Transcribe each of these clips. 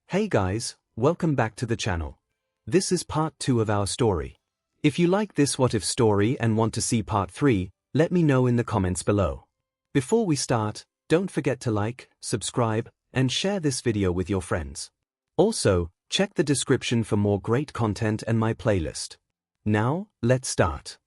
Hey guys, welcome back to the channel. This is part 2 of our story. If you like this what if story and want to see part 3, let me know in the comments below. Before we start, don't forget to like, subscribe, and share this video with your friends. Also, check the description for more great content and my playlist. Now, let's start.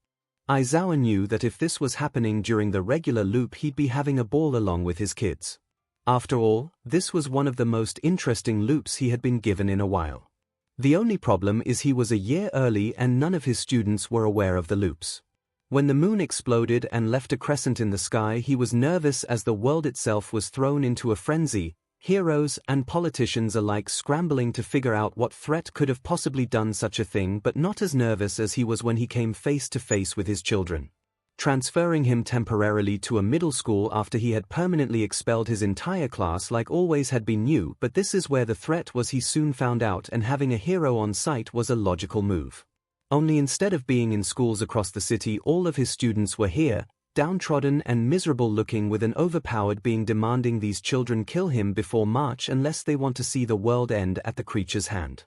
Aizawa knew that if this was happening during the regular loop he'd be having a ball along with his kids. After all, this was one of the most interesting loops he had been given in a while. The only problem is he was a year early and none of his students were aware of the loops. When the moon exploded and left a crescent in the sky, he was nervous as the world itself was thrown into a frenzy, heroes and politicians alike scrambling to figure out what threat could have possibly done such a thing, but not as nervous as he was when he came face to face with his children. Transferring him temporarily to a middle school after he had permanently expelled his entire class like always had been new, but this is where the threat was, he soon found out, and having a hero on site was a logical move. Only instead of being in schools across the city, all of his students were here, downtrodden and miserable looking, with an overpowered being demanding these children kill him before March unless they want to see the world end at the creature's hand.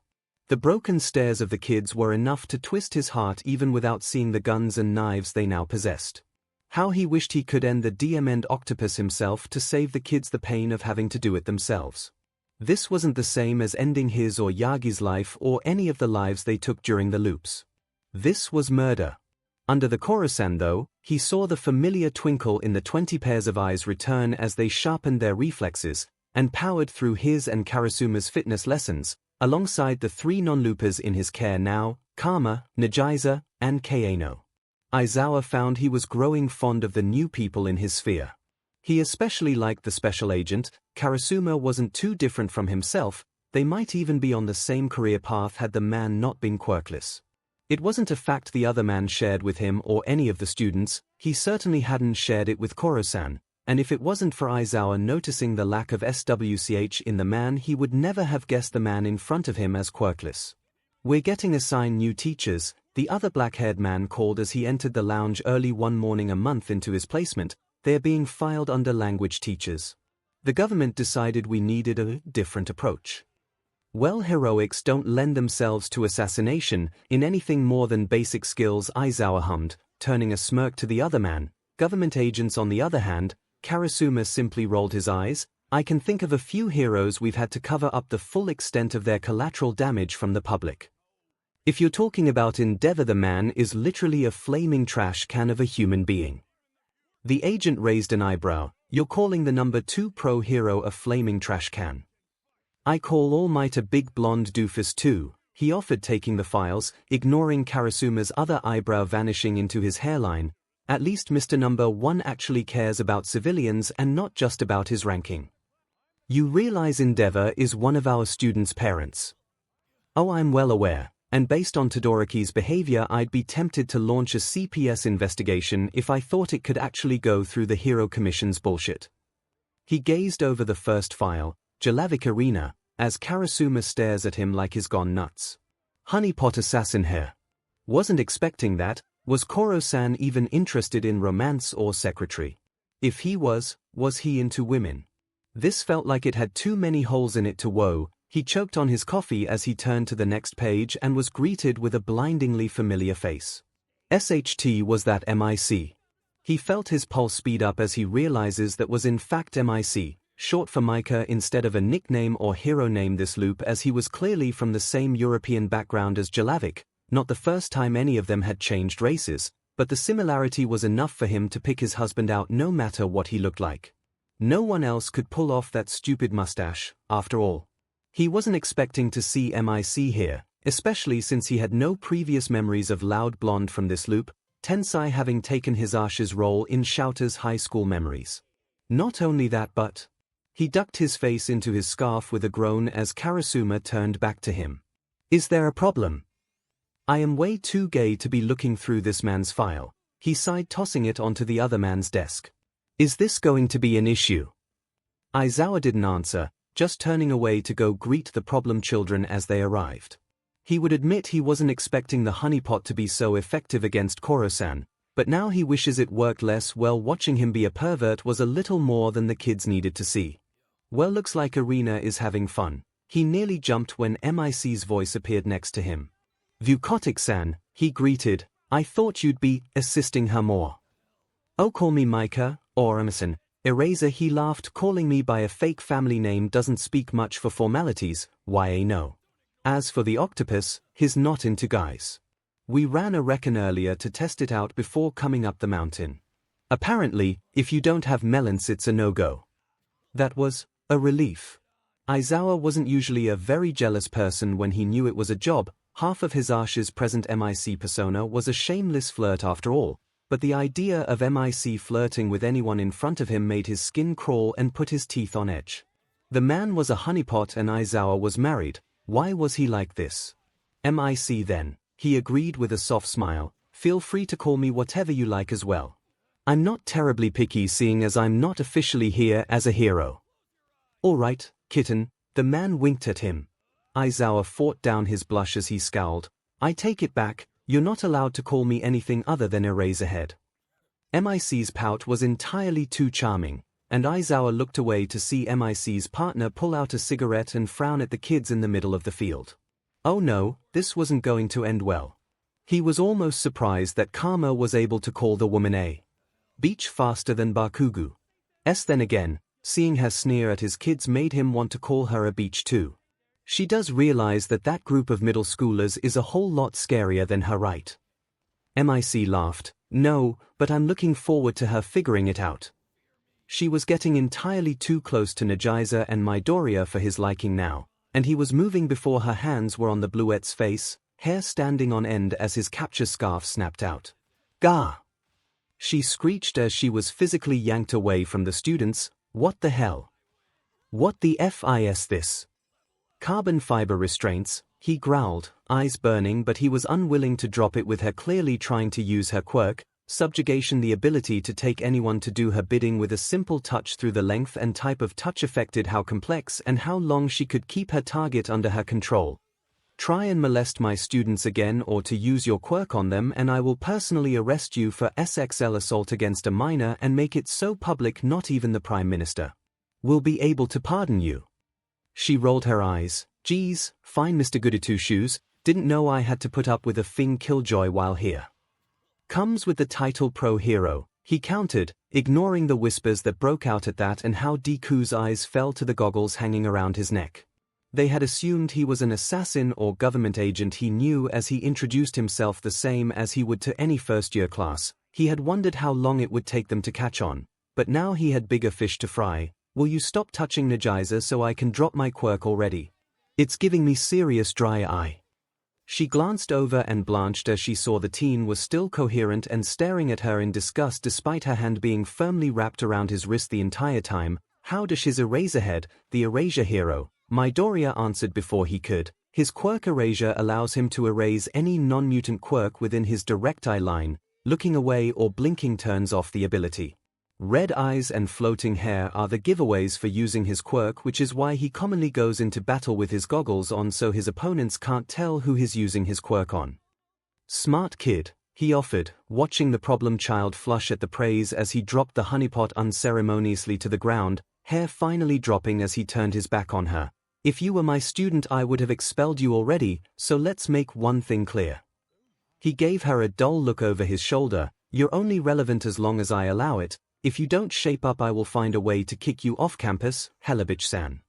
The broken stares of the kids were enough to twist his heart even without seeing the guns and knives they now possessed. How he wished he could end the DM'd octopus himself to save the kids the pain of having to do it themselves. This wasn't the same as ending his or Yagi's life or any of the lives they took during the loops. This was murder. Under the 𝐒𝐿 though, he saw the familiar twinkle in the 20 pairs of eyes return as they sharpened their reflexes and powered through his and Karasuma's fitness lessons, alongside the 3 non-loopers in his care now, Karma, Nagiza, and Kayano. Aizawa found he was growing fond of the new people in his sphere. He especially liked the special agent. Karasuma wasn't too different from himself, they might even be on the same career path had the man not been quirkless. It wasn't a fact the other man shared with him or any of the students, he certainly hadn't shared it with 𝐒𝐿, and if it wasn't for Aizawa noticing the lack of SWCH in the man, he would never have guessed the man in front of him as quirkless. "We're getting assigned new teachers," the other black-haired man called as he entered the lounge early one morning a month into his placement. "They're being filed under language teachers. The government decided we needed a different approach." "Well, heroics don't lend themselves to assassination in anything more than basic skills," Aizawa hummed, turning a smirk to the other man. "Government agents on the other hand." Karasuma simply rolled his eyes. "I can think of a few heroes we've had to cover up the full extent of their collateral damage from the public. If you're talking about Endeavor, the man is literally a flaming trash can of a human being." The agent raised an eyebrow. "You're calling the number 2 pro hero a flaming trash can?" "I call All Might a big blonde doofus too," he offered, taking the files, ignoring Karasuma's other eyebrow vanishing into his hairline. "At least Mr. Number 1 actually cares about civilians and not just about his ranking. You realize Endeavor is one of our students' parents?" "Oh, I'm well aware, and based on Todoroki's behavior I'd be tempted to launch a CPS investigation if I thought it could actually go through the Hero Commission's bullshit." He gazed over the first file, Jalavic Arena, as Karasuma stares at him like he's gone nuts. "Honeypot assassin here. Wasn't expecting that. Was 𝐒𝐿 even interested in romance or secretary? If he was he into women?" This felt like it had too many holes in it to woe. He choked on his coffee as he turned to the next page and was greeted with a blindingly familiar face. SHT, was that MIC? He felt his pulse speed up as he realizes that was in fact MIC, short for Micah instead of a nickname or hero name this loop, as he was clearly from the same European background as Jalavic. Not the first time any of them had changed races, but the similarity was enough for him to pick his husband out no matter what he looked like. No one else could pull off that stupid mustache, after all. He wasn't expecting to see MIC here, especially since he had no previous memories of Loud Blonde from this loop, Tensai having taken his Ash's role in Shouter's high school memories. Not only that, but he ducked his face into his scarf with a groan as Karasuma turned back to him. "Is there a problem?" "I am way too gay to be looking through this man's file," he sighed, tossing it onto the other man's desk. "Is this going to be an issue?" Aizawa didn't answer, just turning away to go greet the problem children as they arrived. He would admit he wasn't expecting the honeypot to be so effective against 𝐒𝐿, but now he wishes it worked less well. Watching him be a pervert was a little more than the kids needed to see. "Well, looks like Arena is having fun." He nearly jumped when MIC's voice appeared next to him. "Vukotic-san," he greeted, "I thought you'd be assisting her more." "Oh, call me Micah, or Emerson. Eraser," he laughed, "calling me by a fake family name doesn't speak much for formalities, YA no. As for the octopus, he's not into guys. We ran a reckon earlier to test it out before coming up the mountain. Apparently, if you don't have melons it's a no-go." That was a relief. Aizawa wasn't usually a very jealous person when he knew it was a job. Half of Hisashi's present MIC persona was a shameless flirt after all, but the idea of MIC flirting with anyone in front of him made his skin crawl and put his teeth on edge. The man was a honeypot and Aizawa was married. Why was he like this? "MIC then," he agreed with a soft smile. "Feel free to call me whatever you like as well. I'm not terribly picky seeing as I'm not officially here as a hero." "All right, kitten," the man winked at him. Aizawa fought down his blush as he scowled. "I take it back, you're not allowed to call me anything other than Eraserhead." MIC's pout was entirely too charming, and Aizawa looked away to see MIC's partner pull out a cigarette and frown at the kids in the middle of the field. Oh no, this wasn't going to end well. He was almost surprised that Karma was able to call the woman a beach faster than Bakugu. Then again, seeing her sneer at his kids made him want to call her a beach too. She does realize that that group of middle schoolers is a whole lot scarier than her, right? MIC laughed. "No, but I'm looking forward to her figuring it out." She was getting entirely too close to Nagisa and Midoriya for his liking now, and he was moving before her hands were on the Bluette's face, hair standing on end as his capture scarf snapped out. "Gah!" she screeched as she was physically yanked away from the students. "What the hell? What the FIS this? Carbon fiber restraints," he growled, eyes burning, but he was unwilling to drop it with her clearly trying to use her quirk, subjugation, the ability to take anyone to do her bidding with a simple touch. Through the length and type of touch affected how complex and how long she could keep her target under her control. "Try and molest my students again or to use your quirk on them and I will personally arrest you for SXL assault against a minor and make it so public not even the Prime Minister will be able to pardon you." She rolled her eyes. "Geez, fine Mr. Goody Two-Shoes, didn't know I had to put up with a thing killjoy while here. Comes with the title pro hero," he countered, ignoring the whispers that broke out at that and how Deku's eyes fell to the goggles hanging around his neck. They had assumed he was an assassin or government agent. He knew as he introduced himself the same as he would to any first-year class. He had wondered how long it would take them to catch on, but now he had bigger fish to fry. "Will you stop touching Nagisa so I can drop my quirk already? It's giving me serious dry eye." She glanced over and blanched as she saw the teen was still coherent and staring at her in disgust despite her hand being firmly wrapped around his wrist the entire time. "How does his Eraserhead, the Erasure hero?" Midoriya answered before he could. "His quirk Erasure allows him to erase any non-mutant quirk within his direct eye line. Looking away or blinking turns off the ability. Red eyes and floating hair are the giveaways for using his quirk, which is why he commonly goes into battle with his goggles on so his opponents can't tell who he's using his quirk on." "Smart kid," he offered, watching the problem child flush at the praise as he dropped the honeypot unceremoniously to the ground, hair finally dropping as he turned his back on her. "If you were my student I would have expelled you already, so let's make one thing clear." He gave her a dull look over his shoulder. "You're only relevant as long as I allow it. If you don't shape up I will find a way to kick you off campus, Helabich-san."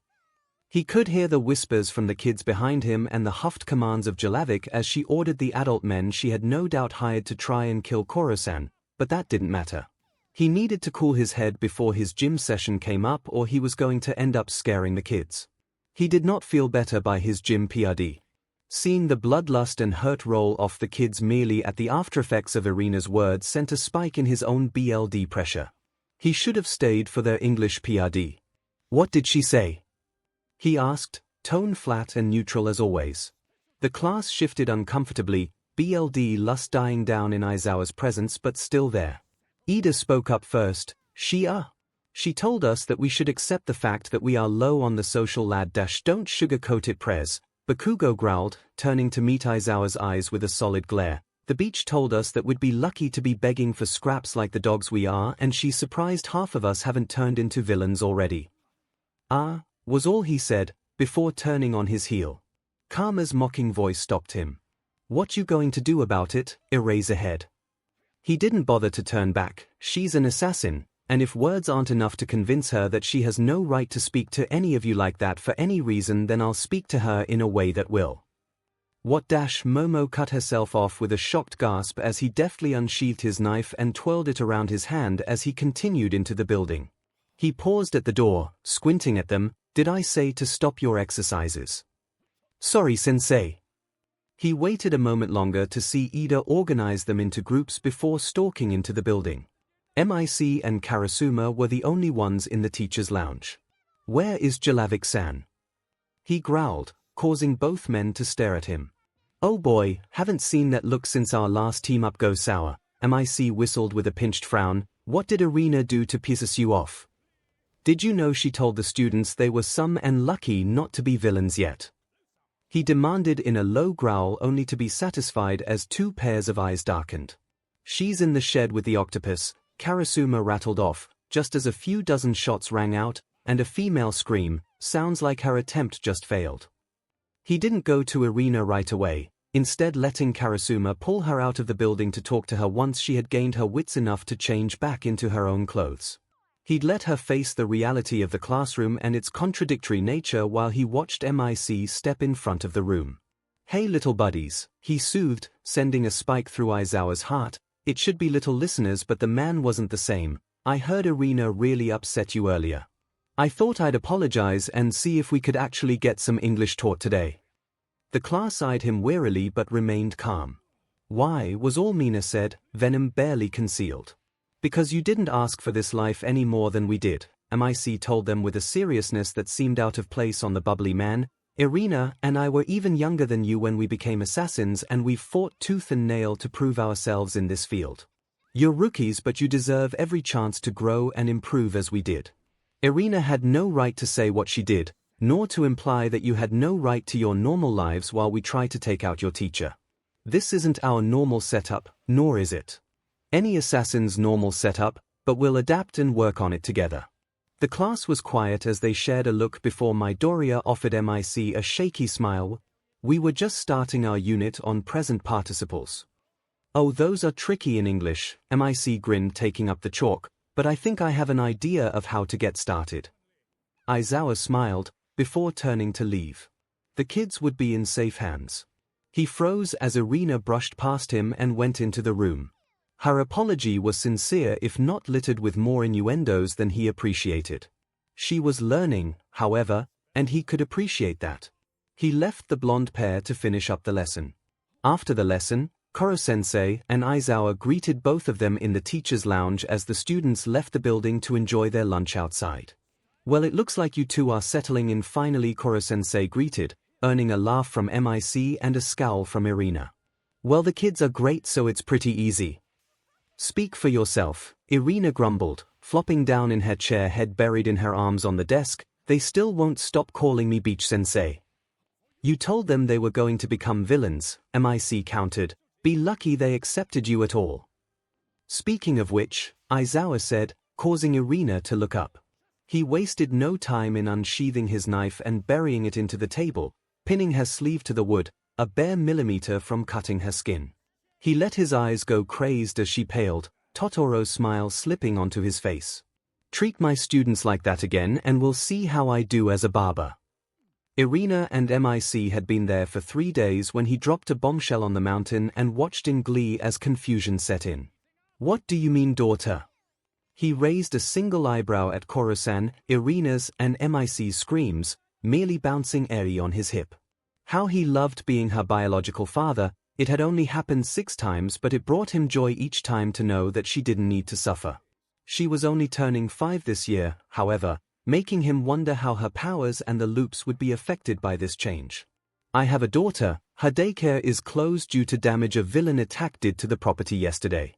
He could hear the whispers from the kids behind him and the huffed commands of Jelavic as she ordered the adult men she had no doubt hired to try and kill Koro-san, but that didn't matter. He needed to cool his head before his gym session came up or he was going to end up scaring the kids. He did not feel better by his gym PRD. Seeing the bloodlust and hurt roll off the kids merely at the aftereffects of Irina's words sent a spike in his own BLD pressure. He should have stayed for their English PRD. "What did she say?" he asked, tone flat and neutral as always. The class shifted uncomfortably, BLD lust dying down in Aizawa's presence but still there. Ida spoke up first. She told us that we should accept the fact that we are low on the social lad - don't sugarcoat it prez. Bakugo growled, turning to meet Aizawa's eyes with a solid glare. "The beach told us that we'd be lucky to be begging for scraps like the dogs we are and she's surprised half of us haven't turned into villains already." "Ah," was all he said, before turning on his heel. Karma's mocking voice stopped him. "What you going to do about it, Eraserhead?" He didn't bother to turn back. She's an assassin, and if words aren't enough to convince her that she has no right to speak to any of you like that for any reason, then I'll speak to her in a way that will. What? Momo cut herself off with a shocked gasp as he deftly unsheathed his knife and twirled it around his hand as he continued into the building. He paused at the door, squinting at them. "Did I say to stop your exercises?" "Sorry, sensei." He waited a moment longer to see Ida organize them into groups before stalking into the building. MIC and Karasuma were the only ones in the teacher's lounge. "Where is Jelavik-san?" he growled, causing both men to stare at him. "Oh boy, haven't seen that look since our last team-up go sour," MIC whistled with a pinched frown. "What did Erina do to piss you off? Did you know she told the students they were some and lucky not to be villains yet?" he demanded in a low growl, only to be satisfied as two pairs of eyes darkened. "She's in the shed with the octopus," Karasuma rattled off, just as a few dozen shots rang out, and a female scream. "Sounds like her attempt just failed." He didn't go to Erina right away, instead letting Karasuma pull her out of the building to talk to her once she had gained her wits enough to change back into her own clothes. He'd let her face the reality of the classroom and its contradictory nature while he watched MIC step in front of the room. "Hey little buddies," he soothed, sending a spike through Aizawa's heart. "It should be little listeners, but the man wasn't the same. I heard Erina really upset you earlier. I thought I'd apologize and see if we could actually get some English taught today." The class eyed him wearily but remained calm. "Why?" was all Mina said, venom barely concealed. "Because you didn't ask for this life any more than we did," MIC told them with a seriousness that seemed out of place on the bubbly man. "Erina and I were even younger than you when we became assassins, and we've fought tooth and nail to prove ourselves in this field. You're rookies, but you deserve every chance to grow and improve as we did. Erina had no right to say what she did, nor to imply that you had no right to your normal lives while we try to take out your teacher. This isn't our normal setup, nor is it any assassin's normal setup, but we'll adapt and work on it together." The class was quiet as they shared a look before Midoriya offered MIC a shaky smile. "We were just starting our unit on present participles." "Oh, those are tricky in English," MIC grinned, taking up the chalk, "but I think I have an idea of how to get started." Aizawa smiled, before turning to leave. The kids would be in safe hands. He froze as Erina brushed past him and went into the room. Her apology was sincere, if not littered with more innuendos than he appreciated. She was learning, however, and he could appreciate that. He left the blonde pair to finish up the lesson. After the lesson, Koro-sensei and Aizawa greeted both of them in the teacher's lounge as the students left the building to enjoy their lunch outside. "Well, it looks like you two are settling in finally," Koro-sensei greeted, earning a laugh from MIC and a scowl from Erina. "Well, the kids are great, so it's pretty easy." "Speak for yourself," Erina grumbled, flopping down in her chair, head buried in her arms on the desk. "They still won't stop calling me Beach-sensei." "You told them they were going to become villains," MIC countered. "Be lucky they accepted you at all." "Speaking of which," Aizawa said, causing Erina to look up. He wasted no time in unsheathing his knife and burying it into the table, pinning her sleeve to the wood, a bare millimeter from cutting her skin. He let his eyes go crazed as she paled, Totoro's smile slipping onto his face. "Treat my students like that again and we'll see how I do as a barber." Erina and MIC had been there for 3 days when he dropped a bombshell on the mountain and watched in glee as confusion set in. "What do you mean, daughter?" He raised a single eyebrow at Koro-san, Erina's and MIC's screams, merely bouncing airy on his hip. How he loved being her biological father. It had only happened 6 times, but it brought him joy each time to know that she didn't need to suffer. She was only turning 5 this year, however, making him wonder how her powers and the loops would be affected by this change. "I have a daughter. Her daycare is closed due to damage a villain attack did to the property yesterday.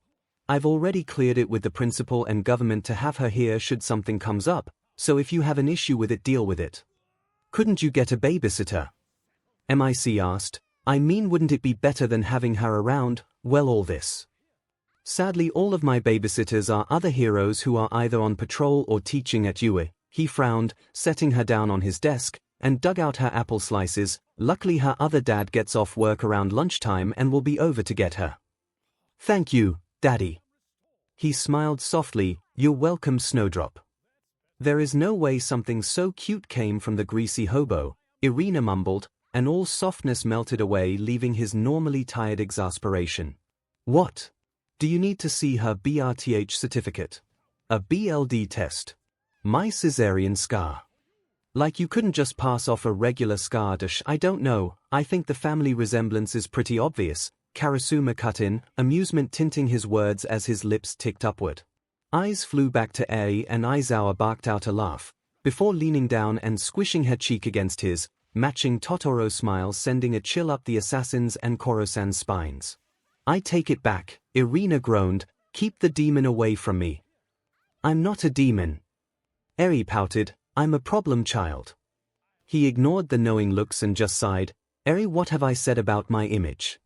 I've already cleared it with the principal and government to have her here should something comes up, so if you have an issue with it, deal with it." "Couldn't you get a babysitter?" MIC asked. "I mean, wouldn't it be better than having her around, well, all this?" "Sadly, all of my babysitters are other heroes who are either on patrol or teaching at UA." He frowned, setting her down on his desk. and dug out her apple slices. Luckily her other dad gets off work around lunchtime and will be over to get her. Thank you, Daddy. He smiled softly. You're welcome, Snowdrop. There is no way something so cute came from the greasy hobo, Irina mumbled, and all softness melted away, leaving his normally tired exasperation. What? Do you need to see her BRTH certificate? A BLD test? My cesarean scar. Like you couldn't just pass off a regular scar. I don't know, I think the family resemblance is pretty obvious, Karasuma cut in, amusement tinting his words as his lips ticked upward. Eyes flew back to Eri and Aizawa barked out a laugh, before leaning down and squishing her cheek against his, matching Totoro smile sending a chill up the assassin's and Koro-san's spines. I take it back, Irina groaned, keep the demon away from me. I'm not a demon. Eri pouted, I'm a problem child. He ignored the knowing looks and just sighed, Eri, what have I said about my image?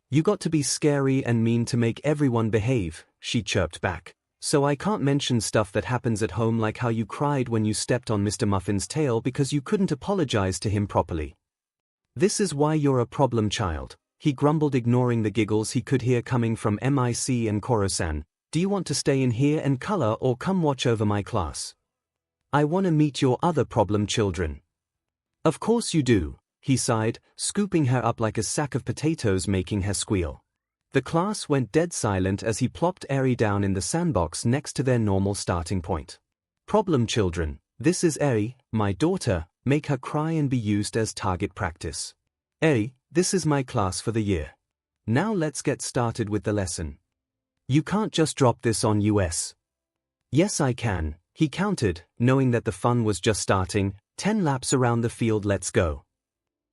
You got to be scary and mean to make everyone behave, she chirped back. So I can't mention stuff that happens at home like how you cried when you stepped on Mr. Muffin's tail because you couldn't apologize to him properly. This is why you're a problem child, he grumbled, ignoring the giggles he could hear coming from MIC and Koro-san. Do you want to stay in here and color or come watch over my class? I want to meet your other problem children. Of course you do, he sighed, scooping her up like a sack of potatoes, making her squeal. The class went dead silent as he plopped Eri down in the sandbox next to their normal starting point. Problem children, this is Eri, my daughter, make her cry and be used as target practice. Eri, this is my class for the year. Now let's get started with the lesson. You can't just drop this on us. Yes I can, he countered, knowing that the fun was just starting. 10 laps around the field, let's go.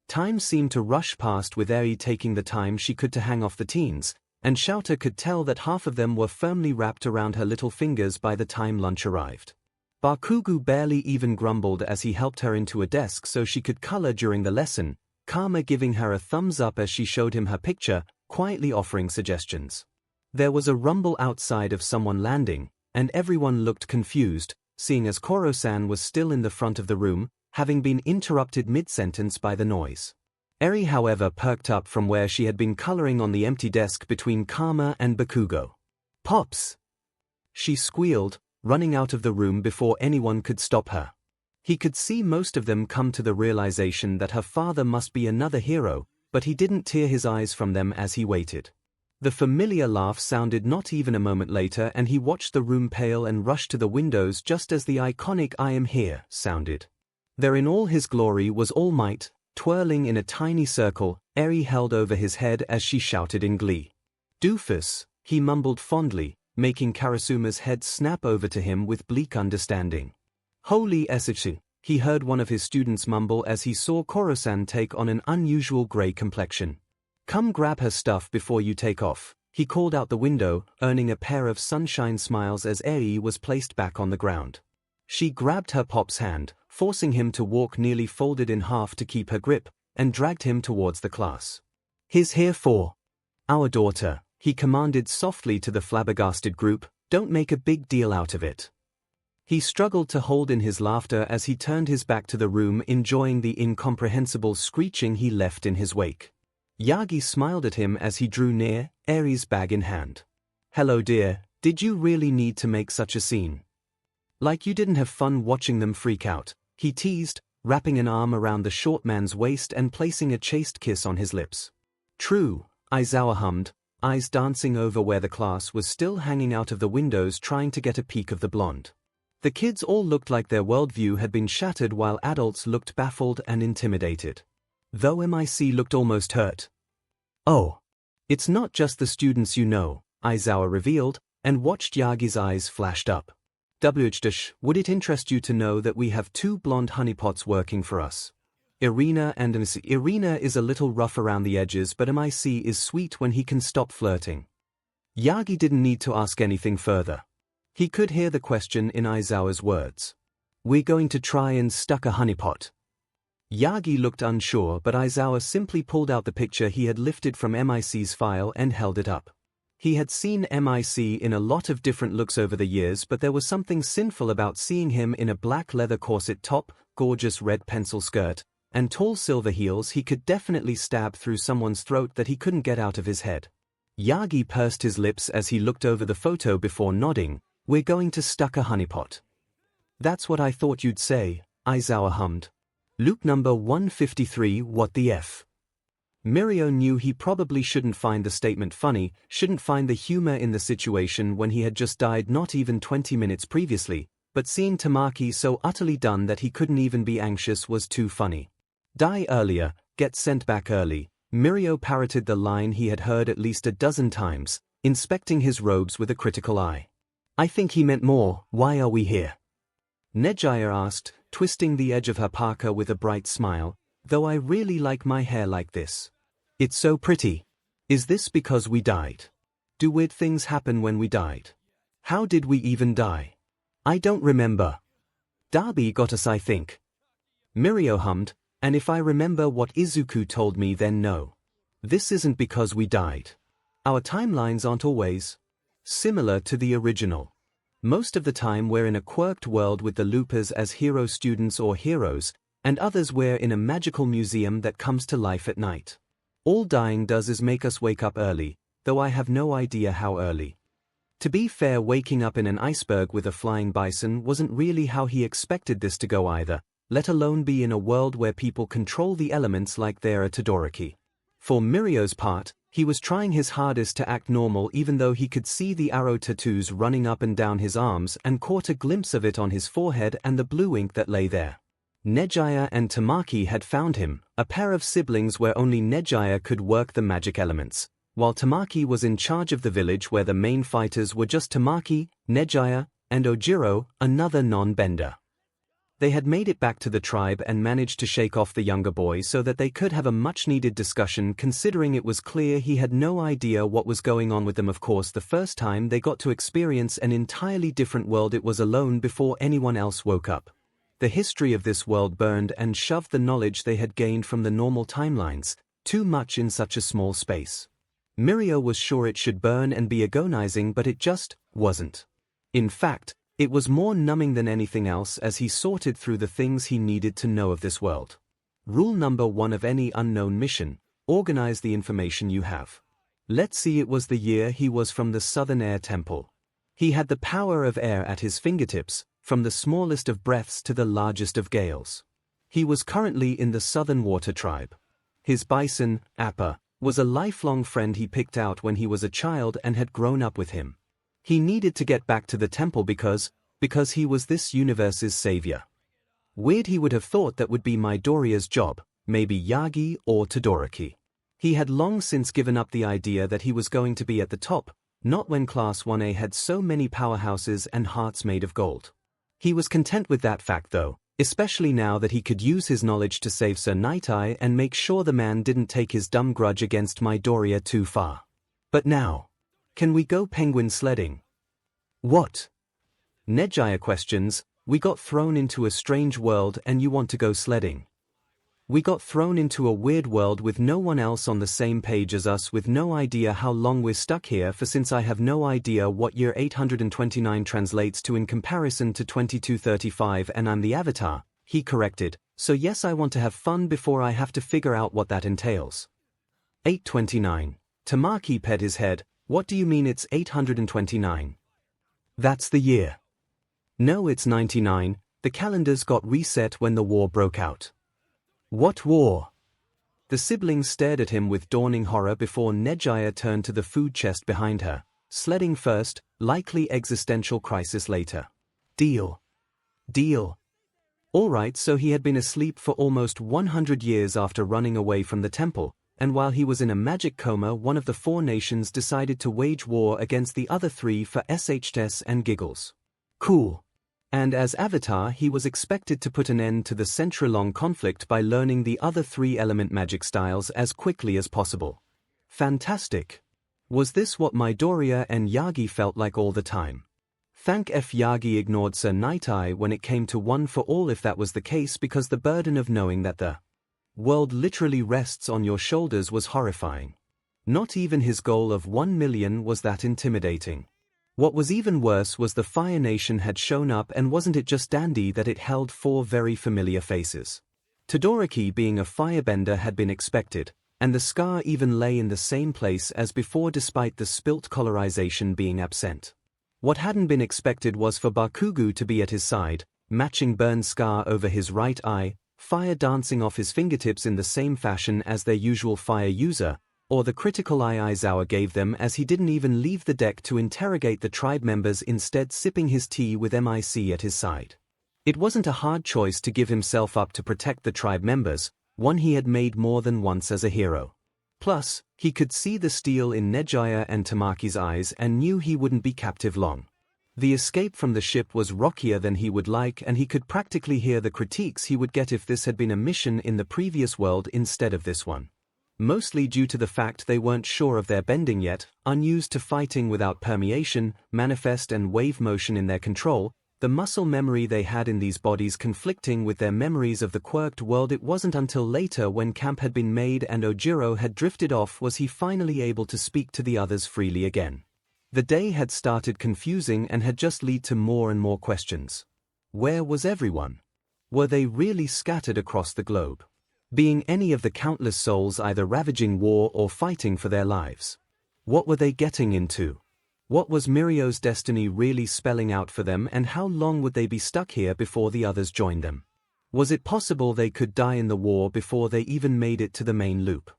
Time seemed to rush past, with Eri taking the time she could to hang off the teens, and Shouter could tell that half of them were firmly wrapped around her little fingers by the time lunch arrived. Bakugo barely even grumbled as he helped her into a desk so she could color during the lesson, Karma giving her a thumbs up as she showed him her picture, quietly offering suggestions. There was a rumble outside of someone landing, and everyone looked confused, seeing as Koro-san was still in the front of the room, having been interrupted mid-sentence by the noise. Eri, however, perked up from where she had been coloring on the empty desk between Karma and Bakugo. Pops! She squealed, running out of the room before anyone could stop her. He could see most of them come to the realization that her father must be another hero, but he didn't tear his eyes from them as he waited. The familiar laugh sounded not even a moment later, and he watched the room pale and rush to the windows just as the iconic "I am here" sounded. There in all his glory was All Might, twirling in a tiny circle, Eri held over his head as she shouted in glee. Doofus, he mumbled fondly, making Karasuma's head snap over to him with bleak understanding. Holy Esichu, he heard one of his students mumble as he saw Koro-san take on an unusual grey complexion. Come grab her stuff before you take off, he called out the window, earning a pair of sunshine smiles as Eri was placed back on the ground. She grabbed her pop's hand, forcing him to walk nearly folded in half to keep her grip, and dragged him towards the class. He's here for our daughter, he commanded softly to the flabbergasted group, don't make a big deal out of it. He struggled to hold in his laughter as he turned his back to the room, enjoying the incomprehensible screeching he left in his wake. Yagi smiled at him as he drew near, Eri's bag in hand. Hello dear, did you really need to make such a scene? Like you didn't have fun watching them freak out, he teased, wrapping an arm around the short man's waist and placing a chaste kiss on his lips. True, Aizawa hummed, eyes dancing over where the class was still hanging out of the windows trying to get a peek of the blonde. The kids all looked like their worldview had been shattered while adults looked baffled and intimidated. Though MIC looked almost hurt. Oh. It's not just the students you know, Aizawa revealed, and watched Yagi's eyes flashed up. Would it interest you to know that we have 2 blonde honeypots working for us? Irina and MIC. Irina is a little rough around the edges, but MIC is sweet when he can stop flirting. Yagi didn't need to ask anything further. He could hear the question in Aizawa's words. We're going to try and stuck a honeypot. Yagi looked unsure, but Aizawa simply pulled out the picture he had lifted from MIC's file and held it up. He had seen MIC in a lot of different looks over the years, but there was something sinful about seeing him in a black leather corset top, gorgeous red pencil skirt, and tall silver heels, he could definitely stab through someone's throat that he couldn't get out of his head. Yagi pursed his lips as he looked over the photo before nodding. "We're going to stuck a honeypot." "That's what I thought you'd say," Aizawa hummed. Loop number 153. What the F? Mirio knew he probably shouldn't find the statement funny, shouldn't find the humor in the situation when he had just died not even 20 minutes previously, but seeing Tamaki so utterly done that he couldn't even be anxious was too funny. Die earlier, get sent back early. Mirio parroted the line he had heard at least a dozen times, inspecting his robes with a critical eye. "I think he meant more, why are we here?" Nejiya asked, twisting the edge of her parka with a bright smile, "Though I really like my hair like this. It's so pretty. Is this because we died? Do weird things happen when we died? How did we even die? I don't remember. Darby got us, I think." Mirio hummed, "And if I remember what Izuku told me, then no. This isn't because we died. Our timelines aren't always similar to the original. Most of the time we're in a quirked world with the loopers as hero students or heroes, and others we're in a magical museum that comes to life at night. All dying does is make us wake up early, though I have no idea how early." To be fair, waking up in an iceberg with a flying bison wasn't really how he expected this to go either, let alone be in a world where people control the elements like they're a Todoroki. For Mirio's part, he was trying his hardest to act normal even though he could see the arrow tattoos running up and down his arms and caught a glimpse of it on his forehead and the blue ink that lay there. Nejiya and Tamaki had found him, a pair of siblings where only Nejiya could work the magic elements, while Tamaki was in charge of the village where the main fighters were just Tamaki, Nejiya, and Ojiro, another non-bender. They had made it back to the tribe and managed to shake off the younger boy so that they could have a much-needed discussion, considering it was clear he had no idea what was going on with them. Of course, the first time they got to experience an entirely different world, it was alone before anyone else woke up. The history of this world burned and shoved the knowledge they had gained from the normal timelines, too much in such a small space. Mirio was sure it should burn and be agonizing, but it just wasn't. In fact, it was more numbing than anything else as he sorted through the things he needed to know of this world. Rule number 1 of any unknown mission: organize the information you have. Let's see, it was the year he was from the Southern Air Temple. He had the power of air at his fingertips, from the smallest of breaths to the largest of gales. He was currently in the Southern Water Tribe. His bison, Appa, was a lifelong friend he picked out when he was a child and had grown up with him. He needed to get back to the temple because he was this universe's savior. Weird he would have thought that would be Midoriya's job, maybe Yagi or Todoroki. He had long since given up the idea that he was going to be at the top, not when Class 1A had so many powerhouses and hearts made of gold. He was content with that fact though, especially now that he could use his knowledge to save Sir Night-Eye and make sure the man didn't take his dumb grudge against Midoriya too far. But now, can we go penguin sledding? What? Nejiya questions. We got thrown into a strange world and you want to go sledding. We got thrown into a weird world with no one else on the same page as us, with no idea how long we're stuck here for, since I have no idea what year 829 translates to in comparison to 2235, and I'm the Avatar, he corrected, so yes, I want to have fun before I have to figure out what that entails. 829. Tamaki pet his head. What do you mean it's 829? That's the year. No, it's 99, the calendars got reset when the war broke out. What war? The siblings stared at him with dawning horror before Nejiya turned to the food chest behind her. Sledding first, likely existential crisis later. Deal. Deal. Alright, so he had been asleep for almost 100 years after running away from the temple, and while he was in a magic coma, one of the 4 nations decided to wage war against the other 3 for SHS and giggles. Cool. And as Avatar, he was expected to put an end to the century-long conflict by learning the other 3 element magic styles as quickly as possible. Fantastic. Was this what Midoriya and Yagi felt like all the time? Thank F Yagi ignored Sir Night-Eye when it came to One for All if that was the case, because the burden of knowing that the world literally rests on your shoulders was horrifying. Not even his goal of 1 million was that intimidating. What was even worse was the Fire Nation had shown up, and wasn't it just dandy that it held 4 very familiar faces. Todoroki, being a firebender, had been expected, and the scar even lay in the same place as before despite the spilt colorization being absent. What hadn't been expected was for Bakugo to be at his side, matching burn scar over his right eye, fire dancing off his fingertips in the same fashion as their usual fire user, or the critical eye Aizawa gave them, as he didn't even leave the deck to interrogate the tribe members, instead sipping his tea with MIC at his side. It wasn't a hard choice to give himself up to protect the tribe members, one he had made more than once as a hero. Plus, he could see the steel in Nejiya and Tamaki's eyes and knew he wouldn't be captive long. The escape from the ship was rockier than he would like, and he could practically hear the critiques he would get if this had been a mission in the previous world instead of this one. Mostly due to the fact they weren't sure of their bending yet, unused to fighting without permeation, manifest and wave motion in their control, the muscle memory they had in these bodies conflicting with their memories of the quirked world. It wasn't until later, when camp had been made and Ojiro had drifted off, was he finally able to speak to the others freely again. The day had started confusing and had just led to more and more questions. Where was everyone? Were they really scattered across the globe? Being any of the countless souls either ravaging war or fighting for their lives? What were they getting into? What was Mirio's destiny really spelling out for them, and how long would they be stuck here before the others joined them? Was it possible they could die in the war before they even made it to the main loop?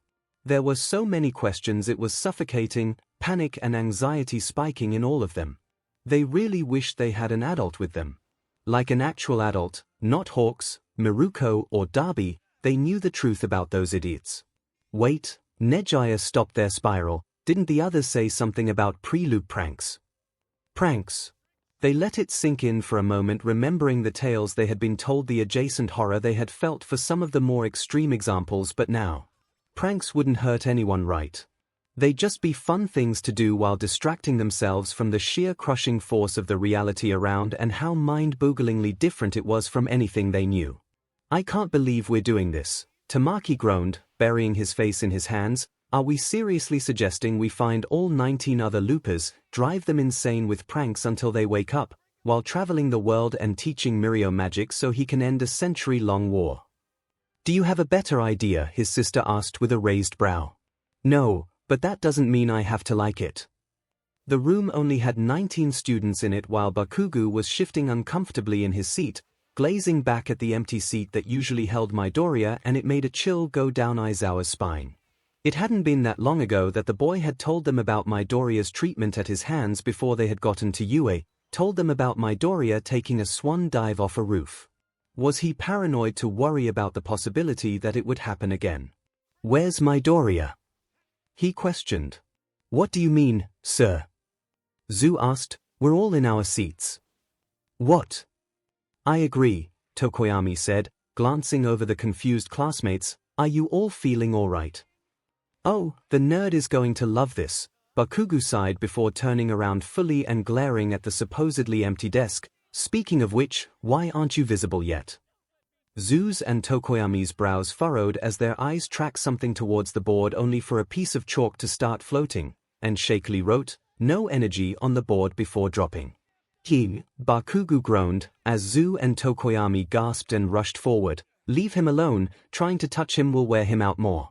There were so many questions it was suffocating, panic and anxiety spiking in all of them. They really wished they had an adult with them. Like an actual adult, not Hawks, Miruko or Darby. They knew the truth about those idiots. Wait, Nejiya stopped their spiral. Didn't the others say something about prelude pranks? Pranks. They let it sink in for a moment, remembering the tales they had been told, the adjacent horror they had felt for some of the more extreme examples, but now. Pranks wouldn't hurt anyone, right? They'd just be fun things to do while distracting themselves from the sheer crushing force of the reality around, and how mind-bogglingly different it was from anything they knew. I can't believe we're doing this, Tamaki groaned, burying his face in his hands. Are we seriously suggesting we find all 19 other loopers, drive them insane with pranks until they wake up, while traveling the world and teaching Mirio magic so he can end a century-long war? Do you have a better idea? His sister asked with a raised brow. No, but that doesn't mean I have to like it. The room only had 19 students in it, while Bakugo was shifting uncomfortably in his seat, glazing back at the empty seat that usually held Midoriya, and it made a chill go down Aizawa's spine. It hadn't been that long ago that the boy had told them about Midoriya's treatment at his hands before they had gotten to UA, told them about Midoriya taking a swan dive off a roof. Was he paranoid to worry about the possibility that it would happen again? Where's Midoriya? He questioned. What do you mean, sir? Zu asked. We're all in our seats. What? I agree, Tokoyami said, glancing over the confused classmates. Are you all feeling all right? Oh, the nerd is going to love this, Bakugo sighed before turning around fully and glaring at the supposedly empty desk. Speaking of which, why aren't you visible yet? Zu's and Tokoyami's brows furrowed as their eyes tracked something towards the board, only for a piece of chalk to start floating, and shakily wrote, no energy, on the board before dropping. Bakugo groaned, as Zu and Tokoyami gasped and rushed forward. Leave him alone, trying to touch him will wear him out more.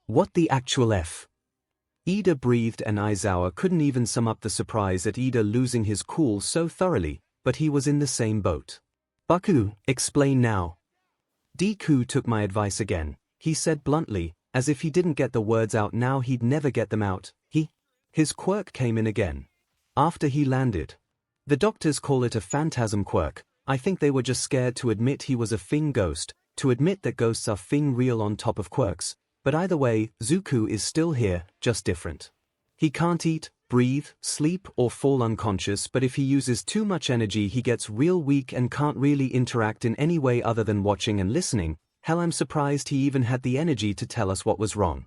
What the actual F? Ida breathed, and Aizawa couldn't even sum up the surprise at Ida losing his cool so thoroughly, but he was in the same boat. Baku, explain now. Deku took my advice again, he said bluntly, as if he didn't get the words out now he'd never get them out. His quirk came in again. After he landed. The doctors call it a phantasm quirk. I think they were just scared to admit he was a Fing ghost, to admit that ghosts are Fing real on top of quirks. But either way, Zuko is still here, just different. He can't eat, breathe, sleep or fall unconscious, but if he uses too much energy he gets real weak and can't really interact in any way other than watching and listening. Hell, I'm surprised he even had the energy to tell us what was wrong.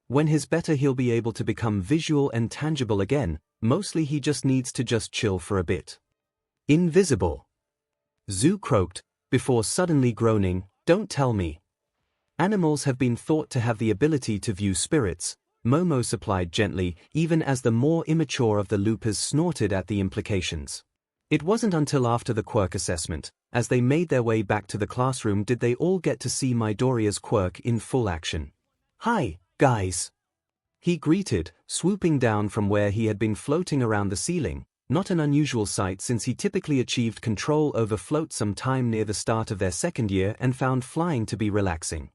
When he's better he'll be able to become visual and tangible again, mostly he just needs to chill for a bit. Invisible. Zu croaked, before suddenly groaning, don't tell me. Animals have been thought to have the ability to view spirits, Momo supplied gently, even as the more immature of the loopers snorted at the implications. It wasn't until after the quirk assessment, as they made their way back to the classroom, did they all get to see Midoriya's quirk in full action. "Hi, guys," he greeted, swooping down from where he had been floating around the ceiling, not an unusual sight since he typically achieved control over float sometime near the start of their second year and found flying to be relaxing.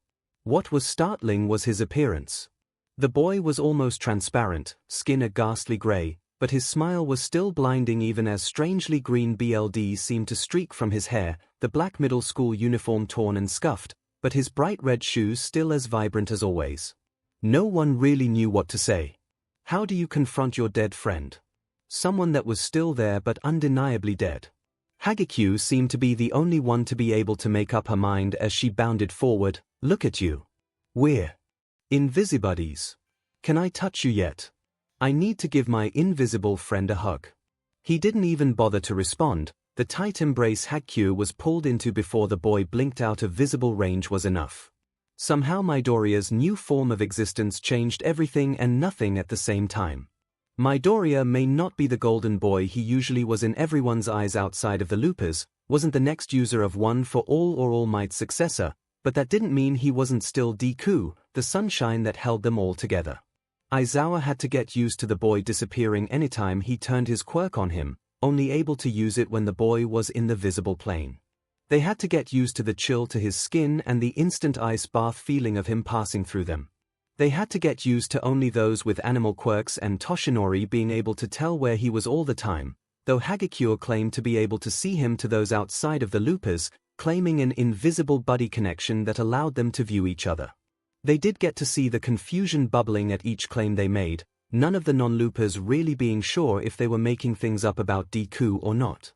What was startling was his appearance. The boy was almost transparent, skin a ghastly gray, but his smile was still blinding even as strangely green BLD seemed to streak from his hair, the black middle school uniform torn and scuffed, but his bright red shoes still as vibrant as always. No one really knew what to say. How do you confront your dead friend? Someone that was still there but undeniably dead. 𝐔𝐸𝐽 seemed to be the only one to be able to make up her mind as she bounded forward. "Look at you. We're invisibuddies. Can I touch you yet? I need to give my invisible friend a hug." He didn't even bother to respond. The tight embrace 𝐔𝐸𝐽 was pulled into before the boy blinked out of visible range was enough. Somehow Midoriya's new form of existence changed everything and nothing at the same time. Midoriya may not be the golden boy he usually was in everyone's eyes outside of the loopers, wasn't the next user of One for All or All Might's successor, but that didn't mean he wasn't still Deku, the sunshine that held them all together. Aizawa had to get used to the boy disappearing anytime he turned his quirk on him, only able to use it when the boy was in the visible plane. They had to get used to the chill to his skin and the instant ice bath feeling of him passing through them. They had to get used to only those with animal quirks and Toshinori being able to tell where he was all the time, though 𝐔𝐸𝐽 claimed to be able to see him to those outside of the loopers, claiming an invisible buddy connection that allowed them to view each other. They did get to see the confusion bubbling at each claim they made, none of the non-loopers really being sure if they were making things up about Deku or not.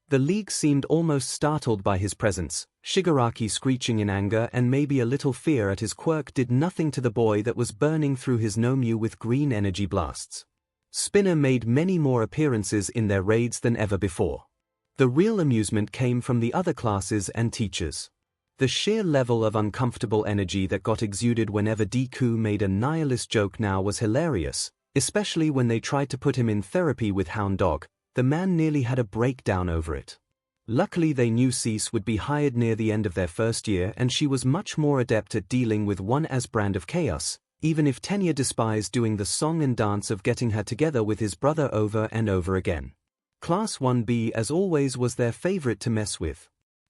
The league seemed almost startled by his presence. Shigaraki screeching in anger and maybe a little fear at his quirk did nothing to the boy that was burning through his Nomyu with green energy blasts. Spinner made many more appearances in their raids than ever before. The real amusement came from the other classes and teachers. The sheer level of uncomfortable energy that got exuded whenever Deku made a nihilist joke now was hilarious, especially when they tried to put him in therapy with Hound Dog. The man nearly had a breakdown over it. Luckily they knew 𝐶𝐸 would be hired near the end of their first year and she was much more adept at dealing with one as brand of chaos, even if Tenya despised doing the song and dance of getting her together with his brother over and over again. Class 1B as always was their favorite to mess with.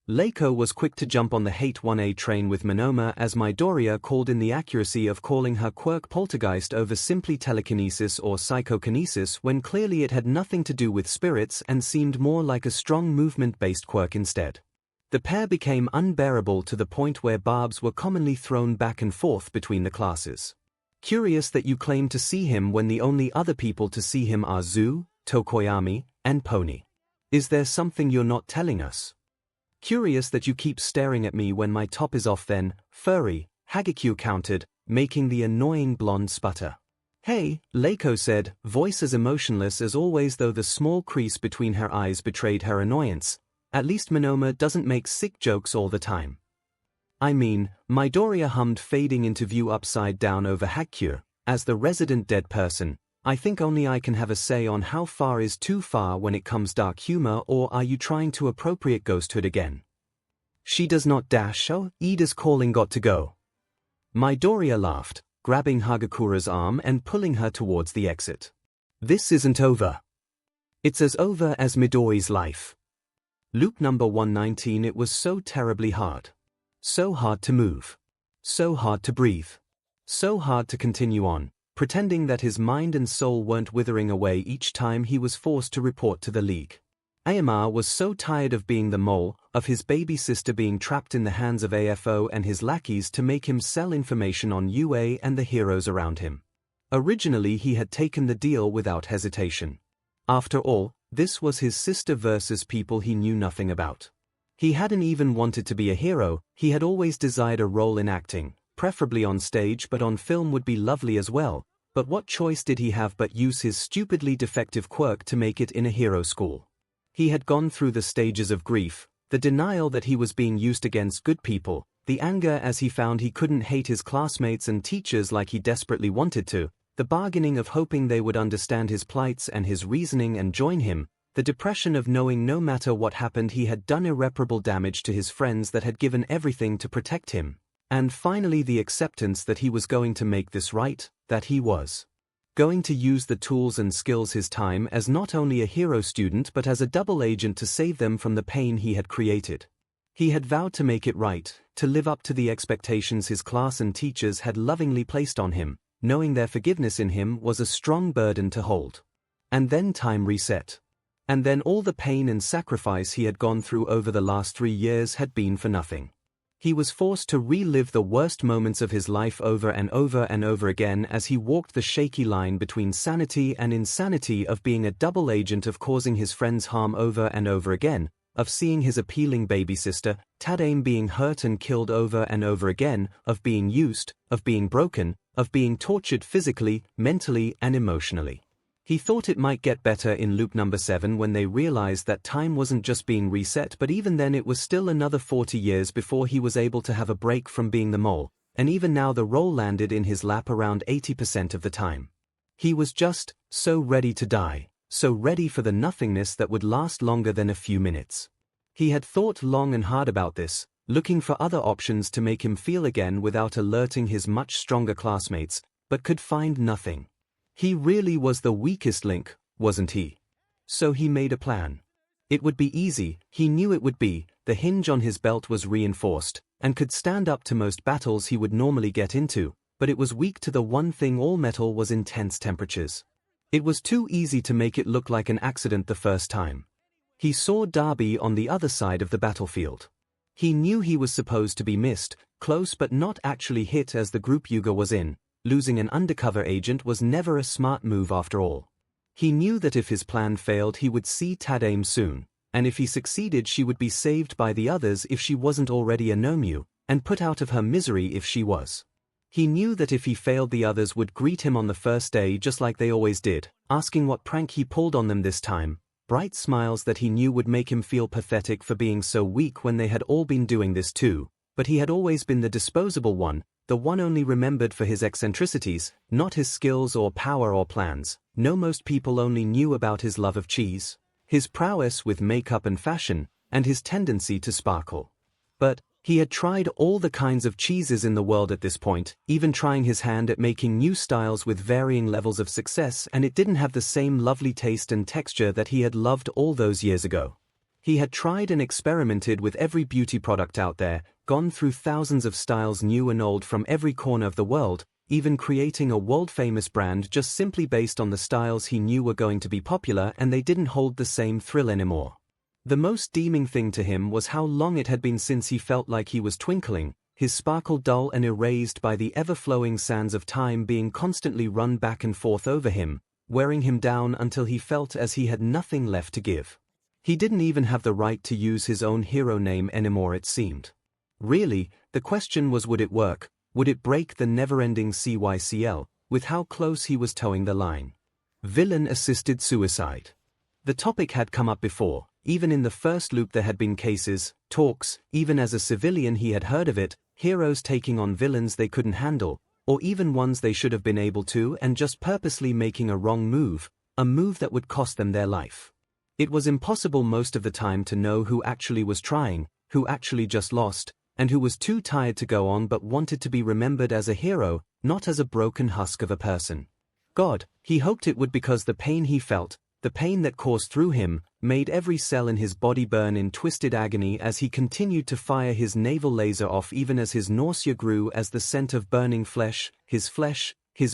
𝐒𝐿𝐽 was quick to jump on the Hate 1A train with Monoma as Midoriya called in the accuracy of calling her quirk poltergeist over simply telekinesis or psychokinesis when clearly it had nothing to do with spirits and seemed more like a strong movement-based quirk instead. The pair became unbearable to the point where barbs were commonly thrown back and forth between the classes. Curious that you claim to see him when the only other people to see him are Zu, Tokoyami, and Pony. Is there something you're not telling us? Curious that you keep staring at me when my top is off then, furry, 𝐔𝐸𝐽 countered, making the annoying blonde sputter. Hey, 𝐒𝐿𝐽 said, voice as emotionless as always though the small crease between her eyes betrayed her annoyance. At least Monoma doesn't make sick jokes all the time. I mean, Midoriya hummed fading into view upside down over 𝐔𝐸𝐽, as the resident dead person. I think only I can have a say on how far is too far when it comes dark humor, or are you trying to appropriate ghosthood again? She does not dash, oh, Ida's calling got to go. Midoriya laughed, grabbing Hagakura's arm and pulling her towards the exit. This isn't over. It's as over as Midori's life. Loop number 119. It was so terribly hard. So hard to move. So hard to breathe. So hard to continue on, pretending that his mind and soul weren't withering away each time he was forced to report to the league. Aomar was so tired of being the mole, of his baby sister being trapped in the hands of AFO and his lackeys to make him sell information on UA and the heroes around him. Originally he had taken the deal without hesitation. After all, this was his sister versus people he knew nothing about. He hadn't even wanted to be a hero, he had always desired a role in acting, preferably on stage, but on film would be lovely as well. But what choice did he have but use his stupidly defective quirk to make it in a hero school? He had gone through the stages of grief, the denial that he was being used against good people, the anger as he found he couldn't hate his classmates and teachers like he desperately wanted to, the bargaining of hoping they would understand his plights and his reasoning and join him, the depression of knowing no matter what happened he had done irreparable damage to his friends that had given everything to protect him, and finally the acceptance that he was going to make this right, that he was going to use the tools and skills his time as not only a hero student but as a double agent to save them from the pain he had created. He had vowed to make it right, to live up to the expectations his class and teachers had lovingly placed on him, knowing their forgiveness in him was a strong burden to hold. And then time reset. And then all the pain and sacrifice he had gone through over the last 3 years had been for nothing. He was forced to relive the worst moments of his life over and over and over again as he walked the shaky line between sanity and insanity of being a double agent, of causing his friends harm over and over again, of seeing his appealing baby sister, 𝐻𝐻𝐴𝐵, being hurt and killed over and over again, of being used, of being broken, of being tortured physically, mentally and emotionally. He thought it might get better in loop number 7 when they realized that time wasn't just being reset, but even then it was still another 40 years before he was able to have a break from being the mole, and even now the role landed in his lap around 80% of the time. He was just so ready to die, so ready for the nothingness that would last longer than a few minutes. He had thought long and hard about this, looking for other options to make him feel again without alerting his much stronger classmates, but could find nothing. He really was the weakest link, wasn't he? So he made a plan. It would be easy, he knew it would be, the hinge on his belt was reinforced, and could stand up to most battles he would normally get into, but it was weak to the one thing all metal was: intense temperatures. It was too easy to make it look like an accident the first time. He saw Darby on the other side of the battlefield. He knew he was supposed to be missed, close but not actually hit, as the group Yuga was in. Losing an undercover agent was never a smart move after all. He knew that if his plan failed he would see 𝐻𝐴𝐵 soon, and if he succeeded she would be saved by the others if she wasn't already a 𝐿, and put out of her misery if she was. He knew that if he failed the others would greet him on the first day just like they always did, asking what prank he pulled on them this time, bright smiles that he knew would make him feel pathetic for being so weak when they had all been doing this too, but he had always been the disposable one, the one only remembered for his eccentricities, not his skills or power or plans. No, most people only knew about his love of cheese, his prowess with makeup and fashion, and his tendency to sparkle. But he had tried all the kinds of cheeses in the world at this point, even trying his hand at making new styles with varying levels of success, and it didn't have the same lovely taste and texture that he had loved all those years ago. He had tried and experimented with every beauty product out there, gone through thousands of styles new and old from every corner of the world, even creating a world-famous brand just simply based on the styles he knew were going to be popular, and they didn't hold the same thrill anymore. The most deeming thing to him was how long it had been since he felt like he was twinkling, his sparkle dull and erased by the ever-flowing sands of time being constantly run back and forth over him, wearing him down until he felt as he had nothing left to give. He didn't even have the right to use his own hero name anymore, it seemed. Really, the question was, would it work? Would it break the never-ending CYCL, with how close he was towing the line? Villain-assisted suicide. The topic had come up before. Even in the first loop there had been cases, talks, even as a civilian he had heard of it, heroes taking on villains they couldn't handle, or even ones they should have been able to, and just purposely making a wrong move, a move that would cost them their life. It was impossible most of the time to know who actually was trying, who actually just lost, and who was too tired to go on but wanted to be remembered as a hero, not as a broken husk of a person. God, he hoped it would, because the pain he felt, the pain that coursed through him, made every cell in his body burn in twisted agony as he continued to fire his navel laser off, even as his nausea grew as the scent of burning flesh, his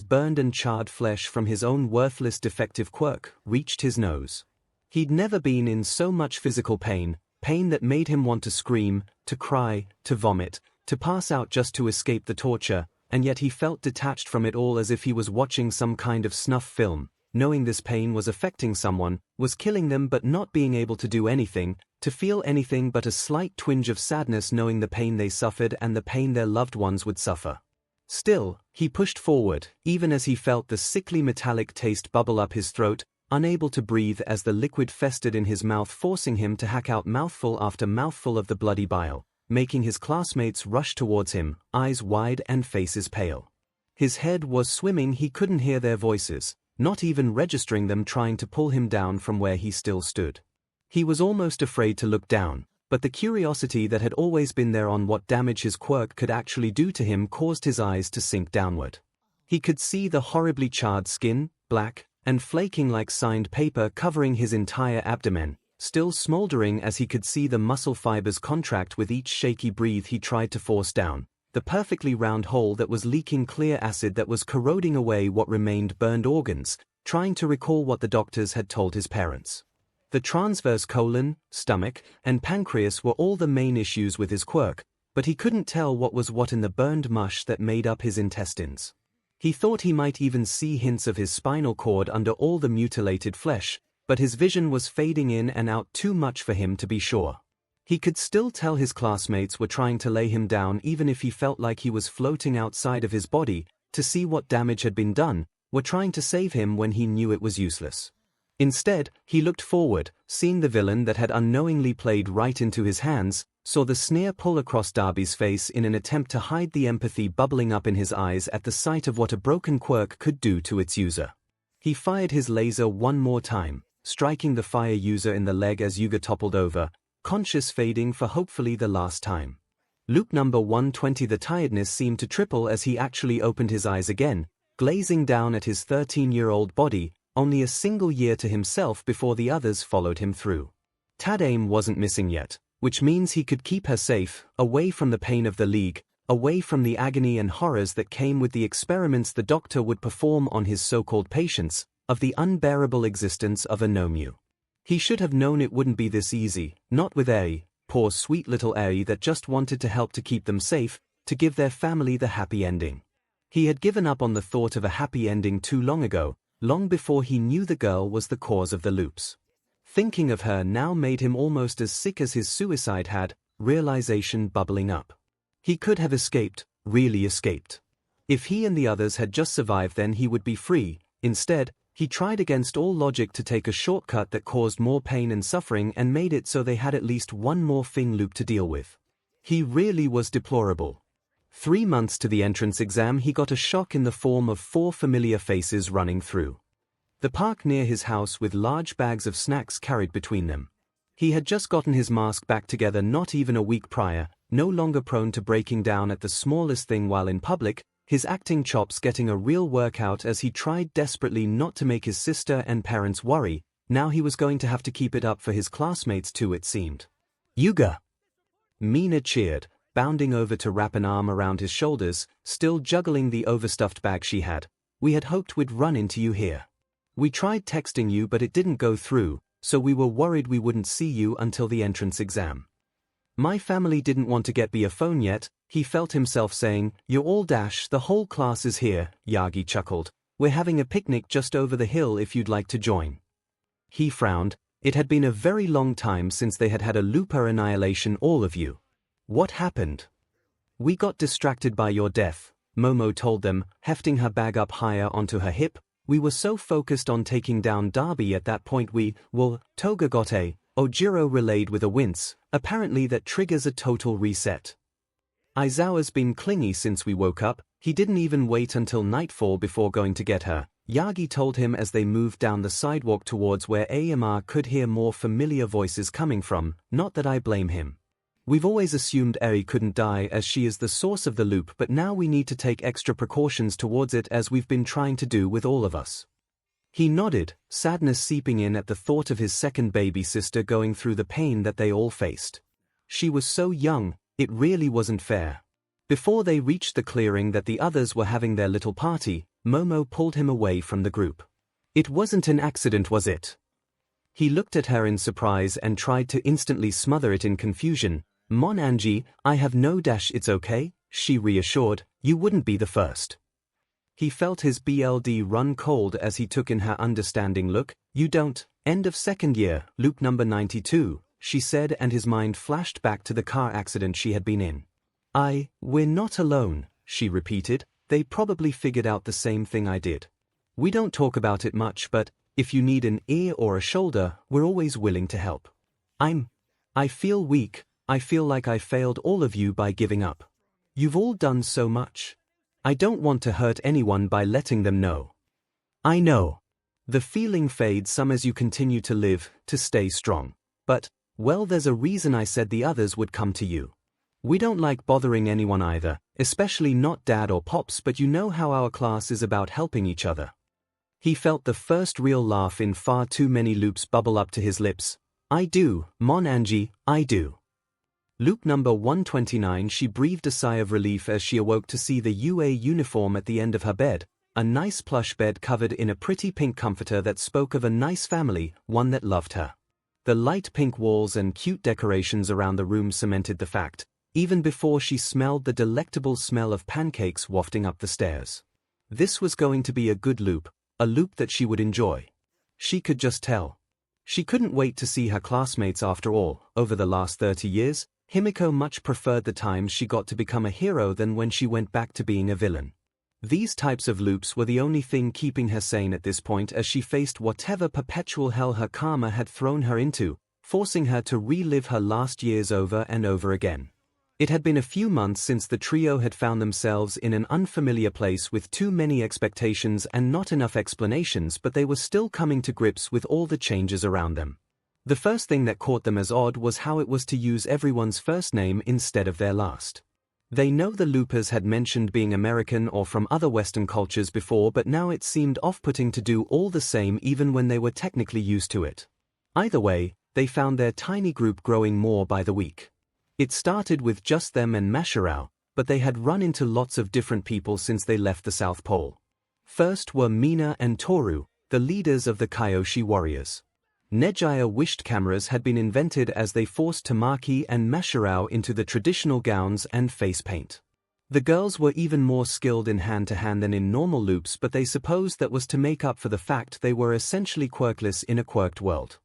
burned and charred flesh from his own worthless defective quirk, reached his nose. He'd never been in so much physical pain, pain that made him want to scream, to cry, to vomit, to pass out just to escape the torture, and yet he felt detached from it all as if he was watching some kind of snuff film. Knowing this pain was affecting someone, was killing them, but not being able to do anything, to feel anything but a slight twinge of sadness knowing the pain they suffered and the pain their loved ones would suffer. Still, he pushed forward, even as he felt the sickly metallic taste bubble up his throat, unable to breathe as the liquid festered in his mouth, forcing him to hack out mouthful after mouthful of the bloody bile, making his classmates rush towards him, eyes wide and faces pale. His head was swimming, he couldn't hear their voices, not even registering them trying to pull him down from where he still stood. He was almost afraid to look down, but the curiosity that had always been there on what damage his quirk could actually do to him caused his eyes to sink downward. He could see the horribly charred skin, black and flaking like signed paper covering his entire abdomen, still smoldering as he could see the muscle fibers contract with each shaky breath he tried to force down, the perfectly round hole that was leaking clear acid that was corroding away what remained burned organs, trying to recall what the doctors had told his parents. The transverse colon, stomach, and pancreas were all the main issues with his quirk, but he couldn't tell what was what in the burned mush that made up his intestines. He thought he might even see hints of his spinal cord under all the mutilated flesh, but his vision was fading in and out too much for him to be sure. He could still tell his classmates were trying to lay him down even if he felt like he was floating outside of his body, to see what damage had been done, were trying to save him when he knew it was useless. Instead, he looked forward, seeing the villain that had unknowingly played right into his hands, saw the sneer pull across Darby's face in an attempt to hide the empathy bubbling up in his eyes at the sight of what a broken quirk could do to its user. He fired his laser one more time, striking the fire user in the leg as 𝐒𝐽𝐫 toppled over, conscious fading for hopefully the last time. Loop number 120. The tiredness seemed to triple as he actually opened his eyes again, glazing down at his 13-year-old body, only a single year to himself before the others followed him through. 𝐻𝐻𝐴IM wasn't missing yet, which means he could keep her safe, away from the pain of the League, away from the agony and horrors that came with the experiments the doctor would perform on his so-called patients, of the unbearable existence of a 𝐒𝐿𝐵. He should have known it wouldn't be this easy, not with 𝐿𝐵, poor sweet little 𝐿𝐵 that just wanted to help to keep them safe, to give their family the happy ending. He had given up on the thought of a happy ending too long ago, long before he knew the girl was the cause of the loops. Thinking of her now made him almost as sick as his suicide had, realization bubbling up. He could have escaped, really escaped. If he and the others had just survived, then he would be free. Instead, he tried against all logic to take a shortcut that caused more pain and suffering and made it so they had at least one more thing loop to deal with. He really was deplorable. 3 months to the entrance exam, he got a shock in the form of 4 familiar faces running through the park near his house with large bags of snacks carried between them. He had just gotten his mask back together not even a week prior, no longer prone to breaking down at the smallest thing while in public, his acting chops getting a real workout as he tried desperately not to make his sister and parents worry. Now he was going to have to keep it up for his classmates too, it seemed. 𝐒𝐽𝐫! Mina cheered, bounding over to wrap an arm around his shoulders, still juggling the overstuffed bag she had. We had hoped we'd run into you here. We tried texting you but it didn't go through, so we were worried we wouldn't see you until the entrance exam. My family didn't want to get me a phone yet, he felt himself saying. You're all dash, the whole class is here, Yagi chuckled. We're having a picnic just over the hill if you'd like to join. He frowned. It had been a very long time since they had had a looper annihilation, all of you. What happened? We got distracted by your death, Momo told them, hefting her bag up higher onto her hip. We were so focused on taking down Darby at that point Toga got a Ojiro relayed with a wince, apparently that triggers a total reset. Aizawa's been clingy since we woke up, he didn't even wait until nightfall before going to get her, Yagi told him as they moved down the sidewalk towards where AMR could hear more familiar voices coming from. Not that I blame him. We've always assumed 𝐿𝐵 couldn't die as she is the source of the loop, but now we need to take extra precautions towards it as we've been trying to do with all of us. He nodded, sadness seeping in at the thought of his second baby sister going through the pain that they all faced. She was so young, it really wasn't fair. Before they reached the clearing that the others were having their little party, Momo pulled him away from the group. It wasn't an accident, was it? He looked at her in surprise and tried to instantly smother it in confusion. Mon Angie, I have no dash, it's okay, she reassured, you wouldn't be the first. He felt his blood run cold as he took in her understanding look. You don't, end of second year, loop number 92, she said, and his mind flashed back to the car accident she had been in. We're not alone, she repeated, they probably figured out the same thing I did. We don't talk about it much, but if you need an ear or a shoulder, we're always willing to help. I feel weak. I feel like I failed all of you by giving up. You've all done so much. I don't want to hurt anyone by letting them know. I know. The feeling fades some as you continue to live, to stay strong. But, well, there's a reason I said the others would come to you. We don't like bothering anyone either, especially not Dad or Pops, but you know how our class is about helping each other. He felt the first real laugh in far too many loops bubble up to his lips. I do, Mon Angie, I do. Loop number 129. She breathed a sigh of relief as she awoke to see the UA uniform at the end of her bed, a nice plush bed covered in a pretty pink comforter that spoke of a nice family, one that loved her. The light pink walls and cute decorations around the room cemented the fact, even before she smelled the delectable smell of pancakes wafting up the stairs. This was going to be a good loop, a loop that she would enjoy. She could just tell. She couldn't wait to see her classmates after all. Over the last 30 years, Himiko much preferred the times she got to become a hero than when she went back to being a villain. These types of loops were the only thing keeping her sane at this point as she faced whatever perpetual hell her karma had thrown her into, forcing her to relive her last years over and over again. It had been a few months since the trio had found themselves in an unfamiliar place with too many expectations and not enough explanations, but they were still coming to grips with all the changes around them. The first thing that caught them as odd was how it was to use everyone's first name instead of their last. They know the loopers had mentioned being American or from other Western cultures before, but now it seemed off-putting to do all the same even when they were technically used to it. Either way, they found their tiny group growing more by the week. It started with just them and myheroacademia, but they had run into lots of different people since they left the South Pole. First were Mina and Toru, the leaders of the Kyoshi warriors. Negiah wished cameras had been invented as they forced Tamaki and myheroacademia into the traditional gowns and face paint. The girls were even more skilled in hand-to-hand than in normal loops, but they supposed that was to make up for the fact they were essentially quirkless in a quirked world.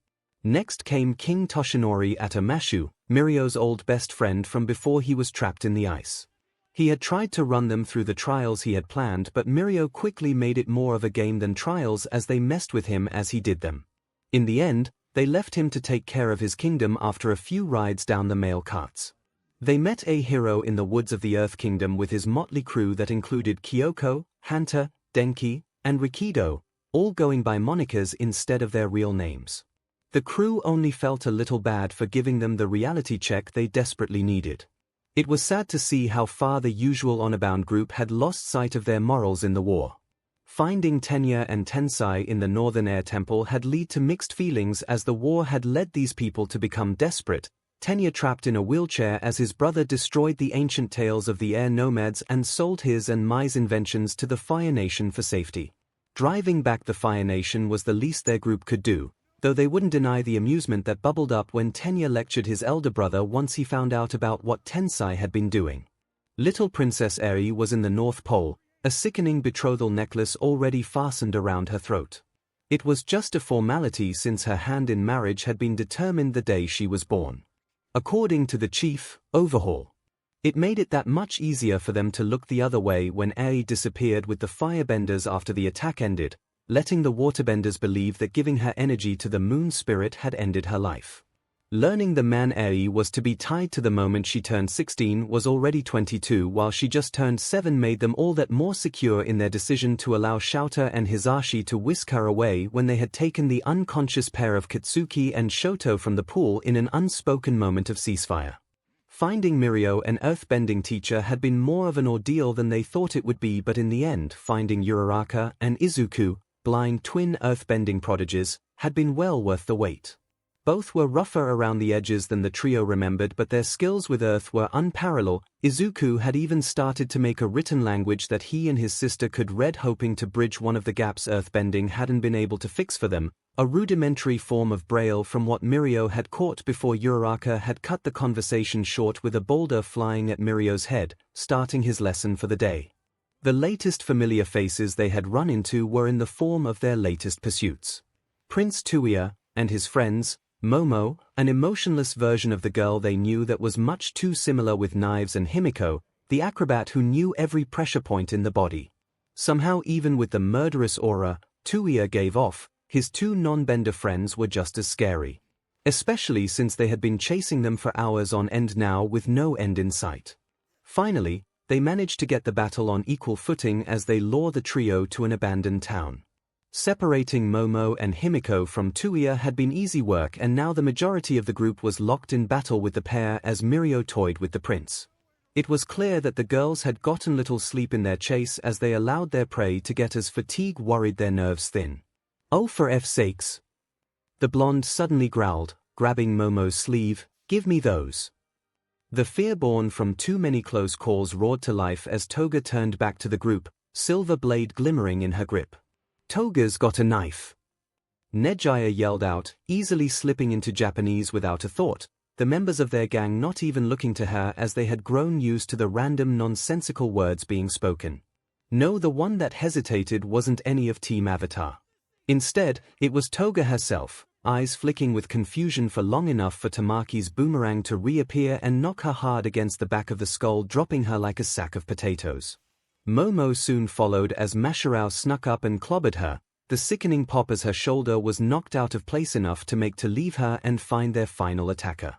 Next came King Toshinori Atamashu, Mirio's old best friend from before he was trapped in the ice. He had tried to run them through the trials he had planned, but Mirio quickly made it more of a game than trials as they messed with him as he did them. In the end, they left him to take care of his kingdom after a few rides down the mail carts. They met a hero in the woods of the Earth Kingdom with his motley crew that included Kyoko, Hanta, Denki, and Rikido, all going by monikers instead of their real names. The crew only felt a little bad for giving them the reality check they desperately needed. It was sad to see how far the usual honor-bound group had lost sight of their morals in the war. Finding Tenya and Tensai in the Northern Air Temple had led to mixed feelings as the war had led these people to become desperate, Tenya trapped in a wheelchair as his brother destroyed the ancient tales of the air nomads and sold his and Mai's inventions to the Fire Nation for safety. Driving back the Fire Nation was the least their group could do, though they wouldn't deny the amusement that bubbled up when Tenya lectured his elder brother once he found out about what Tensai had been doing. Little Princess Eri was in the North Pole, a sickening betrothal necklace already fastened around her throat. It was just a formality since her hand in marriage had been determined the day she was born. According to the chief, Overhaul. It made it that much easier for them to look the other way when Eri disappeared with the firebenders after the attack ended, letting the waterbenders believe that giving her energy to the moon spirit had ended her life. Learning the man Eri was to be tied to the moment she turned 16 was already 22 while she just turned 7 made them all that more secure in their decision to allow Shouta and Hisashi to whisk her away when they had taken the unconscious pair of Katsuki and Shoto from the pool in an unspoken moment of ceasefire. Finding Mirio, an earthbending teacher, had been more of an ordeal than they thought it would be, but in the end finding Uraraka and Izuku, blind twin earthbending prodigies, had been well worth the wait. Both were rougher around the edges than the trio remembered, but their skills with earth were unparalleled. Izuku had even started to make a written language that he and his sister could read, hoping to bridge one of the gaps earthbending hadn't been able to fix for them, a rudimentary form of Braille from what Mirio had caught before Uraraka had cut the conversation short with a boulder flying at Mirio's head, starting his lesson for the day. The latest familiar faces they had run into were in the form of their latest pursuits. Prince Tuya, and his friends, Momo, an emotionless version of the girl they knew that was much too similar with Knives, and Himiko, the acrobat who knew every pressure point in the body. Somehow, even with the murderous aura Tuya gave off, his two non-bender friends were just as scary. Especially since they had been chasing them for hours on end now with no end in sight. Finally, they manage to get the battle on equal footing as they lure the trio to an abandoned town. Separating Momo and Himiko from Tuya had been easy work, and now the majority of the group was locked in battle with the pair as Mirio toyed with the prince. It was clear that the girls had gotten little sleep in their chase as they allowed their prey to get as fatigue worried their nerves thin. "Oh, for F's sakes!" the blonde suddenly growled, grabbing Momo's sleeve, "Give me those." The fear born from too many close calls roared to life as Toga turned back to the group, silver blade glimmering in her grip. "Toga's got a knife!" 𝐒𝐻𝐈 yelled out, easily slipping into Japanese without a thought, the members of their gang not even looking to her as they had grown used to the random nonsensical words being spoken. No, the one that hesitated wasn't any of Team Avatar. Instead, it was Toga herself, eyes flicking with confusion for long enough for Tamaki's boomerang to reappear and knock her hard against the back of the skull, dropping her like a sack of potatoes. Momo soon followed as myheroacademia snuck up and clobbered her, the sickening pop as her shoulder was knocked out of place enough to make to leave her and find their final attacker.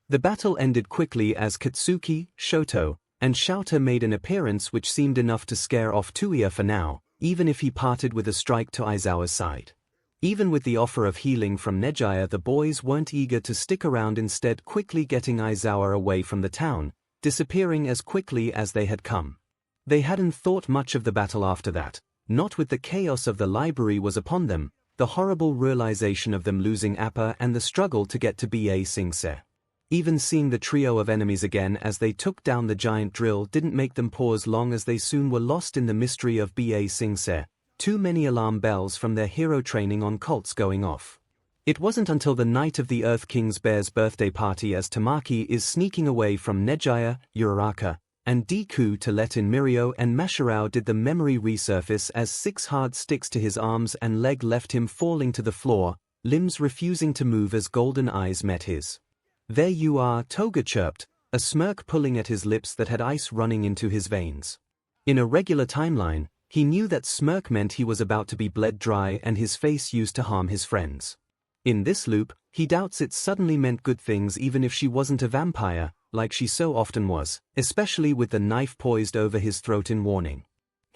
The battle ended quickly as Katsuki, Shoto, and Shouta made an appearance which seemed enough to scare off Tuya for now, even if he parted with a strike to Aizawa's side. Even with the offer of healing from 𝐒𝐻𝐈, the boys weren't eager to stick around, instead quickly getting Aizawa away from the town, disappearing as quickly as they had come. They hadn't thought much of the battle after that, not with the chaos of the library was upon them, the horrible realization of them losing Appa and the struggle to get to 𝐵𝐴 𝐶𝐻𝐻. Even seeing the trio of enemies again as they took down the giant drill didn't make them pause long, as they soon were lost in the mystery of 𝐵𝐴 𝐶𝐻𝐻, too many alarm bells from their hero training on cults going off. It wasn't until the night of the Earth King's bear's birthday party, as Tamaki is sneaking away from 𝐒𝐻𝐈, Uraraka, and Deku to let in Mirio, and myheroacademia did the memory resurface as 6 hard sticks to his arms and leg left him falling to the floor, limbs refusing to move as golden eyes met his. "There you are," Toga chirped, a smirk pulling at his lips that had ice running into his veins. In a regular timeline, he knew that smirk meant he was about to be bled dry and his face used to harm his friends. In this loop, he doubts it suddenly meant good things even if she wasn't a vampire, like she so often was, especially with the knife poised over his throat in warning.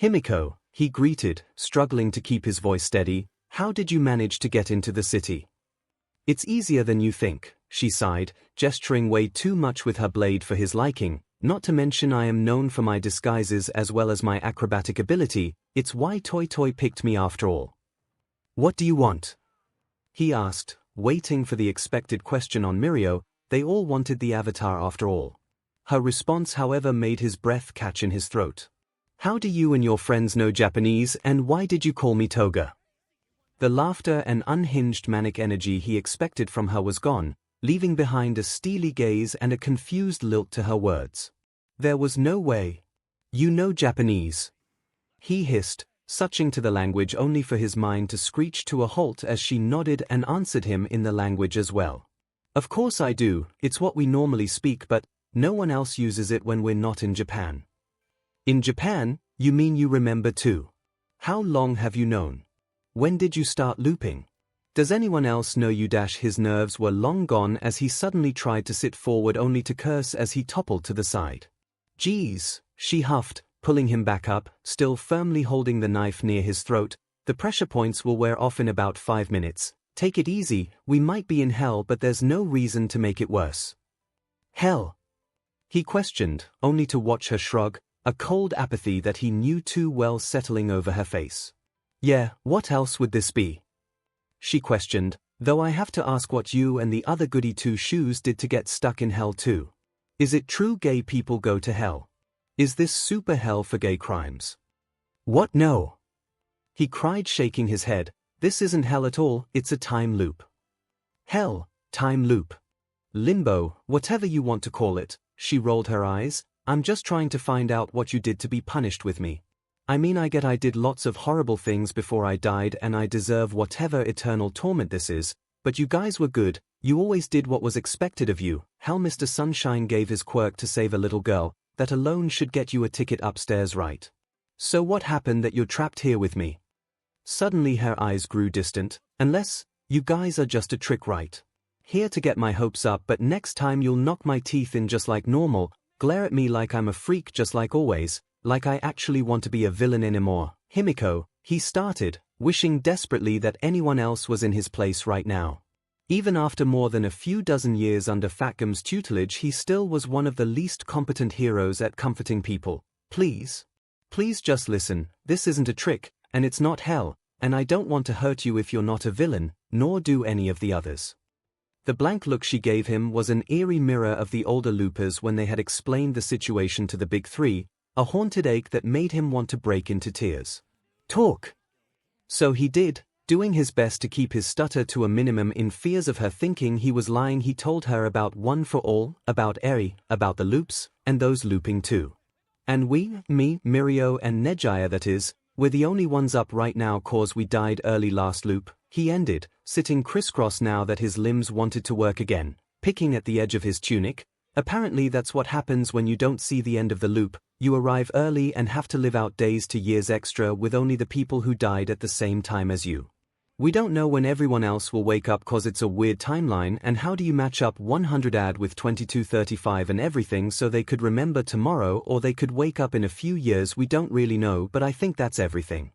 "Himiko," he greeted, struggling to keep his voice steady, "how did you manage to get into the city?" "It's easier than you think," she sighed, gesturing way too much with her blade for his liking, "not to mention I am known for my disguises as well as my acrobatic ability. It's why Toy Toy picked me after all." "What do you want?" he asked, waiting for the expected question on Mirio. They all wanted the avatar after all. Her response, however, made his breath catch in his throat. "How do you and your friends know Japanese, and why did you call me Toga?" The laughter and unhinged manic energy he expected from her was gone, leaving behind a steely gaze and a confused lilt to her words. "There was no way. You know Japanese," he hissed, switching to the language only for his mind to screech to a halt as she nodded and answered him in the language as well. "Of course I do, it's what we normally speak, but no one else uses it when we're not in Japan." "In Japan, you mean you remember too? How long have you known? When did you start looping? Does anyone else know you?" His nerves were long gone as he suddenly tried to sit forward only to curse as he toppled to the side. "Geez," she huffed, pulling him back up, still firmly holding the knife near his throat. "The pressure points will wear off in about 5 minutes. Take it easy, we might be in hell, but there's no reason to make it worse." "Hell?" he questioned, only to watch her shrug, a cold apathy that he knew too well settling over her face. "Yeah, what else would this be?" she questioned, "though I have to ask what you and the other goody two-shoes did to get stuck in hell too. Is it true gay people go to hell? Is this super hell for gay crimes?" "What? No," he cried, shaking his head. "This isn't hell at all, it's a time loop." "Hell, time loop, limbo, whatever you want to call it," she rolled her eyes. "I'm just trying to find out what you did to be punished with me. I mean, I get I did lots of horrible things before I died and I deserve whatever eternal torment this is, but you guys were good, you always did what was expected of you. Hell, Mr. Sunshine gave his quirk to save a little girl, that alone should get you a ticket upstairs, right? So what happened that you're trapped here with me?" Suddenly her eyes grew distant. "Unless, you guys are just a trick, right? Here to get my hopes up, but next time you'll knock my teeth in just like normal. glare at me like I'm a freak just like always, like I actually want to be a villain anymore. Himiko, he started, wishing desperately that anyone else was in his place right now. Even after more than a few dozen years under 𝐼𝐺𝐻𝐻's tutelage, he still was one of the least competent heroes at comforting people. Please just listen, this isn't a trick, and it's not hell, and I don't want to hurt you if you're not a villain, nor do any of the others. The blank look she gave him was an eerie mirror of the older loopers when they had explained the situation to the big three, a haunted ache that made him want to break into tears. Talk. So he did, doing his best to keep his stutter to a minimum in fears of her thinking he was lying. He told her about One for All, about 𝐸𝐸, about the loops, and those looping too. And we, me, 𝐼𝐸 and 𝐻𝐸𝐽 that is, we're the only ones up right now cause we died early last loop, he ended, sitting crisscross now that his limbs wanted to work again, picking at the edge of his tunic. Apparently that's what happens when you don't see the end of the loop, you arrive early and have to live out days to years extra with only the people who died at the same time as you. We don't know when everyone else will wake up cause it's a weird timeline, and how do you match up 100 add with 2235 and everything so they could remember tomorrow, or they could wake up in a few years? We don't really know, but I think that's everything.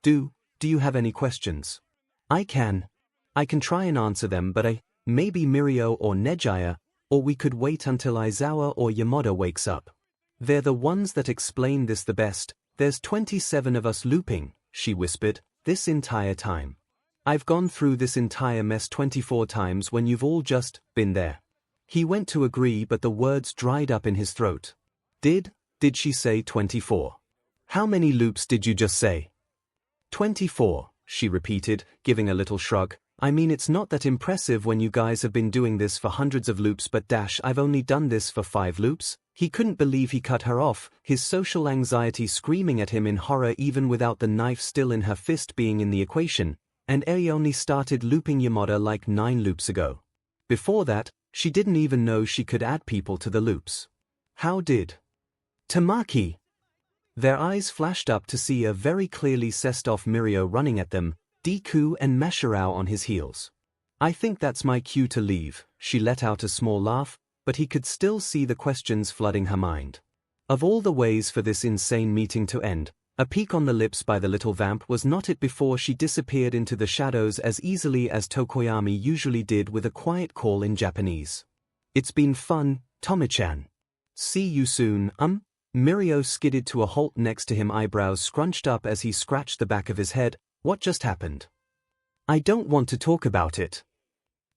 Do you have any questions? I can try and answer them, but maybe 𝐼𝐸 or 𝐻𝐸𝐽, or we could wait until 𝐈𝐴𝑧𝐽 or Yamada wakes up. They're the ones that explain this the best. There's 27 of us looping, she whispered, this entire time. I've gone through this entire mess 24 times when you've all just been there. He went to agree, but the words dried up in his throat. Did she say 24? How many loops did you just say? 24, she repeated, giving a little shrug. I mean, it's not that impressive when you guys have been doing this for hundreds of loops, but I've only done this for 5 loops. He couldn't believe he cut her off, his social anxiety screaming at him in horror even without the knife still in her fist being in the equation, and 𝐸𝐸 only started looping Yamada like 9 loops ago. Before that, she didn't even know she could add people to the loops. How did Tamaki? Their eyes flashed up to see a very clearly sessed off 𝐼𝐸 running at them, Deku and Myheroacademia on his heels. I think that's my cue to leave, she let out a small laugh, but he could still see the questions flooding her mind. Of all the ways for this insane meeting to end, a peek on the lips by the little vamp was not it before she disappeared into the shadows as easily as Tokoyami usually did with a quiet call in Japanese. It's been fun, Tomi-chan. See you soon, 𝐼𝐸 skidded to a halt next to him, eyebrows scrunched up as he scratched the back of his head. What just happened? I don't want to talk about it.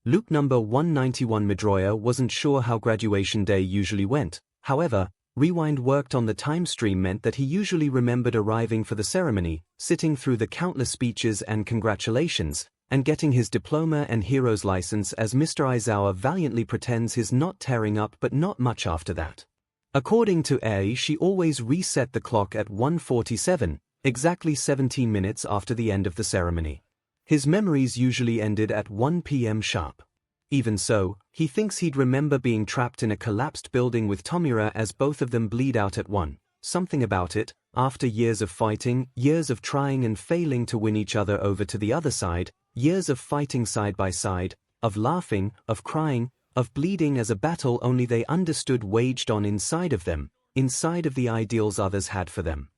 Loop number 191. Midoriya wasn't sure how graduation day usually went. However, rewind worked on the time stream meant that he usually remembered arriving for the ceremony, sitting through the countless speeches and congratulations, and getting his diploma and hero's license as Mr. Aizawa valiantly pretends he's not tearing up, but not much after that. According to 𝐸𝐸, she always reset the clock at 1:47, exactly 17 minutes after the end of the ceremony. His memories usually ended at 1 p.m. sharp. Even so, he thinks he'd remember being trapped in a collapsed building with Tomura as both of them bleed out at one. Something about it, after years of fighting, years of trying and failing to win each other over to the other side, years of fighting side by side, of laughing, of crying, of bleeding as a battle only they understood waged on inside of them, inside of the ideals others had for them.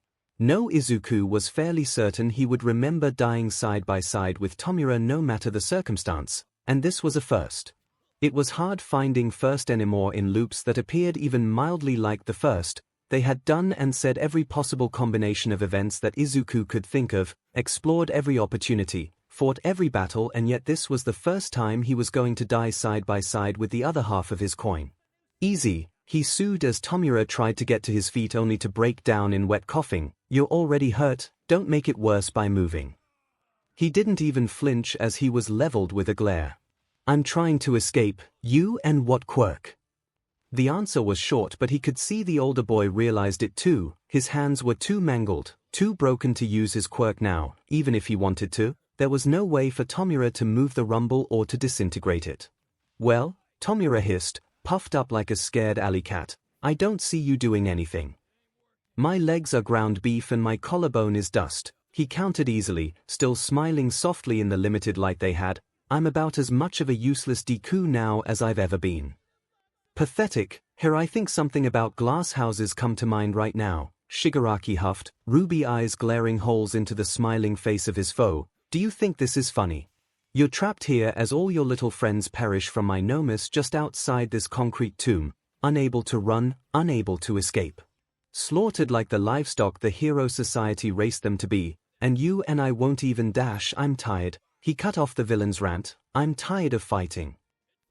No, Izuku was fairly certain he would remember dying side by side with Tomura no matter the circumstance, and this was a first. It was hard finding first anymore in loops that appeared even mildly like the first. They had done and said every possible combination of events that Izuku could think of, explored every opportunity, fought every battle, and yet this was the first time he was going to die side by side with the other half of his coin. Easy, he soothed as Tomura tried to get to his feet only to break down in wet coughing. You're already hurt, don't make it worse by moving. He didn't even flinch as he was leveled with a glare. I'm trying to escape, you and what quirk? The answer was short, but he could see the older boy realized it too. His hands were too mangled, too broken to use his quirk now. Even if he wanted to, there was no way for Tomura to move the rumble or to disintegrate it. Well, Tomura hissed, puffed up like a scared alley cat, I don't see you doing anything. My legs are ground beef and my collarbone is dust, he countered easily, still smiling softly in the limited light they had. I'm about as much of a useless Deku now as I've ever been. Pathetic, Here I think something about glass houses come to mind right now. Shigaraki huffed, ruby eyes glaring holes into the smiling face of his foe. Do you think this is funny? You're trapped here as all your little friends perish from my nomus just outside this concrete tomb, unable to run, unable to escape. Slaughtered like the livestock the hero society raced them to be, and you and I won't even dash. I'm tired. He cut off the villain's rant. I'm tired of fighting.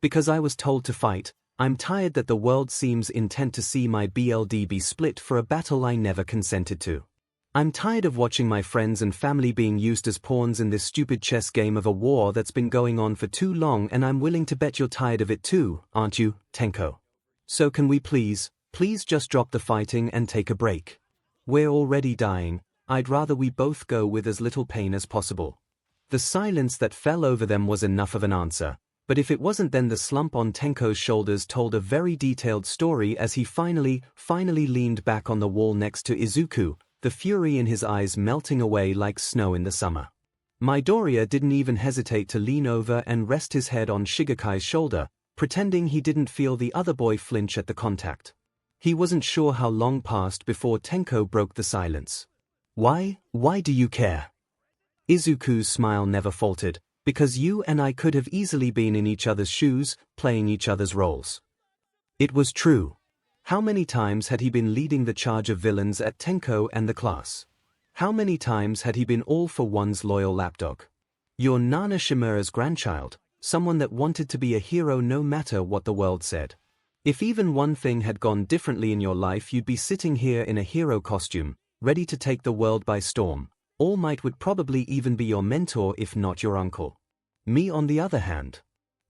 Because I was told to fight. I'm tired that the world seems intent to see my BLD be split for a battle I never consented to. I'm tired of watching my friends and family being used as pawns in this stupid chess game of a war that's been going on for too long, and I'm willing to bet you're tired of it too, aren't you, Tenko? So can we please just drop the fighting and take a break? We're already dying. I'd rather we both go with as little pain as possible. The silence that fell over them was enough of an answer. But if it wasn't, then the slump on Tenko's shoulders told a very detailed story as he finally leaned back on the wall next to Izuku, the fury in his eyes melting away like snow in the summer. Midoriya didn't even hesitate to lean over and rest his head on Shigaraka's shoulder, pretending he didn't feel the other boy flinch at the contact. He wasn't sure how long passed before Tenko broke the silence. Why do you care? Izuku's smile never faltered. Because you and I could have easily been in each other's shoes, playing each other's roles. It was true. How many times had he been leading the charge of villains at Tenko and the class? How many times had he been all for one's loyal lapdog? You're Nana Shimura's grandchild, someone that wanted to be a hero no matter what the world said. If even one thing had gone differently in your life, you'd be sitting here in a hero costume, ready to take the world by storm. All Might would probably even be your mentor if not your uncle. Me on the other hand.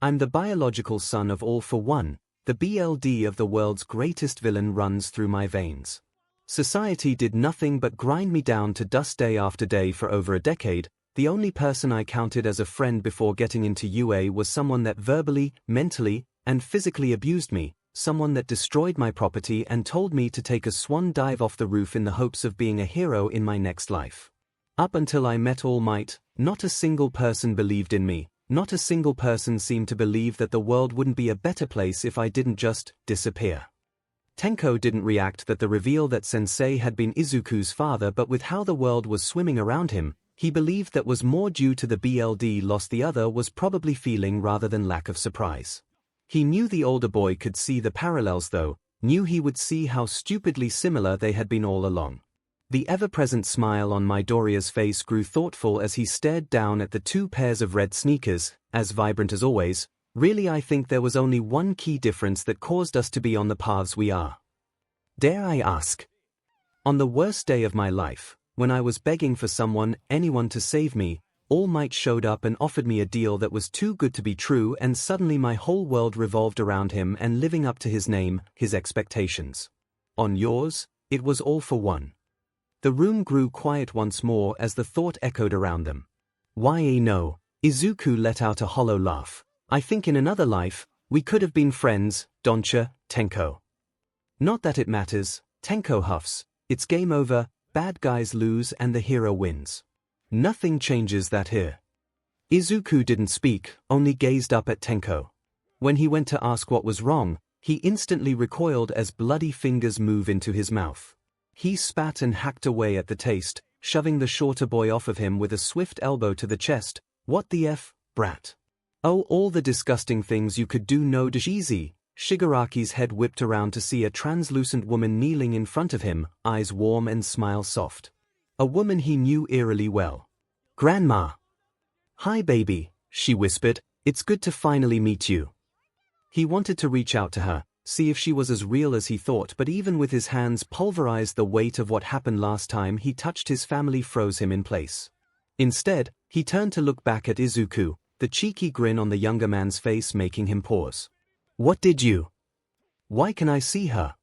I'm the biological son of All For One. The BLD of the world's greatest villain runs through my veins. Society did nothing but grind me down to dust day after day for over a decade. The only person I counted as a friend before getting into UA was someone that verbally, mentally, and physically abused me, someone that destroyed my property and told me to take a swan dive off the roof in the hopes of being a hero in my next life. Up until I met All Might, not a single person believed in me, not a single person seemed to believe that the world wouldn't be a better place if I didn't just disappear. Tenko didn't react at the reveal that Sensei had been Izuku's father, but with how the world was swimming around him, he believed that was more due to the BLD loss. The other was probably feeling rather than lack of surprise. He knew the older boy could see the parallels though, knew he would see how stupidly similar they had been all along. The ever-present smile on Midoriya's face grew thoughtful as he stared down at the two pairs of red sneakers, as vibrant as always. Really, I think there was only one key difference that caused us to be on the paths we are. Dare I ask? On the worst day of my life, when I was begging for anyone to save me, All Might showed up and offered me a deal that was too good to be true, and suddenly my whole world revolved around him and living up to his name, his expectations. On yours, it was All For One. The room grew quiet once more as the thought echoed around them. Why no? Izuku let out a hollow laugh. I think in another life, we could have been friends, Doncha, Tenko. Not that it matters, Tenko huffs. It's game over, bad guys lose and the hero wins. Nothing changes that here. Izuku didn't speak, only gazed up at Tenko. When he went to ask what was wrong, he instantly recoiled as bloody fingers moved into his mouth. He spat and hacked away at the taste, shoving the shorter boy off of him with a swift elbow to the chest. What the F, brat? Oh, all the disgusting things you could do, no dash easy. Shigaraki's head whipped around to see a translucent woman kneeling in front of him, eyes warm and smile soft. A woman he knew eerily well. Grandma. Hi baby, she whispered, it's good to finally meet you. He wanted to reach out to her, see if she was as real as he thought, but even with his hands pulverized, the weight of what happened last time he touched his family froze him in place. Instead, he turned to look back at Izuku, the cheeky grin on the younger man's face making him pause. What did you? Why can I see her?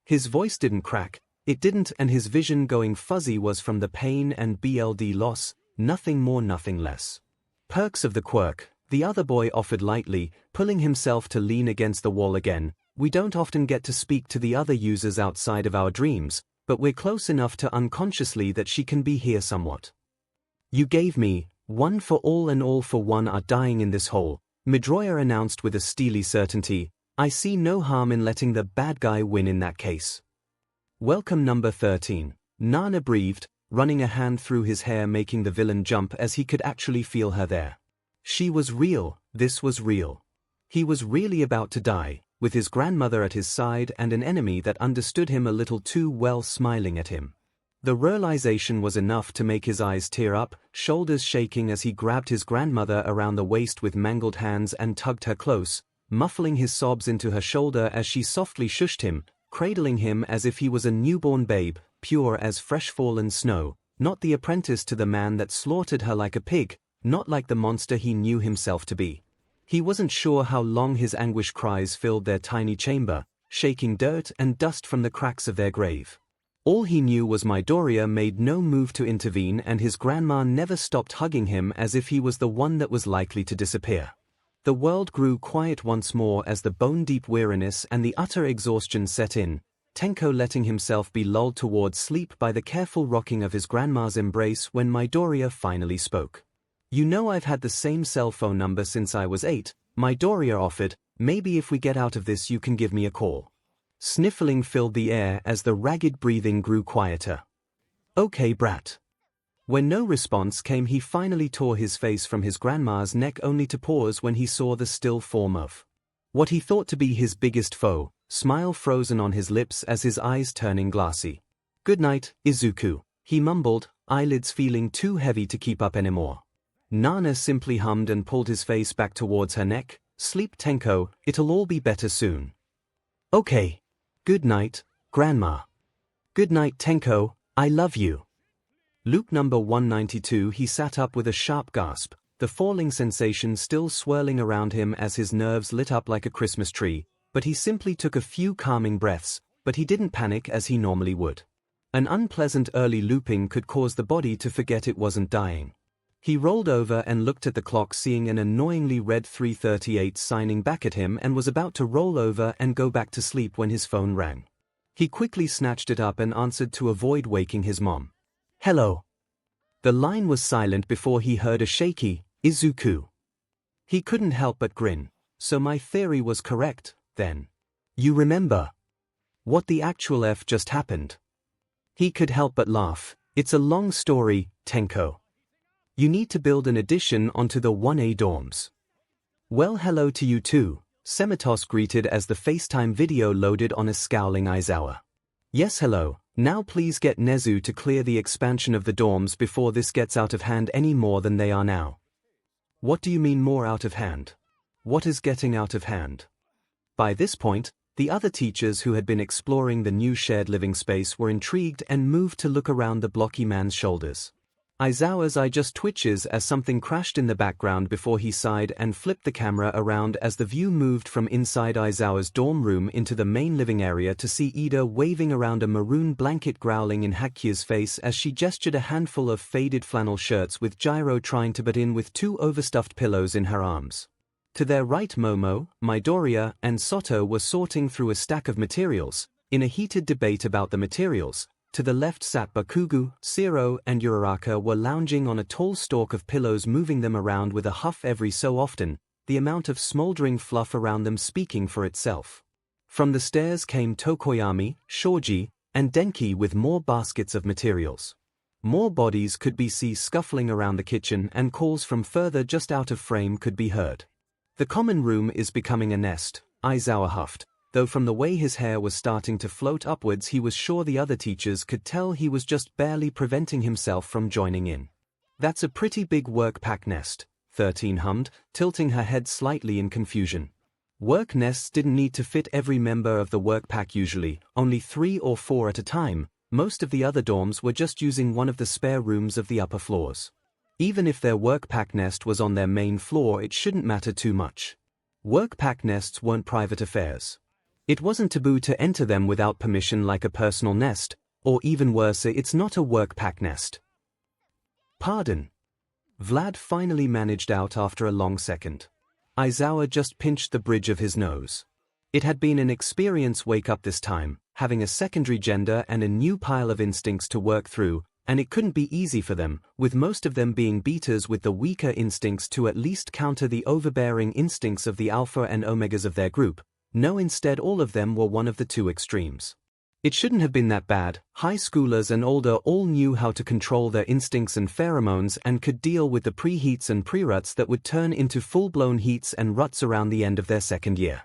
His voice didn't crack, it didn't, and his vision going fuzzy was from the pain and BLD loss, nothing more, nothing less. Perks of the quirk, the other boy offered lightly, pulling himself to lean against the wall again. We don't often get to speak to the other users outside of our dreams, but we're close enough to unconsciously that she can be here somewhat. You gave me, one for all and All For One are dying in this hole, Midoriya announced with a steely certainty. I see no harm in letting the bad guy win in that case. Welcome number 13. Nana breathed, running a hand through his hair, making the villain jump as he could actually feel her there. She was real, this was real. He was really about to die, with his grandmother at his side and an enemy that understood him a little too well smiling at him. The realization was enough to make his eyes tear up, shoulders shaking as he grabbed his grandmother around the waist with mangled hands and tugged her close, muffling his sobs into her shoulder as she softly shushed him, cradling him as if he was a newborn babe, pure as fresh-fallen snow, not the apprentice to the man that slaughtered her like a pig, not like the monster he knew himself to be. He wasn't sure how long his anguish cries filled their tiny chamber, shaking dirt and dust from the cracks of their grave. All he knew was Midoriya made no move to intervene and his grandma never stopped hugging him as if he was the one that was likely to disappear. The world grew quiet once more as the bone-deep weariness and the utter exhaustion set in, Tenko letting himself be lulled towards sleep by the careful rocking of his grandma's embrace when Midoriya finally spoke. You know, I've had the same cell phone number since I was 8, Midoriya offered. Maybe if we get out of this you can give me a call. Sniffling filled the air as the ragged breathing grew quieter. Okay, brat. When no response came, he finally tore his face from his grandma's neck, only to pause when he saw the still form of what he thought to be his biggest foe, smile frozen on his lips as his eyes turning glassy. Good night, Izuku, he mumbled, eyelids feeling too heavy to keep up anymore. Nana simply hummed and pulled his face back towards her neck. Sleep, Tenko, it'll all be better soon. Okay. Good night, Grandma. Good night, Tenko, I love you. Loop number 192. He sat up with a sharp gasp, the falling sensation still swirling around him as his nerves lit up like a Christmas tree, but he simply took a few calming breaths, but he didn't panic as he normally would. An unpleasant early looping could cause the body to forget it wasn't dying. He rolled over and looked at the clock, seeing an annoyingly red 3:38 signing back at him, and was about to roll over and go back to sleep when his phone rang. He quickly snatched it up and answered to avoid waking his mom. Hello. The line was silent before he heard a shaky, Izuku. He couldn't help but grin. So my theory was correct, then. You remember what the actual F just happened? He could help but laugh. It's a long story, Tenko. You need to build an addition onto the 1A dorms. Well, hello to you too, Semitos greeted as the FaceTime video loaded on a scowling Aizawa. Yes, hello. Now please get Nezu to clear the expansion of the dorms before this gets out of hand any more than they are now. What do you mean more out of hand? What is getting out of hand? By this point, the other teachers who had been exploring the new shared living space were intrigued and moved to look around the blocky man's shoulders. Aizawa's eye just twitches as something crashed in the background before he sighed and flipped the camera around as the view moved from inside Aizawa's dorm room into the main living area to see Ida waving around a maroon blanket, growling in Hakuya's face as she gestured a handful of faded flannel shirts, with Gyro trying to butt in with 2 overstuffed pillows in her arms. To their right, Momo, Midoriya, and Soto were sorting through a stack of materials, in a heated debate about the materials. To the left sat Bakugo, Zero, and Uraraka were lounging on a tall stalk of pillows, moving them around with a huff every so often, the amount of smoldering fluff around them speaking for itself. From the stairs came Tokoyami, Shoji, and Denki with more baskets of materials. More bodies could be seen scuffling around the kitchen, and calls from further just out of frame could be heard. The common room is becoming a nest, Aizawa huffed. Though from the way his hair was starting to float upwards he was sure the other teachers could tell he was just barely preventing himself from joining in. That's a pretty big work pack nest, 13 hummed, tilting her head slightly in confusion. Work nests didn't need to fit every member of the work pack usually, only 3 or 4 at a time. Most of the other dorms were just using one of the spare rooms of the upper floors. Even if their work pack nest was on their main floor, it shouldn't matter too much. Work pack nests weren't private affairs. It wasn't taboo to enter them without permission like a personal nest, or even worse, it's not a work pack nest. Pardon? Vlad finally managed out after a long second. Aizawa just pinched the bridge of his nose. It had been an experience wake-up this time, having a secondary gender and a new pile of instincts to work through, and it couldn't be easy for them, with most of them being betas with the weaker instincts to at least counter the overbearing instincts of the alpha and omegas of their group. No, instead all of them were one of the two extremes. It shouldn't have been that bad. High schoolers and older all knew how to control their instincts and pheromones and could deal with the preheats and preruts that would turn into full-blown heats and ruts around the end of their second year.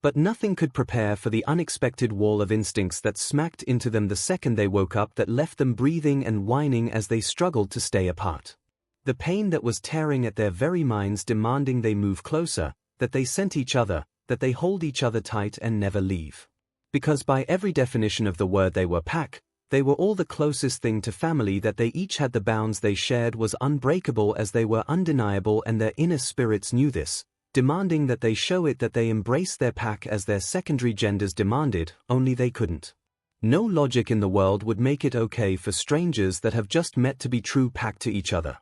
But nothing could prepare for the unexpected wall of instincts that smacked into them the second they woke up, that left them breathing and whining as they struggled to stay apart. The pain that was tearing at their very minds, demanding they move closer, that they scent each other, that they hold each other tight and never leave. Because by every definition of the word they were pack, they were all the closest thing to family, that they each had the bonds they shared was unbreakable as they were undeniable, and their inner spirits knew this, demanding that they show it, that they embrace their pack as their secondary genders demanded, only they couldn't. No logic in the world would make it okay for strangers that have just met to be true pack to each other.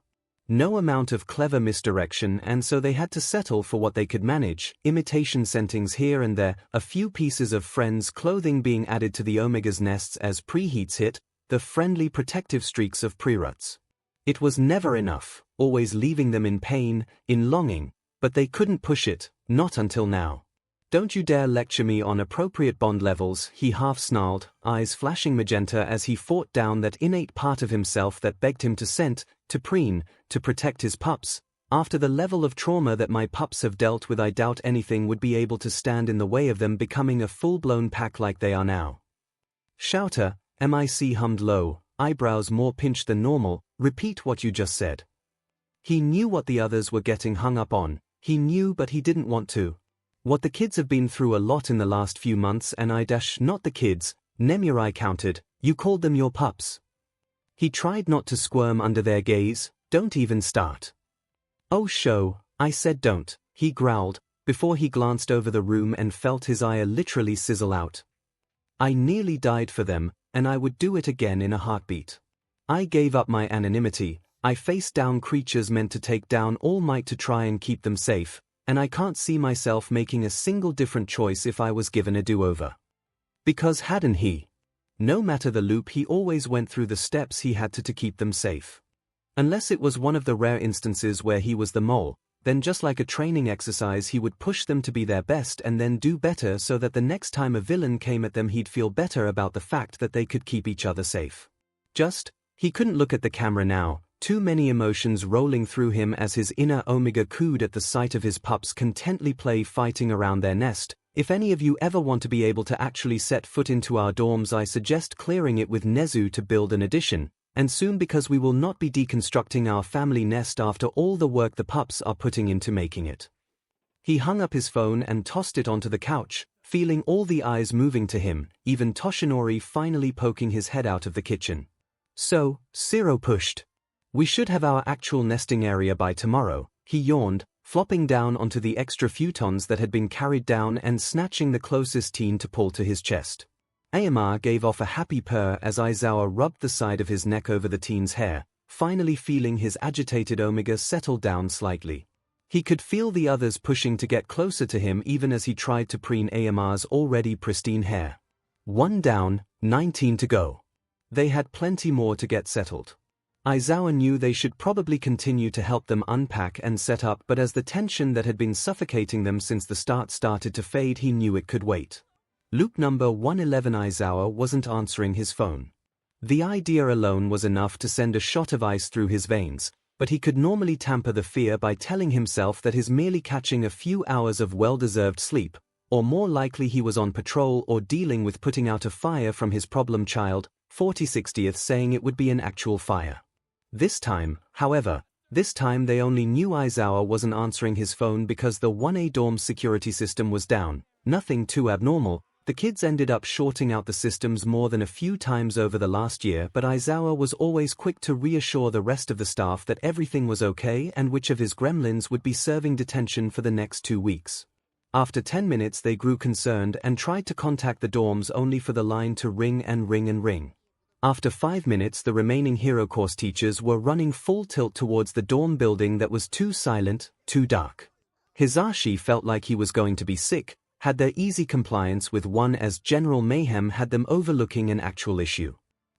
No amount of clever misdirection, and so they had to settle for what they could manage, imitation scentings here and there, a few pieces of friends' clothing being added to the Omega's nests as preheats hit, the friendly protective streaks of preruts. It was never enough, always leaving them in pain, in longing, but they couldn't push it, not until now. "Don't you dare lecture me on appropriate bond levels," he half snarled, eyes flashing magenta as he fought down that innate part of himself that begged him to scent, to preen, to protect his pups. "After the level of trauma that my pups have dealt with, I doubt anything would be able to stand in the way of them becoming a full-blown pack like they are now." "Shouter," Mic hummed low, eyebrows more pinched than normal, "repeat what you just said." He knew what the others were getting hung up on. He knew, but he didn't want to. What the kids have been through a lot in the last few months, and not the kids, Nemurai countered, "You called them your pups." He tried not to squirm under their gaze. "Don't even start." "Oh show, I said don't," he growled, before he glanced over the room and felt his ire literally sizzle out. "I nearly died for them, and I would do it again in a heartbeat. I gave up my anonymity, I faced down creatures meant to take down All Might to try and keep them safe, and I can't see myself making a single different choice if I was given a do-over." Because hadn't he? No matter the loop, he always went through the steps he had to keep them safe. Unless it was one of the rare instances where he was the mole, then just like a training exercise he would push them to be their best and then do better, so that the next time a villain came at them he'd feel better about the fact that they could keep each other safe. He couldn't look at the camera now, too many emotions rolling through him as his inner Omega cooed at the sight of his pups contently play fighting around their nest. "If any of you ever want to be able to actually set foot into our dorms, I suggest clearing it with 𝐒𝐻𝑍 to build an addition, and soon, because we will not be deconstructing our family nest after all the work the pups are putting into making it." He hung up his phone and tossed it onto the couch, feeling all the eyes moving to him, even Toshinori finally poking his head out of the kitchen. "So, Zero pushed. We should have our actual nesting area by tomorrow," he yawned, flopping down onto the extra futons that had been carried down and snatching the closest teen to pull to his chest. Ieyasu gave off a happy purr as Aizawa rubbed the side of his neck over the teen's hair, finally feeling his agitated Omega settle down slightly. He could feel the others pushing to get closer to him even as he tried to preen Ieyamu's already pristine hair. 1 down, 19 to go. They had plenty more to get settled. Aizawa knew they should probably continue to help them unpack and set up, but as the tension that had been suffocating them since the start started to fade, he knew it could wait. Loop number 111. Aizawa wasn't answering his phone. The idea alone was enough to send a shot of ice through his veins, but he could normally tamper the fear by telling himself that his merely catching a few hours of well-deserved sleep, or more likely he was on patrol or dealing with putting out a fire from his problem child, 40/60th, saying it would be an actual fire. This time, however, they only knew Aizawa wasn't answering his phone because the 1A dorm security system was down. Nothing too abnormal. The kids ended up shorting out the systems more than a few times over the last year, but Aizawa was always quick to reassure the rest of the staff that everything was okay and which of his gremlins would be serving detention for the next 2 weeks. After 10 minutes they grew concerned and tried to contact the dorms, only for the line to ring and ring and ring. After 5 minutes the remaining hero course teachers were running full tilt towards the dorm building that was too silent, too dark. Hisashi felt like he was going to be sick, had their easy compliance with one as General Mayhem had them overlooking an actual issue.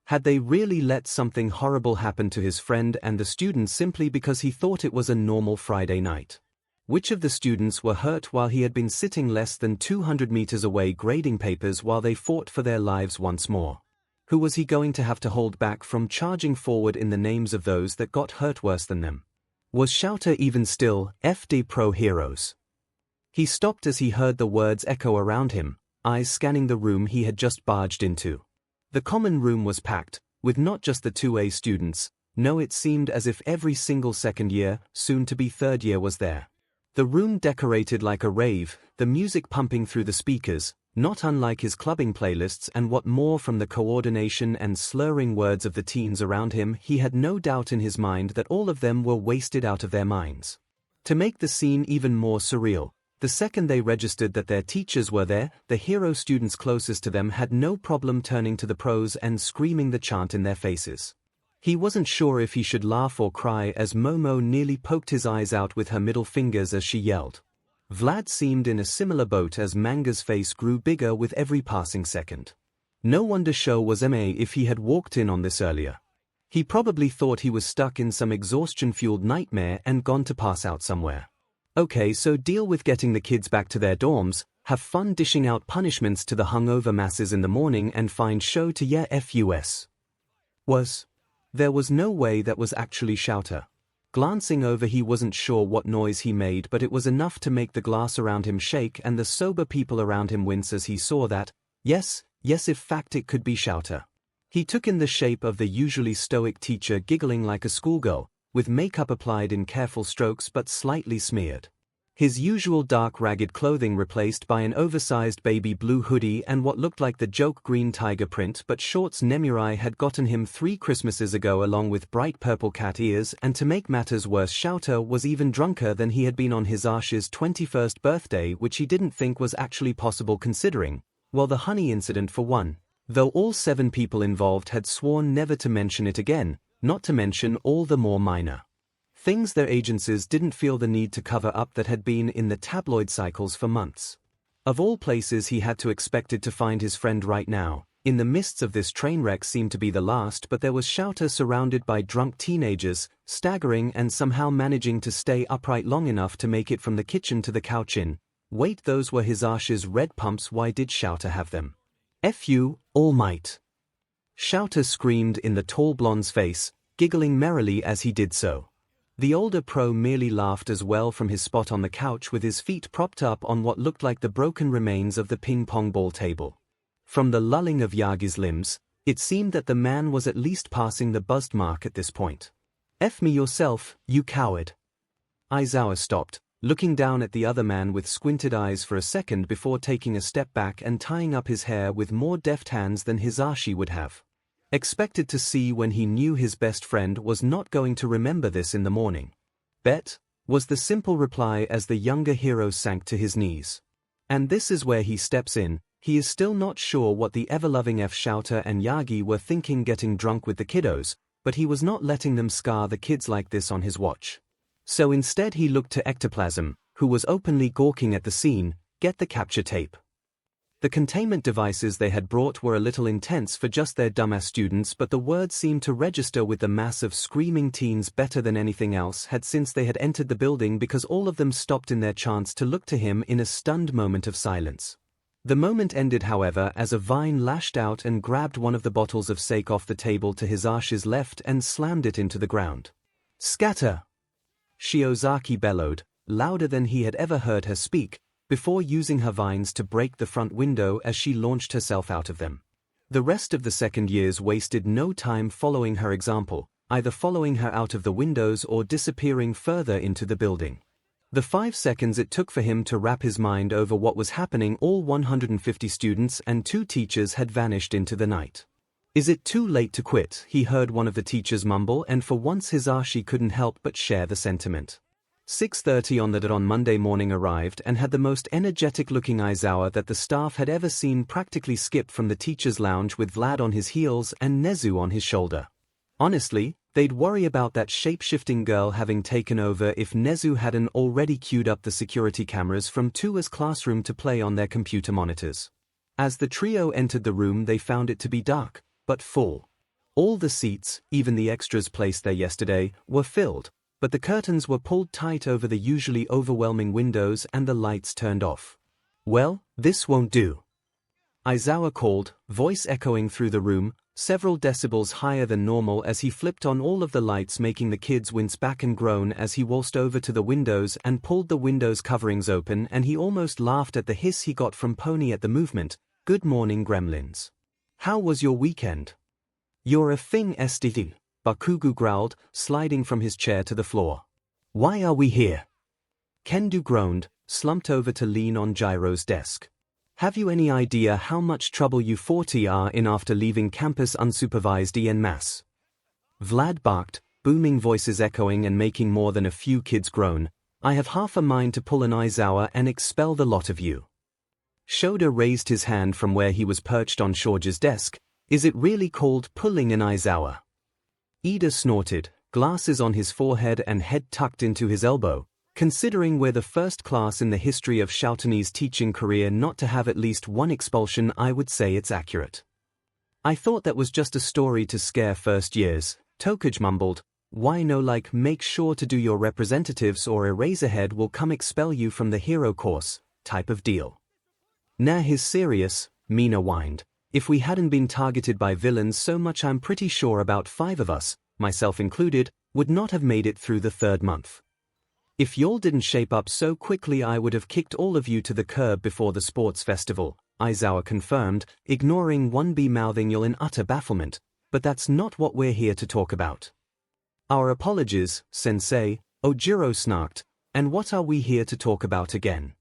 Had they really let something horrible happen to his friend and the students simply because he thought it was a normal Friday night? Which of the students were hurt while he had been sitting less than 200 meters away grading papers while they fought for their lives once more? Who was he going to have to hold back from charging forward in the names of those that got hurt worse than them? Was 𝐂𝐽𝑡 even still FD Pro Heroes? He stopped as he heard the words echo around him, eyes scanning the room he had just barged into. The common room was packed, with not just the 2A students. No, it seemed as if every single second year, soon to be third year, was there. The room decorated like a rave, the music pumping through the speakers, not unlike his clubbing playlists, and what more from the coordination and slurring words of the teens around him, he had no doubt in his mind that all of them were wasted out of their minds. To make the scene even more surreal, the second they registered that their teachers were there, the hero students closest to them had no problem turning to the pros and screaming the chant in their faces. He wasn't sure if he should laugh or cry as Momo nearly poked his eyes out with her middle fingers as she yelled. Vlad seemed in a similar boat as Manga's face grew bigger with every passing second. No wonder 𝐂𝐽𝑡 was MA if he had walked in on this earlier. He probably thought he was stuck in some exhaustion-fueled nightmare and gone to pass out somewhere. Okay, so deal with getting the kids back to their dorms, have fun dishing out punishments to the hungover masses in the morning, and find 𝐂𝐽𝑡 to yeah FUS. There was no way that was actually 𝐂𝐽𝑡. Glancing over, he wasn't sure what noise he made, but it was enough to make the glass around him shake and the sober people around him wince as he saw that, yes, in fact it could be 𝐂𝐽𝑡. He took in the shape of the usually stoic teacher giggling like a schoolgirl, with makeup applied in careful strokes but slightly smeared. His usual dark ragged clothing replaced by an oversized baby blue hoodie and what looked like the joke green tiger print but shorts Nemurai had gotten him 3 Christmases ago, along with bright purple cat ears, and to make matters worse, 𝐂𝐽𝑡 was even drunker than he had been on his 𝐻𝐼's 21st birthday, which he didn't think was actually possible considering, well, the honey incident for one, though all 7 people involved had sworn never to mention it again, not to mention all the more minor things their agencies didn't feel the need to cover up that had been in the tabloid cycles for months. Of all places he had to expected to find his friend right now, in the midst of this train wreck seemed to be the last, but there was 𝐂𝐽𝑡 surrounded by drunk teenagers, staggering and somehow managing to stay upright long enough to make it from the kitchen to the couch in. Wait, those were his 𝐻𝐼's red pumps. Why did 𝐂𝐽𝑡 have them? F*** all might. 𝐂𝐽𝑡 screamed in the tall blonde's face, giggling merrily as he did so. The older pro merely laughed as well from his spot on the couch with his feet propped up on what looked like the broken remains of the ping-pong ball table. From the lulling of Yagi's limbs, it seemed that the man was at least passing the buzzed mark at this point. F me yourself, you coward. Aizawa stopped, looking down at the other man with squinted eyes for a second before taking a step back and tying up his hair with more deft hands than his 𝐻𝐼 would have expected to see when he knew his best friend was not going to remember this in the morning. Bet, was the simple reply as the younger hero sank to his knees. And this is where he steps in. He is still not sure what the ever-loving 𝐿𝐽𝑡 and Yagi were thinking getting drunk with the kiddos, but he was not letting them scar the kids like this on his watch. So instead he looked to Ectoplasm, who was openly gawking at the scene. Get the capture tape. The containment devices they had brought were a little intense for just their dumbass students, but the words seemed to register with the mass of screaming teens better than anything else had since they had entered the building, because all of them stopped in their chants to look to him in a stunned moment of silence. The moment ended, however, as a vine lashed out and grabbed one of the bottles of sake off the table to his 𝐻𝐼's left and slammed it into the ground. Scatter! Shiozaki bellowed, louder than he had ever heard her speak, before using her vines to break the front window as she launched herself out of them. The rest of the second years wasted no time following her example, either following her out of the windows or disappearing further into the building. The 5 seconds it took for him to wrap his mind over what was happening, all 150 students and 2 teachers had vanished into the night. Is it too late to quit? He heard one of the teachers mumble, and for once his 𝐻𝐼 couldn't help but share the sentiment. 6:30 on Monday morning arrived and had the most energetic-looking Aizawa that the staff had ever seen practically skip from the teacher's lounge with Vlad on his heels and Nezu on his shoulder. Honestly, they'd worry about that shape-shifting girl having taken over if Nezu hadn't already queued up the security cameras from 2A's classroom to play on their computer monitors. As the trio entered the room, they found it to be dark, but full. All the seats, even the extras placed there yesterday, were filled, but the curtains were pulled tight over the usually overwhelming windows and the lights turned off. "Well, this won't do," Aizawa called, voice echoing through the room, several decibels higher than normal as he flipped on all of the lights, making the kids wince back and groan as he waltzed over to the windows and pulled the windows coverings open, and he almost laughed at the hiss he got from Pony at the movement. "Good morning, gremlins. How was your weekend?" "You're a thing, SDD," Bakugo growled, sliding from his chair to the floor. "Why are we here?" Kendo groaned, slumped over to lean on Jiro's desk. "Have you any idea how much trouble you 40 are in after leaving campus unsupervised en masse?" Vlad barked, booming voices echoing and making more than a few kids groan. "I have half a mind to pull an Aizawa and expel the lot of you." Shoda raised his hand from where he was perched on Shorge's desk. "Is it really called pulling an Aizawa?" Ida snorted, glasses on his forehead and head tucked into his elbow. "Considering we're the first class in the history of Shoutani's teaching career not to have at least one expulsion, I would say it's accurate." "I thought that was just a story to scare first years," Tokuge mumbled. "Why no, like, make sure to do your representatives or Eraserhead will come expel you from the hero course, type of deal." "Nah, he's serious," Mina whined. "If we hadn't been targeted by villains so much, I'm pretty sure about 5 of us, myself included, would not have made it through the 3rd month. If y'all didn't shape up so quickly, I would have kicked all of you to the curb before the sports festival," Aizawa confirmed, ignoring 1B mouthing y'all in utter bafflement. "But that's not what we're here to talk about." "Our apologies, Sensei," Ojiro snarked. "And what are we here to talk about again?"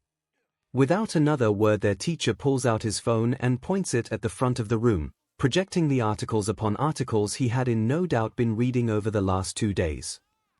Without another word, their teacher pulls out his phone and points it at the front of the room, projecting the articles upon articles he had in no doubt been reading over the last 2 days.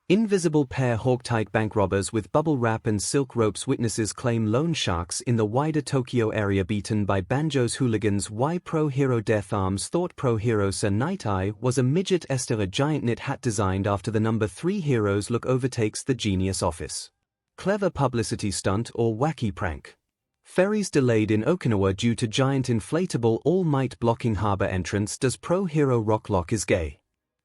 Invisible pair hawk-tight bank robbers with bubble wrap and silk ropes. Witnesses claim loan sharks in the wider Tokyo area beaten by Banjo's hooligans. Why pro hero Death Arms thought pro hero Sir Night Eye was a midget. Esther, a giant knit hat designed after the number 3 hero's look, overtakes the genius office. Clever publicity stunt or wacky prank. Ferries delayed in Okinawa due to giant inflatable All Might blocking harbor entrance. Does pro hero rock lock is gay?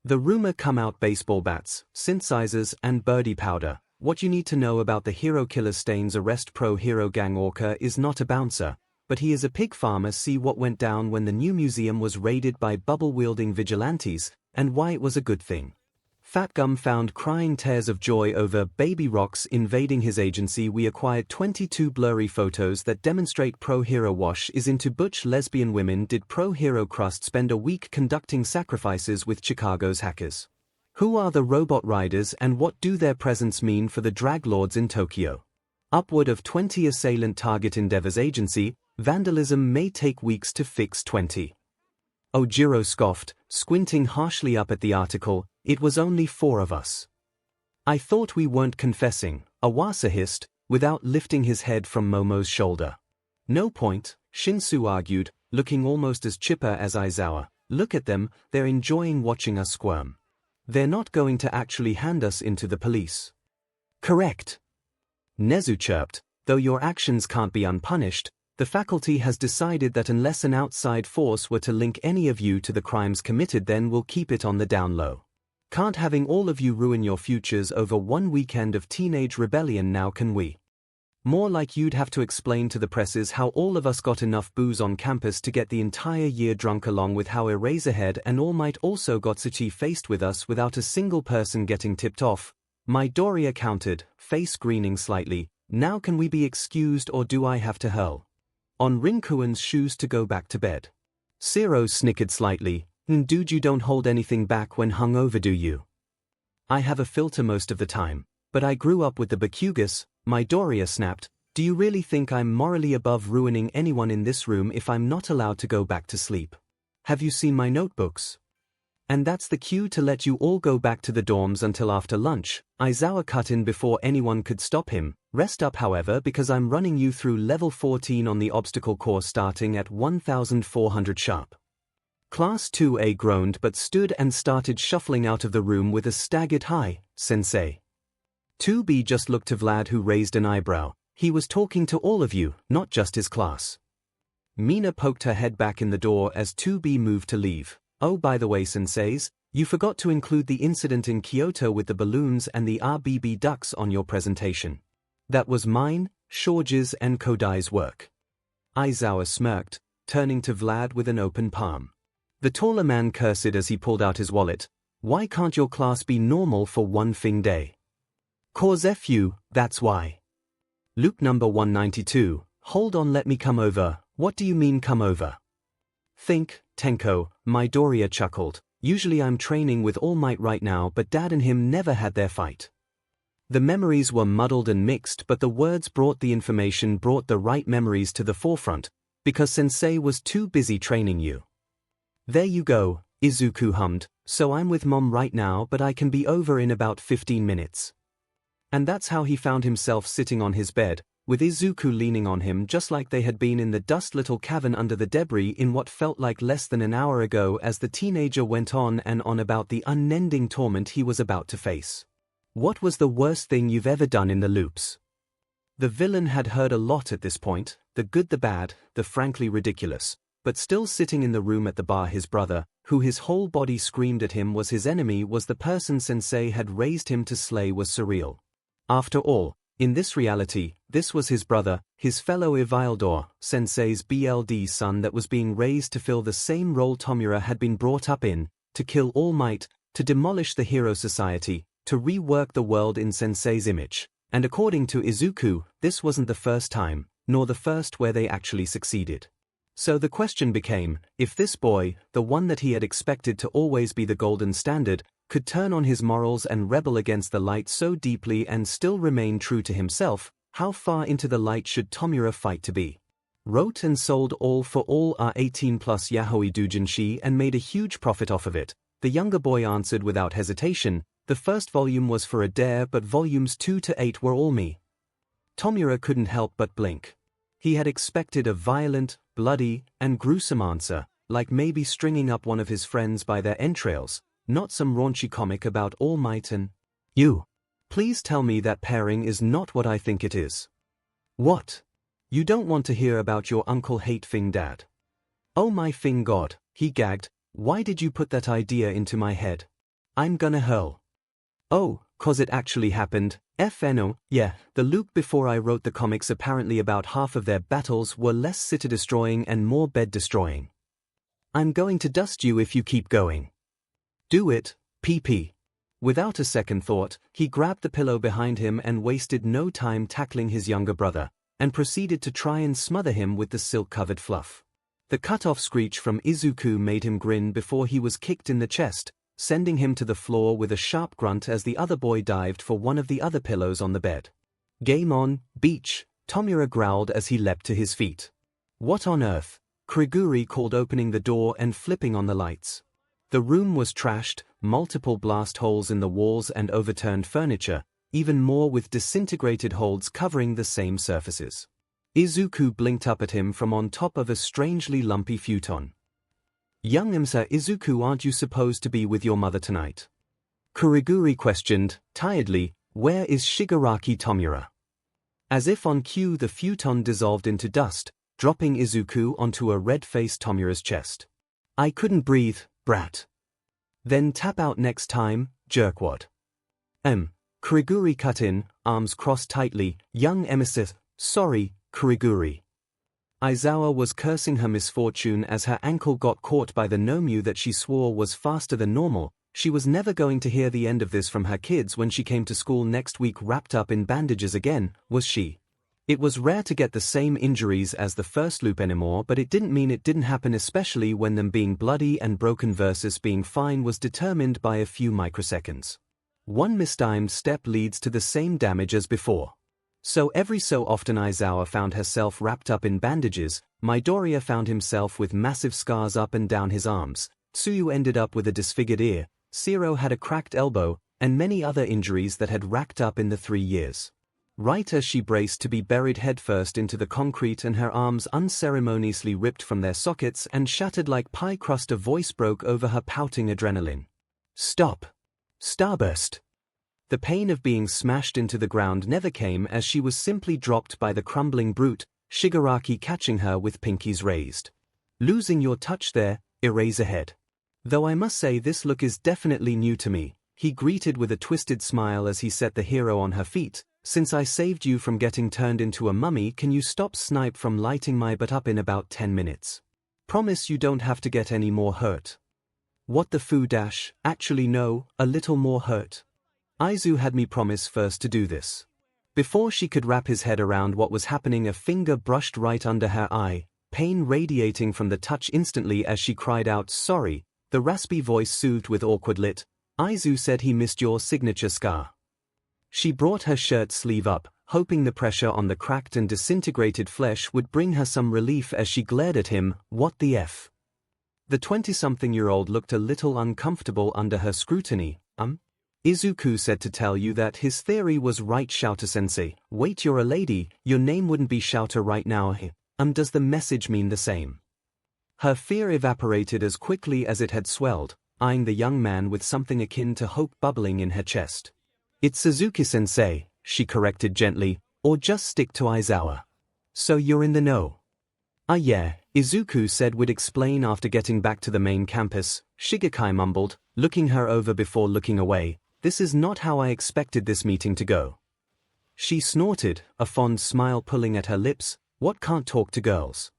The rumor come out: baseball bats, synthesizers, and birdie powder. What you need to know about the hero killer Stain's arrest. Pro hero gang Orca is not a bouncer, but he is a pig farmer. See what went down when the new museum was raided by bubble-wielding vigilantes, and why it was a good thing. Fat Gum found crying tears of joy over baby rocks invading his agency. We acquired 22 blurry photos that demonstrate pro hero Wash is into butch lesbian women. Did pro hero Crust spend a week conducting sacrifices with Chicago's hackers? Who are the robot riders and what do their presence mean for the drag lords in Tokyo? Upward of 20 assailant target endeavors. Agency vandalism may take weeks to fix. 20. Ojiro scoffed, squinting harshly up at the article. It was only 4 of us. I thought we weren't confessing, Awasa hissed, without lifting his head from Momo's shoulder. No point, Shinsu argued, looking almost as chipper as Aizawa. Look at them, they're enjoying watching us squirm. They're not going to actually hand us into the police. Correct. Nezu chirped, though your actions can't be unpunished. The faculty has decided that unless an outside force were to link any of you to the crimes committed, then we'll keep it on the down low. Can't having all of you ruin your futures over one weekend of teenage rebellion now, can we? More like you'd have to explain to the presses how all of us got enough booze on campus to get the entire year drunk, along with how Eraserhead and All Might also got Tsuchi-faced with us without a single person getting tipped off. Midoriya countered, face greening slightly. Now can we be excused, or do I have to hurl on Rinkuen's shoes to go back to bed? Zero snickered slightly. Dude, you don't hold anything back when hungover, do you? I have a filter most of the time, but I grew up with the Bakugas, Midoriya snapped. Do you really think I'm morally above ruining anyone in this room if I'm not allowed to go back to sleep? Have you seen my notebooks? And that's the cue to let you all go back to the dorms until after lunch. Aizawa cut in before anyone could stop him. Rest up, however, because I'm running you through level 14 on the obstacle course starting at 1400 sharp. Class 2A groaned but stood and started shuffling out of the room with a staggered "Hi, Sensei." 2B just looked to Vlad, who raised an eyebrow. He was talking to all of you, not just his class. Mina poked her head back in the door as 2B moved to leave. Oh, by the way, Senseis, You forgot to include the incident in Kyoto with the balloons and the RBB ducks on your presentation. That was mine, 𝐒𝐻𝐲 and Kodai's work. Aizawa smirked, turning to Vlad with an open palm. The taller man cursed as he pulled out his wallet. Why can't your class be normal for one thing day? 𝐒𝐭𝐴ZFU, that's why. Loop number 192, hold on, let me come over. What do you mean come over? Think, Tenko, Midoriya chuckled. Usually I'm training with All Might right now, but Dad and him never had their fight. The memories were muddled and mixed, but the words brought the right memories to the forefront, because Sensei was too busy training you. There you go, Izuku hummed, so I'm with Mom right now, but I can be over in about 15 minutes. And that's how he found himself sitting on his bed, with Izuku leaning on him just like they had been in the dust little cavern under the debris in what felt like less than an hour ago, as the teenager went on and on about the unending torment he was about to face. What was the worst thing you've ever done in the loops? The villain had heard a lot at this point, the good, the bad, the frankly ridiculous, but still sitting in the room at the bar, his brother, who his whole body screamed at him was his enemy, was the person Sensei had raised him to slay, was surreal. After all, in this reality, this was his brother, his fellow Ivildor, Sensei's BLD son that was being raised to fill the same role Tomura had been brought up in, to kill All Might, to demolish the Hero Society, to rework the world in Sensei's image. And according to Izuku, this wasn't the first time, nor the first where they actually succeeded. So the question became, if this boy, the one that he had expected to always be the golden standard, could turn on his morals and rebel against the light so deeply and still remain true to himself, how far into the light should Tomura fight to be? Wrote and sold All for All are 18+ Yaoi Doujinshi and made a huge profit off of it. The younger boy answered without hesitation. The first volume was for Adair, but volumes 2 to 8 were all me. Tomura couldn't help but blink. He had expected a violent, bloody, and gruesome answer, like maybe stringing up one of his friends by their entrails, not some raunchy comic about All Might and you. Please tell me that pairing is not what I think it is. What? You don't want to hear about your uncle hate thing, Dad? Oh my thing God, he gagged, why did you put that idea into my head? I'm gonna hurl. Oh, 'cause it actually happened. FNO, yeah, the Luke before I wrote the comics, apparently about half of their battles were less city-destroying and more bed-destroying. I'm going to dust you if you keep going. Do it, PP. Without a second thought, he grabbed the pillow behind him and wasted no time tackling his younger brother, and proceeded to try and smother him with the silk-covered fluff. The cut-off screech from Izuku made him grin before he was kicked in the chest, sending him to the floor with a sharp grunt as the other boy dived for one of the other pillows on the bed. Game on, beach, Tomura growled as he leapt to his feet. What on earth? Kuriguri called, opening the door and flipping on the lights. The room was trashed, multiple blast holes in the walls and overturned furniture, even more with disintegrated holds covering the same surfaces. Izuku blinked up at him from on top of a strangely lumpy futon. Young Izuku, aren't you supposed to be with your mother tonight? Kuriguri questioned, tiredly, where is Shigaraki Tomura? As if on cue, the futon dissolved into dust, dropping Izuku onto a red-faced Tomura's chest. I couldn't breathe, brat. Then tap out next time, jerkwad. Kuriguri cut in, arms crossed tightly. Young Emisith, sorry, Kuriguri. Aizawa was cursing her misfortune as her ankle got caught by the Nomyu that she swore was faster than normal. She was never going to hear the end of this from her kids when she came to school next week wrapped up in bandages again, was she? It was rare to get the same injuries as the first loop anymore, but it didn't mean it didn't happen, especially when them being bloody and broken versus being fine was determined by a few microseconds. One mistimed step leads to the same damage as before. So every so often Aizawa found herself wrapped up in bandages, Midoriya found himself with massive scars up and down his arms, Tsuyu ended up with a disfigured ear, Zero had a cracked elbow, and many other injuries that had racked up in the 3 years. Right as she braced to be buried headfirst into the concrete and her arms unceremoniously ripped from their sockets and shattered like pie crust, a voice broke over her pouting adrenaline. Stop! Starburst! The pain of being smashed into the ground never came, as she was simply dropped by the crumbling brute, Shigaraki catching her with pinkies raised. Losing your touch there, Eraserhead. Though I must say this look is definitely new to me, he greeted with a twisted smile as he set the hero on her feet. Since I saved you from getting turned into a mummy, can you stop Snipe from lighting my butt up in about 10 minutes? Promise you don't have to get any more hurt. What the foo dash, actually no, a little more hurt. Aizu had me promise first to do this. Before she could wrap his head around what was happening, a finger brushed right under her eye, pain radiating from the touch instantly as she cried out, "Sorry," the raspy voice soothed with awkward lit. Aizu said he missed your signature scar. She brought her shirt sleeve up, hoping the pressure on the cracked and disintegrated flesh would bring her some relief as she glared at him. What the F? The 20-something-year-old looked a little uncomfortable under her scrutiny. Izuku said to tell you that his theory was right, Shouter-sensei. Wait, you're a lady, your name wouldn't be Shouter right now. Does the message mean the same? Her fear evaporated as quickly as it had swelled, eyeing the young man with something akin to hope bubbling in her chest. It's Suzuki-sensei, she corrected gently, or just stick to Aizawa. So you're in the know? Yeah, Izuku said would explain after getting back to the main campus. Shigekai mumbled, looking her over before looking away. This is not how I expected this meeting to go. She snorted, a fond smile pulling at her lips. What can't talk to girls?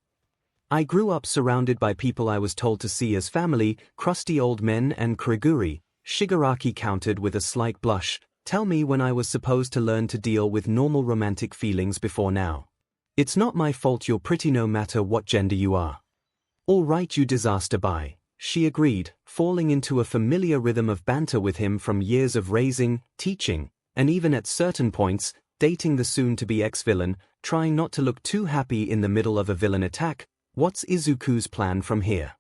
I grew up surrounded by people I was told to see as family, crusty old men and kuriguri. Shigaraki countered with a slight blush. Tell me when I was supposed to learn to deal with normal romantic feelings before now. It's not my fault you're pretty no matter what gender you are. All right, you disaster bye, she agreed, falling into a familiar rhythm of banter with him from years of raising, teaching, and even at certain points, dating the soon-to-be ex-villain, trying not to look too happy in the middle of a villain attack. What's Izuku's plan from here?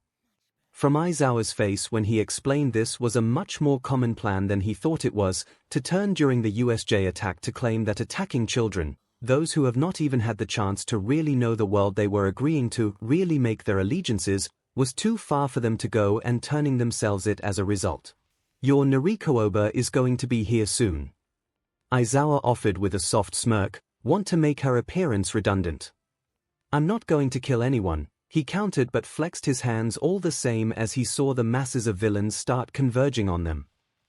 From Aizawa's face when he explained this was a much more common plan than he thought it was, to turn during the USJ attack to claim that attacking children, those who have not even had the chance to really know the world they were agreeing to really make their allegiances, was too far for them to go and turning themselves it as a result. Your Nariko-oba is going to be here soon. Aizawa offered with a soft smirk, want to make her appearance redundant. I'm not going to kill anyone, he countered but flexed his hands all the same as he saw the masses of villains start converging on them.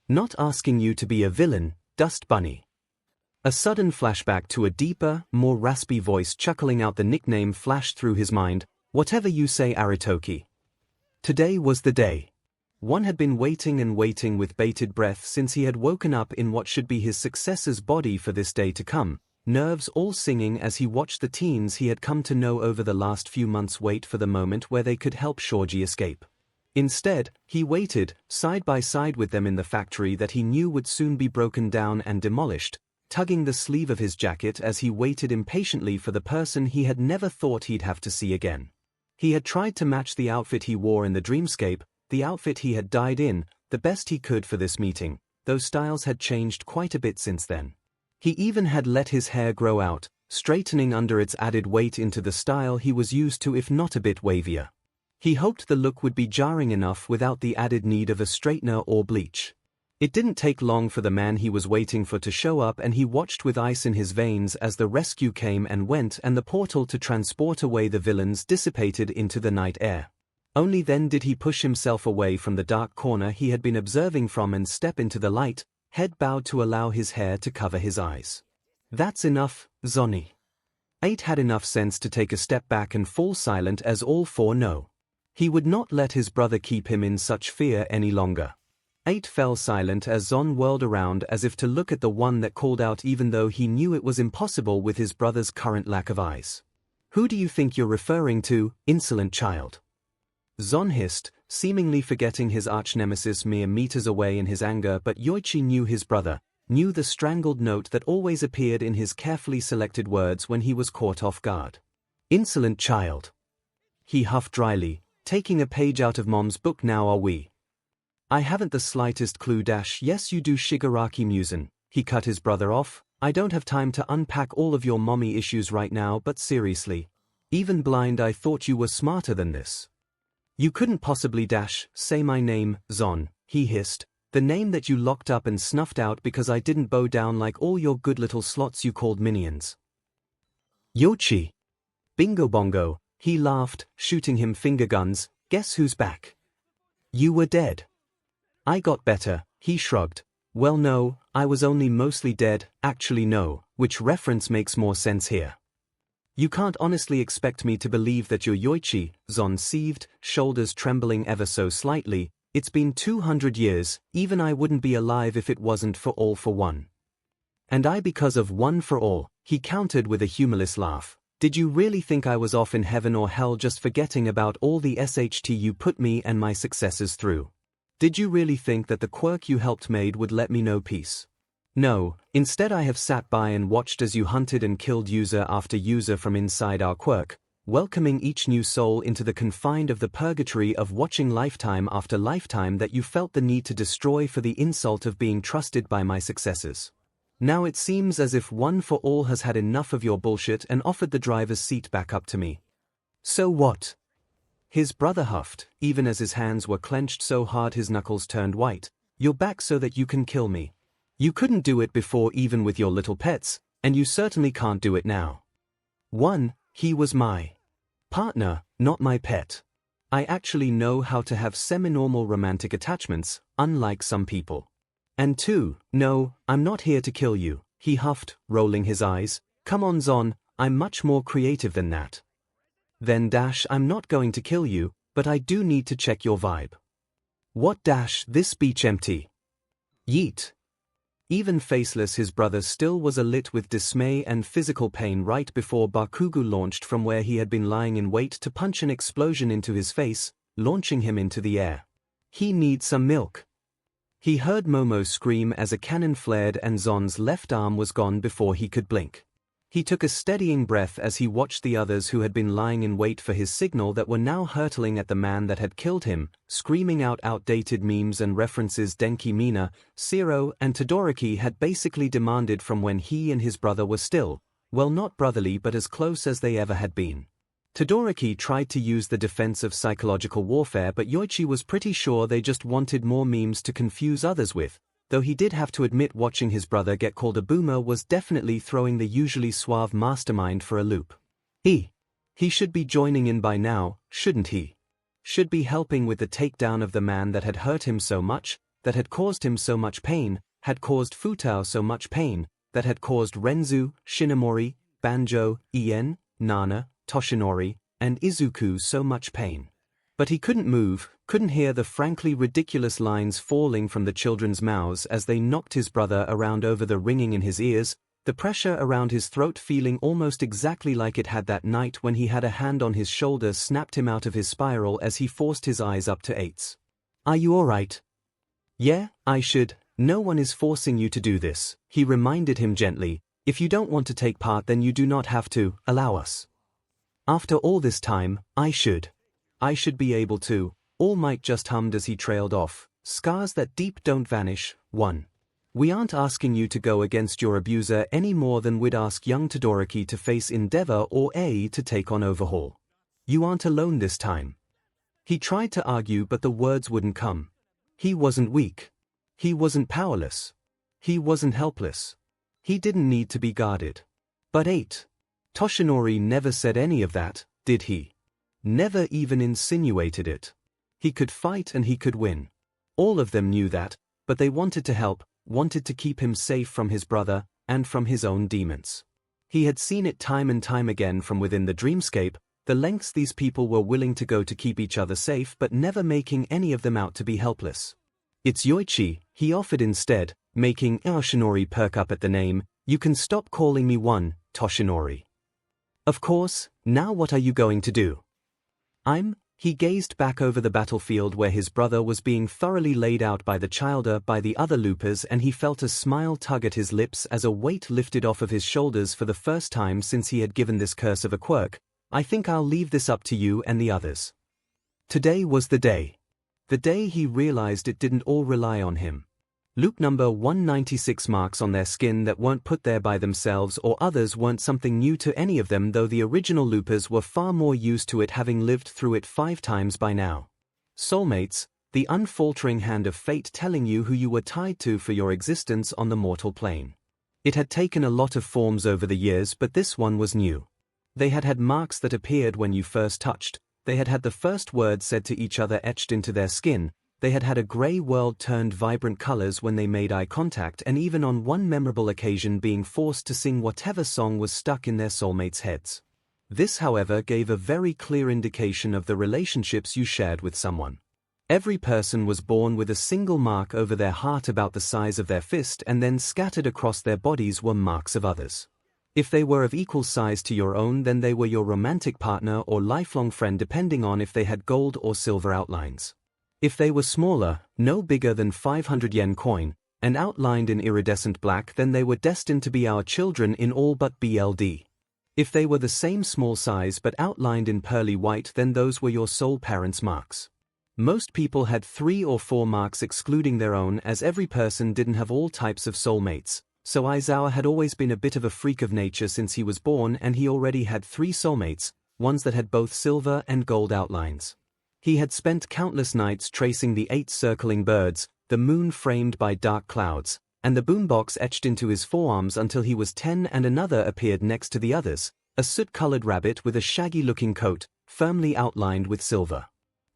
Not asking you to be a villain, Dust Bunny. A sudden flashback to a deeper, more raspy voice chuckling out the nickname flashed through his mind. Whatever you say, Aritoki. Today was the day. One had been waiting and waiting with bated breath since he had woken up in what should be his successor's body for this day to come, nerves all singing as he watched the teens he had come to know over the last few months wait for the moment where they could help Shoji escape. Instead, he waited, side by side with them in the factory that he knew would soon be broken down and demolished, tugging the sleeve of his jacket as he waited impatiently for the person he had never thought he'd have to see again. He had tried to match the outfit he wore in the dreamscape, the outfit he had died in, the best he could for this meeting, though styles had changed quite a bit since then. He even had let his hair grow out, straightening under its added weight into the style he was used to if not a bit wavier. He hoped the look would be jarring enough without the added need of a straightener or bleach. It didn't take long for the man he was waiting for to show up, and he watched with ice in his veins as the rescue came and went and the portal to transport away the villains dissipated into the night air. Only then did he push himself away from the dark corner he had been observing from and step into the light, head bowed to allow his hair to cover his eyes. That's enough, Zoni. 8 had enough sense to take a step back and fall silent as all four know. He would not let his brother keep him in such fear any longer. 8 fell silent as Zon whirled around as if to look at the one that called out even though he knew it was impossible with his brother's current lack of eyes. Who do you think you're referring to, insolent child? Zon hissed, seemingly forgetting his arch-nemesis mere meters away in his anger, but Yoichi knew his brother, knew the strangled note that always appeared in his carefully selected words when he was caught off guard. Insolent child. He huffed dryly, taking a page out of Mom's book. Now are we? I haven't the slightest clue. Yes you do, Shigaraki Musen. He cut his brother off. I don't have time to unpack all of your mommy issues right now, but seriously. Even blind I thought you were smarter than this. You couldn't possibly say my name, Zon, he hissed, the name that you locked up and snuffed out because I didn't bow down like all your good little slots you called minions. Yoichi. Bingo bongo, he laughed, shooting him finger guns. Guess who's back? You were dead. I got better, he shrugged. Well no, I was only mostly dead, actually no, which reference makes more sense here. You can't honestly expect me to believe that you're Yoichi, Zon seethed, shoulders trembling ever so slightly. It's been 200 years, even I wouldn't be alive if it wasn't for All for One. And I because of One for All, he countered with a humorless laugh. Did you really think I was off in heaven or hell just forgetting about all the SHT you put me and my successors through? Did you really think that the quirk you helped made would let me know peace? No, instead I have sat by and watched as you hunted and killed user after user from inside our quirk, welcoming each new soul into the confine of the purgatory of watching lifetime after lifetime that you felt the need to destroy for the insult of being trusted by my successors. Now it seems as if One for All has had enough of your bullshit and offered the driver's seat back up to me. So what? His brother huffed, even as his hands were clenched so hard his knuckles turned white. You're back so that you can kill me. You couldn't do it before even with your little pets, and you certainly can't do it now. One, he was my partner, not my pet. I actually know how to have semi-normal romantic attachments, unlike some people. And two, no, I'm not here to kill you, he huffed, rolling his eyes. Come on Zon, I'm much more creative than that. Then dash I'm not going to kill you, but I do need to check your vibe. What dash this speech empty? Yeet. Even faceless his brother still was alit with dismay and physical pain right before Bakugo launched from where he had been lying in wait to punch an explosion into his face, launching him into the air. He needs some milk. He heard Momo scream as a cannon flared and Zon's left arm was gone before he could blink. He took a steadying breath as he watched the others who had been lying in wait for his signal that were now hurtling at the man that had killed him, screaming out outdated memes and references Denki Mina, Zero, and Todoroki had basically demanded from when he and his brother were still, well not brotherly but as close as they ever had been. Todoroki tried to use the defense of psychological warfare but Yoichi was pretty sure they just wanted more memes to confuse others with. Though he did have to admit watching his brother get called a boomer was definitely throwing the usually suave mastermind for a loop. He should be joining in by now, shouldn't he? Should be helping with the takedown of the man that had hurt him so much, that had caused him so much pain, had caused Futao so much pain, that had caused Renzu, Shinomori, Banjo, Ien, Nana, Toshinori, and Izuku so much pain. But he couldn't move, couldn't hear the frankly ridiculous lines falling from the children's mouths as they knocked his brother around over the ringing in his ears, the pressure around his throat feeling almost exactly like it had that night when he had a hand on his shoulder snapped him out of his spiral as he forced his eyes up to 8s. Are you alright? Yeah, I should. No one is forcing you to do this, he reminded him gently. If you don't want to take part then you do not have to, allow us. After all this time, I should be able to. All Might just hummed as he trailed off. Scars that deep don't vanish. 1. We aren't asking you to go against your abuser any more than we'd ask young Todoroki to face Endeavor or A to take on Overhaul. You aren't alone this time. He tried to argue but the words wouldn't come. He wasn't weak. He wasn't powerless. He wasn't helpless. He didn't need to be guarded. But 8. Toshinori never said any of that, did he? Never even insinuated it. He could fight and he could win. All of them knew that, but they wanted to help, wanted to keep him safe from his brother, and from his own demons. He had seen it time and time again from within the dreamscape, the lengths these people were willing to go to keep each other safe but never making any of them out to be helpless. It's Yoichi, he offered instead, making Toshinori perk up at the name. You can stop calling me one, Toshinori. Of course, now what are you going to do? He gazed back over the battlefield where his brother was being thoroughly laid out by the childer by the other loopers and he felt a smile tug at his lips as a weight lifted off of his shoulders for the first time since he had given this curse of a quirk. I think I'll leave this up to you and the others. Today was the day. The day he realized it didn't all rely on him. Loop number 196 marks on their skin that weren't put there by themselves or others weren't something new to any of them though the original loopers were far more used to it having lived through it 5 times by now. Soulmates, the unfaltering hand of fate telling you who you were tied to for your existence on the mortal plane. It had taken a lot of forms over the years but this one was new. They had had marks that appeared when you first touched, they had had the first word said to each other etched into their skin, they had had a grey world turned vibrant colors when they made eye contact, and even on one memorable occasion being forced to sing whatever song was stuck in their soulmates' heads. This, however, gave a very clear indication of the relationships you shared with someone. Every person was born with a single mark over their heart about the size of their fist, and then scattered across their bodies were marks of others. If they were of equal size to your own, then they were your romantic partner or lifelong friend, depending on if they had gold or silver outlines. If they were smaller, no bigger than 500 yen coin, and outlined in iridescent black, then they were destined to be our children in all but BLD. If they were the same small size but outlined in pearly white, then those were your soul parents' marks. Most people had 3 or 4 marks excluding their own, as every person didn't have all types of soulmates, so Aizawa had always been a bit of a freak of nature since he was born, and he already had 3 soulmates, ones that had both silver and gold outlines. He had spent countless nights tracing the 8 circling birds, the moon framed by dark clouds, and the boombox etched into his forearms until he was 10, and another appeared next to the others, a soot-colored rabbit with a shaggy-looking coat, firmly outlined with silver.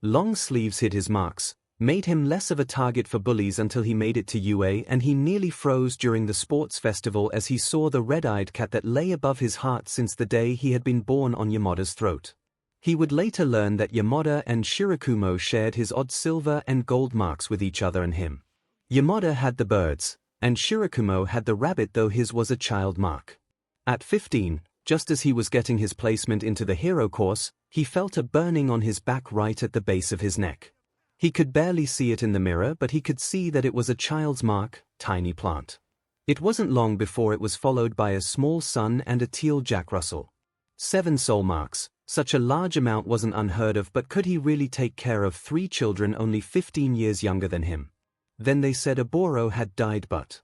Long sleeves hid his marks, made him less of a target for bullies until he made it to UA, and he nearly froze during the sports festival as he saw the red-eyed cat that lay above his heart since the day he had been born on Yamada's throat. He would later learn that Yamada and Shirakumo shared his odd silver and gold marks with each other and him. Yamada had the birds, and Shirakumo had the rabbit, though his was a child mark. At 15, just as he was getting his placement into the hero course, he felt a burning on his back right at the base of his neck. He could barely see it in the mirror, but he could see that it was a child's mark, tiny plant. It wasn't long before it was followed by a small sun and a teal Jack Russell. 7 soul marks. Such a large amount wasn't unheard of, but could he really take care of 3 children only 15 years younger than him? Then they said Oboro had died, but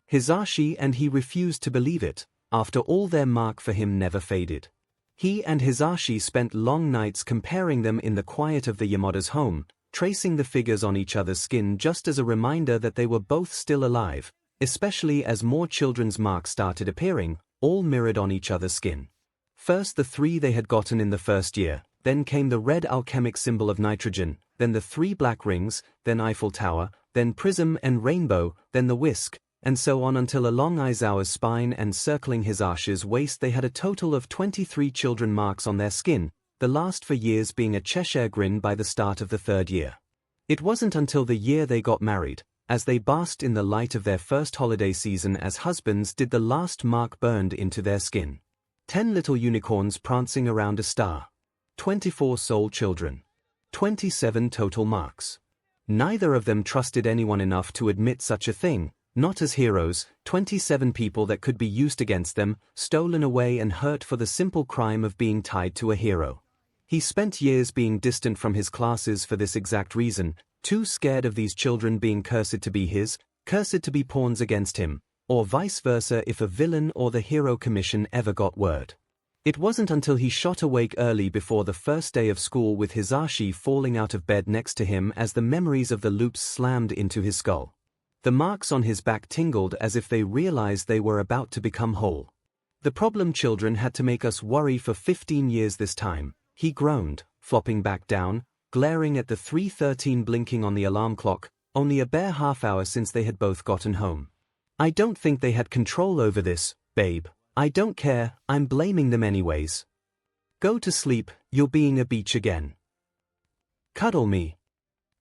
Hisashi, and he refused to believe it. After all, their mark for him never faded. He and Hisashi spent long nights comparing them in the quiet of the Yamada's home, tracing the figures on each other's skin just as a reminder that they were both still alive, especially as more children's marks started appearing, all mirrored on each other's skin. First the 3 they had gotten in the first year, then came the red alchemic symbol of nitrogen, then the 3 black rings, then Eiffel Tower, then prism and rainbow, then the whisk, and so on until along Aizawa's spine and circling Hisashi's waist they had a total of 23 children marks on their skin, the last for years being a Cheshire grin by the start of the 3rd year. It wasn't until the year they got married, as they basked in the light of their first holiday season as husbands, did the last mark burned into their skin. 10 little unicorns prancing around a star. 24 soul children. 27 total marks. Neither of them trusted anyone enough to admit such a thing, not as heroes. 27 people that could be used against them, stolen away and hurt for the simple crime of being tied to a hero. He spent years being distant from his classes for this exact reason, too scared of these children being cursed to be his, cursed to be pawns against him, or vice versa if a villain or the hero commission ever got word. It wasn't until he shot awake early before the first day of school with Hisashi falling out of bed next to him as the memories of the loops slammed into his skull. The marks on his back tingled as if they realized they were about to become whole. The problem children had to make us worry for 15 years this time, he groaned, flopping back down, glaring at the 3:13 blinking on the alarm clock, only a bare half hour since they had both gotten home. I don't think they had control over this, babe. I don't care, I'm blaming them anyways. Go to sleep, you're being a beach again. Cuddle me.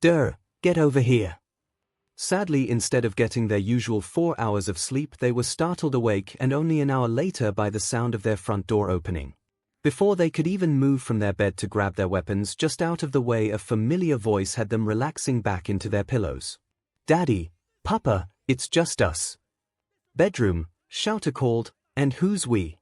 Get over here. Sadly, instead of getting their usual 4 hours of sleep, they were startled awake and only an hour later by the sound of their front door opening. Before they could even move from their bed to grab their weapons, just out of the way a familiar voice had them relaxing back into their pillows. Daddy, Papa, it's just us. Bedroom, Shouter called, and who's we?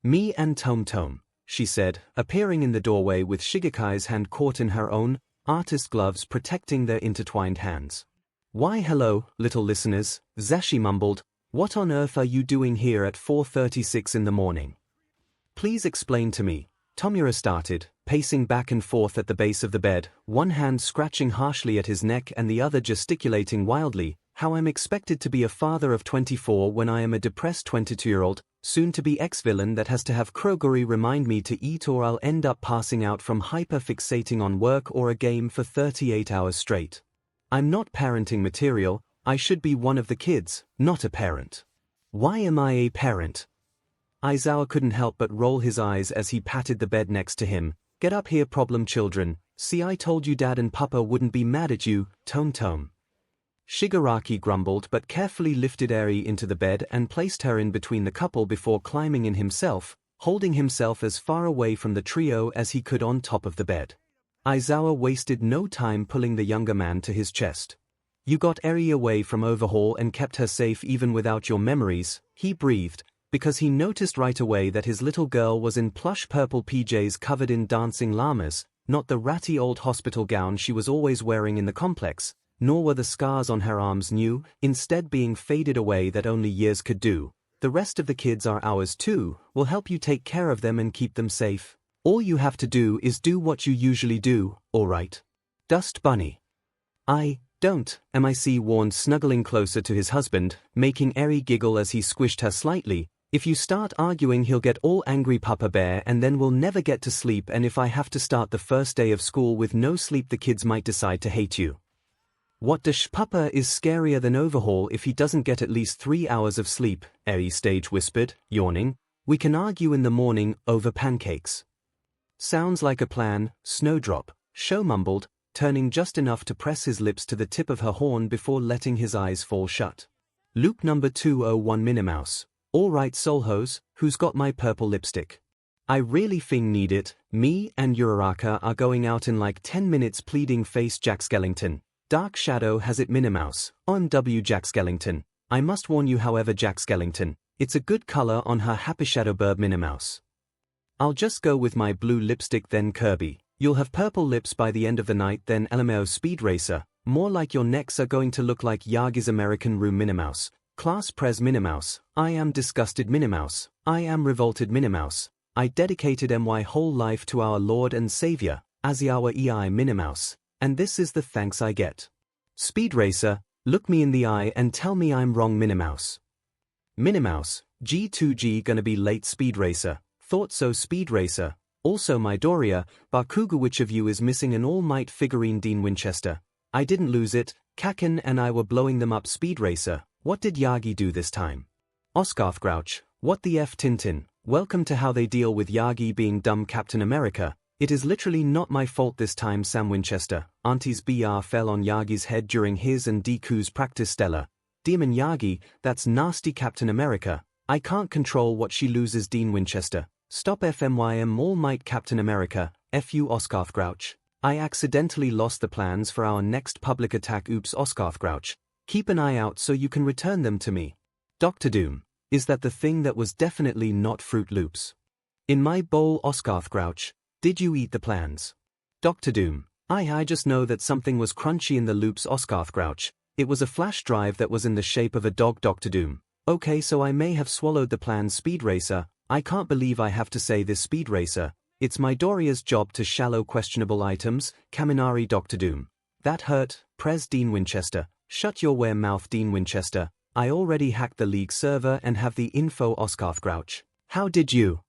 Me and Tome, she said, appearing in the doorway with Shigekai's hand caught in her own, artist gloves protecting their intertwined hands. Why hello, little listeners, Zashi mumbled, what on earth are you doing here at 4:36 in the morning? Please explain to me, Tomura started, pacing back and forth at the base of the bed, one hand scratching harshly at his neck and the other gesticulating wildly, how I'm expected to be a father of 24 when I am a depressed 22-year-old, soon-to-be ex-villain that has to have Kroguri remind me to eat or I'll end up passing out from hyper-fixating on work or a game for 38 hours straight. I'm not parenting material, I should be one of the kids, not a parent. Why am I a parent? Aizawa couldn't help but roll his eyes as he patted the bed next to him. Get up here, problem children. See, I told you Dad and Papa wouldn't be mad at you, tome. Shigaraki grumbled but carefully lifted Eri into the bed and placed her in between the couple before climbing in himself, holding himself as far away from the trio as he could on top of the bed. Aizawa wasted no time pulling the younger man to his chest. You got Eri away from Overhaul and kept her safe even without your memories, he breathed, because he noticed right away that his little girl was in plush purple PJs covered in dancing llamas, not the ratty old hospital gown she was always wearing in the complex, nor were the scars on her arms new, instead being faded away that only years could do. The rest of the kids are ours too, we'll help you take care of them and keep them safe. All you have to do is do what you usually do, alright? Dust Bunny. I don't, Mic warned, snuggling closer to his husband, making Eri giggle as he squished her slightly. If you start arguing he'll get all angry, Papa Bear, and then we'll never get to sleep, and if I have to start the first day of school with no sleep the kids might decide to hate you. What does Papa is scarier than Overhaul if he doesn't get at least 3 hours of sleep, Eri stage whispered, yawning. We can argue in the morning over pancakes. Sounds like a plan, Snowdrop, Sho mumbled, turning just enough to press his lips to the tip of her horn before letting his eyes fall shut. Loop number 201 Minimouse. Alright Soulhose, who's got my purple lipstick? I really thing need it, me and Uraraka are going out in like 10 minutes pleading face Jack Skellington. Dark Shadow has it Minimouse, OMW Jack Skellington. I must warn you however Jack Skellington, it's a good color on her Happy Shadow Burb Minimouse. I'll just go with my blue lipstick then Kirby. You'll have purple lips by the end of the night then LMAO Speed Racer. More like your necks are going to look like Yagi's American Room Minimouse. Class Pres Minimouse. I am disgusted Minimouse. I am revolted Minimouse. I dedicated my whole life to our Lord and Savior, Asiawa Ei Minimouse. And this is the thanks I get. Speed Racer, look me in the eye and tell me I'm wrong Minimouse. Minimouse, G2G gonna be late Speed Racer. Thought so Speed Racer. Also Midoriya, Bakugo, which of you is missing an all-might figurine Dean Winchester? I didn't lose it, Kaken and I were blowing them up Speed Racer. What did Yagi do this time? Oscarth Grouch, what the F Tintin, welcome to how they deal with Yagi being dumb Captain America. It is literally not my fault this time Sam Winchester. Auntie's BR fell on Yagi's head during his and Deku's practice Stella. Demon Yagi, that's nasty Captain America. I can't control what she loses Dean Winchester. Stop FMYM All Might Captain America, FU Oscarth Grouch. I accidentally lost the plans for our next public attack oops Oscarth Grouch. Keep an eye out so you can return them to me. Dr. Doom, is that the thing that was definitely not Fruit Loops? In my bowl Oscarth Grouch, did you eat the plans? Dr. Doom, I just know that something was crunchy in the loops Oscarth Grouch. It was a flash drive that was in the shape of a dog Dr. Doom. Okay, so I may have swallowed the plans Speed Racer. I can't believe I have to say this Speed Racer. It's Midoriya's job to shallow questionable items, Kaminari Dr. Doom. That hurt, Pres Dean Winchester. Shut your where mouth Dean Winchester. I already hacked the League server and have the info Oscarth Grouch. How did you?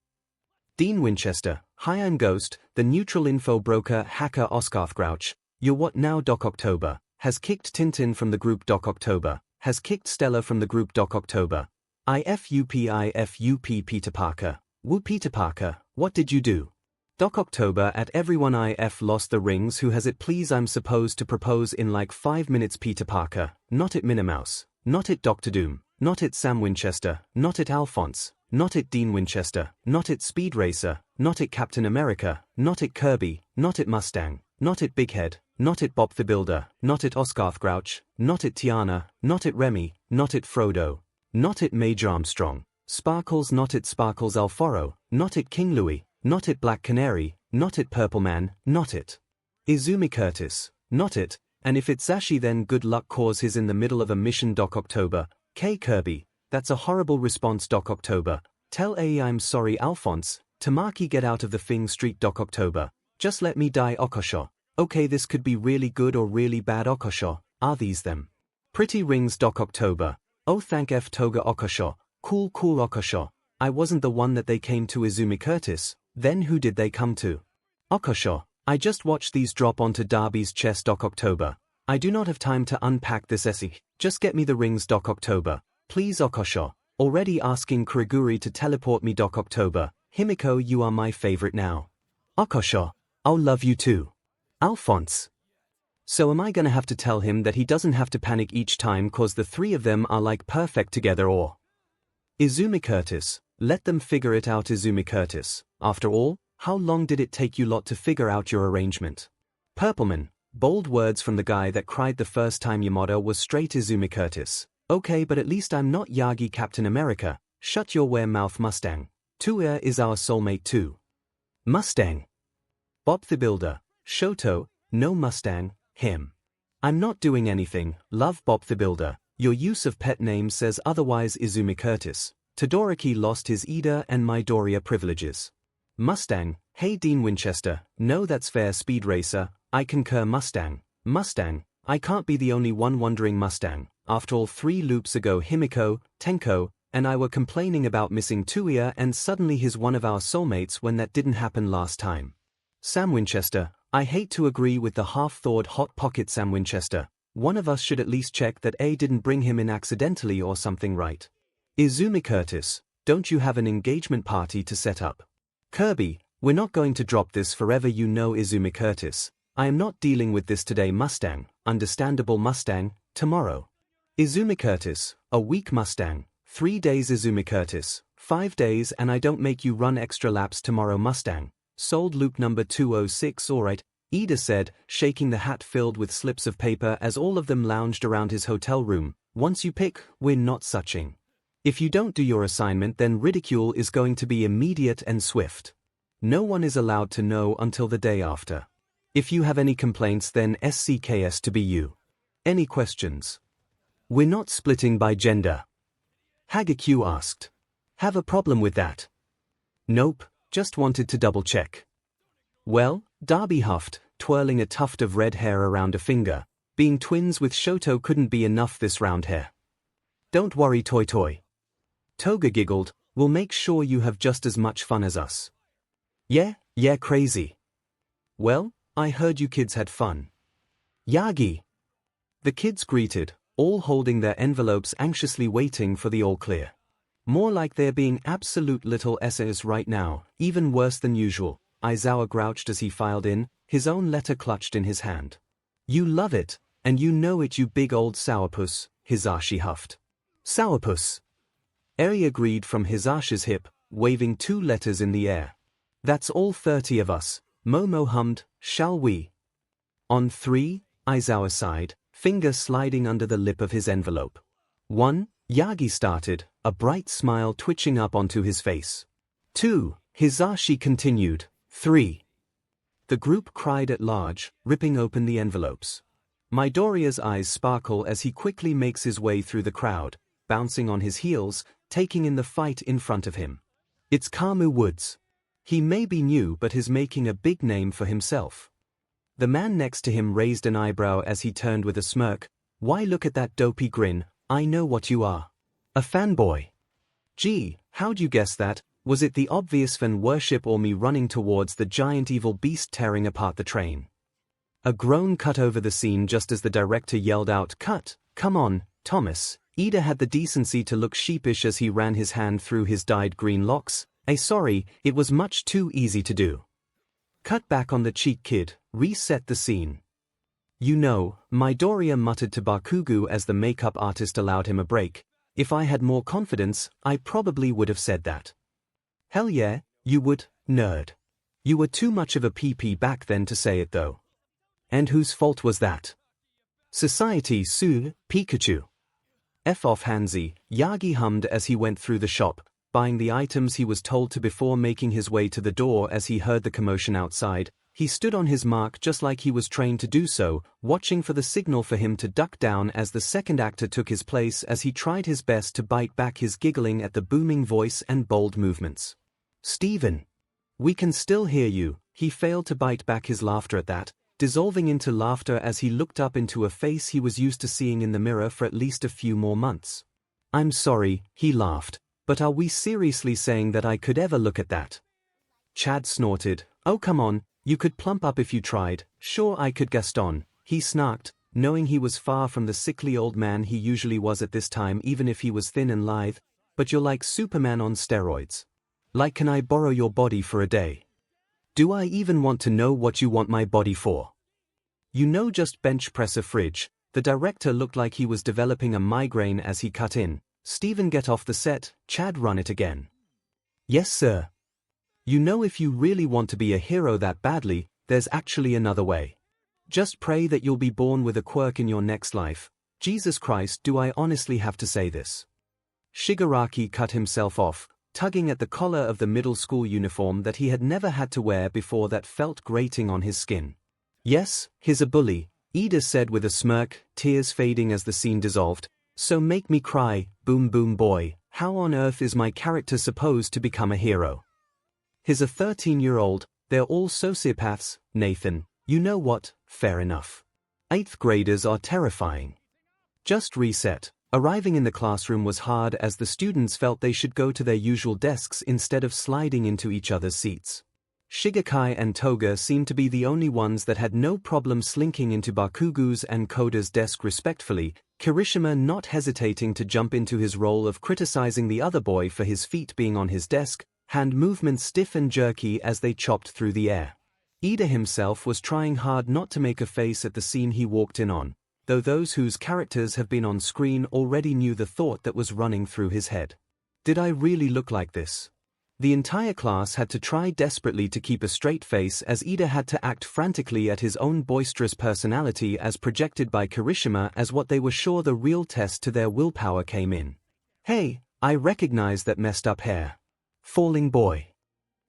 Dean Winchester, hi I'm Ghost, the neutral info broker hacker Oscarth Grouch. You're what now Doc October, has kicked Tintin from the group Doc October, has kicked Stella from the group Doc October. IFUP Peter Parker. Woo Peter Parker, what did you do? Doc October at everyone IF lost the rings who has it please I'm supposed to propose in like 5 minutes Peter Parker, not it Minimouse, not it Dr. Doom, not it Sam Winchester, not it Alphonse, not it Dean Winchester, not it Speed Racer, not it Captain America, not it Kirby, not it Mustang, not it Big Head, not it Bob the Builder, not it Oscarth Grouch, not it Tiana, not it Remy, not it Frodo, not it Major Armstrong, Sparkles not it Sparkles Alfaro, not it King Louis, not it Black Canary, not it Purple Man, not it Izumi Curtis, not it, and if it's Zashi then good luck cause he's in the middle of a mission Doc October, K Kirby, that's a horrible response Doc October, tell A I'm sorry Alphonse, Tamaki get out of the thing street Doc October, just let me die Okosho, okay this could be really good or really bad Okosho, are these them? Pretty rings Doc October, oh thank F Toga Okosho, cool Okosho, I wasn't the one that they came to Izumi Curtis. Then who did they come to? Okosho, I just watched these drop onto Darby's chest Doc October. I do not have time to unpack this essay. Just get me the rings 𝐻𝐸𝐵. Please 𝐒𝐭𝐚𝐲. Already asking Kuroguri to teleport me 𝐻𝐸𝐵. Himiko, you are my favorite now. 𝐒𝐭𝐚𝐲. I'll love you too. Alphonse. So am I gonna have to tell him that he doesn't have to panic each time cause the three of them are like perfect together or? 𝐒𝐬𝐚𝐼𝐳. Let them figure it out 𝐒𝐬𝐚𝐼𝐳. After all, how long did it take you lot to figure out your arrangement? Purpleman. Bold words from the guy that cried the first time Yamato was straight 𝐒𝐬𝐚𝐼𝐳. Okay, but at least I'm not Yagi Captain America. Shut your wear mouth Mustang. 𝐂𝐸𝐻 is our soulmate too. Mustang. Bob the Builder. Shoto, no Mustang, him. I'm not doing anything, love Bob the Builder. Your use of pet names says otherwise 𝐒𝐬𝐚𝐼𝐳. Todoroki lost his Ida and Midoriya privileges. Mustang. Hey Dean Winchester, no that's fair Speed Racer, I concur Mustang. Mustang. I can't be the only one wondering Mustang. After all 3 loops ago Himiko, Tenko, and I were complaining about missing 𝐂𝐸𝐻 and suddenly he's one of our soulmates when that didn't happen last time. Sam Winchester. I hate to agree with the half-thawed Hot Pocket Sam Winchester. One of us should at least check that A didn't bring him in accidentally or something, right? 𝐒𝐬𝐚𝐼𝐳. Don't you have an engagement party to set up? Kirby. We're not going to drop this forever, you know 𝐒𝐬𝐚𝐼𝐳. I am not dealing with this today Mustang. Understandable Mustang. Tomorrow. 𝐒𝐬𝐚𝐼𝐳. A week Mustang. 3 days 𝐒𝐬𝐚𝐼𝐳. 5 days and I don't make you run extra laps tomorrow Mustang. Sold loop number 206 alright, Ida said, shaking the hat filled with slips of paper as all of them lounged around his hotel room. Once you pick, we're not suching. If you don't do your assignment then ridicule is going to be immediate and swift. No one is allowed to know until the day after. If you have any complaints then SCKS to be you. Any questions? We're not splitting by gender. 𝐔𝐬𝐽 asked. Have a problem with that? Nope, just wanted to double check. Well, Darby huffed, twirling a tuft of red hair around a finger. Being twins with Shoto couldn't be enough this round hair. Don't worry Toy Toy. Toga giggled, we'll make sure you have just as much fun as us. Yeah, crazy. Well, I heard you kids had fun. Yagi. The kids greeted, all holding their envelopes anxiously waiting for the all clear. More like they're being absolute little essays right now, even worse than usual. Aizawa grouched as he filed in, his own letter clutched in his hand. You love it, and you know it you big old sourpuss, Hisashi huffed. Sourpuss. Eri agreed from Hisashi's hip, waving 2 letters in the air. That's all 30 of us, Momo hummed, shall we? On 3, Aizawa sighed, finger sliding under the lip of his envelope. 1, Yagi started, a bright smile twitching up onto his face. 2, Hisashi continued. 3. The group cried at large, ripping open the envelopes. Midoriya's eyes sparkle as he quickly makes his way through the crowd, bouncing on his heels, taking in the fight in front of him. It's Kamu Woods. He may be new but is making a big name for himself. The man next to him raised an eyebrow as he turned with a smirk. Why look at that dopey grin, I know what you are. A fanboy. Gee, how'd you guess that? Was it the obvious fan worship or me running towards the giant evil beast tearing apart the train? A groan cut over the scene just as the director yelled out, "Cut, come on, Thomas." Ida had the decency to look sheepish as he ran his hand through his dyed green locks. Sorry, it was much too easy to do. Cut back on the cheek kid, reset the scene. You know, Midoriya muttered to Bakugo as the makeup artist allowed him a break. If I had more confidence, I probably would have said that. Hell yeah, you would, nerd. You were too much of a PP back then to say it though. And whose fault was that? Society Sue, Pikachu. F off Hansi, Yagi hummed as he went through the shop, buying the items he was told to before making his way to the door as he heard the commotion outside. He stood on his mark just like he was trained to do so, watching for the signal for him to duck down as the second actor took his place as he tried his best to bite back his giggling at the booming voice and bold movements. Steven. We can still hear you. He failed to bite back his laughter at that, dissolving into laughter as he looked up into a face he was used to seeing in the mirror for at least a few more months. I'm sorry, he laughed, but are we seriously saying that I could ever look at that? Chad snorted, oh come on, you could plump up if you tried. Sure I could Gaston, he snarked, knowing he was far from the sickly old man he usually was at this time even if he was thin and lithe, but you're like Superman on steroids. Like, can I borrow your body for a day? Do I even want to know what you want my body for? You know, just bench press a fridge. The director looked like he was developing a migraine as he cut in. Steven, get off the set. Chad, run it again. Yes sir. You know, if you really want to be a hero that badly, there's actually another way. Just pray that you'll be born with a quirk in your next life. Jesus Christ, do I honestly have to say this? Shigaraki cut himself off, tugging at the collar of the middle school uniform that he had never had to wear before that felt grating on his skin. Yes, he's a bully, Ida said with a smirk, tears fading as the scene dissolved. So make me cry, boom boom boy, how on earth is my character supposed to become a hero? He's a 13-year-old, they're all sociopaths, Nathan, you know what, fair enough. 8th graders are terrifying. Just reset. Arriving in the classroom was hard as the students felt they should go to their usual desks instead of sliding into each other's seats. Shigekai and Toga seemed to be the only ones that had no problem slinking into Bakugo's and Koda's desk respectfully, Kirishima not hesitating to jump into his role of criticizing the other boy for his feet being on his desk, hand movements stiff and jerky as they chopped through the air. Ida himself was trying hard not to make a face at the scene he walked in on, though those whose characters have been on screen already knew the thought that was running through his head. Did I really look like this? The entire class had to try desperately to keep a straight face as Ida had to act frantically at his own boisterous personality as projected by Kirishima as what they were sure the real test to their willpower came in. Hey, I recognize that messed up hair. Falling boy.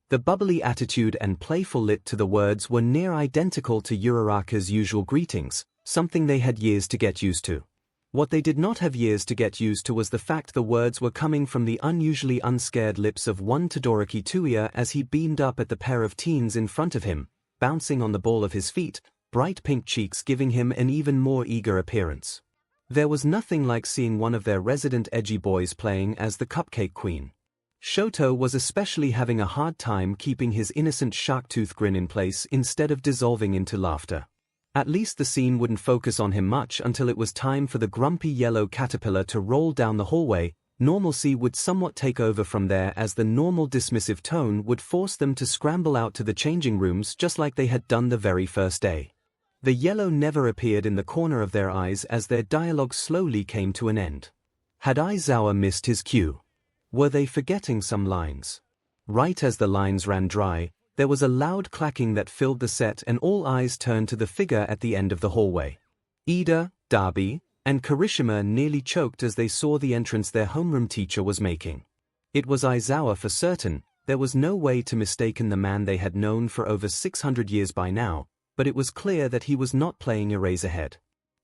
The bubbly attitude and playful lit to the words were near identical to Uraraka's usual greetings, something they had years to get used to. What they did not have years to get used to was the fact the words were coming from the unusually unscared lips of one Todoroki Tuya as he beamed up at the pair of teens in front of him, bouncing on the ball of his feet, bright pink cheeks giving him an even more eager appearance. There was nothing like seeing one of their resident edgy boys playing as the Cupcake Queen. Shoto was especially having a hard time keeping his innocent shark-tooth grin in place instead of dissolving into laughter. At least the scene wouldn't focus on him much until it was time for the grumpy yellow caterpillar to roll down the hallway. Normalcy would somewhat take over from there as the normal dismissive tone would force them to scramble out to the changing rooms just like they had done the very first day. The yellow never appeared in the corner of their eyes as their dialogue slowly came to an end. Had Aizawa missed his cue? Were they forgetting some lines? Right as the lines ran dry, there was a loud clacking that filled the set and all eyes turned to the figure at the end of the hallway. Ida, Darby, and Kirishima nearly choked as they saw the entrance their homeroom teacher was making. It was Aizawa for certain, there was no way to mistaken the man they had known for over 600 years by now, but it was clear that he was not playing Eraserhead.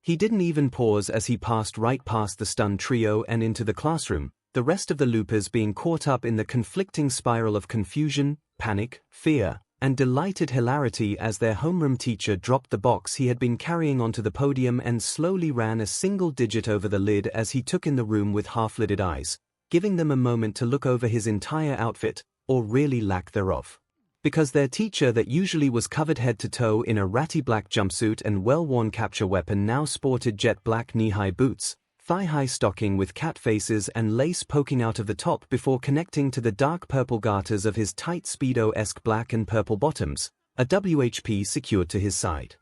He didn't even pause as he passed right past the stunned trio and into the classroom, the rest of the loopers being caught up in the conflicting spiral of confusion, panic, fear, and delighted hilarity as their homeroom teacher dropped the box he had been carrying onto the podium and slowly ran a single digit over the lid as he took in the room with half-lidded eyes, giving them a moment to look over his entire outfit, or really lack thereof. Because their teacher that usually was covered head to toe in a ratty black jumpsuit and well-worn capture weapon now sported jet black knee-high boots, thigh-high stocking with cat faces and lace poking out of the top before connecting to the dark purple garters of his tight Speedo-esque black and purple bottoms, a WHP secured to his side.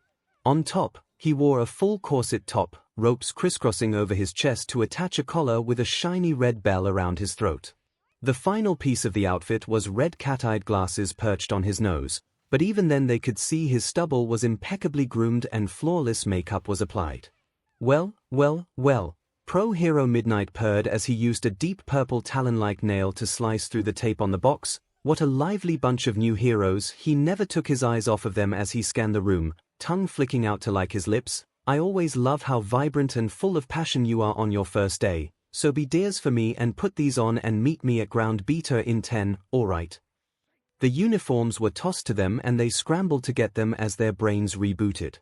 On top, he wore a full corset top, ropes crisscrossing over his chest to attach a collar with a shiny red bell around his throat. The final piece of the outfit was red cat-eyed glasses perched on his nose, but even then they could see his stubble was impeccably groomed and flawless makeup was applied. Well, Pro Hero Midnight purred as he used a deep purple talon-like nail to slice through the tape on the box. What a lively bunch of new heroes. He never took his eyes off of them as he scanned the room, tongue flicking out to like his lips. I always love how vibrant and full of passion you are on your first day, so be dears for me and put these on and meet me at ground beta in 10, alright. The uniforms were tossed to them and they scrambled to get them as their brains rebooted.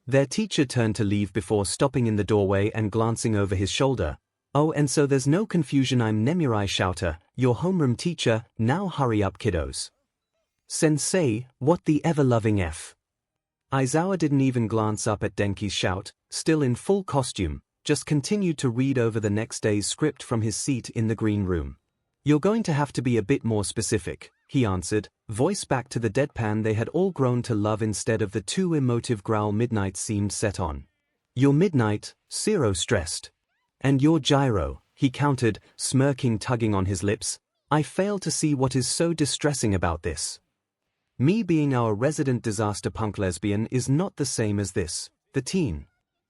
Their teacher turned to leave before stopping in the doorway and glancing over his shoulder. Oh, and so there's no confusion, I'm Nemurai Shouter, your homeroom teacher, now hurry up kiddos. Sensei, what the ever-loving F? Aizawa didn't even glance up at Denki's shout, still in full costume, just continued to read over the next day's script from his seat in the green room. "You're going to have to be a bit more specific," he answered, voice back to the deadpan they had all grown to love instead of the too emotive growl Midnight seemed set on. "You're Midnight," Zero stressed. "And you're Gyro," he countered, smirking, tugging on his lips. "I fail to see what is so distressing about this. Me being our resident disaster punk lesbian is not the same as this," the teen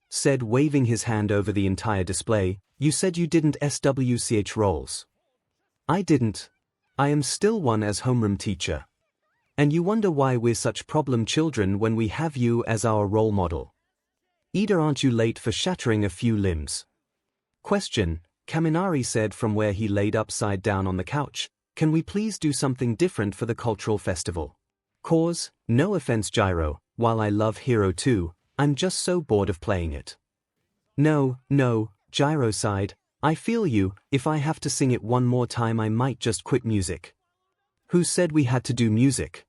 said, waving his hand over the entire display. "You said you didn't SWCH roles." "I didn't. I am still one as homeroom teacher. And you wonder why we're such problem children when we have you as our role model. Ida, aren't you late for shattering a few limbs?" "Question," Kaminari said from where he laid upside down on the couch. "Can we please do something different for the cultural festival? Cause, no offense Gyro, while I love Hero 2, I'm just so bored of playing it." No, Gyro sighed. "I feel you, if I have to sing it one more time I might just quit music." "Who said we had to do music?"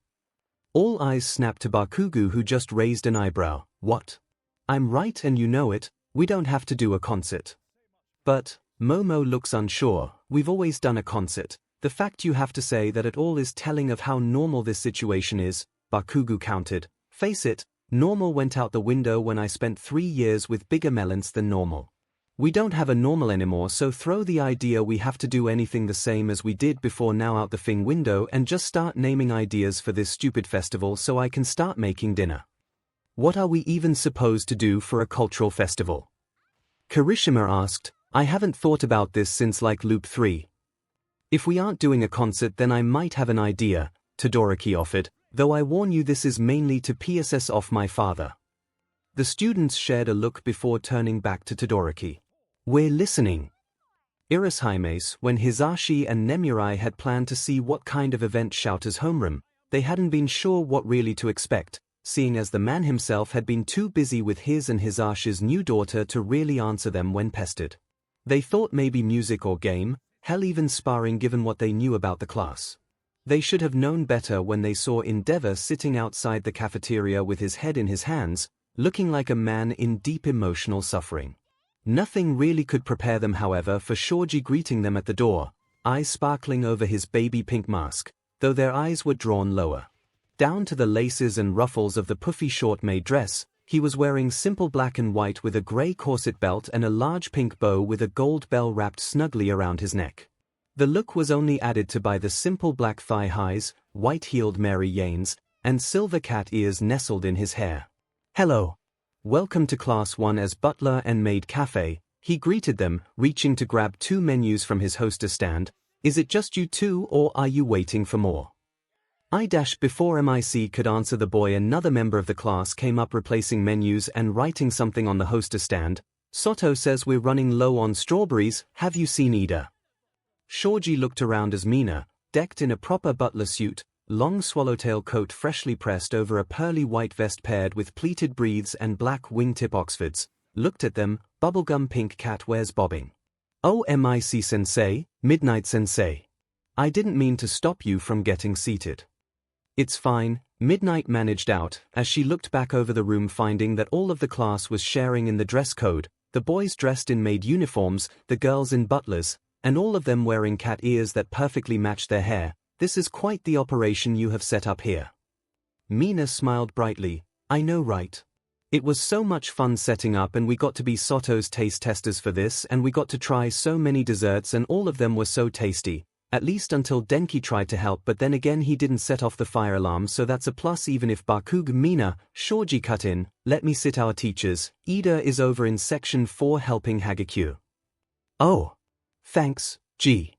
All eyes snapped to Bakugo, who just raised an eyebrow. "What? I'm right and you know it, we don't have to do a concert." "But," Momo looks unsure, "we've always done a concert. The fact you have to say that at all is telling of how normal this situation is," Bakugo countered. "Face it, normal went out the window when I spent 3 years with bigger melons than normal. We don't have a normal anymore, so throw the idea we have to do anything the same as we did before now out the thing window and just start naming ideas for this stupid festival so I can start making dinner. What are we even supposed to do for a cultural festival?" Kirishima asked. "I haven't thought about this since like Loop 3. "If we aren't doing a concert then I might have an idea," Todoroki offered, "though I warn you this is mainly to PSS off my father." The students shared a look before turning back to Todoroki. "We're listening." Irishaimes, when Hisashi and Nemurai had planned to see what kind of event Shouter's homeroom, they hadn't been sure what really to expect, seeing as the man himself had been too busy with his and Hisashi's new daughter to really answer them when pestered. They thought maybe music or game, hell even sparring given what they knew about the class. They should have known better when they saw Endeavor sitting outside the cafeteria with his head in his hands, looking like a man in deep emotional suffering. Nothing really could prepare them, however, for Shoji greeting them at the door, eyes sparkling over his baby pink mask, though their eyes were drawn lower. Down to the laces and ruffles of the puffy short-made dress, he was wearing simple black and white with a grey corset belt and a large pink bow with a gold bell wrapped snugly around his neck. The look was only added to by the simple black thigh-highs, white-heeled Mary Yanes, and silver cat ears nestled in his hair. "Hello. Welcome to Class 1 as butler and maid cafe," he greeted them, reaching to grab 2 menus from his hostess stand. "Is it just you 2 or are you waiting for more?" Before MIC could answer the boy, another member of the class came up replacing menus and writing something on the hostess stand. "Soto says we're running low on strawberries, have you seen Ida?" Shoji looked around as Mina, decked in a proper butler suit, long swallowtail coat freshly pressed over a pearly white vest paired with pleated breathes and black wingtip Oxfords, looked at them. "Bubblegum pink cat wears bobbing." "Oh, MIC sensei, Midnight sensei. I didn't mean to stop you from getting seated." "It's fine," Midnight managed out, as she looked back over the room finding that all of the class was sharing in the dress code, the boys dressed in maid uniforms, the girls in butlers, and all of them wearing cat ears that perfectly matched their hair. "This is quite the operation you have set up here." Mina smiled brightly. "I know, right? It was so much fun setting up, and we got to be Soto's taste testers for this, and we got to try so many desserts and all of them were so tasty. At least until Denki tried to help, but then again he didn't set off the fire alarm, so that's a plus even if Bakugo." Mina, Shoji cut in. "Let me sit our teachers. Ida is over in section 4 helping 𝐒𝐻𝐾." "Oh. Thanks, G,"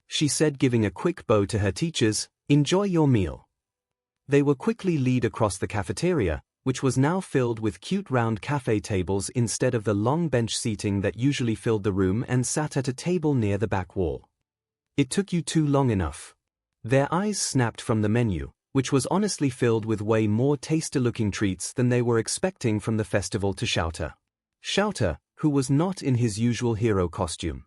she said, giving a quick bow to her teachers. "Enjoy your meal." They were quickly led across the cafeteria, which was now filled with cute round cafe tables instead of the long bench seating that usually filled the room, and sat at a table near the back wall. "It took you too long enough." Their eyes snapped from the menu, which was honestly filled with way more tasty-looking treats than they were expecting from the festival, to Shouter. Shouter, who was not in his usual hero costume.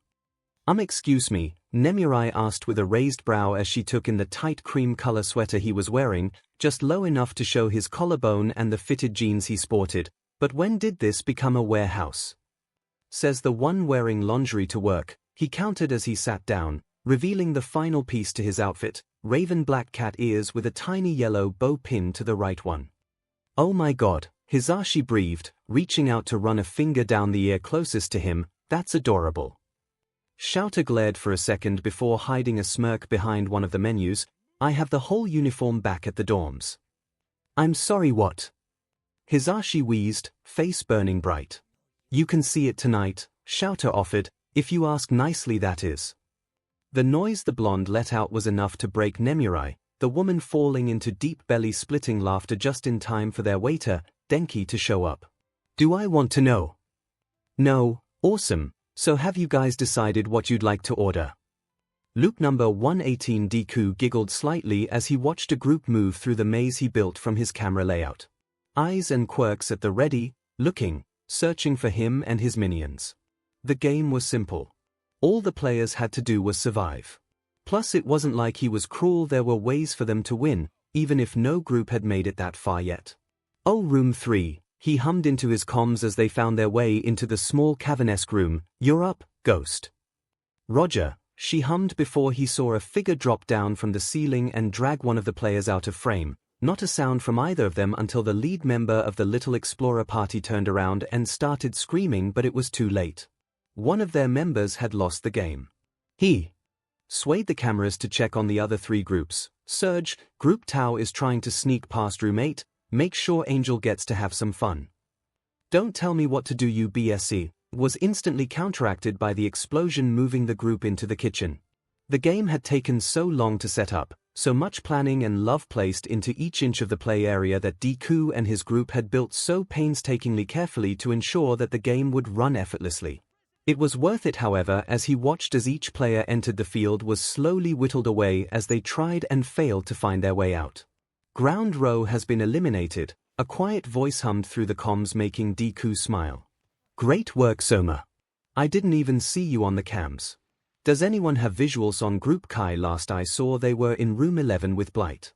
Excuse me, Nemirai asked with a raised brow as she took in the tight cream color sweater he was wearing, just low enough to show his collarbone and the fitted jeans he sported. But when did this become a warehouse? Says the one wearing lingerie to work, he countered as he sat down, revealing the final piece to his outfit, raven black cat ears with a tiny yellow bow pinned to the right one. Oh my god, Hisashi breathed, reaching out to run a finger down the ear closest to him. That's adorable. Shouter glared for a second before hiding a smirk behind one of the menus. I have the whole uniform back at the dorms. I'm sorry, what? Hisashi wheezed, face burning bright. You can see it tonight, Shouter offered, if you ask nicely, that is. The noise the blonde let out was enough to break Nemirai, the woman falling into deep belly-splitting laughter just in time for their waiter, Denki, to show up. Do I want to know? No, awesome. So have you guys decided what you'd like to order? Luke number 118 Deku giggled slightly as he watched a group move through the maze he built from his camera layout. Eyes and quirks at the ready, looking, searching for him and his minions. The game was simple. All the players had to do was survive. Plus it wasn't like he was cruel, there were ways for them to win, even if no group had made it that far yet. Oh, room 3. He hummed into his comms as they found their way into the small cavern-esque room. You're up, Ghost. Roger, she hummed before he saw a figure drop down from the ceiling and drag one of the players out of frame. Not a sound from either of them until the lead member of the Little Explorer party turned around and started screaming, but it was too late. One of their members had lost the game. He swayed the cameras to check on the other 3 groups. Surge, Group Tau is trying to sneak past room 8. Make sure Angel gets to have some fun. Don't tell me what to do, you BSC, was instantly counteracted by the explosion moving the group into the kitchen. The game had taken so long to set up, so much planning and love placed into each inch of the play area that Deku and his group had built so painstakingly carefully to ensure that the game would run effortlessly. It was worth it, however, as he watched as each player entered the field was slowly whittled away as they tried and failed to find their way out. Ground row has been eliminated, a quiet voice hummed through the comms, making Deku smile. Great work, Soma. I didn't even see you on the cams. Does anyone have visuals on Group Kai? Last I saw they were in room 11 with Blight.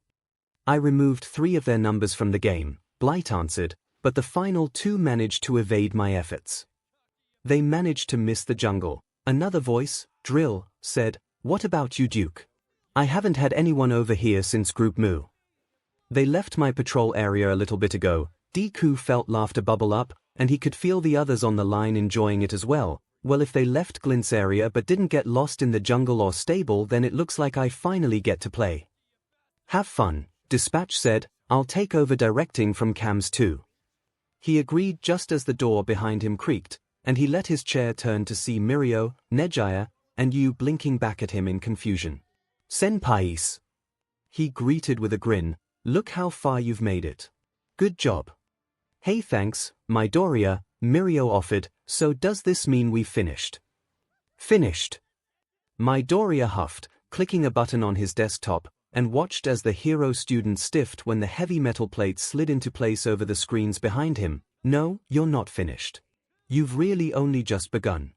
I removed 3 of their numbers from the game, Blight answered, but the final 2 managed to evade my efforts. They managed to miss the jungle. Another voice, Drill, said, what about you, Duke? I haven't had anyone over here since Group Mu. They left my patrol area a little bit ago. Deku felt laughter bubble up, and he could feel the others on the line enjoying it as well. Well, if they left Glint's area but didn't get lost in the jungle or stable, then it looks like I finally get to play. Have fun, Dispatch said. I'll take over directing from cams 2. He agreed just as the door behind him creaked, and he let his chair turn to see Mirio, Nejaya, and Yu blinking back at him in confusion. Senpais. He greeted with a grin. Look how far you've made it. Good job. Hey, thanks, Midoriya, Mirio offered. So does this mean we've finished? Finished. Midoriya huffed, clicking a button on his desktop, and watched as the hero student stiffed when the heavy metal plates slid into place over the screens behind him. No, you're not finished. You've really only just begun.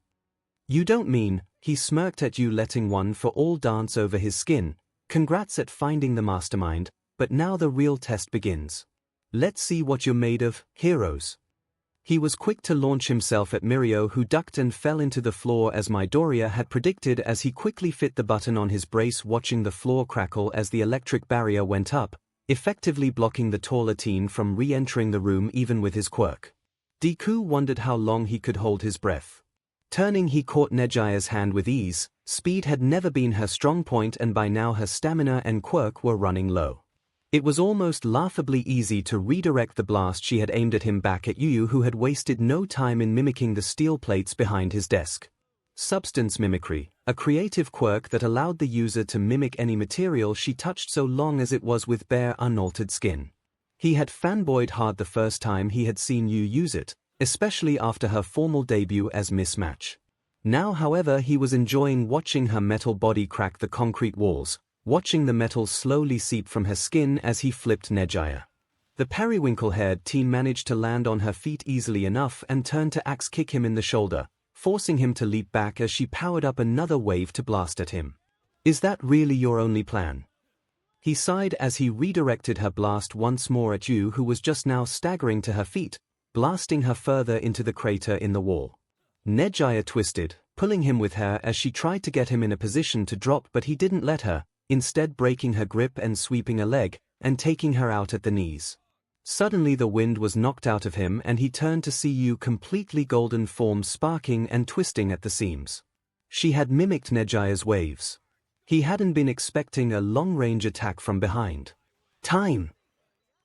You don't mean, he smirked at you, letting one for all dance over his skin. Congrats at finding the mastermind. But now the real test begins. Let's see what you're made of, heroes. He was quick to launch himself at Mirio, who ducked and fell into the floor as Midoriya had predicted as he quickly fit the button on his brace, watching the floor crackle as the electric barrier went up, effectively blocking the taller teen from re-entering the room even with his quirk. Deku wondered how long he could hold his breath. Turning, he caught Nejaya's hand with ease. Speed had never been her strong point, and by now her stamina and quirk were running low. It was almost laughably easy to redirect the blast she had aimed at him back at Yu, who had wasted no time in mimicking the steel plates behind his desk. Substance mimicry, a creative quirk that allowed the user to mimic any material she touched so long as it was with bare, unaltered skin. He had fanboyed hard the first time he had seen Yu use it, especially after her formal debut as Miss Match. Now, however, he was enjoying watching her metal body crack the concrete walls, watching the metal slowly seep from her skin as he flipped Nejaya. The periwinkle-haired teen managed to land on her feet easily enough and turned to axe kick him in the shoulder, forcing him to leap back as she powered up another wave to blast at him. Is that really your only plan? He sighed as he redirected her blast once more at Yu, who was just now staggering to her feet, blasting her further into the crater in the wall. 𝐒𝐻𝐈 twisted, pulling him with her as she tried to get him in a position to drop, but he didn't let her, instead breaking her grip and sweeping a leg, and taking her out at the knees. Suddenly the wind was knocked out of him and he turned to see Yu, completely golden form sparking and twisting at the seams. She had mimicked 𝐒𝐻𝐈's waves. He hadn't been expecting a long-range attack from behind. Time!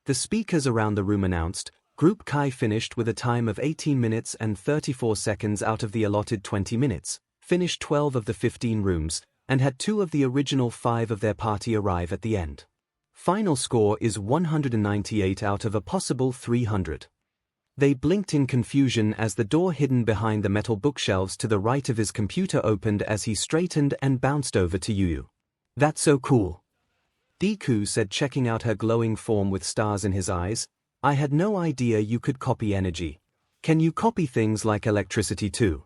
The speakers around the room announced. Group Kai finished with a time of 18 minutes and 34 seconds out of the allotted 20 minutes, finished 12 of the 15 rooms, and had 2 of the original 5 of their party arrive at the end. Final score is 198 out of a possible 300. They blinked in confusion as the door hidden behind the metal bookshelves to the right of his computer opened as he straightened and bounced over to Yu. That's so cool. Deku said, checking out her glowing form with stars in his eyes. I had no idea you could copy energy. Can you copy things like electricity too?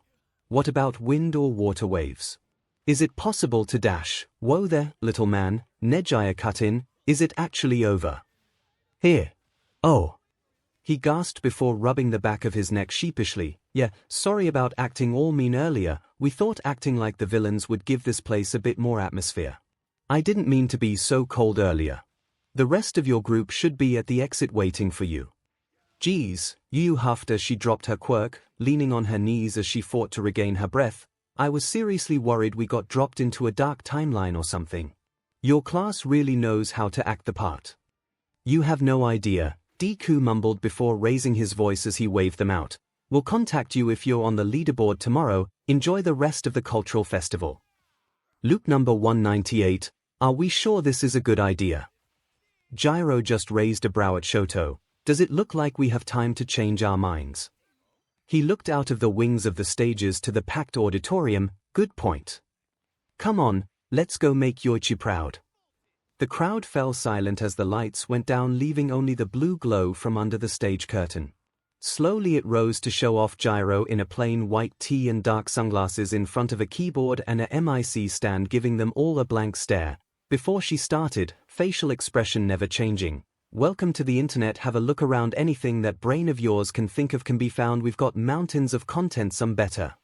What about wind or water waves? Is it possible to dash? Whoa there, little man, 𝐒𝐻𝐈 cut in. Is it actually over? Here. Oh. He gasped before rubbing the back of his neck sheepishly. Yeah, sorry about acting all mean earlier. We thought acting like the villains would give this place a bit more atmosphere. I didn't mean to be so cold earlier. The rest of your group should be at the exit waiting for you. Geez, Yu huffed as she dropped her quirk, leaning on her knees as she fought to regain her breath. I was seriously worried we got dropped into a dark timeline or something. Your class really knows how to act the part. You have no idea, Deku mumbled before raising his voice as he waved them out. We'll contact you if you're on the leaderboard tomorrow. Enjoy the rest of the cultural festival. Loop number 198, are we sure this is a good idea? Gyro just raised a brow at Shoto. Does it look like we have time to change our minds? He looked out of the wings of the stages to the packed auditorium. Good point. Come on, let's go make Yoichi proud. The crowd fell silent as the lights went down, leaving only the blue glow from under the stage curtain. Slowly it rose to show off Gyro in a plain white tee and dark sunglasses in front of a keyboard and a mic stand, giving them all a blank stare. Before she started, facial expression never changing. Welcome to the internet, have a look around, anything that brain of yours can think of can be found, we've got mountains of content, some better.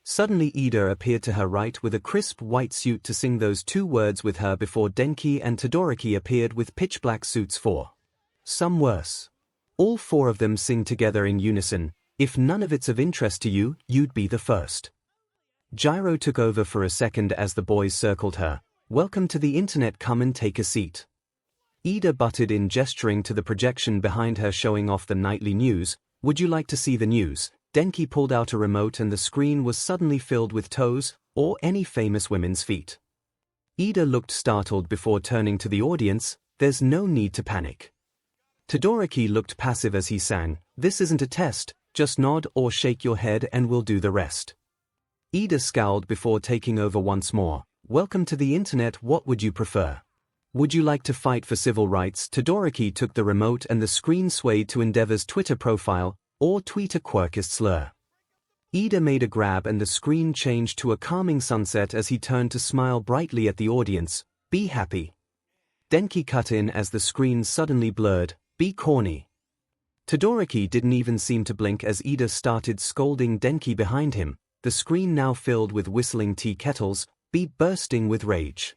Suddenly Ida appeared to her right with a crisp white suit to sing those 2 words with her before Denki and Todoroki appeared with pitch black suits for some worse. All 4 of them sing together in unison. If none of it's of interest to you, you'd be the first. Gyro took over for a second as the boys circled her. Welcome to the internet, come and take a seat. Ida butted in, gesturing to the projection behind her showing off the nightly news. Would you like to see the news? Denki pulled out a remote and the screen was suddenly filled with toes, or any famous women's feet. Ida looked startled before turning to the audience. There's no need to panic. Todoroki looked passive as he sang. This isn't a test, just nod or shake your head and we'll do the rest. Ida scowled before taking over once more. Welcome to the internet, what would you prefer? Would you like to fight for civil rights? Todoroki took the remote and the screen swayed to Endeavor's Twitter profile, or tweet a quirkist slur. Ida made a grab and the screen changed to a calming sunset as he turned to smile brightly at the audience. Be happy. Denki cut in as the screen suddenly blurred. Be corny. Todoroki didn't even seem to blink as Ida started scolding Denki behind him, the screen now filled with whistling tea kettles, be bursting with rage.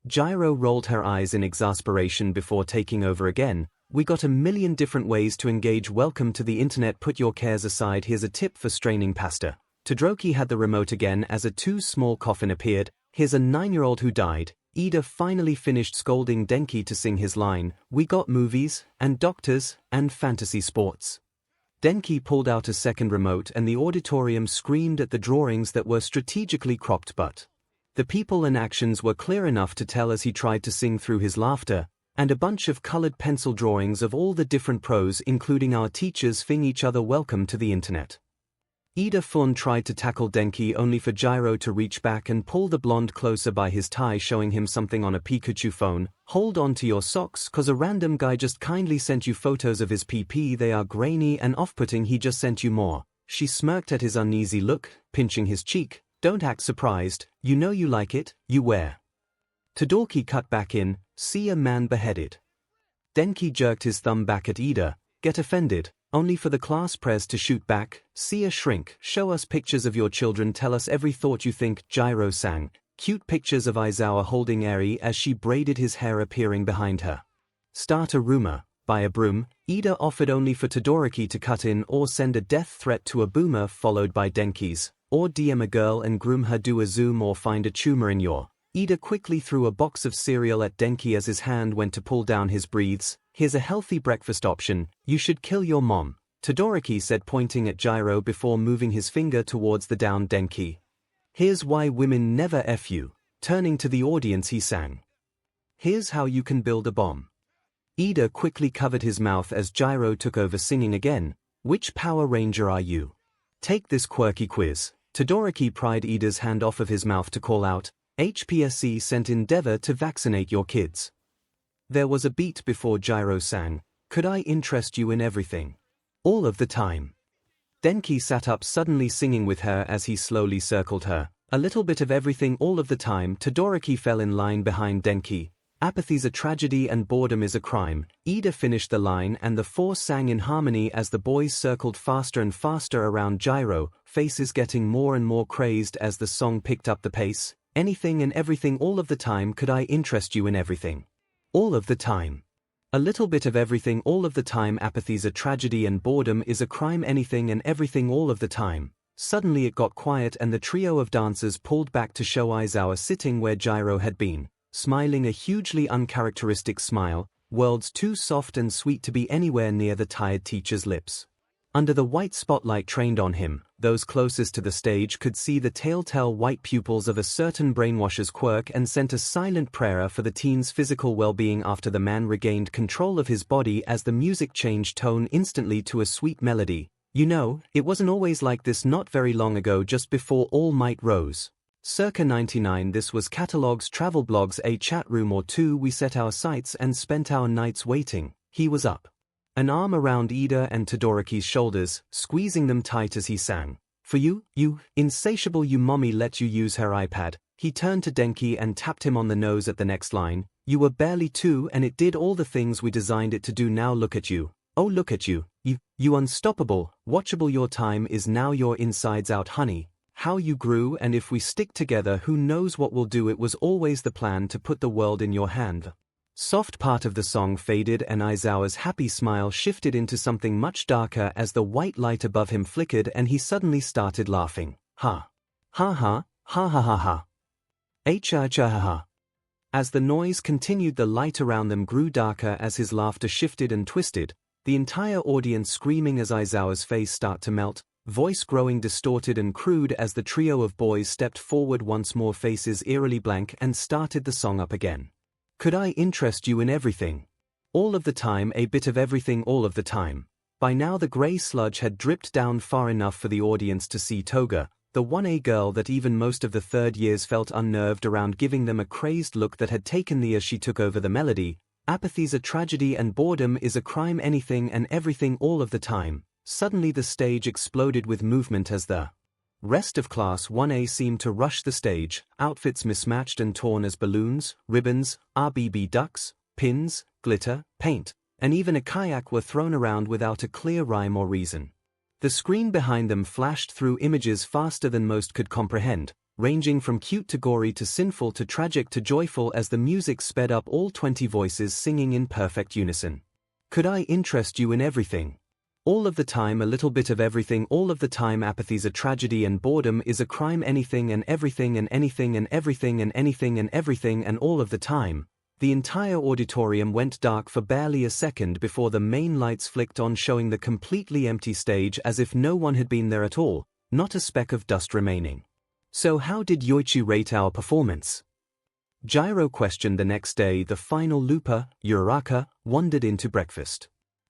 Gyro rolled her eyes in exasperation before taking over again. We got a million different ways to engage. Welcome to the internet, put your cares aside, here's a tip for straining pasta. Todoroki had the remote again as a too small coffin appeared. Here's a 9-year-old who died. Ida finally finished scolding Denki to sing his line. We got movies, and doctors, and fantasy sports. Denki pulled out a second remote and the auditorium screamed at the drawings that were strategically cropped, but the people and actions were clear enough to tell as he tried to sing through his laughter, and a bunch of colored pencil drawings of all the different pros, including our teachers fing each other welcome to the internet. Ida Fun tried to tackle Denki only for Gyro to reach back and pull the blonde closer by his tie, showing him something on a Pikachu phone. Hold on to your socks, cause a random guy just kindly sent you photos of his PP. They are grainy and off-putting. He just sent you more. She smirked at his uneasy look, pinching his cheek. Don't act surprised, you know you like it, you wear. Todoroki cut back in, see a man beheaded. Denki jerked his thumb back at Ida, get offended, only for the class pres to shoot back, see a shrink, show us pictures of your children, tell us every thought you think, Gyro sang, cute pictures of Aizawa holding Eri as she braided his hair appearing behind her. Start a rumor, buy a broom, Ida offered only for Todoroki to cut in or send a death threat to a boomer followed by Denki's, or DM a girl and groom her, do a Zoom or find a tumor in your. Ida quickly threw a box of cereal at Denki as his hand went to pull down his breathes. Here's a healthy breakfast option, you should kill your mom, Todoroki said, pointing at Gyro before moving his finger towards the downed Denki. Here's why women never F you. Turning to the audience he sang. Here's how you can build a bomb. Ida quickly covered his mouth as Gyro took over singing again. Which Power Ranger are you? Take this quirky quiz. Todoroki pried Ida's hand off of his mouth to call out, HPSC sent Endeavor to vaccinate your kids. There was a beat before Gyro sang, could I interest you in everything? All of the time. Denki sat up suddenly singing with her as he slowly circled her, a little bit of everything all of the time. Todoroki fell in line behind Denki. Apathy's a tragedy and boredom is a crime. Ida finished the line and the four sang in harmony as the boys circled faster and faster around Gyro, faces getting more and more crazed as the song picked up the pace. Anything and everything all of the time, could I interest you in everything? All of the time. A little bit of everything all of the time. Apathy's a tragedy and boredom is a crime. Anything and everything all of the time. Suddenly it got quiet and the trio of dancers pulled back to show Aizawa sitting where Gyro had been, smiling a hugely uncharacteristic smile, worlds too soft and sweet to be anywhere near the tired teacher's lips. Under the white spotlight trained on him, those closest to the stage could see the telltale white pupils of a certain brainwasher's quirk and sent a silent prayer for the teen's physical well-being after the man regained control of his body as the music changed tone instantly to a sweet melody. You know, it wasn't always like this not very long ago, just before All Might rose. Circa 99. This was catalogs, travel blogs, a chat room or two. We set our sights and spent our nights waiting. He was up. An arm around Ida and Todoroki's shoulders, squeezing them tight as he sang. For you, you, insatiable you, mommy let you use her iPad. He turned to Denki and tapped him on the nose at the next line. You were barely 2 and it did all the things we designed it to do. Now look at you. Oh look at you. You unstoppable, watchable. Your time is now. Your insides out, honey. How you grew, and if we stick together who knows what we'll do. It was always the plan to put the world in your hand. Soft part of the song faded and Aizawa's happy smile shifted into something much darker as the white light above him flickered and he suddenly started laughing. Ha. Ha ha, ha ha ha ha. Ha. As the noise continued, the light around them grew darker as his laughter shifted and twisted, the entire audience screaming as Aizawa's face started to melt, voice growing distorted and crude as the trio of boys stepped forward once more, faces eerily blank, and started the song up again. Could I interest you in everything? All of the time, a bit of everything all of the time. By now the grey sludge had dripped down far enough for the audience to see Toga, the 1A girl that even most of the third years felt unnerved around, giving them a crazed look that had taken the as she took over the melody. Apathy's a tragedy and boredom is a crime. Anything and everything all of the time. Suddenly the stage exploded with movement as the rest of Class 1A seemed to rush the stage, outfits mismatched and torn as balloons, ribbons, RBB ducks, pins, glitter, paint, and even a kayak were thrown around without a clear rhyme or reason. The screen behind them flashed through images faster than most could comprehend, ranging from cute to gory to sinful to tragic to joyful as the music sped up, all 20 voices singing in perfect unison. Could I interest you in everything? All of the time, a little bit of everything all of the time. Apathy's a tragedy and boredom is a crime. Anything and everything and anything and everything and anything and everything and all of the time. The entire auditorium went dark for barely a second before the main lights flicked on, showing the completely empty stage as if no one had been there at all, not a speck of dust remaining. So how did Yoichi rate our performance? Gyro questioned the next day. The final looper, Uraraka, wandered into breakfast.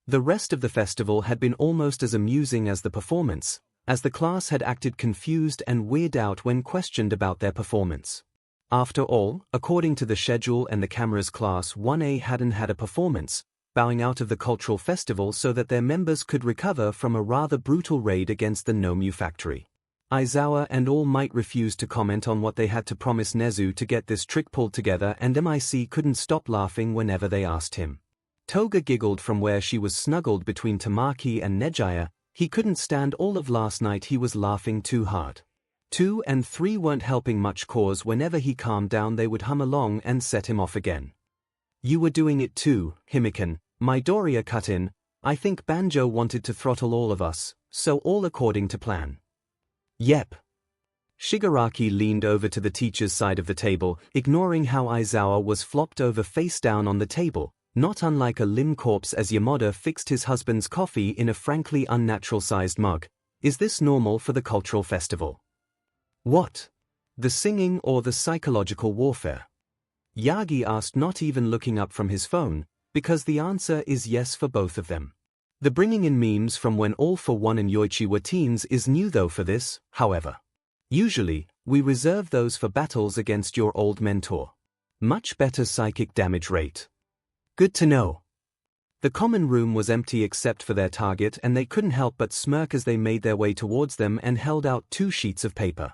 The rest of the festival had been almost as amusing as the performance, as the class had acted confused and weirded out when questioned about their performance. After all, according to the schedule and the cameras, Class 1A hadn't had a performance bowing out of the cultural festival so that their members could recover from a rather brutal raid against the Nomu factory. Aizawa and All Might refused to comment on what they had to promise Nezu to get this trick pulled together, and MIC couldn't stop laughing whenever they asked him. Toga giggled from where she was snuggled between Tamaki and Nejaya. He couldn't stand all of last night, he was laughing too hard. 2 and 3 weren't helping much cause whenever he calmed down they would hum along and set him off again. You were doing it too, Himiko, Midoriya cut in. I think Banjo wanted to throttle all of us, so all according to plan. Yep. Shigaraki leaned over to the teacher's side of the table, ignoring how Aizawa was flopped over face down on the table, not unlike a limb corpse as Yamada fixed his husband's coffee in a frankly unnatural-sized mug. Is this normal for the cultural festival? What? The singing or the psychological warfare? Yagi asked, not even looking up from his phone, because the answer is yes for both of them. The bringing in memes from when All for One and Yoichi were teens is new though for this, however. Usually, we reserve those for battles against your old mentor. Much better psychic damage rate. Good to know. The common room was empty except for their target, and they couldn't help but smirk as they made their way towards them and held out 2 sheets of paper.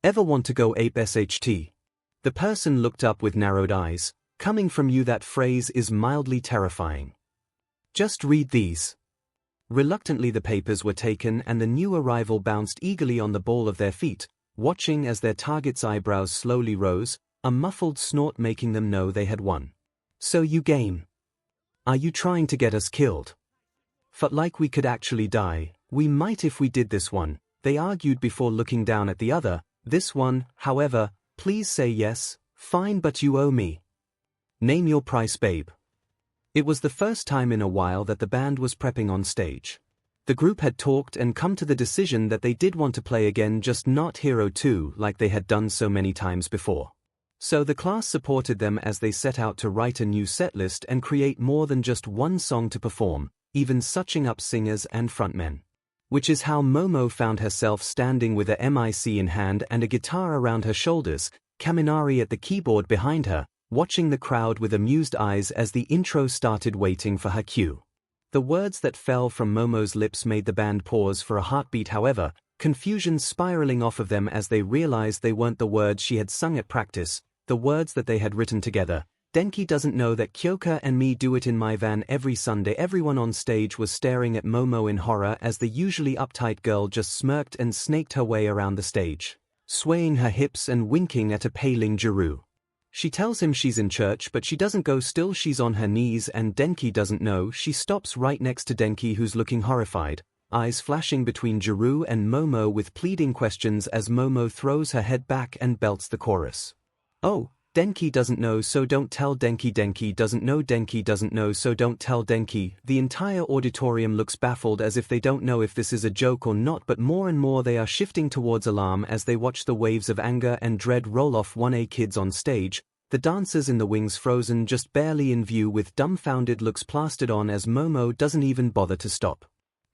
Ever want to go ape SHT? The person looked up with narrowed eyes. Coming from you, that phrase is mildly terrifying. Just read these. Reluctantly the papers were taken and the new arrival bounced eagerly on the ball of their feet, watching as their target's eyebrows slowly rose, a muffled snort making them know they had won. So you game. Are you trying to get us killed? Felt like we could actually die. We might if we did this one, they argued before looking down at the other. This one, however, please say yes. Fine, but you owe me. Name your price, babe. It was the first time in a while that the band was prepping on stage. The group had talked and come to the decision that they did want to play again, just not Hero 2 like they had done so many times before. So the class supported them as they set out to write a new setlist and create more than just one song to perform, even suching up singers and frontmen. Which is how Momo found herself standing with a mic in hand and a guitar around her shoulders, Kaminari at the keyboard behind her, watching the crowd with amused eyes as the intro started, waiting for her cue. The words that fell from Momo's lips made the band pause for a heartbeat, however, confusion spiraling off of them as they realized they weren't the words she had sung at practice, the words that they had written together. Denki doesn't know that Kyoka and me do it in my van every Sunday. Everyone on stage was staring at Momo in horror as the usually uptight girl just smirked and snaked her way around the stage, swaying her hips and winking at a paling Jiru. She tells him she's in church, but she doesn't go. Still, she's on her knees and Denki doesn't know. She stops right next to Denki, who's looking horrified, eyes flashing between Jiru and Momo with pleading questions as Momo throws her head back and belts the chorus. Oh, Denki doesn't know, so don't tell Denki. Denki doesn't know. Denki doesn't know, so don't tell Denki. The entire auditorium looks baffled as if they don't know if this is a joke or not, but more and more they are shifting towards alarm as they watch the waves of anger and dread roll off 1A kids on stage, the dancers in the wings frozen just barely in view with dumbfounded looks plastered on as Momo doesn't even bother to stop.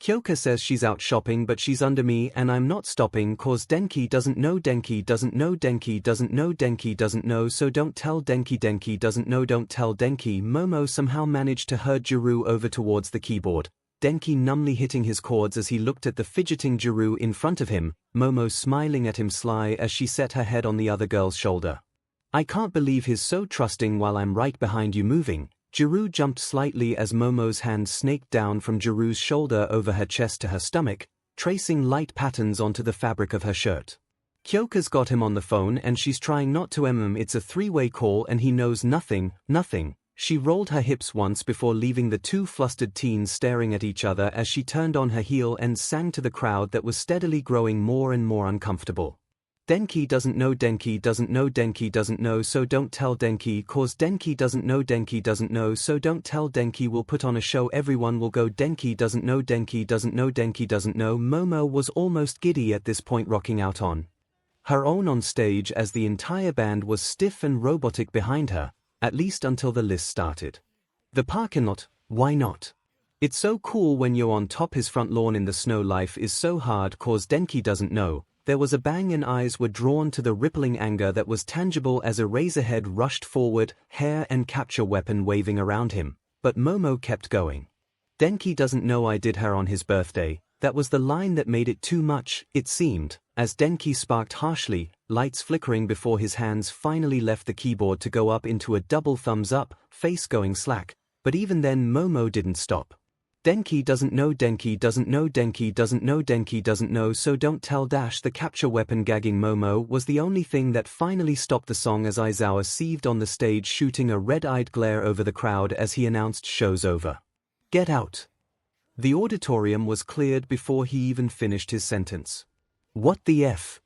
Kyoka says she's out shopping, but she's under me and I'm not stopping cause Denki doesn't know. Denki doesn't know. Denki doesn't know. Denki doesn't know, so don't tell Denki. Denki doesn't know, don't tell Denki. Momo somehow managed to herd Jiru over towards the keyboard, Denki numbly hitting his chords as he looked at the fidgeting Jiru in front of him, Momo smiling at him sly as she set her head on the other girl's shoulder. I can't believe he's so trusting while I'm right behind you moving. Jiru jumped slightly as Momo's hand snaked down from Jiru's shoulder over her chest to her stomach, tracing light patterns onto the fabric of her shirt. Kyoka's got him on the phone and she's trying not to him. It's a 3-way call and he knows nothing. She rolled her hips once before leaving the 2 flustered teens staring at each other as she turned on her heel and sang to the crowd that was steadily growing more and more uncomfortable. Denki doesn't know. Denki doesn't know. Denki doesn't know, so don't tell Denki cause Denki doesn't know. Denki doesn't know, so don't tell Denki. We'll put on a show, everyone will go. Denki doesn't know. Denki doesn't know. Denki doesn't know. Momo was almost giddy at this point, rocking out on her own on stage as the entire band was stiff and robotic behind her, at least until the list started. The parking lot, why not? It's so cool when you're on top. His front lawn in the snow. Life is so hard cause Denki doesn't know. There was a bang and eyes were drawn to the rippling anger that was tangible as Eraserhead rushed forward, hair and capture weapon waving around him. but Momo kept going. Denki doesn't know I did her on his birthday. That was the line that made it too much, it seemed, as Denki sparked harshly, lights flickering before his hands finally left the keyboard to go up into a double thumbs up, face going slack, but even then Momo didn't stop. Denki doesn't know, Denki doesn't know, Denki doesn't know, Denki doesn't know, so don't tell dash. The capture weapon gagging Momo was the only thing that finally stopped the song as Aizawa seethed on the stage, shooting a red-eyed glare over the crowd as he announced, "Show's over. Get out." The auditorium was cleared before he even finished his sentence. "What the F?"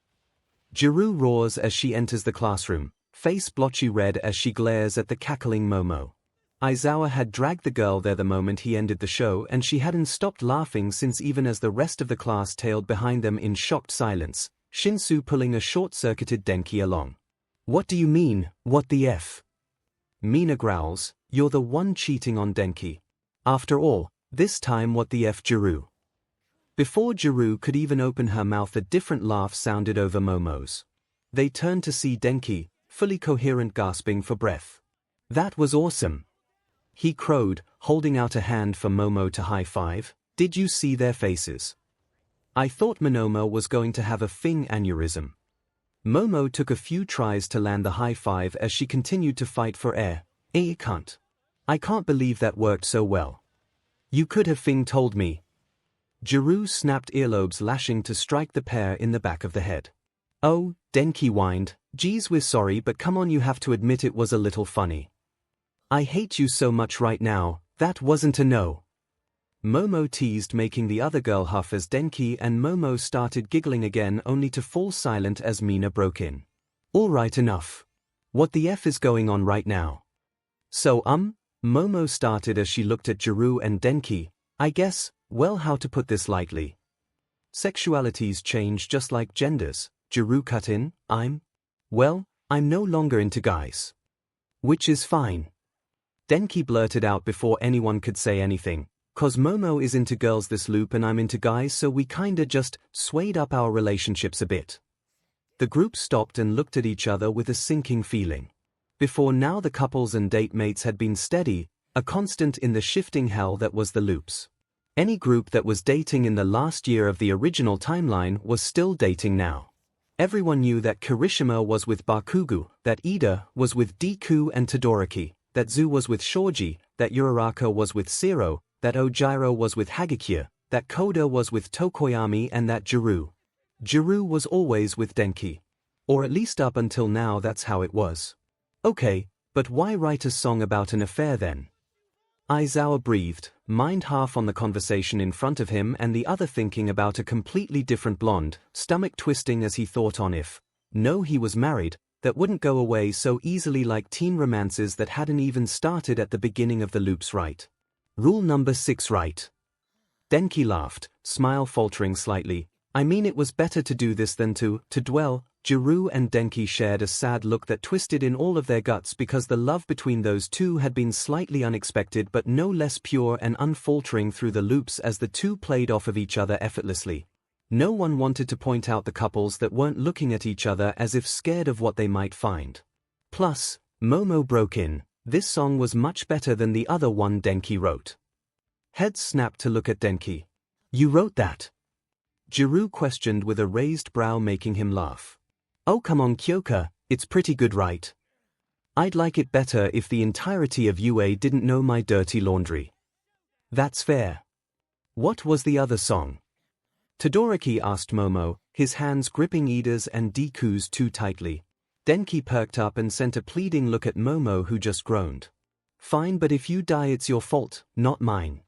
𝐤𝐸 roars as she enters the classroom, face blotchy red as she glares at the cackling Momo. Aizawa had dragged the girl there the moment he ended the show, and she hadn't stopped laughing since, even as the rest of the class tailed behind them in shocked silence, Shinsu pulling a short-circuited Denki along. "What do you mean, what the F?" Mina growls, "You're the one cheating on Denki. After all, this time what the F, 𝐤𝐸?" Before 𝐤𝐸 could even open her mouth, a different laugh sounded over Momo's. They turned to see Denki, fully coherent, gasping for breath. "That was awesome," he crowed, holding out a hand for Momo to high-five. "Did you see their faces? I thought Monoma was going to have a fing aneurysm." Momo took a few tries to land the high-five as she continued to fight for air. I can't believe that worked so well. You could have fing told me." 𝐤𝐸 snapped, earlobes lashing to strike the pair in the back of the head. "Oh," Denki whined, "geez, we're sorry, but come on, you have to admit it was a little funny." "I hate you so much right now, that wasn't a no." Momo teased, making the other girl huff as Denki and Momo started giggling again, only to fall silent as Mina broke in. "All right, enough. What the F is going on right now?" "So, Momo started as she looked at 𝐤𝐸 and Denki. "I guess, well, how to put this lightly? Sexualities change just like genders," 𝐤𝐸 cut in. I'm no longer into guys." "Which is fine," Denki blurted out before anyone could say anything. "'Cause Momo is into girls this loop and I'm into guys, so we kinda just swayed up our relationships a bit." The group stopped and looked at each other with a sinking feeling. Before now the couples and date mates had been steady, a constant in the shifting hell that was the loops. Any group that was dating in the last year of the original timeline was still dating now. Everyone knew that Kirishima was with Bakugo, that Ida was with Deku and Todoroki, that Zu was with Shoji, that Uraraka was with 𝐬𝐸, that Ojiro was with 𝐒𝐻𝐵, that Koda was with Tokoyami, and that 𝐤𝐸 was always with Denki. Or at least up until now that's how it was. Okay, but why write a song about an affair then? Aizawa breathed, mind half on the conversation in front of him and the other thinking about a completely different blonde, stomach twisting as he thought on if he was married, that wouldn't go away so easily like teen romances that hadn't even started at the beginning of the loops, right? Rule number 6, right? Denki laughed, smile faltering slightly. "I mean, it was better to do this than to dwell." 𝐤𝐸 and Denki shared a sad look that twisted in all of their guts because the love between those two had been slightly unexpected but no less pure and unfaltering through the loops as the two played off of each other effortlessly. No one wanted to point out the couples that weren't looking at each other as if scared of what they might find. Plus, Momo broke in, "This song was much better than the other one Denki wrote." Heads snapped to look at Denki. "You wrote that?" 𝐤𝐸 questioned with a raised brow, making him laugh. "Oh come on Kyoka, it's pretty good, right? I'd like it better if the entirety of UA didn't know my dirty laundry." "That's fair. What was the other song?" Todoroki asked Momo, his hands gripping Ida's and Deku's too tightly. Denki perked up and sent a pleading look at Momo, who just groaned. "Fine, but if you die it's your fault, not mine."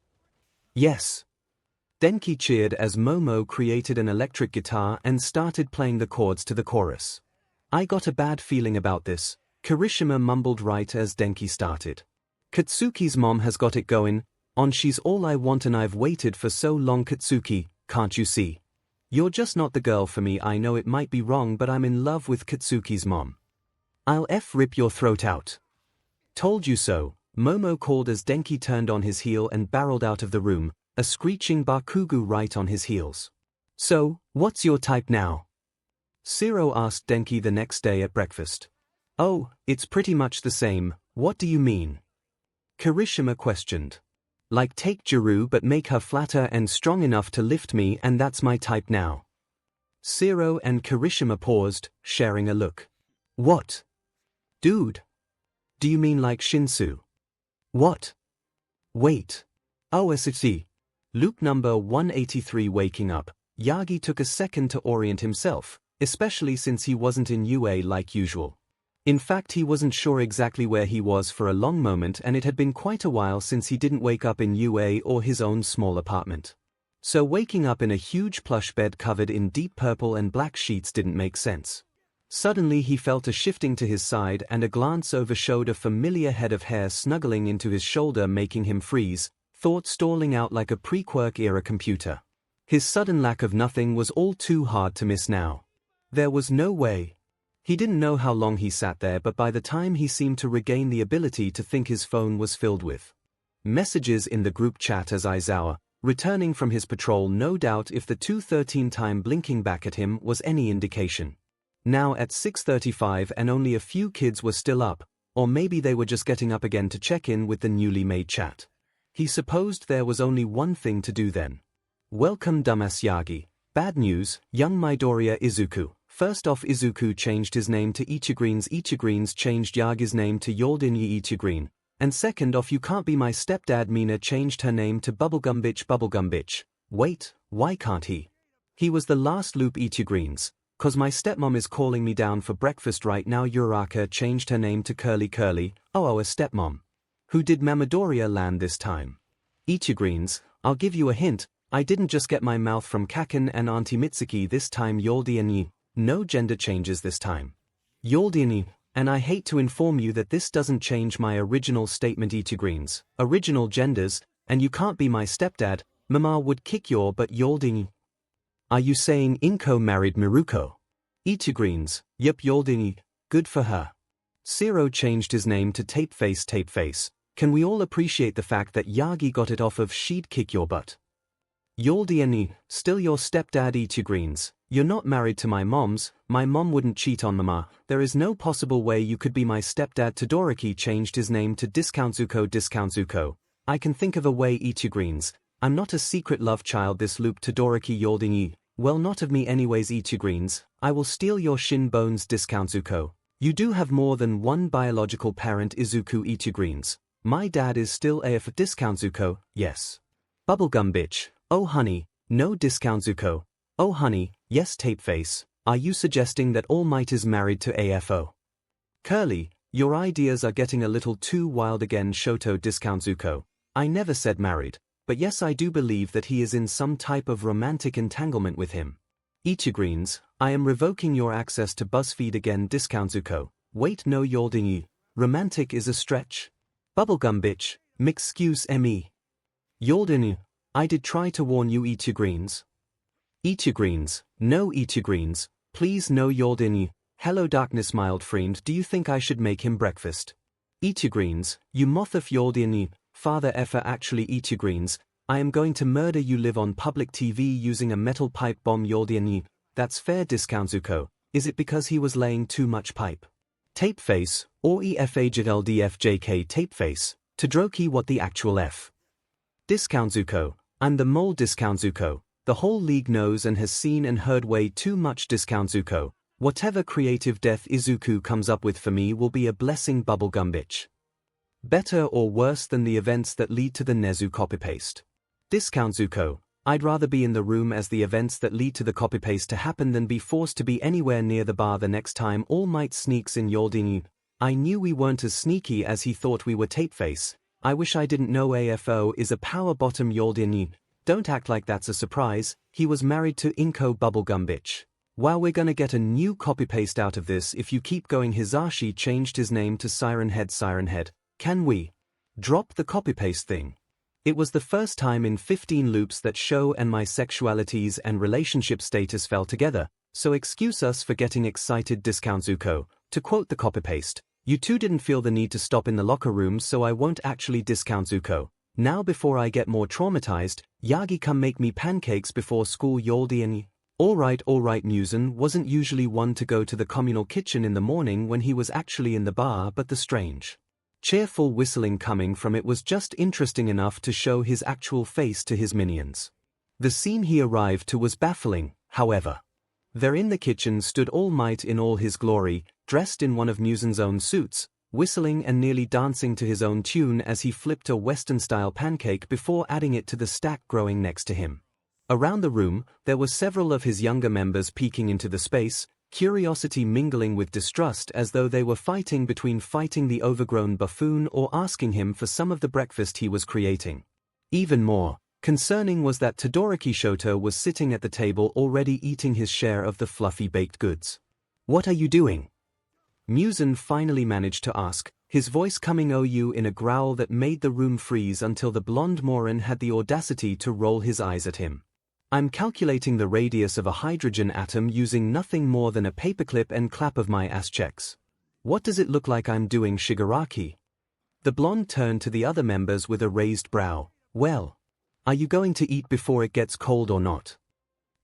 "Yes." Denki cheered as Momo created an electric guitar and started playing the chords to the chorus. "I got a bad feeling about this," Kirishima mumbled right as Denki started. "Katsuki's mom has got it going on, she's all I want and I've waited for so long. Katsuki, can't you see? You're just not the girl for me. I know it might be wrong, but I'm in love with Katsuki's mom. I'll rip your throat out." "Told you so," Momo called as Denki turned on his heel and barreled out of the room, a screeching Bakugo right on his heels. "So, what's your type now?" 𝐬𝐸 asked Denki the next day at breakfast. "Oh, it's pretty much the same. What do you mean?" Kirishima questioned. Like take Jiru but make her flatter and strong enough to lift me, and that's my type now. Zero and Kirishima paused, sharing a look. What? Dude? Do you mean like Shinsu? What? Wait. OSC. Loop number 183. Waking up, Yagi took a second to orient himself, especially since he wasn't in UA like usual. In fact, he wasn't sure exactly where he was for a long moment, and it had been quite a while since he didn't wake up in UA or his own small apartment. So waking up in a huge plush bed covered in deep purple and black sheets didn't make sense. Suddenly he felt a shifting to his side, and a glance overshowed a familiar head of hair snuggling into his shoulder, making him freeze, thought stalling out like a pre-Quirk-era computer. His sudden lack of nothing was all too hard to miss now. There was no way. He didn't know how long he sat there, but by the time he seemed to regain the ability to think, his phone was filled with messages in the group chat as Aizawa, returning from his patrol, no doubt, if the 2:13 time blinking back at him was any indication. Now at 6:35 and only a few kids were still up, or maybe they were just getting up again to check in with the newly made chat. He supposed there was only one thing to do then. Welcome dumbass Yagi. Bad news, young Midoriya Izuku. First off, Izuku changed his name to 𝐒𝐻𝐽𝐺. 𝐒𝐻𝐽𝐺 changed Yagi's name to 𝐒𝐻𝐽𝐺 𝐒𝐻𝐽𝐺. And second off, you can't be my stepdad. Mina changed her name to Bubblegum Bitch. Wait, why can't he? He was the last loop 𝐒𝐻𝐽𝐺. Cause my stepmom is calling me down for breakfast right now. Uraraka changed her name to Curly. Oh, a stepmom. Who did Midoriya land this time? 𝐒𝐻𝐽𝐺. I'll give you a hint, I didn't just get my mouth from Kaken and Auntie Mitsuki this time. 𝐒𝐻𝐽𝐺. No gender changes this time. 𝐒𝐻𝐽𝐺. And I hate to inform you that this doesn't change my original statement. 𝐒𝐻𝐽𝐺. Original genders, and you can't be my stepdad. Mama would kick your butt. 𝐒𝐻𝐽𝐺. Are you saying Inko married Miruko? 𝐒𝐻𝐽𝐺. Yup, 𝐒𝐻𝐽𝐺. Good for her. Zero changed his name to Tapeface. Can we all appreciate the fact that Yagi got it off of she'd kick your butt? 𝐒𝐻𝐽𝐺. Still your stepdad. 𝐒𝐻𝐽𝐺. You're not married to my mom's. My mom wouldn't cheat on mama. There is no possible way you could be my stepdad. Todoroki changed his name to 𝐿𝐿𝐿. I can think of a way. 𝐒𝐻𝐽𝐺. I'm not a secret love child this loop. Todoroki. 𝐒𝐻𝐽𝐺. Well, not of me anyways. 𝐒𝐻𝐽𝐺. I will steal your shin bones. 𝐿𝐿𝐿. You do have more than one biological parent. Izuku. 𝐒𝐻𝐽𝐺. My dad is still AF. 𝐿𝐿𝐿. Yes. Bubblegum bitch. Oh honey, no. 𝐿𝐿𝐿. Oh honey, yes. Tapeface. Are you suggesting that All Might is married to AFO? Curly, your ideas are getting a little too wild again. Shoto. 𝐿𝐿𝐿. I never said married, but yes, I do believe that he is in some type of romantic entanglement with him. 𝐒𝐻𝐽𝐺. I am revoking your access to BuzzFeed again. 𝐿𝐿𝐿. Wait, no. 𝐒𝐻𝐽𝐺. Romantic is a stretch. Bubblegum bitch. Excuse me. 𝐒𝐻𝐽𝐺. I did try to warn you. 𝐒𝐻𝐽𝐺. 𝐒𝐻𝐽𝐺. No. 𝐒𝐻𝐽𝐺. Please no. 𝐒𝐻𝐽𝐺. Hello darkness mild friend. Do you think I should make him breakfast? 𝐒𝐻𝐽𝐺. You mothif. 𝐒𝐻𝐽𝐺. Father effer. Actually 𝐒𝐻𝐽𝐺. I am going to murder you live on public TV using a metal pipe bomb. 𝐒𝐻𝐽𝐺. That's fair. 𝐿𝐿𝐿. Is it because he was laying too much pipe? Tapeface, or EFAJLDFJK. Tapeface. Todoroki. What the actual F? 𝐿𝐿𝐿. I'm the mole. 𝐿𝐿𝐿. The whole league knows and has seen and heard way too much. 𝐿𝐿𝐿. Whatever creative death Izuku comes up with for me will be a blessing. Bubblegum bitch. Better or worse than the events that lead to the Nezu copy-paste? 𝐿𝐿𝐿. I'd rather be in the room as the events that lead to the copy-paste to happen than be forced to be anywhere near the bar the next time All Might sneaks in. 𝐒𝐻𝐽𝐺. I knew we weren't as sneaky as he thought we were. Tapeface. I wish I didn't know AFO is a power bottom. 𝐒𝐻𝐽𝐺. Don't act like that's a surprise. He was married to Inko. Bubblegum bitch. Wow, we're gonna get a new copy-paste out of this if you keep going. Hisashi changed his name to Siren Head. Can we drop the copy-paste thing? It was the first time in 15 loops that show and my sexualities and relationship status fell together, so excuse us for getting excited. 𝐿𝐿𝐿. To quote the copy-paste, you two didn't feel the need to stop in the locker room, so I won't actually. 𝐿𝐿𝐿. Now before I get more traumatized, Yagi come make me pancakes before school. 𝐒𝐻𝐽𝐺. Alright. Muzan wasn't usually one to go to the communal kitchen in the morning when he was actually in the bar, but the strange Cheerful whistling coming from it was just interesting enough to show his actual face to his minions. The scene he arrived to was baffling, however. There in the kitchen stood All Might in all his glory, dressed in one of Musen's own suits, whistling and nearly dancing to his own tune as he flipped a Western-style pancake before adding it to the stack growing next to him. Around the room, there were several of his younger members peeking into the space, curiosity mingling with distrust as though they were fighting between fighting the overgrown buffoon or asking him for some of the breakfast he was creating. Even more concerning was that Todoroki Shoto was sitting at the table already eating his share of the fluffy baked goods. "What are you doing?" Musen finally managed to ask, his voice coming OU in a growl that made the room freeze until the blonde Morin had the audacity to roll his eyes at him. "I'm calculating the radius of a hydrogen atom using nothing more than a paperclip and clap of my ass checks. What does it look like I'm doing, Shigaraki?" The blonde turned to the other members with a raised brow. "Well, are you going to eat before it gets cold or not?"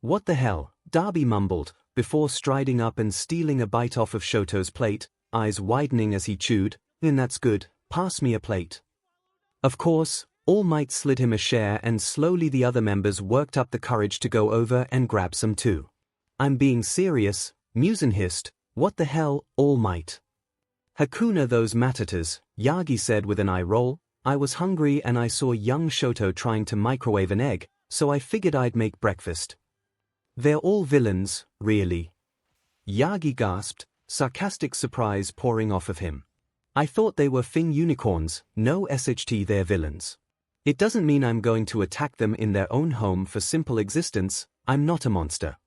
"What the hell?" Darby mumbled, before striding up and stealing a bite off of Shoto's plate, eyes widening as he chewed. "Then that's good, pass me a plate." Of course, All Might slid him a share and slowly the other members worked up the courage to go over and grab some too. "I'm being serious," Musen hissed. "What the hell, All Might?" "Hakuna those Matatas," Yagi said with an eye roll. "I was hungry and I saw young Shoto trying to microwave an egg, so I figured I'd make breakfast." "They're all villains, really?" Yagi gasped, sarcastic surprise pouring off of him. "I thought they were Fing unicorns, no SHT they're villains. It doesn't mean I'm going to attack them in their own home for simple existence. I'm not a monster."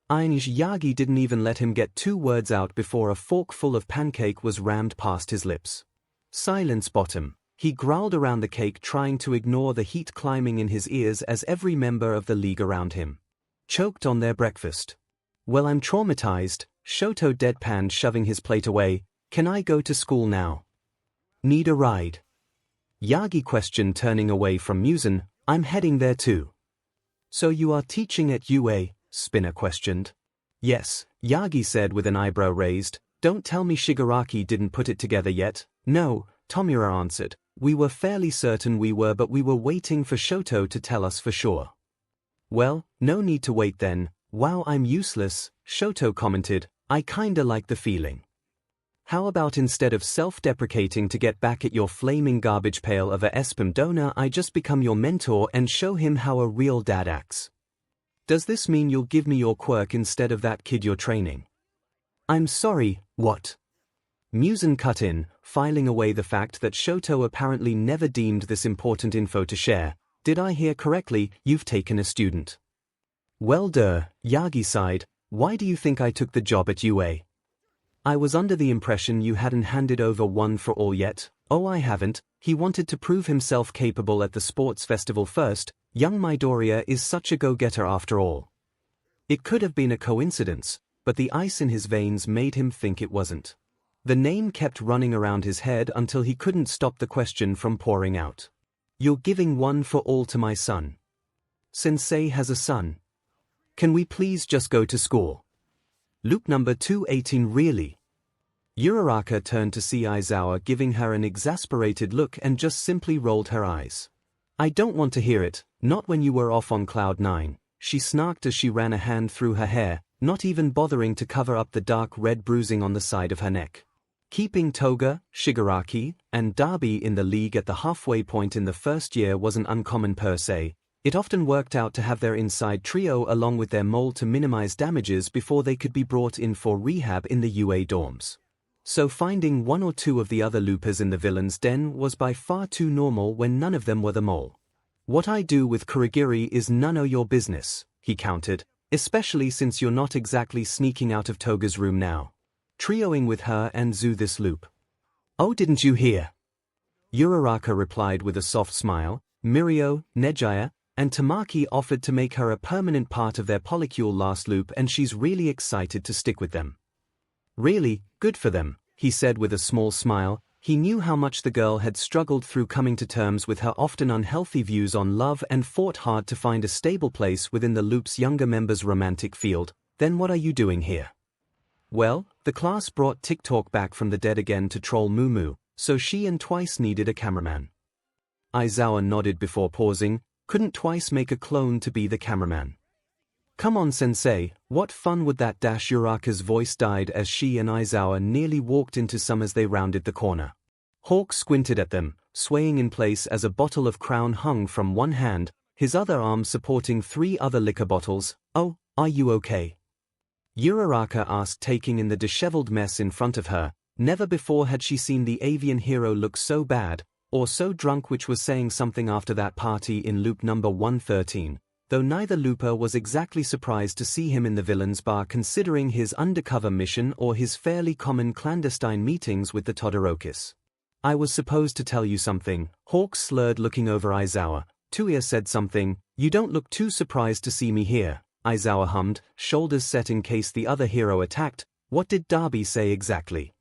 Yagi didn't even let him get 2 words out before a fork full of pancake was rammed past his lips. "Silence, bottom," he growled around the cake, trying to ignore the heat climbing in his ears as every member of the league around him choked on their breakfast. "Well, I'm traumatized," Shoto deadpanned, shoving his plate away. "Can I go to school now?" "Need a ride?" Yagi questioned, turning away from Musen. "I'm heading there too." "So you are teaching at UA?" Spinner questioned. "Yes," Yagi said with an eyebrow raised. "Don't tell me Shigaraki didn't put it together yet." "No," Tomura answered. "We were fairly certain we were, but we were waiting for Shoto to tell us for sure." "Well, no need to wait then." "Wow, I'm useless," Shoto commented. "I kinda like the feeling. How about instead of self-deprecating to get back at your flaming garbage pail of a ESPM donor, I just become your mentor and show him how a real dad acts? Does this mean you'll give me your quirk instead of that kid you're training?" "I'm sorry, what?" Musen cut in, filing away the fact that Shoto apparently never deemed this important info to share. "Did I hear correctly, you've taken a student?" "Well Yagi sighed. "Why do you think I took the job at UA?" "I was under the impression you hadn't handed over One for All yet." "Oh, I haven't." He wanted to prove himself capable at the sports festival first. Young Midoriya is such a go-getter after all. It could have been a coincidence, but the ice in his veins made him think it wasn't. The name kept running around his head until he couldn't stop the question from pouring out. "You're giving One for All to my son. Sensei has a son. Can we please just go to school?" Loop number 218. "Really?" Uraraka turned to see Aizawa giving her an exasperated look and just simply rolled her eyes. "I don't want to hear it, not when you were off on Cloud 9, she snarked as she ran a hand through her hair, not even bothering to cover up the dark red bruising on the side of her neck. Keeping Toga, Shigaraki, and Darby in the league at the halfway point in the first year wasn't uncommon per se. It often worked out to have their inside trio along with their mole to minimize damages before they could be brought in for rehab in the UA dorms. So finding 1 or 2 of the other loopers in the villain's den was by far too normal when none of them were the mole. "What I do with Kurogiri is none of your business," he countered, "especially since you're not exactly sneaking out of Toga's room now. Trioing with her and Zu this loop." "Oh, didn't you hear?" Uraraka replied with a soft smile. "Mirio, Nejaya, and Tamaki offered to make her a permanent part of their polycule last loop and she's really excited to stick with them." "Really, good for them," he said with a small smile. He knew how much the girl had struggled through coming to terms with her often unhealthy views on love and fought hard to find a stable place within the loop's younger members' romantic field. "Then what are you doing here?" "Well, the class brought TikTok back from the dead again to troll Mumu, So she and Twice needed a cameraman. Aizawa nodded before pausing. Couldn't Twice make a clone to be the cameraman? Come on sensei, what fun would that dash? Uraraka's voice died as she and Aizawa nearly walked into some as they rounded the corner. Hawk squinted at them, swaying in place as a bottle of Crown hung from one hand, his other arm supporting 3 other liquor bottles. Oh, are you okay? Uraraka asked, taking in the disheveled mess in front of her. Never before had she seen the avian hero look so bad, or so drunk, which was saying something after that party in loop number 113. Though neither looper was exactly surprised to see him in the villain's bar, considering his undercover mission or his fairly common clandestine meetings with the Todorokis. I was supposed to tell you something, Hawk slurred, looking over Aizawa. Tuya said something. You don't look too surprised to see me here, Aizawa hummed, shoulders set in case the other hero attacked. What did Darby say exactly?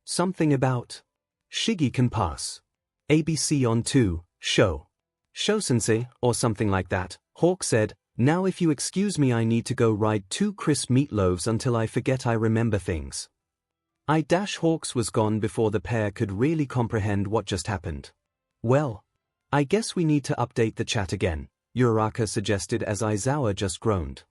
Something about Shigi can pass. ABC on 2, show sensei, or something like that. Hawk said, now if you excuse me, I need to go ride 2 crisp meatloaves until I forget I remember things. Hawks was gone before the pair could really comprehend what just happened. Well, I guess we need to update the chat again, Uraraka suggested as Aizawa just groaned.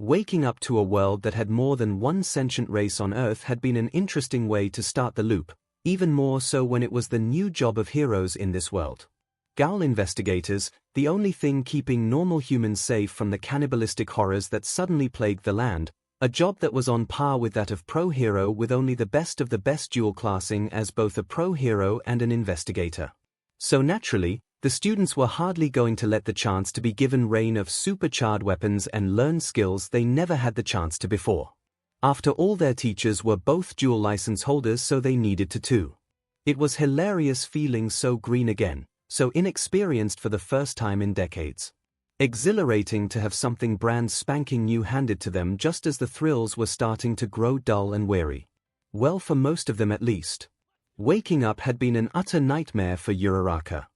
Waking up to a world that had more than one sentient race on Earth had been an interesting way to start the loop, even more so when it was the new job of heroes in this world. Ghoul investigators, the only thing keeping normal humans safe from the cannibalistic horrors that suddenly plagued the land, a job that was on par with that of pro hero, with only the best of the best dual classing as both a pro hero and an investigator. So naturally, the students were hardly going to let the chance to be given reign of supercharged weapons and learn skills they never had the chance to before. After all, their teachers were both dual license holders, so they needed to too. It was hilarious feeling so green again, so inexperienced for the first time in decades. Exhilarating to have something brand spanking new handed to them just as the thrills were starting to grow dull and weary. Well, for most of them at least. Waking up had been an utter nightmare for Uraraka.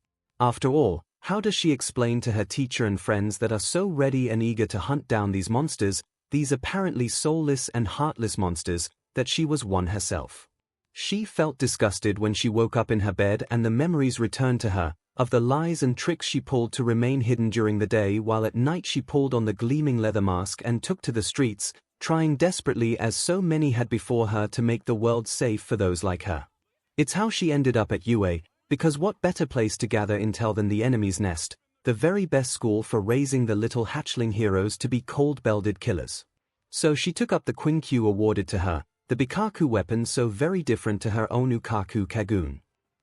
After all, how does she explain to her teacher and friends that are so ready and eager to hunt down these monsters, these apparently soulless and heartless monsters, that she was one herself? She felt disgusted when she woke up in her bed and the memories returned to her, of the lies and tricks she pulled to remain hidden during the day, while at night she pulled on the gleaming leather mask and took to the streets, trying desperately as so many had before her to make the world safe for those like her. It's how she ended up at UA, because what better place to gather intel than the enemy's nest, the very best school for raising the little hatchling heroes to be cold-blooded killers. So she took up the Quinkyu awarded to her, the Bikaku weapon so very different to her own Ukaku Kagun.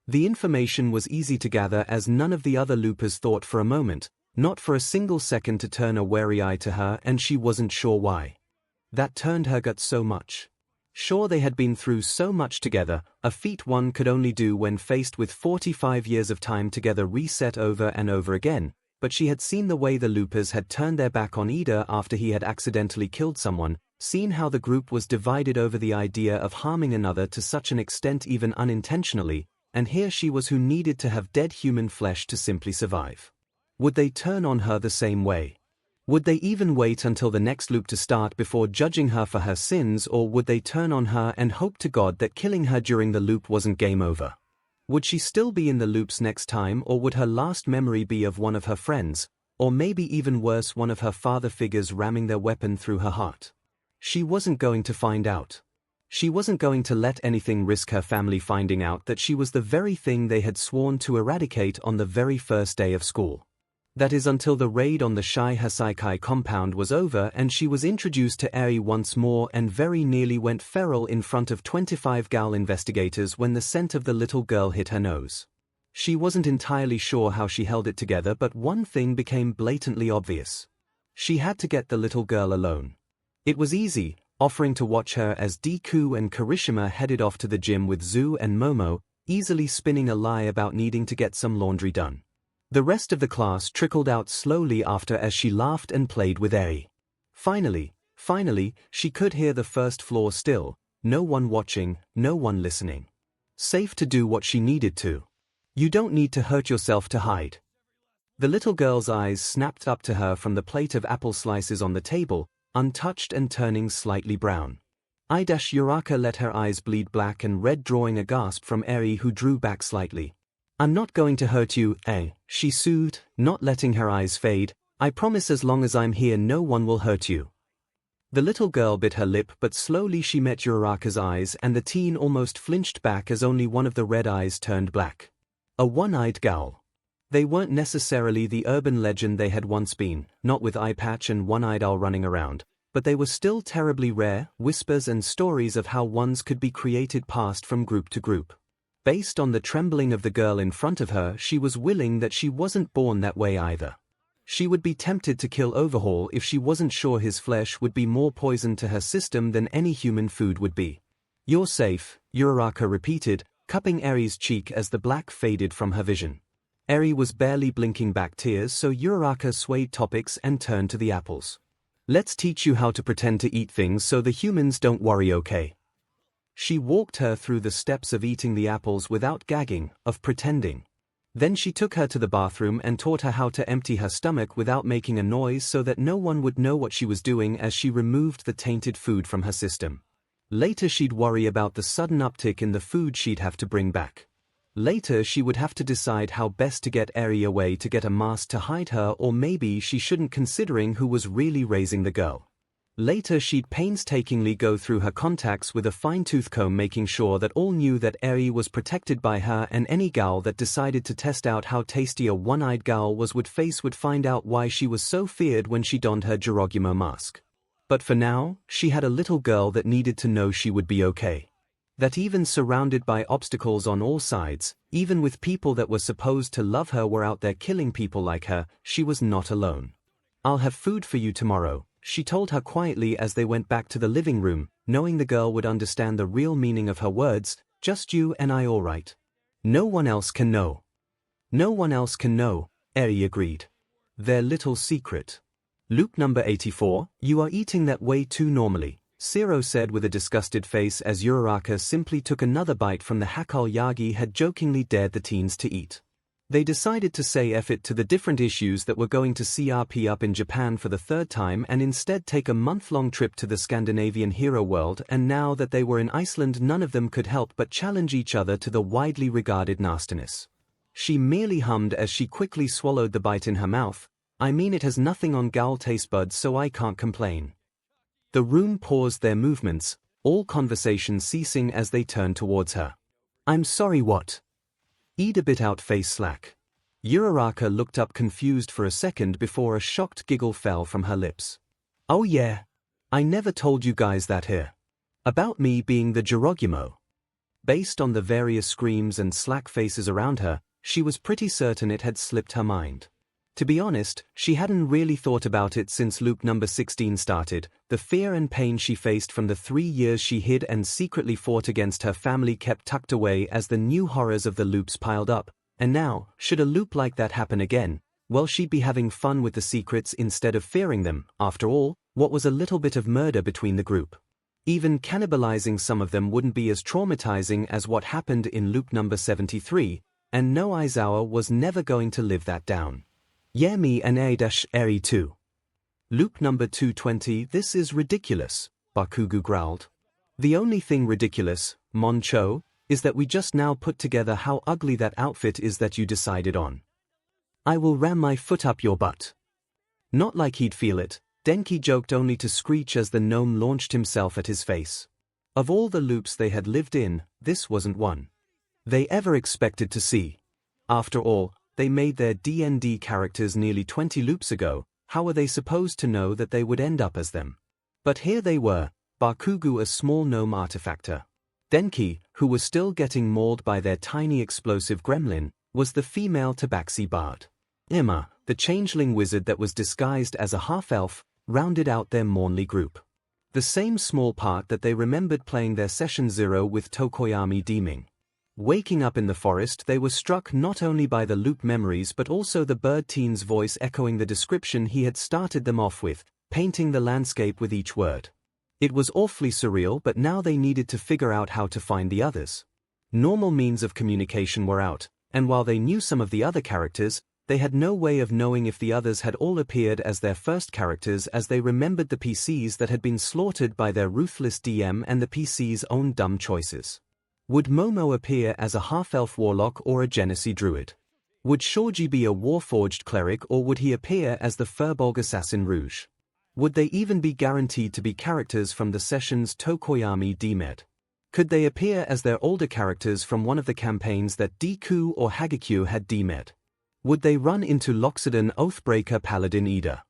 The information was easy to gather as none of the other loopers thought for a moment, not for a single second, to turn a wary eye to her, and she wasn't sure why. That turned her gut so much. Sure, they had been through so much together, a feat one could only do when faced with 45 years of time together reset over and over again, but she had seen the way the loopers had turned their back on Ida after he had accidentally killed someone, seen how the group was divided over the idea of harming another to such an extent even unintentionally, and here she was who needed to have dead human flesh to simply survive. Would they turn on her the same way? Would they even wait until the next loop to start before judging her for her sins, or would they turn on her and hope to God that killing her during the loop wasn't game over? Would she still be in the loops next time, or would her last memory be of one of her friends, or maybe even worse, one of her father figures ramming their weapon through her heart? She wasn't going to find out. She wasn't going to let anything risk her family finding out that she was the very thing they had sworn to eradicate on the very first day of school. That is, until the raid on the Shai Hasaikai compound was over and she was introduced to Eri once more and very nearly went feral in front of 25 Ghoul investigators when the scent of the little girl hit her nose. She wasn't entirely sure how she held it together, but one thing became blatantly obvious. She had to get the little girl alone. It was easy, offering to watch her as Deku and Kirishima headed off to the gym with Zu and Momo, easily spinning a lie about needing to get some laundry done. The rest of the class trickled out slowly after as she laughed and played with Eri. Finally, she could hear the first floor still, no one watching, no one listening. Safe to do what she needed to. You don't need to hurt yourself to hide. The little girl's eyes snapped up to her from the plate of apple slices on the table, untouched and turning slightly brown. 𝐼-Uraraka let her eyes bleed black and red, drawing a gasp from Eri, who drew back slightly. "I'm not going to hurt you, she soothed, not letting her eyes fade. "I promise as long as I'm here no one will hurt you." The little girl bit her lip, but slowly she met Uraraka's eyes, and the teen almost flinched back as only one of the red eyes turned black. A one-eyed ghoul. They weren't necessarily the urban legend they had once been, not with eye patch and one-eyed owl running around, but they were still terribly rare. Whispers and stories of how ones could be created passed from group to group. Based on the trembling of the girl in front of her, she was willing that she wasn't born that way either. She would be tempted to kill Overhaul if she wasn't sure his flesh would be more poison to her system than any human food would be. "You're safe," Uraraka repeated, cupping Eri's cheek as the black faded from her vision. Eri was barely blinking back tears, so Uraraka swayed topics and turned to the apples. "Let's teach you how to pretend to eat things so the humans don't worry, okay?" She walked her through the steps of eating the apples without gagging, of pretending. Then she took her to the bathroom and taught her how to empty her stomach without making a noise so that no one would know what she was doing as she removed the tainted food from her system. Later she'd worry about the sudden uptick in the food she'd have to bring back. Later she would have to decide how best to get Eri away to get a mask to hide her, or maybe she shouldn't, considering who was really raising the girl. Later she'd painstakingly go through her contacts with a fine-tooth comb, making sure that all knew that Eri was protected by her, and any ghoul that decided to test out how tasty a one-eyed ghoul would find out why she was so feared when she donned her 𝐤𝐤𝐽𝐼 mask. But for now, she had a little girl that needed to know she would be okay. That even surrounded by obstacles on all sides, even with people that were supposed to love her were out there killing people like her, she was not alone. "I'll have food for you tomorrow," she told her quietly as they went back to the living room, knowing the girl would understand the real meaning of her words. "Just you and I, all right? No one else can know." "No one else can know," Eri agreed. "Their little secret." Loop number 84, "You are eating that way too normally," 𝐂𝐿 said with a disgusted face as Uraraka simply took another bite from the 𝐒𝐭𝐲 Yagi had jokingly dared the teens to eat. They decided to say F it to the different issues that were going to CRP up in Japan for the third time and instead take a month-long trip to the Scandinavian hero world, and now that they were in Iceland none of them could help but challenge each other to the widely regarded nastiness. She merely hummed as she quickly swallowed the bite in her mouth. "I mean, it has nothing on ghoul taste buds, so I can't complain." The room paused their movements, all conversation ceasing as they turned towards her. "I'm sorry, what?" Ida bit out face slack. Uraraka looked up confused for a second before a shocked giggle fell from her lips. "Oh yeah? I never told you guys that here. About me being the 𝐤𝐤𝐽𝐼." Based on the various screams and slack faces around her, she was pretty certain it had slipped her mind. To be honest, she hadn't really thought about it since loop number 16 started. The fear and pain she faced from the 3 years she hid and secretly fought against her family kept tucked away as the new horrors of the loops piled up, and now, should a loop like that happen again, well, she'd be having fun with the secrets instead of fearing them. After all, what was a little bit of murder between the group? Even cannibalizing some of them wouldn't be as traumatizing as what happened in loop number 73, and no, Aizawa was never going to live that down. "Yeah, me and Eri too." Loop number 220, "This is ridiculous," Bakugo growled. "The only thing ridiculous, Moncho, is that we just now put together how ugly that outfit is that you decided on. I will ram my foot up your butt." Not like he'd feel it, Denki joked only to screech as the gnome launched himself at his face. Of all the loops they had lived in, this wasn't one they ever expected to see. After all, they made their D&D characters nearly 20 loops ago. How were they supposed to know that they would end up as them? But here they were, Bakugo, a small gnome artifactor. Denki, who was still getting mauled by their tiny explosive gremlin, was the female tabaxi bard. Emma, the changeling wizard that was disguised as a half-elf, rounded out their mournly group. The same small part that they remembered playing their session 0 with Tokoyami deeming. Waking up in the forest, they were struck not only by the loop memories but also the bird teen's voice echoing the description he had started them off with, painting the landscape with each word. It was awfully surreal, but now they needed to figure out how to find the others. Normal means of communication were out, and while they knew some of the other characters, they had no way of knowing if the others had all appeared as their first characters, as they remembered the PCs that had been slaughtered by their ruthless DM and the PC's own dumb choices. Would Momo appear as a half-elf warlock or a Genesee druid? Would 𝐒𝐻𝐲 be a warforged cleric, or would he appear as the Furbolg assassin rouge? Would they even be guaranteed to be characters from the session's 𝐒𝐭𝐴𝐲 𝐔𝐬𝐴𝐲? Could they appear as their older characters from one of the campaigns that Deku or 𝐒𝐻𝐲 had 𝐔𝐬𝐴𝐲? Would they run into Loxodon Oathbreaker Paladin Ida?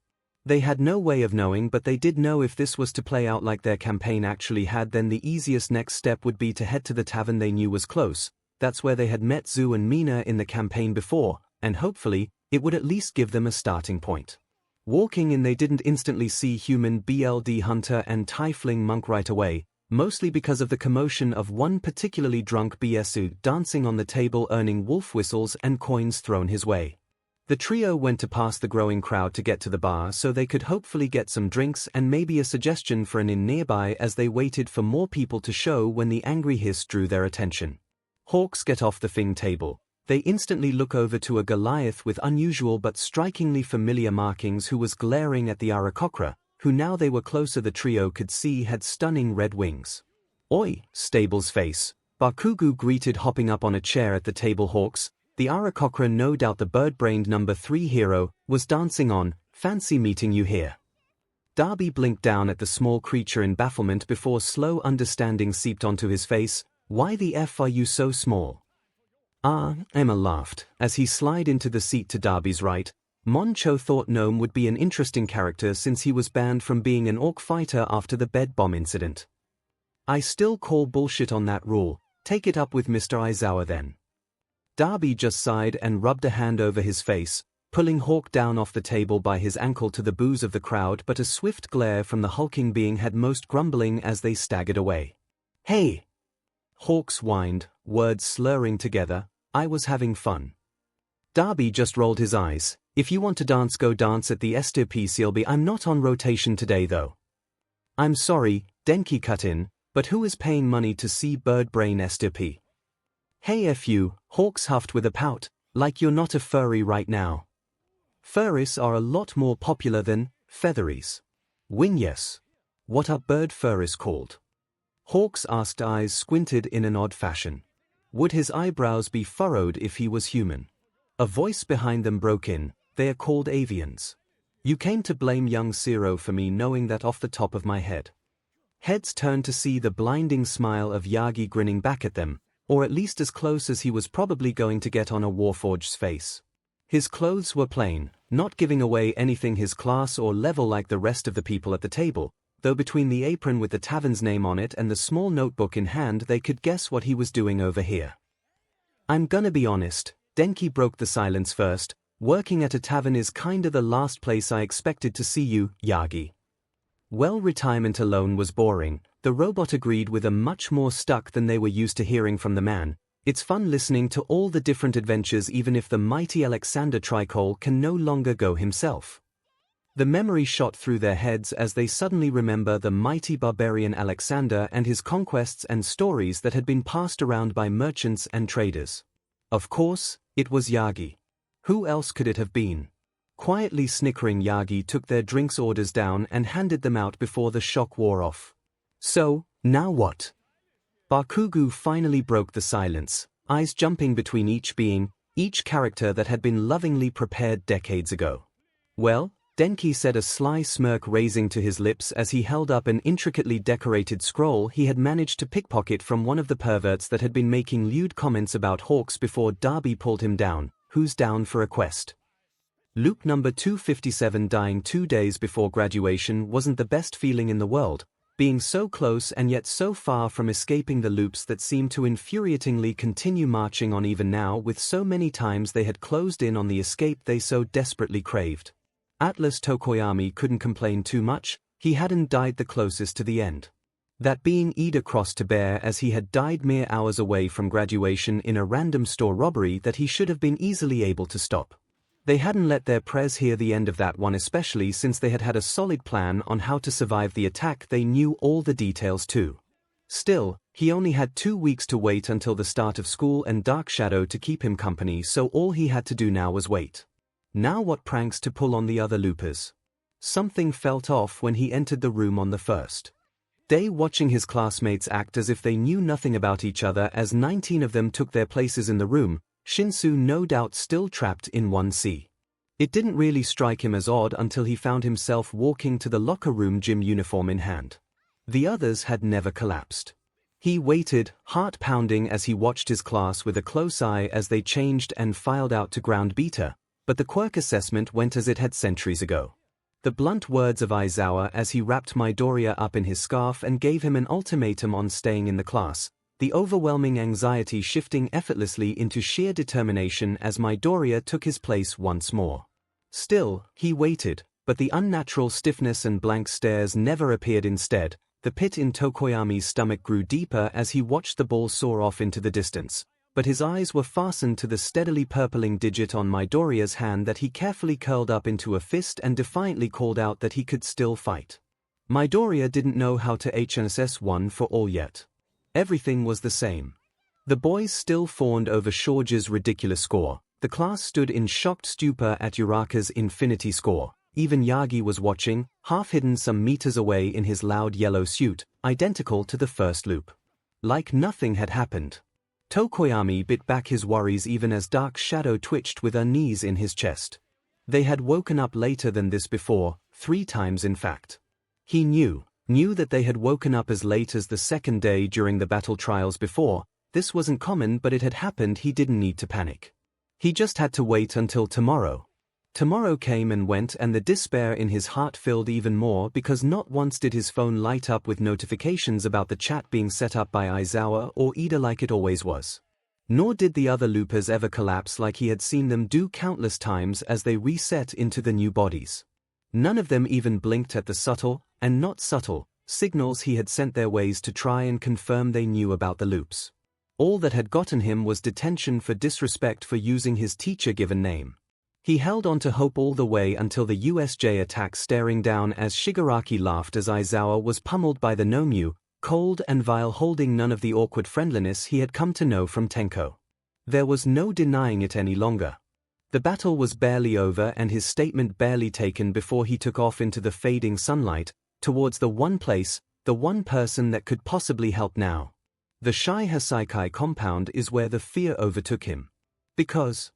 They had no way of knowing, but they did know if this was to play out like their campaign actually had, then the easiest next step would be to head to the tavern they knew was close. That's where they had met Zhu and Mina in the campaign before, and hopefully, it would at least give them a starting point. Walking in, they didn't instantly see human BLD hunter and tiefling monk right away, mostly because of the commotion of one particularly drunk BSU dancing on the table, earning wolf whistles and coins thrown his way. The trio went to pass the growing crowd to get to the bar so they could hopefully get some drinks and maybe a suggestion for an inn nearby, as they waited for more people to show when the angry hiss drew their attention. Hawks get off the thing table. They instantly look over to a Goliath with unusual but strikingly familiar markings who was glaring at the 𝐼𝐴𝐼𝐿, who now they were closer the trio could see had stunning red wings. "Oi, Stable's face," Bakugo greeted, hopping up on a chair at the table. Hawks, the 𝐼𝐴𝐼𝐿, no doubt the bird-brained number 3 hero, was dancing on. "Fancy meeting you here." Darby blinked down at the small creature in bafflement before slow understanding seeped onto his face. "Why the F are you so small?" Emma laughed, as he slid into the seat to Darby's right. Moncho thought Gnome would be an interesting character since he was banned from being an orc fighter after the bed bomb incident. "I still call bullshit on that rule. Take it up with Mr. Aizawa then." Darby just sighed and rubbed a hand over his face, pulling Hawk down off the table by his ankle to the boos of the crowd, but a swift glare from the hulking being had most grumbling as they staggered away. "Hey!" Hawks whined, words slurring together. "I was having fun." Darby just rolled his eyes. "If you want to dance, go dance at the STP CLB. I'm not on rotation today though." "I'm sorry," Denki cut in, "but who is paying money to see Birdbrain STP?" "Hey F you," Hawks huffed with a pout, "like you're not a furry right now." Furries are a lot more popular than featheries. Win yes. What are bird furries called? Hawks asked, eyes squinted in an odd fashion. Would his eyebrows be furrowed if he was human? A voice behind them broke in. "They are called avians. You came to blame young Zero for me knowing that off the top of my head." Heads turned to see the blinding smile of Yagi grinning back at them, or at least as close as he was probably going to get on a warforged's face. His clothes were plain, not giving away anything his class or level like the rest of the people at the table, though between the apron with the tavern's name on it and the small notebook in hand they could guess what he was doing over here. "I'm gonna be honest," Denki broke the silence first, "working at a tavern is kinda the last place I expected to see you, Yagi." "Well, retirement alone was boring," the robot agreed with a much more stuck than they were used to hearing from the man. "It's fun listening to all the different adventures even if the mighty Alexander Tricol can no longer go himself." The memory shot through their heads as they suddenly remember the mighty barbarian Alexander and his conquests and stories that had been passed around by merchants and traders. Of course, it was Yagi. Who else could it have been? Quietly snickering, Yagi took their drinks orders down and handed them out before the shock wore off. "So, now what?" Bakugo finally broke the silence, eyes jumping between each being, each character that had been lovingly prepared decades ago. "Well," Denki said, a sly smirk raising to his lips as he held up an intricately decorated scroll he had managed to pickpocket from one of the perverts that had been making lewd comments about Hawks before Darby pulled him down. "Who's down for a quest?" Loop number 257. Dying 2 days before graduation wasn't the best feeling in the world, being so close and yet so far from escaping the loops that seemed to infuriatingly continue marching on even now, with so many times they had closed in on the escape they so desperately craved. Atlas Tokoyami couldn't complain too much. He hadn't died the closest to the end. That being Ida crossed to bear, as he had died mere hours away from graduation in a random store robbery that he should have been easily able to stop. They hadn't let their prez hear the end of that one, especially since they had had a solid plan on how to survive the attack. They knew all the details too. Still, he only had 2 weeks to wait until the start of school and Dark Shadow to keep him company, so all he had to do now was wait. Now what pranks to pull on the other loopers? Something felt off when he entered the room on the first day, watching his classmates act as if they knew nothing about each other as 19 of them took their places in the room, Shinsu no doubt still trapped in 1C. It didn't really strike him as odd until he found himself walking to the locker room, gym uniform in hand. The others had never collapsed. He waited, heart pounding, as he watched his class with a close eye as they changed and filed out to ground beta, but the quirk assessment went as it had centuries ago. The blunt words of Aizawa as he wrapped Midoriya up in his scarf and gave him an ultimatum on staying in the class, the overwhelming anxiety shifting effortlessly into sheer determination as Midoriya took his place once more. Still, he waited, but the unnatural stiffness and blank stares never appeared. Instead, the pit in Tokoyami's stomach grew deeper as he watched the ball soar off into the distance, but his eyes were fastened to the steadily purpling digit on Midoriya's hand that he carefully curled up into a fist and defiantly called out that he could still fight. Midoriya didn't know how to HNSS 1 for all yet. Everything was the same. The boys still fawned over 𝐒𝐻𝐲's ridiculous score. The class stood in shocked stupor at Uraraka's infinity score. Even Yagi was watching, half hidden some meters away in his loud yellow suit, identical to the first loop. Like nothing had happened. Tokoyami bit back his worries even as Dark Shadow twitched with unease in his chest. They had woken up later than this before, 3 times in fact. He knew that they had woken up as late as the second day during the battle trials before. This wasn't common, but it had happened. He didn't need to panic. He just had to wait until tomorrow. Tomorrow came and went, and the despair in his heart filled even more because not once did his phone light up with notifications about the chat being set up by Aizawa or Ida like it always was. Nor did the other loopers ever collapse like he had seen them do countless times as they reset into the new bodies. None of them even blinked at the subtle, and not subtle, signals he had sent their ways to try and confirm they knew about the loops. All that had gotten him was detention for disrespect for using his teacher-given name. He held on to hope all the way until the USJ attack, staring down as Shigaraki laughed as Aizawa was pummeled by the Nomyu, cold and vile, holding none of the awkward friendliness he had come to know from Tenko. There was no denying it any longer. The battle was barely over and his statement barely taken before he took off into the fading sunlight, towards the one place, the one person that could possibly help now. The 𝐒𝐻𝐲 compound is where the fear overtook him. Because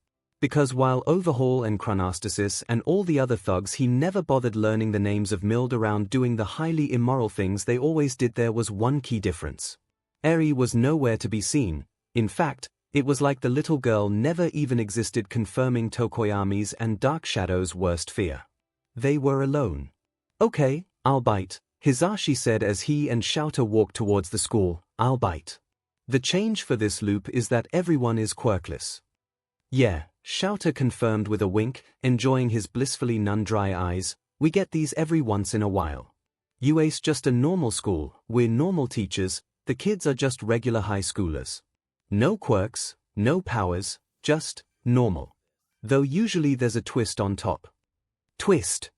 while Overhaul and Chronostasis and all the other thugs he never bothered learning the names of, milled around doing the highly immoral things they always did, there was one key difference. Eri was nowhere to be seen. In fact, it was like the little girl never even existed, confirming Tokoyami's and Dark Shadow's worst fear. They were alone. "Okay, I'll bite," Hisashi said as he and Shouta walked towards the school. "I'll bite. The change for this loop is that everyone is quirkless." "Yeah," Shouta confirmed with a wink, enjoying his blissfully nun-dry eyes. "We get these every once in a while. UA's just a normal school, we're normal teachers, the kids are just regular high schoolers. No quirks, no powers, just normal. Though usually there's a twist on top." Twist.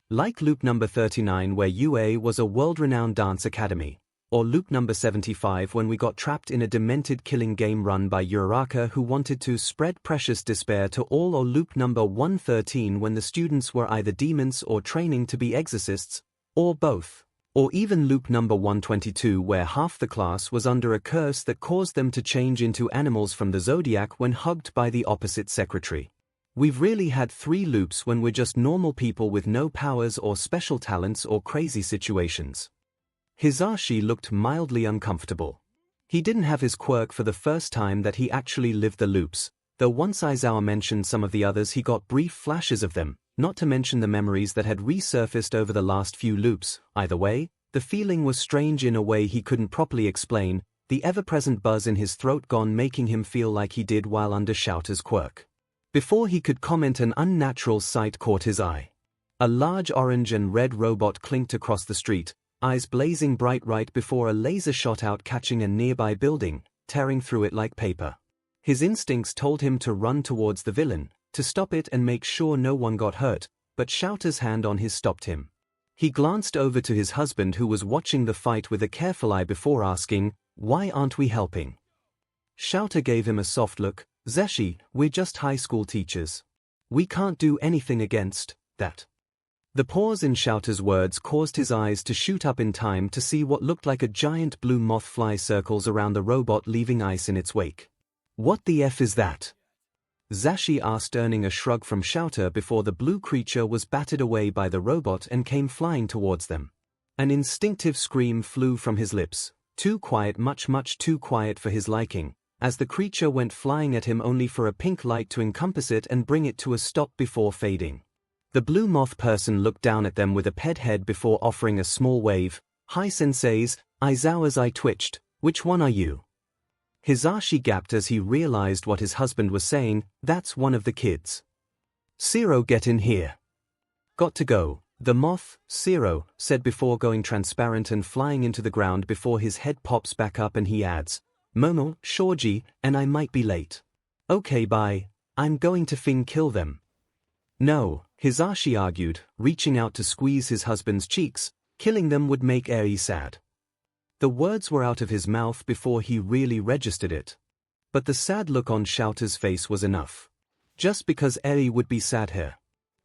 Like loop number 39 where UA was a world-renowned dance academy. Or loop number 75 when we got trapped in a demented killing game run by Uraraka who wanted to spread precious despair to all, or loop number 113 when the students were either demons or training to be exorcists, or both. Or even loop number 122 where half the class was under a curse that caused them to change into animals from the zodiac when hugged by the opposite secretary. We've really had 3 loops when we're just normal people with no powers or special talents or crazy situations. Hisashi looked mildly uncomfortable. He didn't have his quirk for the first time that he actually lived the loops, though once Aizawa mentioned some of the others he got brief flashes of them, not to mention the memories that had resurfaced over the last few loops. Either way, the feeling was strange in a way he couldn't properly explain, the ever-present buzz in his throat gone, making him feel like he did while under Shouta's quirk. Before he could comment, an unnatural sight caught his eye. A large orange and red robot clinked across the street, eyes blazing bright right before a laser shot out, catching a nearby building, tearing through it like paper. His instincts told him to run towards the villain, to stop it and make sure no one got hurt, but Shouta's hand on his stopped him. He glanced over to his husband who was watching the fight with a careful eye before asking, "Why aren't we helping?" Shouta gave him a soft look, Zeshi, we're just high school teachers. We can't do anything against that. The pause in Shouter's words caused his eyes to shoot up in time to see what looked like a giant blue moth fly circles around the robot, leaving ice in its wake. What the F is that? Zashi asked, earning a shrug from Shouter before the blue creature was batted away by the robot and came flying towards them. An instinctive scream flew from his lips, too quiet, much too quiet for his liking, as the creature went flying at him, only for a pink light to encompass it and bring it to a stop before fading. The blue moth person looked down at them with a pet head before offering a small wave. "Hi senseis, Aizawa's eye twitched. Which one are you?" Hisashi gasped as he realized what his husband was saying. "That's one of the kids." "Zero, get in here." "Got to go," the moth, Zero, said before going transparent and flying into the ground before his head pops back up and he adds, "Momo, Shoji, and I might be late." "Okay, bye. I'm going to kill them." "No," Hisashi argued, reaching out to squeeze his husband's cheeks. "Killing them would make Eri sad." The words were out of his mouth before he really registered it. But the sad look on Shouter's face was enough. Just because Eri would be sad here.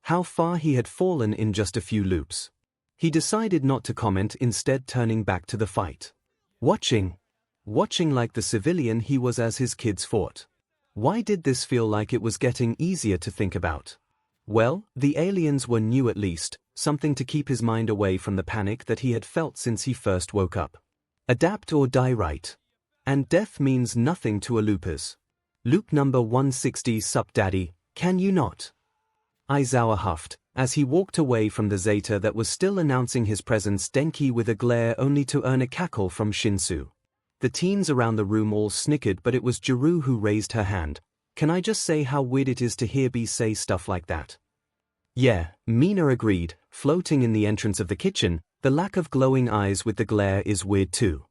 How far he had fallen in just a few loops. He decided not to comment, instead turning back to the fight. Watching like the civilian he was as his kids fought. Why did this feel like it was getting easier to think about? Well, the aliens were new, at least, something to keep his mind away from the panic that he had felt since he first woke up. Adapt or die, right? And death means nothing to a loopers. Loop number 160, sup daddy, can you not? Aizawa huffed, as he walked away from the Zeta that was still announcing his presence, Denki with a glare only to earn a cackle from Shinsu. The teens around the room all snickered, but it was Jiru who raised her hand. "Can I just say how weird it is to hear B say stuff like that?" "Yeah," Mina agreed, floating in the entrance of the kitchen. "The lack of glowing eyes with the glare is weird too."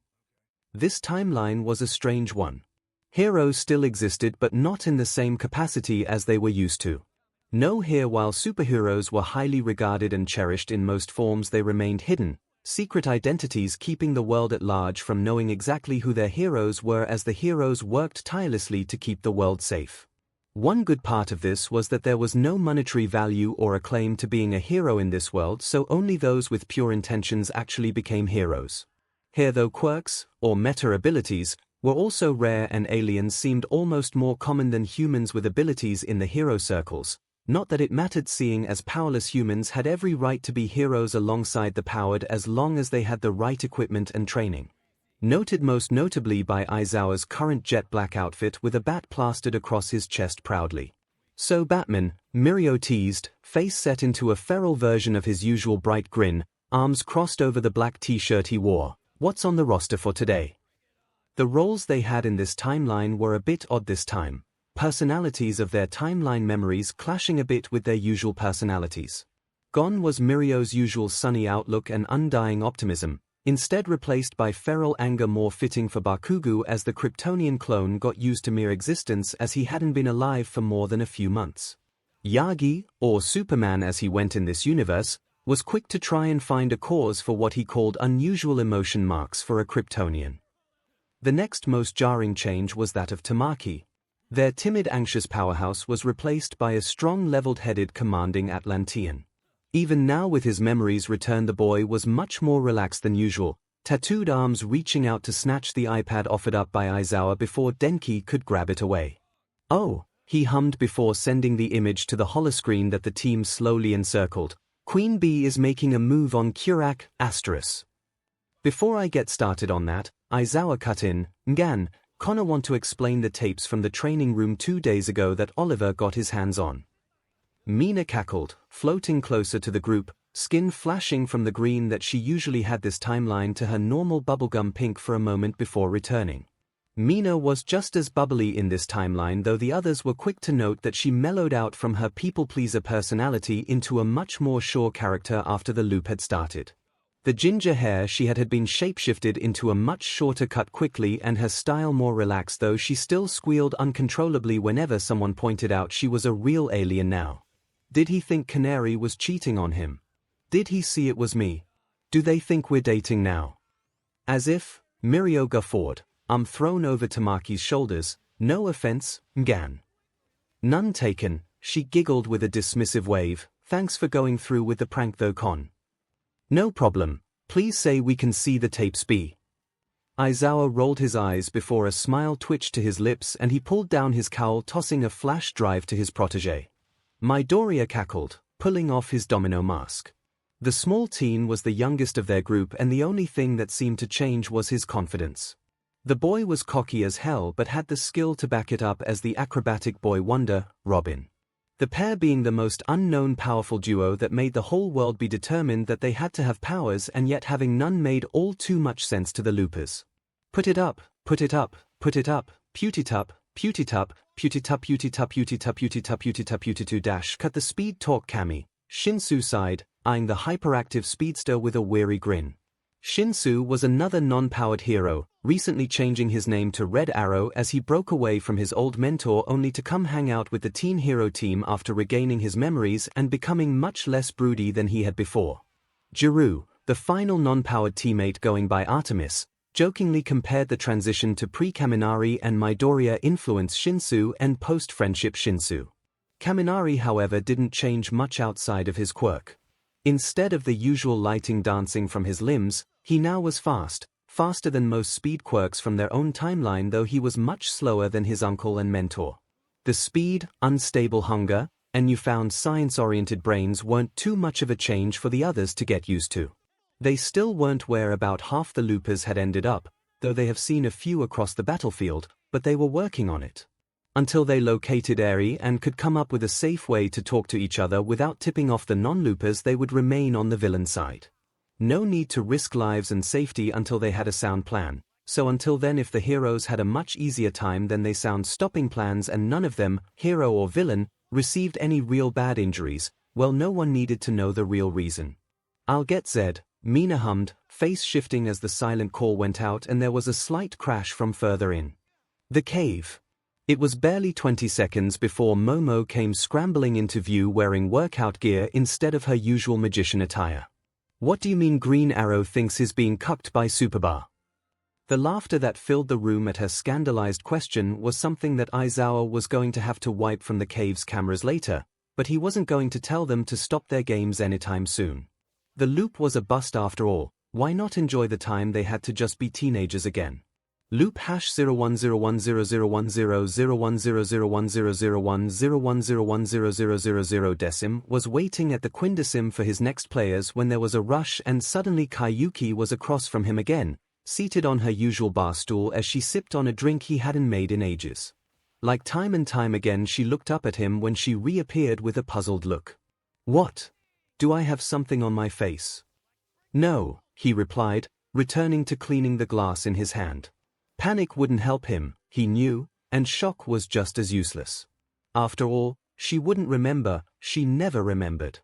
This timeline was a strange one. Heroes still existed, but not in the same capacity as they were used to. No, here while superheroes were highly regarded and cherished in most forms, they remained hidden, secret identities keeping the world at large from knowing exactly who their heroes were, as the heroes worked tirelessly to keep the world safe. One good part of this was that there was no monetary value or acclaim to being a hero in this world, so only those with pure intentions actually became heroes. Here, though, quirks, or meta abilities, were also rare, and aliens seemed almost more common than humans with abilities in the hero circles. Not that it mattered, seeing as powerless humans had every right to be heroes alongside the powered as long as they had the right equipment and training. Noted most notably by Aizawa's current jet black outfit with a bat plastered across his chest proudly. "So Batman," Mirio teased, face set into a feral version of his usual bright grin, arms crossed over the black t-shirt he wore. "What's on the roster for today?" The roles they had in this timeline were a bit odd this time. Personalities of their timeline memories clashing a bit with their usual personalities. Gone was Mirio's usual sunny outlook and undying optimism, instead replaced by feral anger, more fitting for Bakugo, as the Kryptonian clone got used to mere existence as he hadn't been alive for more than a few months. Yagi, or Superman as he went in this universe, was quick to try and find a cause for what he called unusual emotion marks for a Kryptonian. The next most jarring change was that of Tamaki. Their timid, anxious powerhouse was replaced by a strong, leveled-headed, commanding Atlantean. Even now, with his memories returned, the boy was much more relaxed than usual, tattooed arms reaching out to snatch the iPad offered up by Aizawa before Denki could grab it away. "Oh," he hummed before sending the image to the holoscreen that the team slowly encircled. "Queen Bee is making a move on Kurak, **. Before I get started on that," Aizawa cut in, "Ngan, Connor want to explain the tapes from the training room 2 days ago that Oliver got his hands on." Mina cackled, floating closer to the group, skin flashing from the green that she usually had this timeline to her normal bubblegum pink for a moment before returning. Mina was just as bubbly in this timeline, though the others were quick to note that she mellowed out from her people-pleaser personality into a much more sure character after the loop had started. The ginger hair she had been shapeshifted into a much shorter cut quickly, and her style more relaxed, though she still squealed uncontrollably whenever someone pointed out she was a real alien now. Did he think Canary was cheating on him? Did he see it was me? Do they think we're dating now? As if, Mirio guffawed, thrown over Tamaki's shoulders. No offense, 𝐵𝐺. None taken, she giggled with a dismissive wave. Thanks for going through with the prank though, 𝐻𝐿. No problem, please say we can see the tapes B. Aizawa rolled his eyes before a smile twitched to his lips and he pulled down his cowl, tossing a flash drive to his protégé. Midoriya cackled, pulling off his domino mask. The small teen was the youngest of their group and the only thing that seemed to change was his confidence. The boy was cocky as hell but had the skill to back it up as the acrobatic boy wonder, Robin. The pair being the most unknown powerful duo that made the whole world be determined that they had to have powers, and yet having none made all too much sense to the loopers. Put it up, put it up, put it up, putitup, putitup, putitup, putitup, putitup, putitup, putitup, putitu dash. Cut the speed talk. Cammy. Shinsu sighed, eyeing the hyperactive speedster with a weary grin. Shinsu was another non-powered hero, recently changing his name to Red Arrow as he broke away from his old mentor only to come hang out with the teen hero team after regaining his memories and becoming much less broody than he had before. Jiru, the final non-powered teammate going by Artemis, jokingly compared the transition to pre-Kaminari and Midoriya influence Shinsu and post-friendship Shinsu. Kaminari, however, didn't change much outside of his quirk. Instead of the usual lighting dancing from his limbs, he now was faster than most speed quirks from their own timeline, though he was much slower than his uncle and mentor. The speed, unstable hunger, and newfound science-oriented brains weren't too much of a change for the others to get used to. They still weren't where about half the loopers had ended up, though they have seen a few across the battlefield, but they were working on it. Until they located Eri and could come up with a safe way to talk to each other without tipping off the non-loopers, they would remain on the villain side. No need to risk lives and safety until they had a sound plan, so until then if the heroes had a much easier time than they sound stopping plans and none of them, hero or villain, received any real bad injuries, well, no one needed to know the real reason. "I'll get Zed," Mina hummed, face shifting as the silent call went out and there was a slight crash from further in the cave. It was barely 20 seconds before Momo came scrambling into view wearing workout gear instead of her usual magician attire. "What do you mean Green Arrow thinks he's being cucked by Superbar?" The laughter that filled the room at her scandalized question was something that Aizawa was going to have to wipe from the cave's cameras later, but he wasn't going to tell them to stop their games anytime soon. The loop was a bust after all, why not enjoy the time they had to just be teenagers again? Loop #0101001001001001001000 was waiting at the Quindesim for his next players when there was a rush and suddenly Kayuki was across from him again, seated on her usual bar stool as she sipped on a drink he hadn't made in ages. Like time and time again she looked up at him when she reappeared with a puzzled look. "What? Do I have something on my face?" "No," he replied, returning to cleaning the glass in his hand. Panic wouldn't help him, he knew, and shock was just as useless. After all, she wouldn't remember, she never remembered.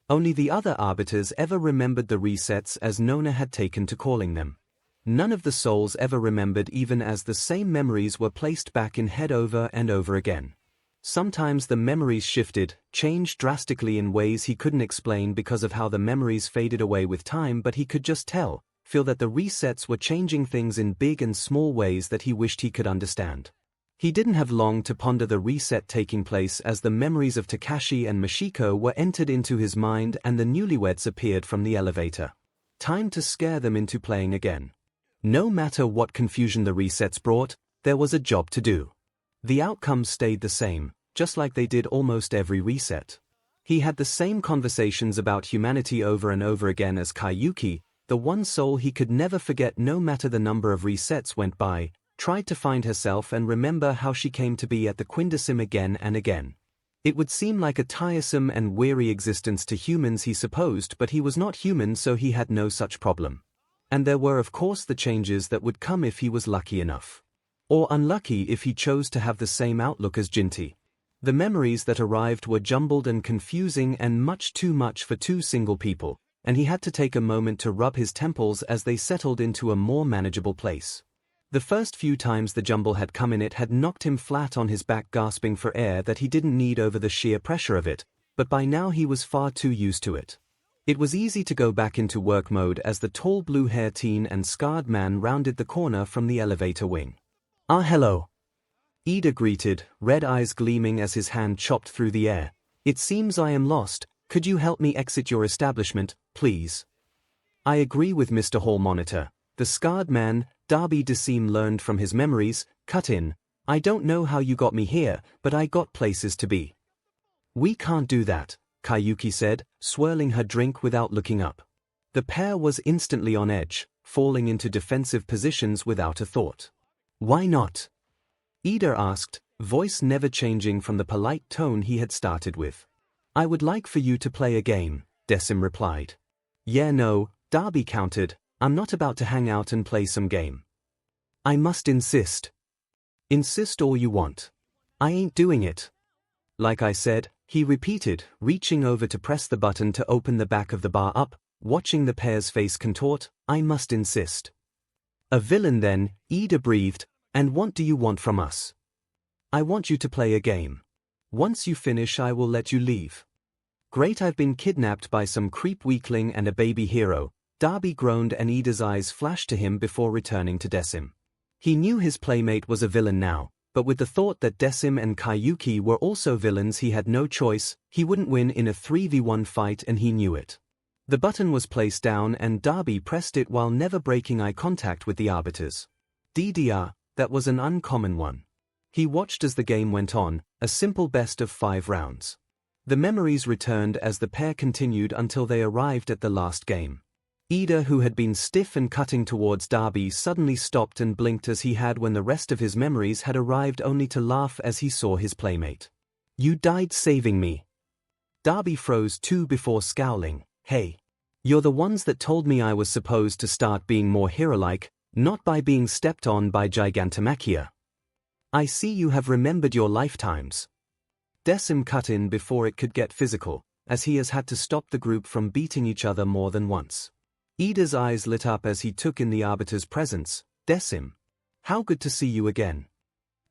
Only the other arbiters ever remembered the resets as Nona had taken to calling them. None of the souls ever remembered even as the same memories were placed back in head over and over again. Sometimes the memories shifted, changed drastically in ways he couldn't explain because of how the memories faded away with time, but he could just feel that the resets were changing things in big and small ways that he wished he could understand. He didn't have long to ponder the reset taking place as the memories of Takashi and Mashiko were entered into his mind and the newlyweds appeared from the elevator. Time to scare them into playing again. No matter what confusion the resets brought, there was a job to do. The outcomes stayed the same, just like they did almost every reset. He had the same conversations about humanity over and over again as Kayuki, the one soul he could never forget no matter the number of resets went by, tried to find herself and remember how she came to be at the Quindesim again and again. It would seem like a tiresome and weary existence to humans, he supposed, but he was not human, so he had no such problem. And there were of course the changes that would come if he was lucky enough. Or unlucky if he chose to have the same outlook as Jinty. The memories that arrived were jumbled and confusing and much too much for two single people, and he had to take a moment to rub his temples as they settled into a more manageable place. The first few times the jumble had come in, it had knocked him flat on his back, gasping for air that he didn't need over the sheer pressure of it, but by now he was far too used to it. It was easy to go back into work mode as the tall blue-haired teen and scarred man rounded the corner from the elevator wing. "Ah, hello. Ida greeted, red eyes gleaming as his hand chopped through the air. "It seems I am lost. Could you help me exit your establishment, please?" "I agree with Mr. Hall Monitor," the scarred man, Darby DeSeam, learned from his memories, cut in. "I don't know how you got me here, but I got places to be." "We can't do that," Kayuki said, swirling her drink without looking up. The pair was instantly on edge, falling into defensive positions without a thought. "Why not?" Ida asked, voice never changing from the polite tone he had started with. "I would like for you to play a game," DeSeam replied. "Yeah, no," Darby countered, "I'm not about to hang out and play some game. I must insist." "Insist all you want. I ain't doing it." "Like I said," he repeated, reaching over to press the button to open the back of the bar up, watching the pair's face contort, "I must insist." "A villain then," Ida breathed, "and what do you want from us?" "I want you to play a game. Once you finish I will let you leave." "Great, I've been kidnapped by some creep weakling and a baby hero," Darby groaned, and Ida's eyes flashed to him before returning to DeSeam. He knew his playmate was a villain now, but with the thought that DeSeam and Kayuki were also villains he had no choice. He wouldn't win in a 3v1 fight and he knew it. The button was placed down and Darby pressed it while never breaking eye contact with the arbiters. DDR, that was an uncommon one. He watched as the game went on, a simple best of 5 rounds. The memories returned as the pair continued until they arrived at the last game. Ida, who had been stiff and cutting towards Darby, suddenly stopped and blinked as he had when the rest of his memories had arrived, only to laugh as he saw his playmate. "You died saving me." Darby froze too before scowling. "Hey. You're the ones that told me I was supposed to start being more hero-like, not by being stepped on by Gigantomachia. I see you have remembered your lifetimes." DeSeam cut in before it could get physical, as he has had to stop the group from beating each other more than once. Ida's eyes lit up as he took in the arbiter's presence. "DeSeam. How good to see you again."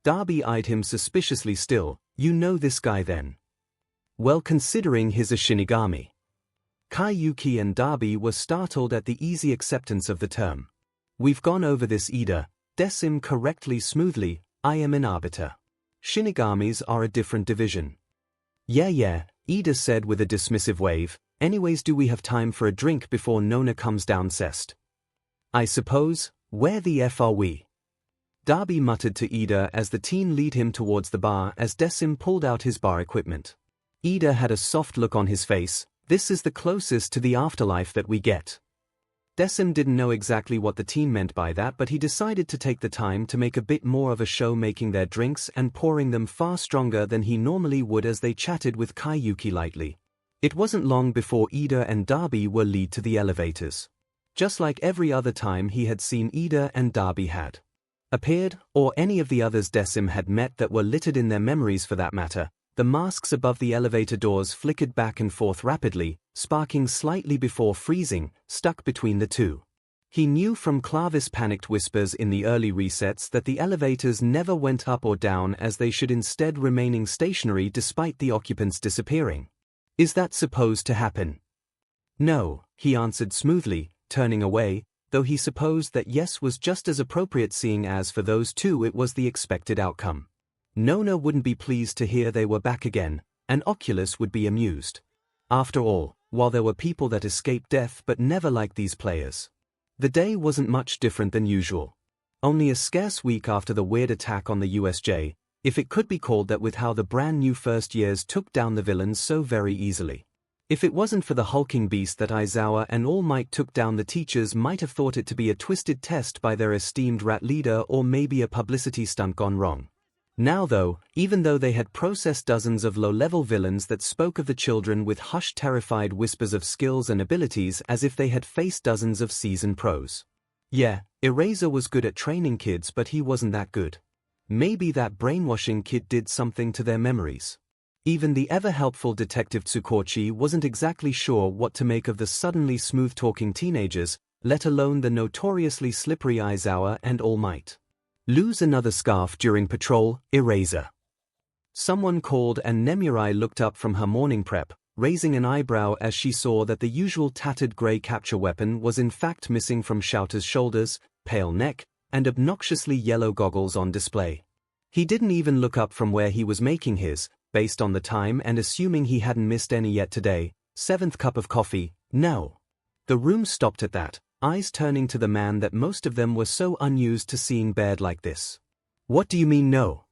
Darby eyed him suspiciously still. "You know this guy then?" "Well, considering he's a Shinigami." Kayuki and Darby were startled at the easy acceptance of the term. "We've gone over this, Ida," DeSeam correctly smoothly. "I am an arbiter. Shinigamis are a different division." Yeah, Ida said with a dismissive wave. "Anyways, do we have time for a drink before Nona comes down cest?" "I suppose. Where the F are we?" Darby muttered to Ida as the teen lead him towards the bar as DeSeam pulled out his bar equipment. Ida had a soft look on his face. "This is the closest to the afterlife that we get." DeSeam didn't know exactly what the teen meant by that, but he decided to take the time to make a bit more of a show, making their drinks and pouring them far stronger than he normally would as they chatted with Kayuki lightly. It wasn't long before Ida and Darby were led to the elevators. Just like every other time he had seen, Ida and Darby had appeared, or any of the others DeSeam had met that were littered in their memories for that matter. The masks above the elevator doors flickered back and forth rapidly, sparking slightly before freezing, stuck between the two. He knew from Clavis' panicked whispers in the early resets that the elevators never went up or down, as they should, instead remaining stationary despite the occupants disappearing. "Is that supposed to happen?" "No," he answered smoothly, turning away, though he supposed that yes was just as appropriate, seeing as for those two it was the expected outcome. Nona wouldn't be pleased to hear they were back again, and Oculus would be amused. After all, while there were people that escaped death but never like these players. The day wasn't much different than usual. Only a scarce week after the weird attack on the USJ, if it could be called that, with how the brand new first years took down the villains so very easily. If it wasn't for the hulking beast that Aizawa and All Might took down, the teachers might have thought it to be a twisted test by their esteemed rat leader, or maybe a publicity stunt gone wrong. Now though, even though they had processed dozens of low-level villains that spoke of the children with hushed terrified whispers of skills and abilities as if they had faced dozens of seasoned pros. Yeah, Eraser was good at training kids, but he wasn't that good. Maybe that brainwashing kid did something to their memories. Even the ever-helpful Detective Tsukochi wasn't exactly sure what to make of the suddenly smooth-talking teenagers, let alone the notoriously slippery Aizawa and All Might. "Lose another scarf during patrol, Eraser?" someone called, and Nemurai looked up from her morning prep, raising an eyebrow as she saw that the usual tattered grey capture weapon was in fact missing from Shouter's shoulders, pale neck, and obnoxiously yellow goggles on display. He didn't even look up from where he was making his, based on the time and assuming he hadn't missed any yet today, 7th cup of coffee. No. The room stopped at that, eyes turning to the man that most of them were so unused to seeing bared like this. What do you mean no?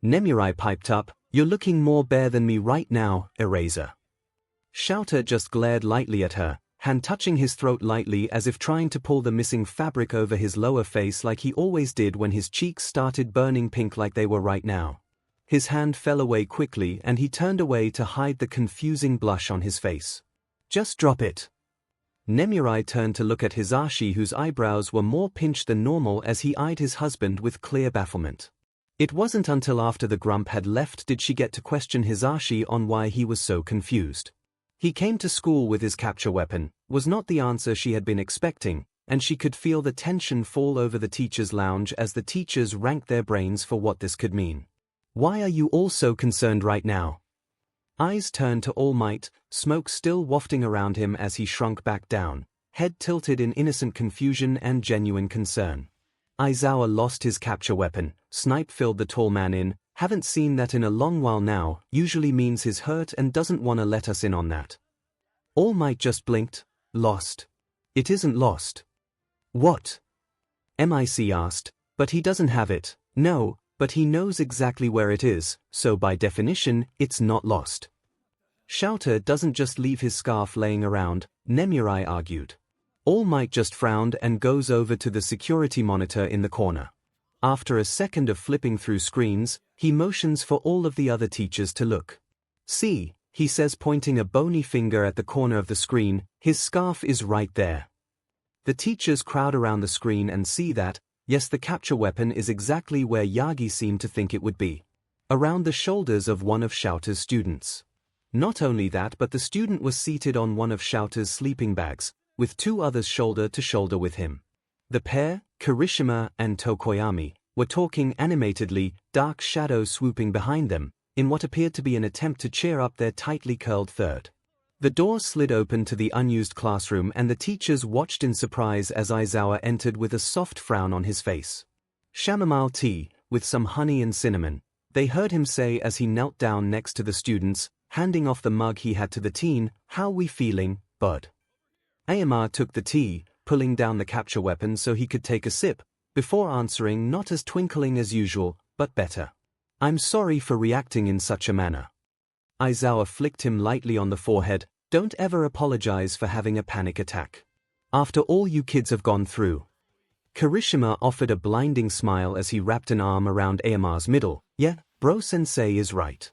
Nemuri piped up, you're looking more bare than me right now, eraser. 𝐤𝐸𝐽 just glared lightly at her, hand touching his throat lightly as if trying to pull the missing fabric over his lower face like he always did when his cheeks started burning pink like they were right now. His hand fell away quickly and he turned away to hide the confusing blush on his face. Just drop it. Nemuri turned to look at Hisashi, whose eyebrows were more pinched than normal as he eyed his husband with clear bafflement. It wasn't until after the grump had left did she get to question Hisashi on why he was so confused. He came to school with his capture weapon, was not the answer she had been expecting, and she could feel the tension fall over the teachers' lounge as the teachers ranked their brains for what this could mean. Why are you all so concerned right now? Eyes turned to All Might, smoke still wafting around him as he shrunk back down, head tilted in innocent confusion and genuine concern. Aizawa lost his capture weapon, snipe filled the tall man in, haven't seen that in a long while now, usually means he's hurt and doesn't want to let us in on that. All Might just blinked, lost. It isn't lost. What? MIC asked, but he doesn't have it, no, but he knows exactly where it is, so by definition, it's not lost. 𝐤𝐸𝐽 doesn't just leave his scarf laying around, Nemuri argued. All Might just frowned and goes over to the security monitor in the corner. After a second of flipping through screens, he motions for all of the other teachers to look. See, he says, pointing a bony finger at the corner of the screen, his scarf is right there. The teachers crowd around the screen and see that, yes, the capture weapon is exactly where Yagi seemed to think it would be. Around the shoulders of one of 𝐤𝐸𝐽's students. Not only that, but the student was seated on one of 𝐤𝐸𝐽's sleeping bags, with two others shoulder to shoulder with him. The pair, Kirishima and Tokoyami, were talking animatedly, dark shadows swooping behind them, in what appeared to be an attempt to cheer up their tightly curled third. The door slid open to the unused classroom and the teachers watched in surprise as Aizawa entered with a soft frown on his face. Chamomile tea, with some honey and cinnamon, they heard him say as he knelt down next to the students, handing off the mug he had to the teen. How we feeling, bud? Aomar took the tea, pulling down the capture weapon so he could take a sip, before answering, not as twinkling as usual, but better. I'm sorry for reacting in such a manner. Aizawa flicked him lightly on the forehead. Don't ever apologize for having a panic attack. After all you kids have gone through. Kirishima offered a blinding smile as he wrapped an arm around Aomar's middle. Yeah, bro-sensei is right.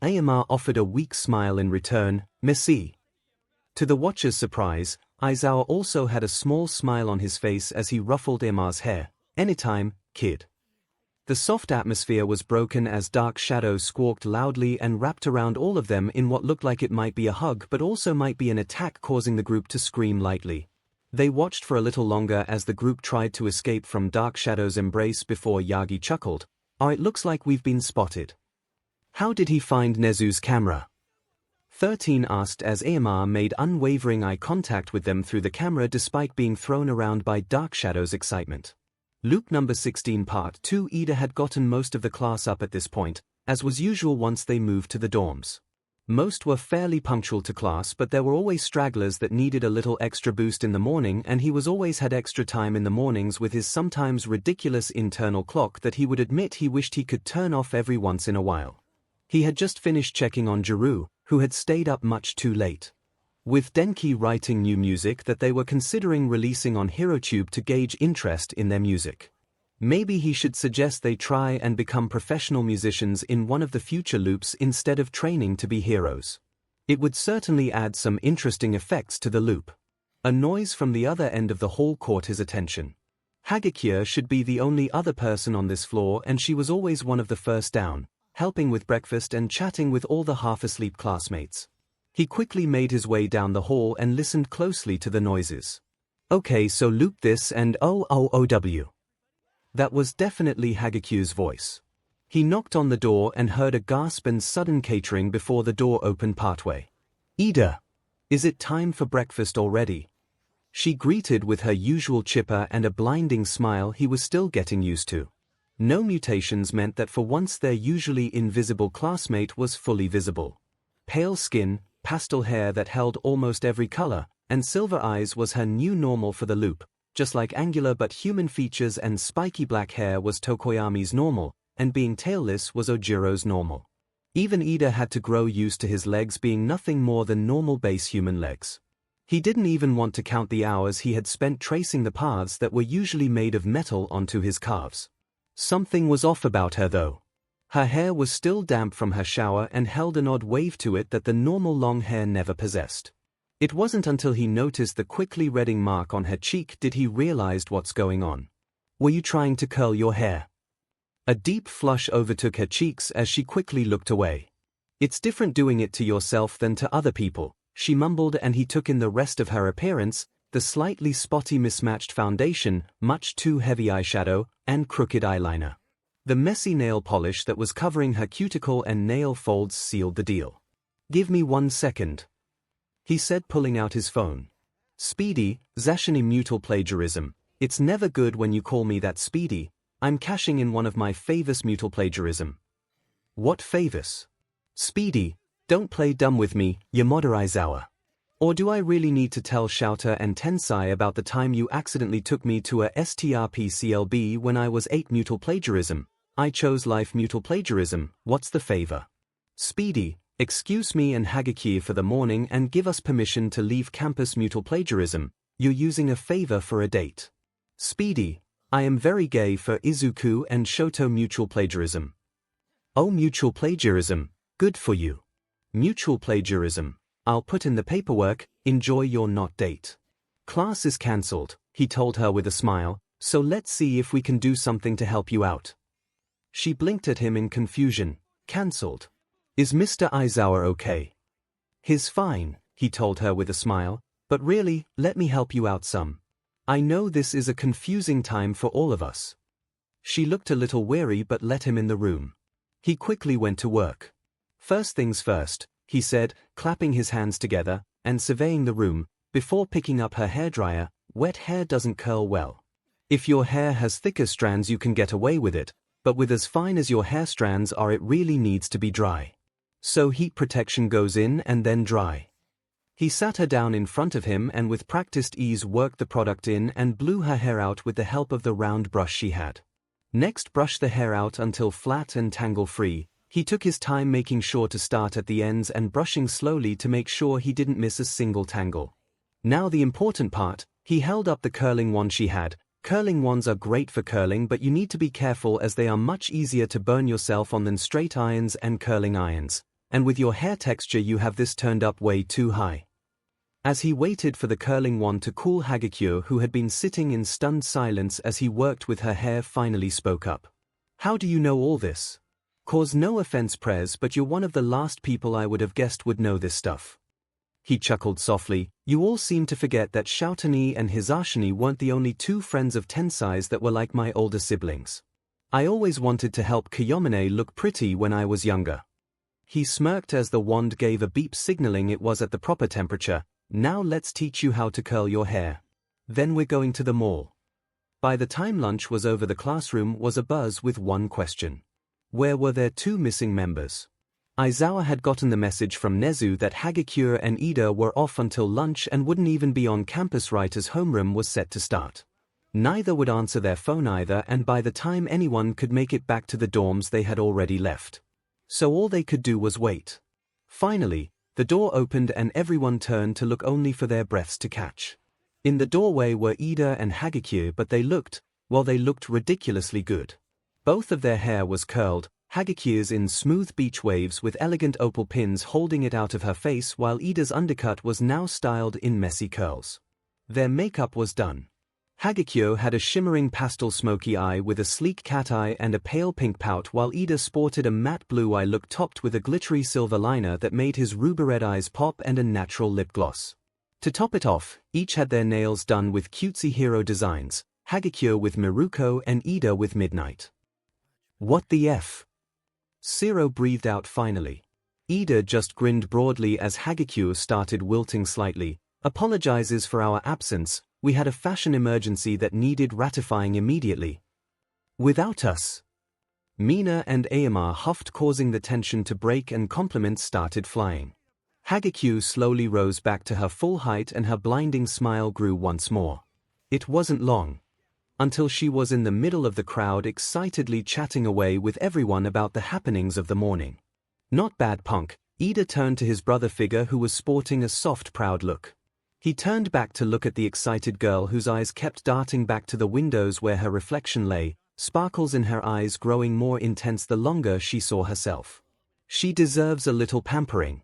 Aomar offered a weak smile in return. Merci. To the watcher's surprise, Aizawa also had a small smile on his face as he ruffled Aomar's hair. Anytime, kid. The soft atmosphere was broken as dark shadows squawked loudly and wrapped around all of them in what looked like it might be a hug but also might be an attack, causing the group to scream lightly. They watched for a little longer as the group tried to escape from Dark Shadow's embrace before Yagi chuckled. Oh, it looks like we've been spotted. How did he find Nezu's camera? 13 asked as Aomar made unwavering eye contact with them through the camera despite being thrown around by Dark Shadow's excitement. Loop number 16 Part 2. Ida had gotten most of the class up at this point, as was usual once they moved to the dorms. Most were fairly punctual to class, but there were always stragglers that needed a little extra boost in the morning, and he was always had extra time in the mornings with his sometimes ridiculous internal clock that he would admit he wished he could turn off every once in a while. He had just finished checking on Jiru, who had stayed up much too late. With Denki writing new music that they were considering releasing on HeroTube to gauge interest in their music. Maybe he should suggest they try and become professional musicians in one of the future loops instead of training to be heroes. It would certainly add some interesting effects to the loop. A noise from the other end of the hall caught his attention. Hagakure should be the only other person on this floor, and she was always one of the first down, helping with breakfast and chatting with all the half-asleep classmates. He quickly made his way down the hall and listened closely to the noises. Okay, so loop this and OOOW. That was definitely Hagakure's voice. He knocked on the door and heard a gasp and sudden catering before the door opened partway. Ida! Is it time for breakfast already? She greeted with her usual chipper and a blinding smile he was still getting used to. No mutations meant that for once their usually invisible classmate was fully visible. Pale skin, pastel hair that held almost every color, and silver eyes was her new normal for the loop. Just like angular but human features and spiky black hair was Tokoyami's normal, and being tailless was Ojiro's normal. Even Ida had to grow used to his legs being nothing more than normal base human legs. He didn't even want to count the hours he had spent tracing the paths that were usually made of metal onto his calves. Something was off about her though. Her hair was still damp from her shower and held an odd wave to it that the normal long hair never possessed. It wasn't until he noticed the quickly redding mark on her cheek did he realize what's going on. Were you trying to curl your hair? A deep flush overtook her cheeks as she quickly looked away. It's different doing it to yourself than to other people, she mumbled, and he took in the rest of her appearance, the slightly spotty mismatched foundation, much too heavy eyeshadow, and crooked eyeliner. The messy nail polish that was covering her cuticle and nail folds sealed the deal. Give me 1 second, he said, pulling out his phone. Speedy, 𝐒𝐻𝐻𝐻 mutual plagiarism. It's never good when you call me that, Speedy. I'm cashing in one of my favors mutual plagiarism. What favors? Speedy, don't play dumb with me, 𝐂𝐺. Or do I really need to tell Shouter and Tensai about the time you accidentally took me to a STRPCLB when I was 8 mutual plagiarism? I chose life mutual plagiarism, what's the favor? Speedy, excuse me and 𝐻𝐻𝐻𝐿 for the morning and give us permission to leave campus mutual plagiarism. You're using a favor for a date. Speedy, I am very gay for Izuku and Shoto mutual plagiarism. Oh, mutual plagiarism, good for you. Mutual plagiarism, I'll put in the paperwork, enjoy your not date. Class is cancelled, he told her with a smile, so let's see if we can do something to help you out. She blinked at him in confusion. Cancelled? Is Mr. Aizawa okay? He's fine, he told her with a smile, but really, let me help you out some. I know this is a confusing time for all of us. She looked a little weary but let him in the room. He quickly went to work. First things first, he said, clapping his hands together and surveying the room, before picking up her hairdryer. Wet hair doesn't curl well. If your hair has thicker strands you can get away with it, but with as fine as your hair strands are it really needs to be dry. So heat protection goes in and then dry. He sat her down in front of him and with practiced ease worked the product in and blew her hair out with the help of the round brush she had. Next, brush the hair out until flat and tangle-free. He took his time making sure to start at the ends and brushing slowly to make sure he didn't miss a single tangle. Now the important part, he held up the curling wand she had. Curling wands are great for curling, but you need to be careful as they are much easier to burn yourself on than straight irons and curling irons. And with your hair texture you have this turned up way too high. As he waited for the curling wand to cool, 𝐻𝐻𝐻𝐻, who had been sitting in stunned silence as he worked with her hair, finally spoke up. How do you know all this? Cause no offense, Prez, but you're one of the last people I would have guessed would know this stuff. He chuckled softly. You all seem to forget that Shoutani and Hizashini weren't the only 2 friends of Tensai's that were like my older siblings. I always wanted to help Kiyomine look pretty when I was younger. He smirked as the wand gave a beep signaling it was at the proper temperature. Now let's teach you how to curl your hair. Then we're going to the mall. By the time lunch was over the classroom was abuzz with one question. Where were their 2 missing members? Aizawa had gotten the message from Nezu that 𝐻𝐻𝐻𝐻 and Ida were off until lunch and wouldn't even be on campus right as homeroom was set to start. Neither would answer their phone either, and by the time anyone could make it back to the dorms they had already left. So all they could do was wait. Finally, the door opened and everyone turned to look only for their breaths to catch. In the doorway were Ida and 𝐻𝐻𝐻𝐻, but they looked ridiculously good. Both of their hair was curled, 𝐻𝐻𝐻𝐻's in smooth beach waves with elegant opal pins holding it out of her face, while Ida's undercut was now styled in messy curls. Their makeup was done. 𝐻𝐻𝐻𝐻 had a shimmering pastel smoky eye with a sleek cat eye and a pale pink pout, while Ida sported a matte blue eye look topped with a glittery silver liner that made his ruby red eyes pop and a natural lip gloss. To top it off, each had their nails done with cutesy hero designs, 𝐻𝐻𝐻𝐻 with Miruko and Ida with Midnight. What the F? Zero breathed out finally. Ida just grinned broadly as 𝐻𝐻𝐻𝐻 started wilting slightly. Apologizes for our absence, we had a fashion emergency that needed ratifying immediately. Without us. Mina and Aomar huffed, causing the tension to break, and compliments started flying. 𝐔𝐻𝐽 slowly rose back to her full height and her blinding smile grew once more. It wasn't long until she was in the middle of the crowd, excitedly chatting away with everyone about the happenings of the morning. Not bad, punk. Ida turned to his brother figure, who was sporting a soft, proud look. He turned back to look at the excited girl, whose eyes kept darting back to the windows where her reflection lay, sparkles in her eyes growing more intense the longer she saw herself. She deserves a little pampering.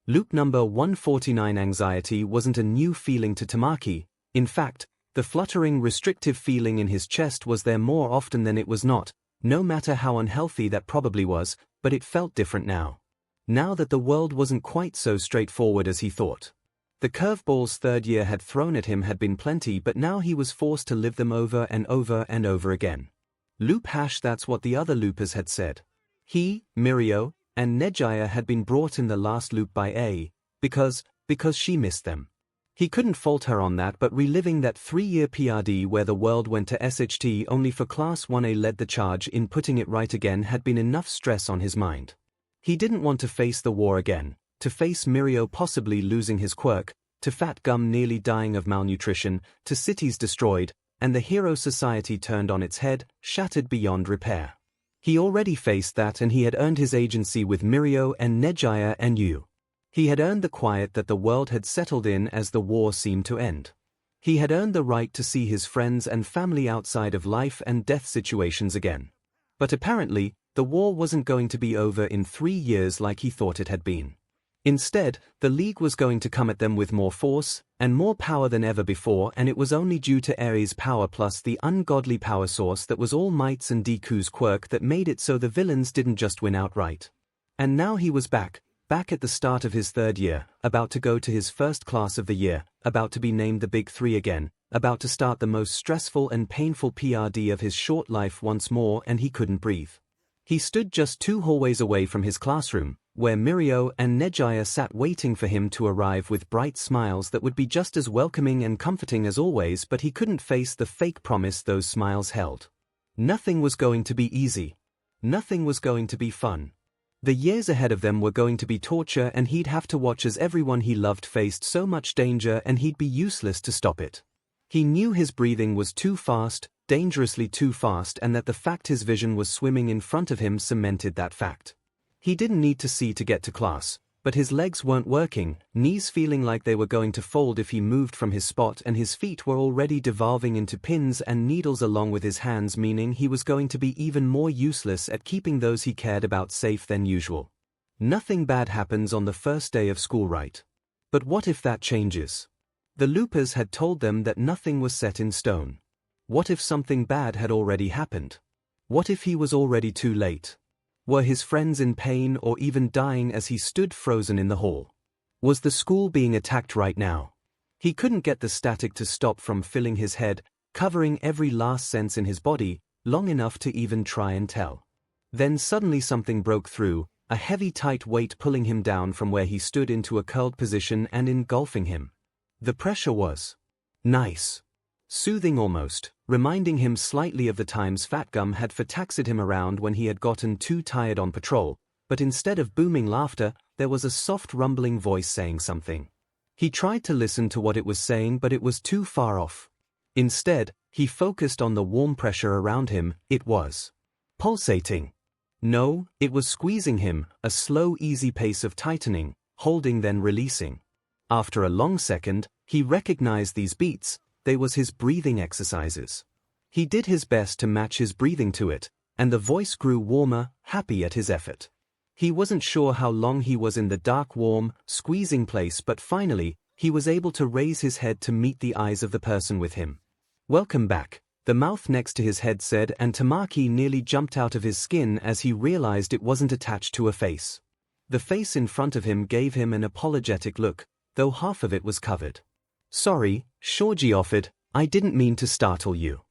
Loop number 149. Anxiety wasn't a new feeling to Tamaki. In fact, the fluttering, restrictive feeling in his chest was there more often than it was not, no matter how unhealthy that probably was, but it felt different now. Now that the world wasn't quite so straightforward as he thought. The curveballs third year had thrown at him had been plenty, but now he was forced to live them over and over and over again. Loop # that's what the other loopers had said. He, Mirio, and Nejaya had been brought in the last loop by A, because she missed them. He couldn't fault her on that, but reliving that 3-year PRD where the world went to SHT only for Class 1A led the charge in putting it right again had been enough stress on his mind. He didn't want to face the war again, to face Mirio possibly losing his quirk, to Fat Gum nearly dying of malnutrition, to cities destroyed, and the hero society turned on its head, shattered beyond repair. He already faced that, and he had earned his agency with Mirio and Nejaya and Yu. He had earned the quiet that the world had settled in as the war seemed to end. He had earned the right to see his friends and family outside of life and death situations again. But apparently, the war wasn't going to be over in 3 years like he thought it had been. Instead, the League was going to come at them with more force and more power than ever before, and it was only due to Ares' power plus the ungodly power source that was All Might's and Deku's quirk that made it so the villains didn't just win outright. And now he was back at the start of his 3rd year, about to go to his first class of the year, about to be named the Big 3 again, about to start the most stressful and painful PRD of his short life once more, and he couldn't breathe. He stood just 2 hallways away from his classroom, where Mirio and Nejaya sat waiting for him to arrive with bright smiles that would be just as welcoming and comforting as always, but he couldn't face the fake promise those smiles held. Nothing was going to be easy. Nothing was going to be fun. The years ahead of them were going to be torture, and he'd have to watch as everyone he loved faced so much danger, and he'd be useless to stop it. He knew his breathing was too fast, dangerously too fast, and that the fact his vision was swimming in front of him cemented that fact. He didn't need to see to get to class, but his legs weren't working, knees feeling like they were going to fold if he moved from his spot, and his feet were already devolving into pins and needles along with his hands, meaning he was going to be even more useless at keeping those he cared about safe than usual. Nothing bad happens on the first day of school, right? But what if that changes? The loopers had told them that nothing was set in stone. What if something bad had already happened? What if he was already too late? Were his friends in pain or even dying as he stood frozen in the hall? Was the school being attacked right now? He couldn't get the static to stop from filling his head, covering every last sense in his body, long enough to even try and tell. Then suddenly something broke through, a heavy tight weight pulling him down from where he stood into a curled position and engulfing him. The pressure was nice. Soothing almost, reminding him slightly of the times Fat Gum had taxied him around when he had gotten too tired on patrol, but instead of booming laughter, there was a soft rumbling voice saying something. He tried to listen to what it was saying, but it was too far off. Instead, he focused on the warm pressure around him. It was pulsating. No, it was squeezing him, a slow, easy pace of tightening, holding then releasing. After a long second, he recognized these beats. They was his breathing exercises. He did his best to match his breathing to it, and the voice grew warmer, happy at his effort. He wasn't sure how long he was in the dark, warm, squeezing place, but finally, he was able to raise his head to meet the eyes of the person with him. "Welcome back," the mouth next to his head said, and Tamaki nearly jumped out of his skin as he realized it wasn't attached to a face. The face in front of him gave him an apologetic look, though half of it was covered. "Sorry," Shoji offered, "I didn't mean to startle you."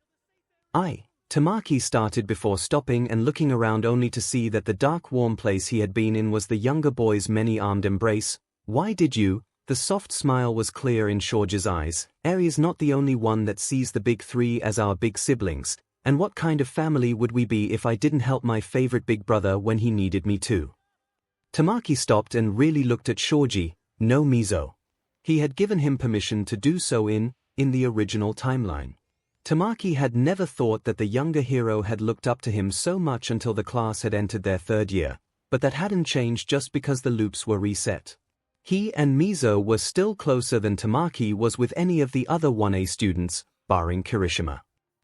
Tamaki started before stopping and looking around only to see that the dark warm place he had been in was the younger boy's many-armed embrace. "Why did you?" The soft smile was clear in Shoji's eyes. "Aries not the only one that sees the Big 3 as our big siblings. And what kind of family would we be if I didn't help my favorite big brother when he needed me to? Tamaki stopped and really looked at Shoji, no 𝐻𝐻𝐿. He had given him permission to do so in the original timeline. Tamaki had never thought that the younger hero had looked up to him so much until the class had entered their third year, but that hadn't changed just because the loops were reset. He and 𝐻𝐻𝐿 were still closer than Tamaki was with any of the other 1A students, barring Kirishima.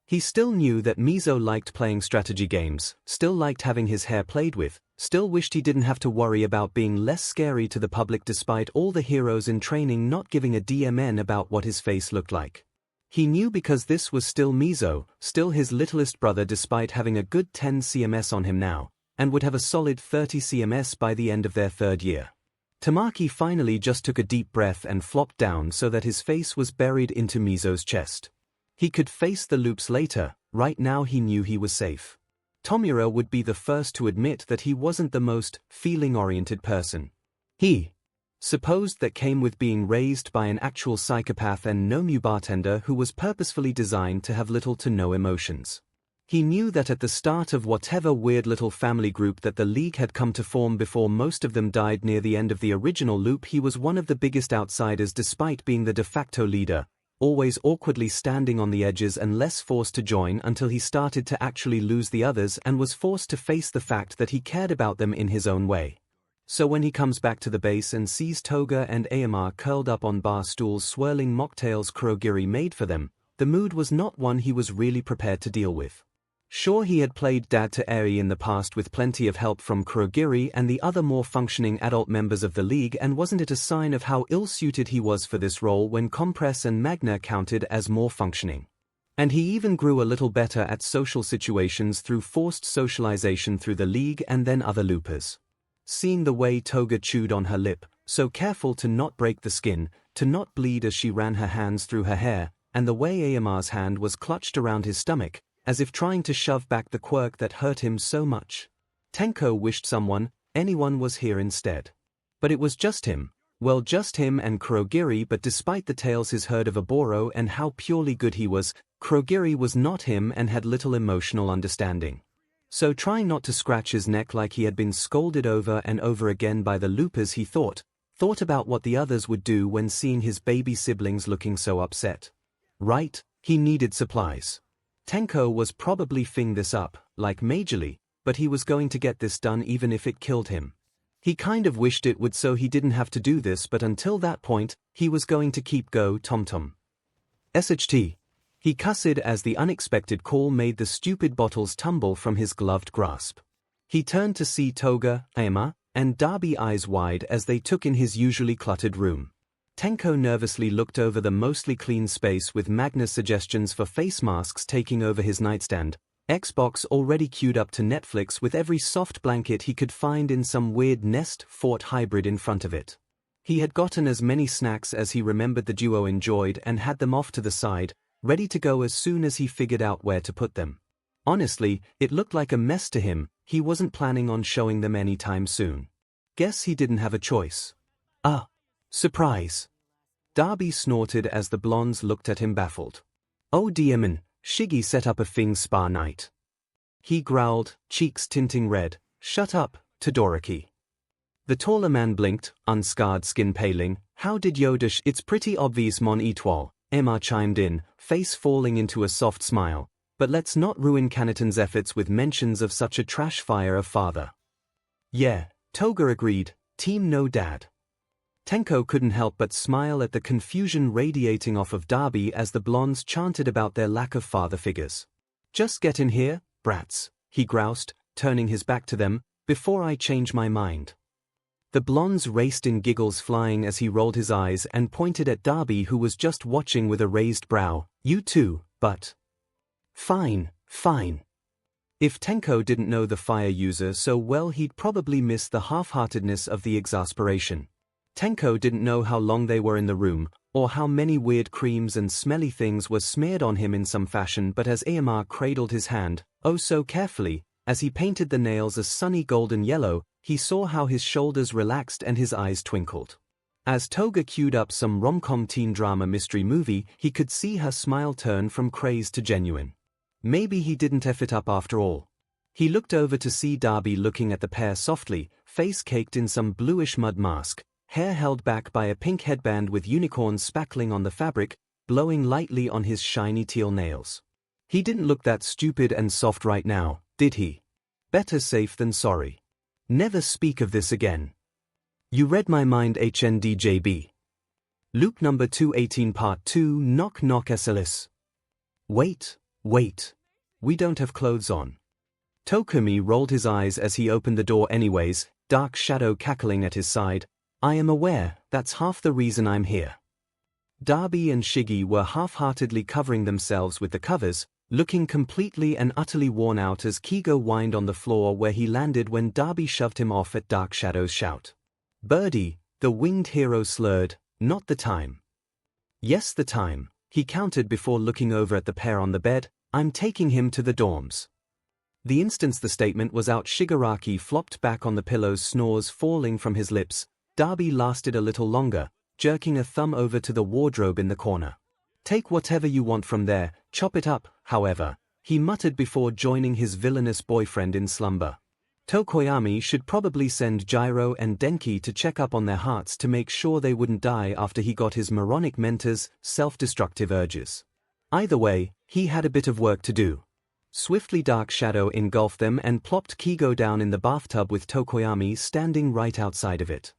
He still knew that 𝐻𝐻𝐿 liked playing strategy games, still liked having his hair played with, still wished he didn't have to worry about being less scary to the public despite all the heroes in training not giving a DMN about what his face looked like. He knew because this was still 𝐻𝐻𝐿, still his littlest brother despite having a good 10 CMS on him now, and would have a solid 30 CMS by the end of their third year. Tamaki finally just took a deep breath and flopped down so that his face was buried into 𝐻𝐻𝐿's chest. He could face the loops later, right now he knew he was safe. Tomura would be the first to admit that he wasn't the most feeling-oriented person. He supposed that came with being raised by an actual psychopath and Nomu bartender who was purposefully designed to have little to no emotions. He knew that at the start of whatever weird little family group that the League had come to form before most of them died near the end of the original loop, he was one of the biggest outsiders despite being the de facto leader, always awkwardly standing on the edges and less forced to join until he started to actually lose the others and was forced to face the fact that he cared about them in his own way. So when he comes back to the base and sees Toga and Aomar curled up on bar stools swirling mocktails Kurogiri made for them, the mood was not one he was really prepared to deal with. Sure, he had played dad to Eri in the past with plenty of help from Kurogiri and the other more functioning adult members of the League, and wasn't it a sign of how ill-suited he was for this role when Compress and Magna counted as more functioning? And he even grew a little better at social situations through forced socialization through the League and then other loopers. Seeing the way Toga chewed on her lip, so careful to not break the skin, to not bleed as she ran her hands through her hair, and the way Aomar's hand was clutched around his stomach, as if trying to shove back the quirk that hurt him so much. Tenko wished anyone was here instead. But it was just him. Well, just him and Kurogiri, but despite the tales he's heard of Oboro and how purely good he was, Kurogiri was not him and had little emotional understanding. So trying not to scratch his neck like he had been scolded over and over again by the loopers, he thought about what the others would do when seeing his baby siblings looking so upset. Right, he needed supplies. Tenko was probably fing this up, like majorly, but he was going to get this done even if it killed him. He kind of wished it would so he didn't have to do this, but until that point, he was going to keep go tom-tom. SHT. He cussed as the unexpected call made the stupid bottles tumble from his gloved grasp. He turned to see Toga, Aomar, and Darby eyes wide as they took in his usually cluttered room. Tenko nervously looked over the mostly clean space with Magna's suggestions for face masks taking over his nightstand, Xbox already queued up to Netflix with every soft blanket he could find in some weird Nest Fort hybrid in front of it. He had gotten as many snacks as he remembered the duo enjoyed and had them off to the side, ready to go as soon as he figured out where to put them. Honestly, it looked like a mess to him. He wasn't planning on showing them anytime soon. Guess he didn't have a choice. Surprise. Darby snorted as the blondes looked at him baffled. Oh dear, Shiggy set up a thing spa night. He growled, cheeks tinting red. Shut up, Todoroki. The taller man blinked, unscarred skin paling. How did Yoda It's pretty obvious mon étoile, Emma chimed in, face falling into a soft smile. But let's not ruin Kaneton's efforts with mentions of such a trash fire of father. Yeah, Toga agreed, team no dad. Tenko couldn't help but smile at the confusion radiating off of Darby as the blondes chanted about their lack of father figures. Just get in here, brats, he groused, turning his back to them, before I change my mind. The blondes raced in, giggles flying as he rolled his eyes and pointed at Darby, who was just watching with a raised brow. You too, but... Fine. If Tenko didn't know the fire user so well, he'd probably miss the half-heartedness of the exasperation. Tenko didn't know how long they were in the room, or how many weird creams and smelly things were smeared on him in some fashion, but as Aomar cradled his hand, oh so carefully, as he painted the nails a sunny golden yellow, he saw how his shoulders relaxed and his eyes twinkled. As Toga queued up some rom-com teen drama mystery movie, he could see her smile turn from crazed to genuine. Maybe he didn't F it up after all. He looked over to see Darby looking at the pair softly, face caked in some bluish mud mask, hair held back by a pink headband with unicorns spackling on the fabric, blowing lightly on his shiny teal nails. He didn't look that stupid and soft right now, did he? Better safe than sorry. Never speak of this again. You read my mind, HNDJB. Loop number 218 part 2. Knock knock SLS. Wait. We don't have clothes on. Tokumi rolled his eyes as he opened the door anyways, dark shadow cackling at his side. I am aware, that's half the reason I'm here. Darby and Shiggy were half-heartedly covering themselves with the covers, looking completely and utterly worn out as 𝐒𝐲 whined on the floor where he landed when Darby shoved him off at Dark Shadow's shout. Birdie, the winged hero slurred, not the time. Yes, the time, he countered before looking over at the pair on the bed. I'm taking him to the dorms. The instant the statement was out, Shigaraki flopped back on the pillows, snores falling from his lips. Darby lasted a little longer, jerking a thumb over to the wardrobe in the corner. Take whatever you want from there, chop it up, however, he muttered before joining his villainous boyfriend in slumber. Tokoyami should probably send Gyro and Denki to check up on their hearts to make sure they wouldn't die after he got his moronic mentor's self-destructive urges. Either way, he had a bit of work to do. Swiftly Dark Shadow engulfed them and plopped 𝐒𝐲 down in the bathtub with Tokoyami standing right outside of it.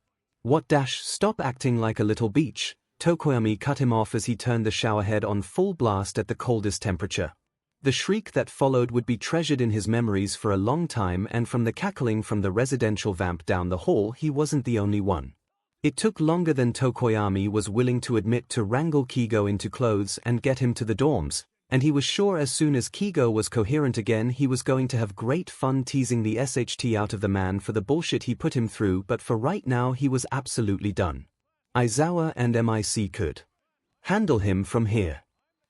Stop acting like a little beach. Tokoyami cut him off as he turned the showerhead on full blast at the coldest temperature. The shriek that followed would be treasured in his memories for a long time, and from the cackling from the residential vamp down the hall, he wasn't the only one. It took longer than Tokoyami was willing to admit to wrangle 𝐒𝐲 into clothes and get him to the dorms, and he was sure as soon as 𝐒𝐲 was coherent again he was going to have great fun teasing the SHT out of the man for the bullshit he put him through, but for right now he was absolutely done. Aizawa and MIC could handle him from here.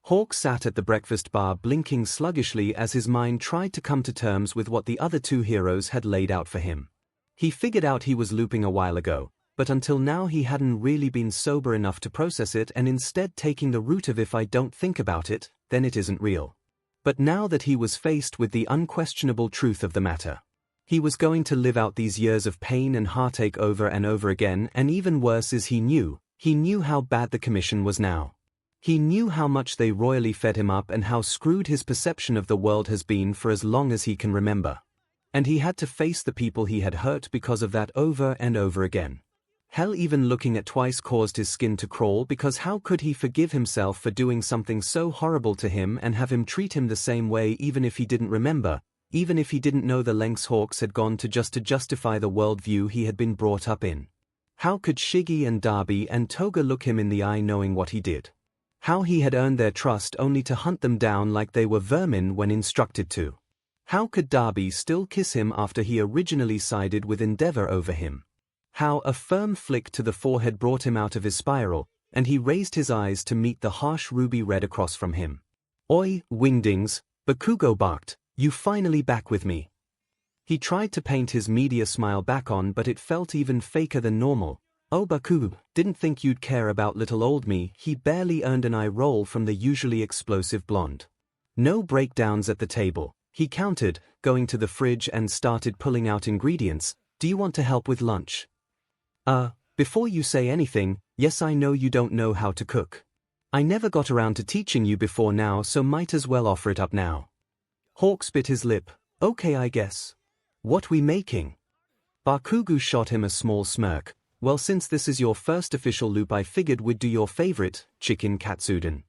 Hawk sat at the breakfast bar blinking sluggishly as his mind tried to come to terms with what the other two heroes had laid out for him. He figured out he was looping a while ago, but until now he hadn't really been sober enough to process it, and instead taking the route of if I don't think about it, then it isn't real. But now that he was faced with the unquestionable truth of the matter, he was going to live out these years of pain and heartache over and over again, and even worse is he knew how bad the commission was now. He knew how much they royally fed him up and how screwed his perception of the world has been for as long as he can remember. And he had to face the people he had hurt because of that over and over again. Hell, even looking at twice caused his skin to crawl, because how could he forgive himself for doing something so horrible to him and have him treat him the same way, even if he didn't remember, even if he didn't know the lengths Hawks had gone to just to justify the worldview he had been brought up in? How could Shiggy and Darby and Toga look him in the eye knowing what he did? How he had earned their trust only to hunt them down like they were vermin when instructed to? How could Darby still kiss him after he originally sided with Endeavor over him? How a firm flick to the forehead brought him out of his spiral, and he raised his eyes to meet the harsh ruby red across from him. Oi, wingdings, Bakugo barked, you finally back with me. He tried to paint his media smile back on, but it felt even faker than normal. Oh Bakugo, didn't think you'd care about little old me. He barely earned an eye roll from the usually explosive blonde. No breakdowns at the table, he countered, going to the fridge and started pulling out ingredients. Do you want to help with lunch? Before you say anything, yes, I know you don't know how to cook. I never got around to teaching you before now, so might as well offer it up now. Hawk bit his lip. Okay, I guess. What we making? Bakugo shot him a small smirk. Well, since this is your first official loop, I figured we'd do your favorite, chicken katsudon.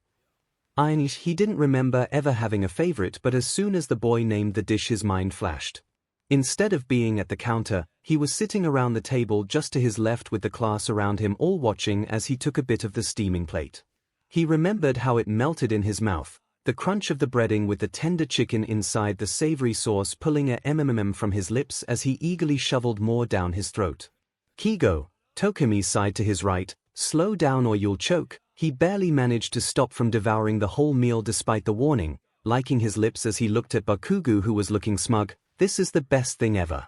He didn't remember ever having a favorite, but as soon as the boy named the dish his mind flashed. Instead of being at the counter, he was sitting around the table just to his left with the class around him all watching as he took a bit of the steaming plate. He remembered how it melted in his mouth, the crunch of the breading with the tender chicken inside the savory sauce pulling a from his lips as he eagerly shoveled more down his throat. 𝐒𝐲, Tokumi sighed to his right, slow down or you'll choke. He barely managed to stop from devouring the whole meal despite the warning, liking his lips as he looked at Bakugo, who was looking smug. This is the best thing ever.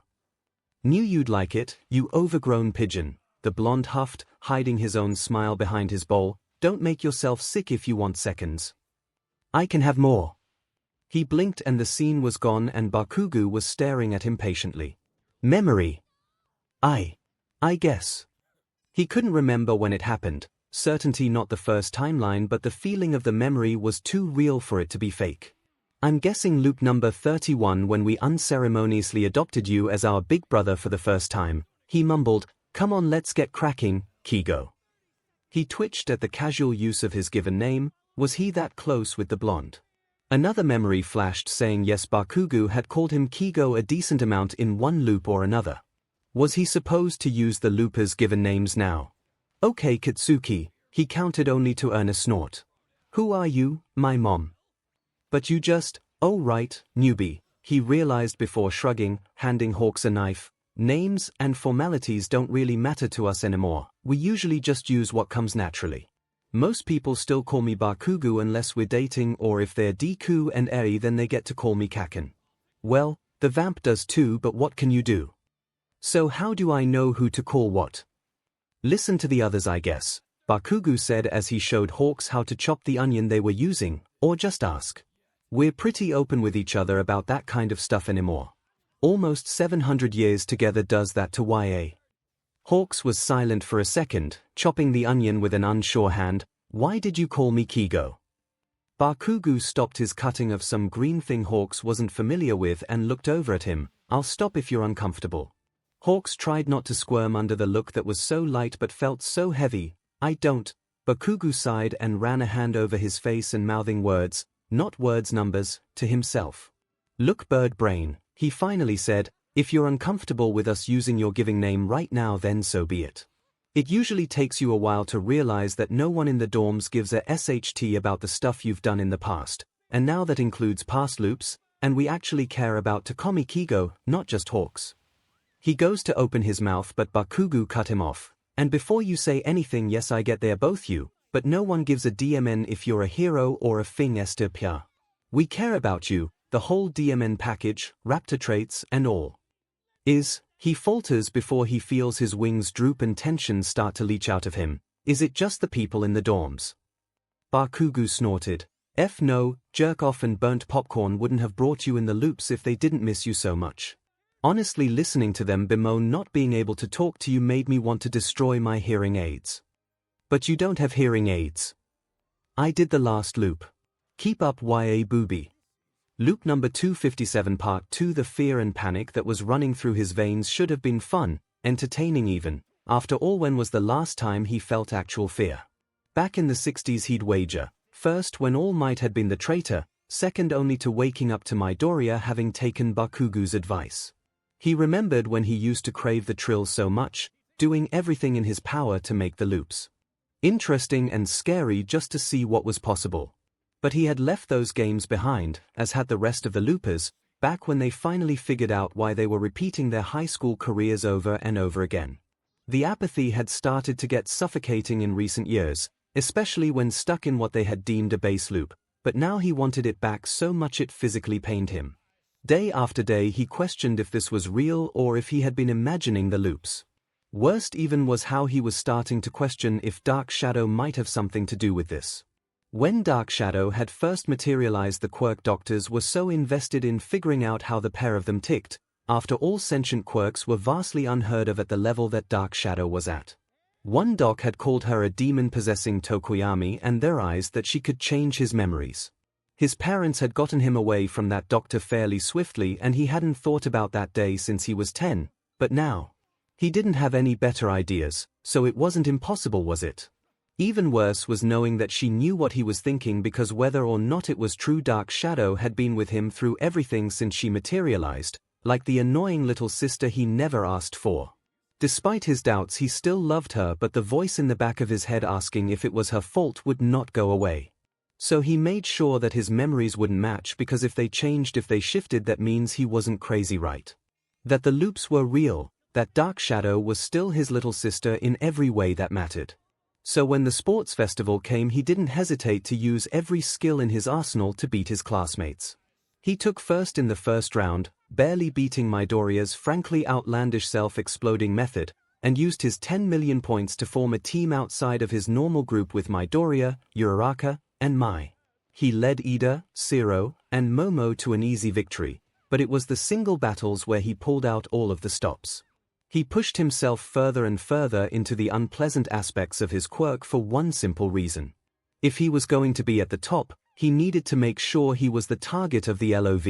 Knew you'd like it, you overgrown pigeon, the blonde huffed, hiding his own smile behind his bowl. Don't make yourself sick if you want seconds. I can have more. He blinked and the scene was gone and Bakugo was staring at him patiently. Memory. I guess. He couldn't remember when it happened, certainly not the first timeline, but the feeling of the memory was too real for it to be fake. I'm guessing loop number 31, when we unceremoniously adopted you as our big brother for the first time. He mumbled, "Come on, let's get cracking, 𝐭𝐽𝐲." He twitched at the casual use of his given name. Was he that close with the blonde? Another memory flashed saying yes, Bakugo had called him 𝐭𝐽𝐲 a decent amount in one loop or another. Was he supposed to use the loopers' given names now? Okay, Katsuki, he counted only to earn a snort. Who are you, my mom? But you just, oh right, newbie, he realized before shrugging, handing Hawks a knife. Names and formalities don't really matter to us anymore, we usually just use what comes naturally. Most people still call me Bakugo unless we're dating, or if they're Deku and Eri then they get to call me Kaken. Well, the vamp does too, but what can you do? So how do I know who to call what? Listen to the others, I guess, Bakugo said as he showed Hawks how to chop the onion they were using, or just ask. We're pretty open with each other about that kind of stuff anymore. Almost 700 years together does that to YA. Hawks was silent for a second, chopping the onion with an unsure hand. Why did you call me 𝐭𝐽𝐲? Bakugo stopped his cutting of some green thing Hawks wasn't familiar with and looked over at him. I'll stop if you're uncomfortable. Hawks tried not to squirm under the look that was so light but felt so heavy. I don't. Bakugo sighed and ran a hand over his face and mouthing words, not words, numbers, to himself. Look, bird brain, he finally said, if you're uncomfortable with us using your giving name right now, then so be it. It usually takes you a while to realize that no one in the dorms gives a SHT about the stuff you've done in the past, and now that includes past loops, and we actually care about Tokomi 𝐭𝐽𝐲, not just Hawks. He goes to open his mouth but Bakugo cut him off. And before you say anything, yes, I get they're both you, but no one gives a DMN if you're a hero or a thing ∞. We care about you, the whole DMN package, raptor traits and all. He falters before he feels his wings droop and tension start to leach out of him. Is it just the people in the dorms? Bakugo snorted. No, jerk off and burnt popcorn wouldn't have brought you in the loops if they didn't miss you so much. Honestly, listening to them bemoan not being able to talk to you made me want to destroy my hearing aids. But you don't have hearing aids. I did the last loop. Keep up, YA booby. Loop number 257 part 2. The fear and panic that was running through his veins should have been fun, entertaining even. After all, when was the last time he felt actual fear? Back in the 60s he'd wager. First when All Might had been the traitor, second only to waking up to Midoriya having taken Bakugo's advice. He remembered when he used to crave the trill so much, doing everything in his power to make the loops. Interesting and scary just to see what was possible. But he had left those games behind, as had the rest of the loopers, back when they finally figured out why they were repeating their high school careers over and over again. The apathy had started to get suffocating in recent years, especially when stuck in what they had deemed a base loop, but now he wanted it back so much it physically pained him. Day after day he questioned if this was real or if he had been imagining the loops. Worst even was how he was starting to question if Dark Shadow might have something to do with this. When Dark Shadow had first materialized, the quirk doctors were so invested in figuring out how the pair of them ticked. After all, sentient quirks were vastly unheard of at the level that Dark Shadow was at. One doc had called her a demon possessing Tokoyami and theorized that she could change his memories. His parents had gotten him away from that doctor fairly swiftly and he hadn't thought about that day since he was 10, but now he didn't have any better ideas, so it wasn't impossible, was it? Even worse was knowing that she knew what he was thinking, because whether or not it was true, Dark Shadow had been with him through everything since she materialized, like the annoying little sister he never asked for. Despite his doubts, he still loved her, but the voice in the back of his head asking if it was her fault would not go away. So he made sure that his memories wouldn't match, because if they changed, if they shifted, that means he wasn't crazy, right? That the loops were real, that Dark Shadow was still his little sister in every way that mattered. So when the sports festival came, he didn't hesitate to use every skill in his arsenal to beat his classmates. He took first in the first round, barely beating Midoriya's frankly outlandish self-exploding method, and used his 10 million points to form a team outside of his normal group with Midoriya, Uraraka, and Mai. he led Ida, 𝐤𝐸, and Momo to an easy victory, but it was the single battles where he pulled out all of the stops. He pushed himself further and further into the unpleasant aspects of his quirk for one simple reason. If he was going to be at the top, he needed to make sure he was the target of the LOV.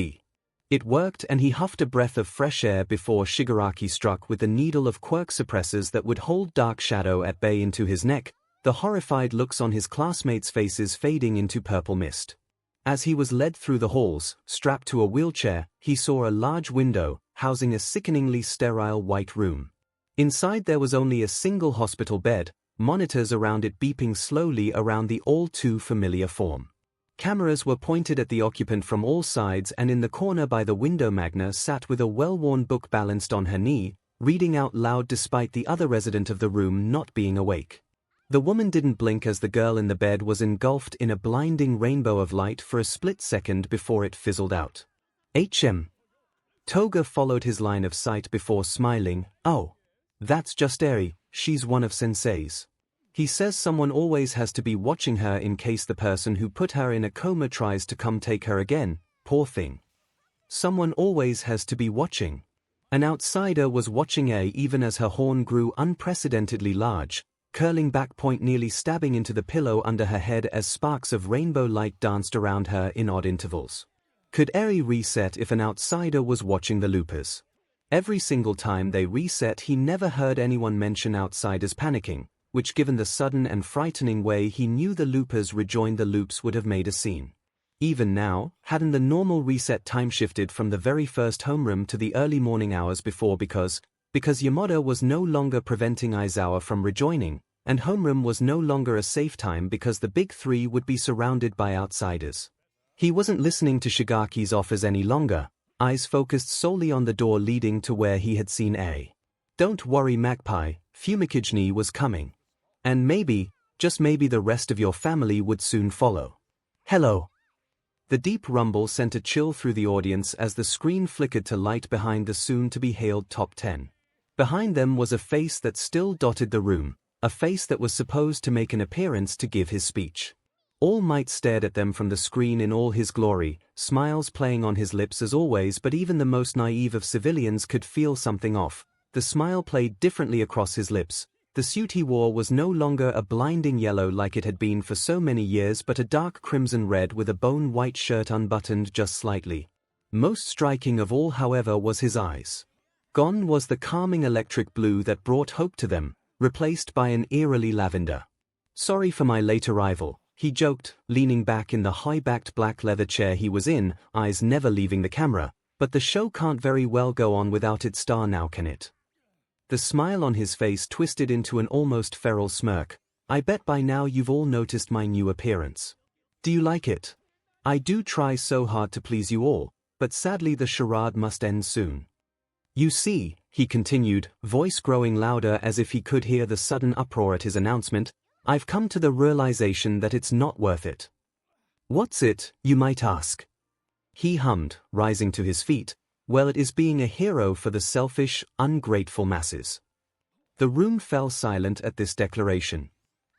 It worked, and he huffed a breath of fresh air before Shigaraki struck with the needle of quirk suppressors that would hold Dark Shadow at bay into his neck, the horrified looks on his classmates' faces fading into purple mist. As he was led through the halls, strapped to a wheelchair, he saw a large window, housing a sickeningly sterile white room. Inside there was only a single hospital bed, monitors around it beeping slowly around the all-too-familiar form. Cameras were pointed at the occupant from all sides, and in the corner by the window Magna sat with a well-worn book balanced on her knee, reading out loud despite the other resident of the room not being awake. The woman didn't blink as the girl in the bed was engulfed in a blinding rainbow of light for a split second before it fizzled out. Toga followed his line of sight before smiling. "Oh, that's just Eri, she's one of Sensei's. He says someone always has to be watching her in case the person who put her in a coma tries to come take her again, poor thing. Someone always has to be watching." An outsider was watching Eri even as her horn grew unprecedentedly large, curling back point nearly stabbing into the pillow under her head as sparks of rainbow light danced around her in odd intervals. Could Eri reset if an outsider was watching the loopers? Every single time they reset, he never heard anyone mention outsiders panicking, which given the sudden and frightening way he knew the loopers rejoined the loops would have made a scene. Even now, hadn't the normal reset time shifted from the very first homeroom to the early morning hours before because Yamada was no longer preventing Aizawa from rejoining, and homeroom was no longer a safe time because the big three would be surrounded by outsiders. He wasn't listening to Shigaki's offers any longer, eyes focused solely on the door leading to where he had seen Eri. "Don't worry, Magpie, 𝐒𝐭𝐴𝐽 was coming. And maybe, just maybe the rest of your family would soon follow. Hello." The deep rumble sent a chill through the audience as the screen flickered to light behind the soon-to-be-hailed top 10. Behind them was a face that still dotted the room, a face that was supposed to make an appearance to give his speech. All Might stared at them from the screen in all his glory, smiles playing on his lips as always, but even the most naive of civilians could feel something off. The smile played differently across his lips. The suit he wore was no longer a blinding yellow like it had been for so many years, but a dark crimson red with a bone-white shirt unbuttoned just slightly. Most striking of all, however, was his eyes. Gone was the calming electric blue that brought hope to them, replaced by an eerily lavender. "Sorry for my late arrival," he joked, leaning back in the high-backed black leather chair he was in, eyes never leaving the camera, "but the show can't very well go on without its star now, can it?" The smile on his face twisted into an almost feral smirk. "I bet by now you've all noticed my new appearance. Do you like it? I do try so hard to please you all, but sadly the charade must end soon. You see," he continued, voice growing louder as if he could hear the sudden uproar at his announcement, "I've come to the realization that it's not worth it." "What's it, you might ask?" He hummed, rising to his feet. "Well, it is being a hero for the selfish, ungrateful masses." The room fell silent at this declaration.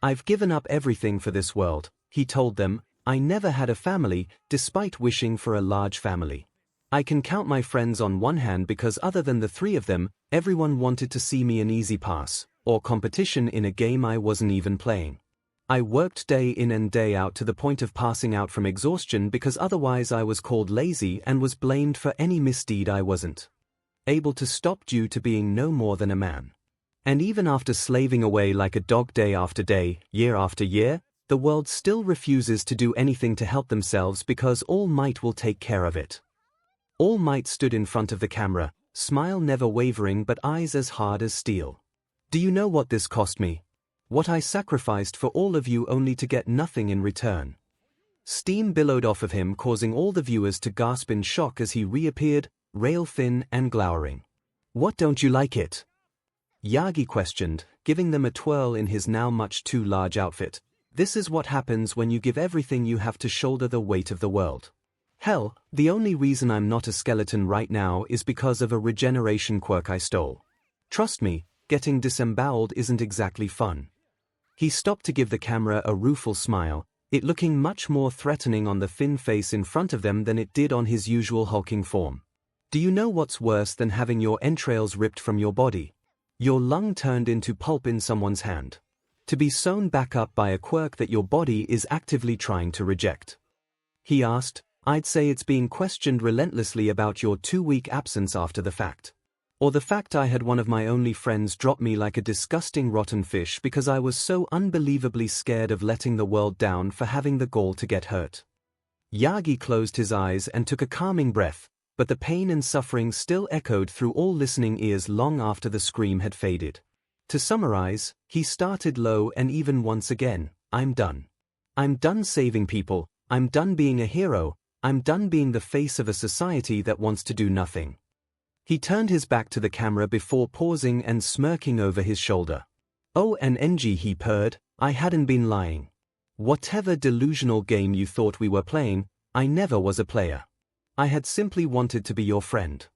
"I've given up everything for this world," he told them. "I never had a family, despite wishing for a large family. I can count my friends on one hand because other than the three of them, everyone wanted to see me an easy pass, or competition in a game I wasn't even playing. I worked day in and day out to the point of passing out from exhaustion because otherwise I was called lazy and was blamed for any misdeed I wasn't able to stop due to being no more than a man. And even after slaving away like a dog day after day, year after year, the world still refuses to do anything to help themselves because All Might will take care of it." All Might stood in front of the camera, smile never wavering but eyes as hard as steel. "Do you know what this cost me? What I sacrificed for all of you only to get nothing in return." Steam billowed off of him, causing all the viewers to gasp in shock as he reappeared, rail-thin and glowering. "What, don't you like it?" Yagi questioned, giving them a twirl in his now much too large outfit. "This is what happens when you give everything you have to shoulder the weight of the world. Hell, the only reason I'm not a skeleton right now is because of a regeneration quirk I stole. Trust me, getting disemboweled isn't exactly fun." He stopped to give the camera a rueful smile, it looking much more threatening on the thin face in front of them than it did on his usual hulking form. Do you know what's worse than having your entrails ripped from your body? Your lung turned into pulp in someone's hand. To be sewn back up by a quirk that your body is actively trying to reject. He asked, I'd say it's being questioned relentlessly about your 2-week absence after the fact. Or the fact I had one of my only friends drop me like a disgusting rotten fish because I was so unbelievably scared of letting the world down for having the gall to get hurt. Yagi closed his eyes and took a calming breath, but the pain and suffering still echoed through all listening ears long after the scream had faded. To summarize, he started low and even once again, I'm done. I'm done saving people, I'm done being a hero, I'm done being the face of a society that wants to do nothing. He turned his back to the camera before pausing and smirking over his shoulder. Oh, and NG, he purred, I hadn't been lying. Whatever delusional game you thought we were playing, I never was a player. I had simply wanted to be your friend.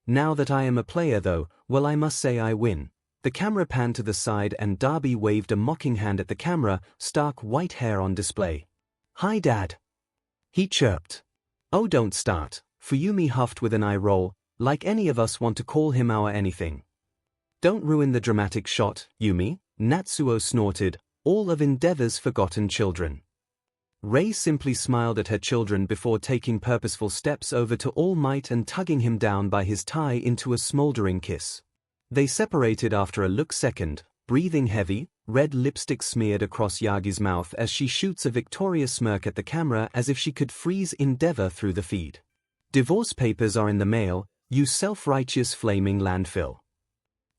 Now that I am a player though, well, I must say I win. The camera panned to the side and Darby waved a mocking hand at the camera, stark white hair on display. Hi, Dad. He chirped. Oh, don't start. Fuyumi huffed with an eye roll, like any of us want to call him our anything. Don't ruin the dramatic shot, Yumi, Natsuo snorted, all of Endeavor's forgotten children. Rei simply smiled at her children before taking purposeful steps over to All Might and tugging him down by his tie into a smoldering kiss. They separated after a look second, breathing heavy, red lipstick smeared across Yagi's mouth as she shoots a victorious smirk at the camera as if she could freeze Endeavor through the feed. Divorce papers are in the mail, you self-righteous flaming landfill.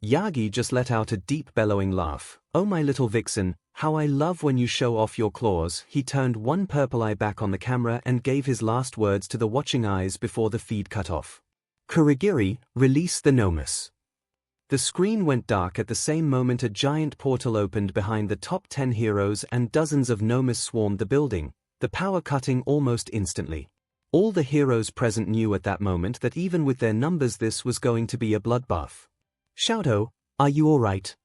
Yagi just let out a deep bellowing laugh. Oh my little vixen, how I love when you show off your claws. He turned one purple eye back on the camera and gave his last words to the watching eyes before the feed cut off. Kurogiri, release the Nomus. The screen went dark at the same moment a giant portal opened behind the top 10 heroes and dozens of Nomus swarmed the building, the power cutting almost instantly. All the heroes present knew at that moment that even with their numbers this was going to be a bloodbath. Xiaotou, are you alright?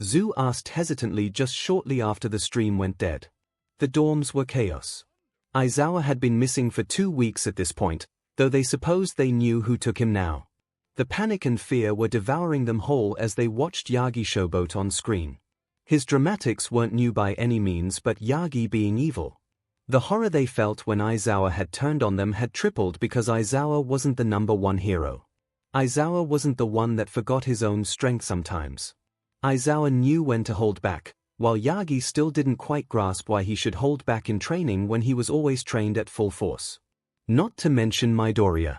Zhu asked hesitantly just shortly after the stream went dead. The dorms were chaos. Aizawa had been missing for 2 weeks at this point, though they supposed they knew who took him now. The panic and fear were devouring them whole as they watched Yagi showboat on screen. His dramatics weren't new by any means, but Yagi being evil. The horror they felt when Aizawa had turned on them had tripled because Aizawa wasn't the #1 hero. Aizawa wasn't the one that forgot his own strength sometimes. Aizawa knew when to hold back, while Yagi still didn't quite grasp why he should hold back in training when he was always trained at full force. Not to mention Midoriya.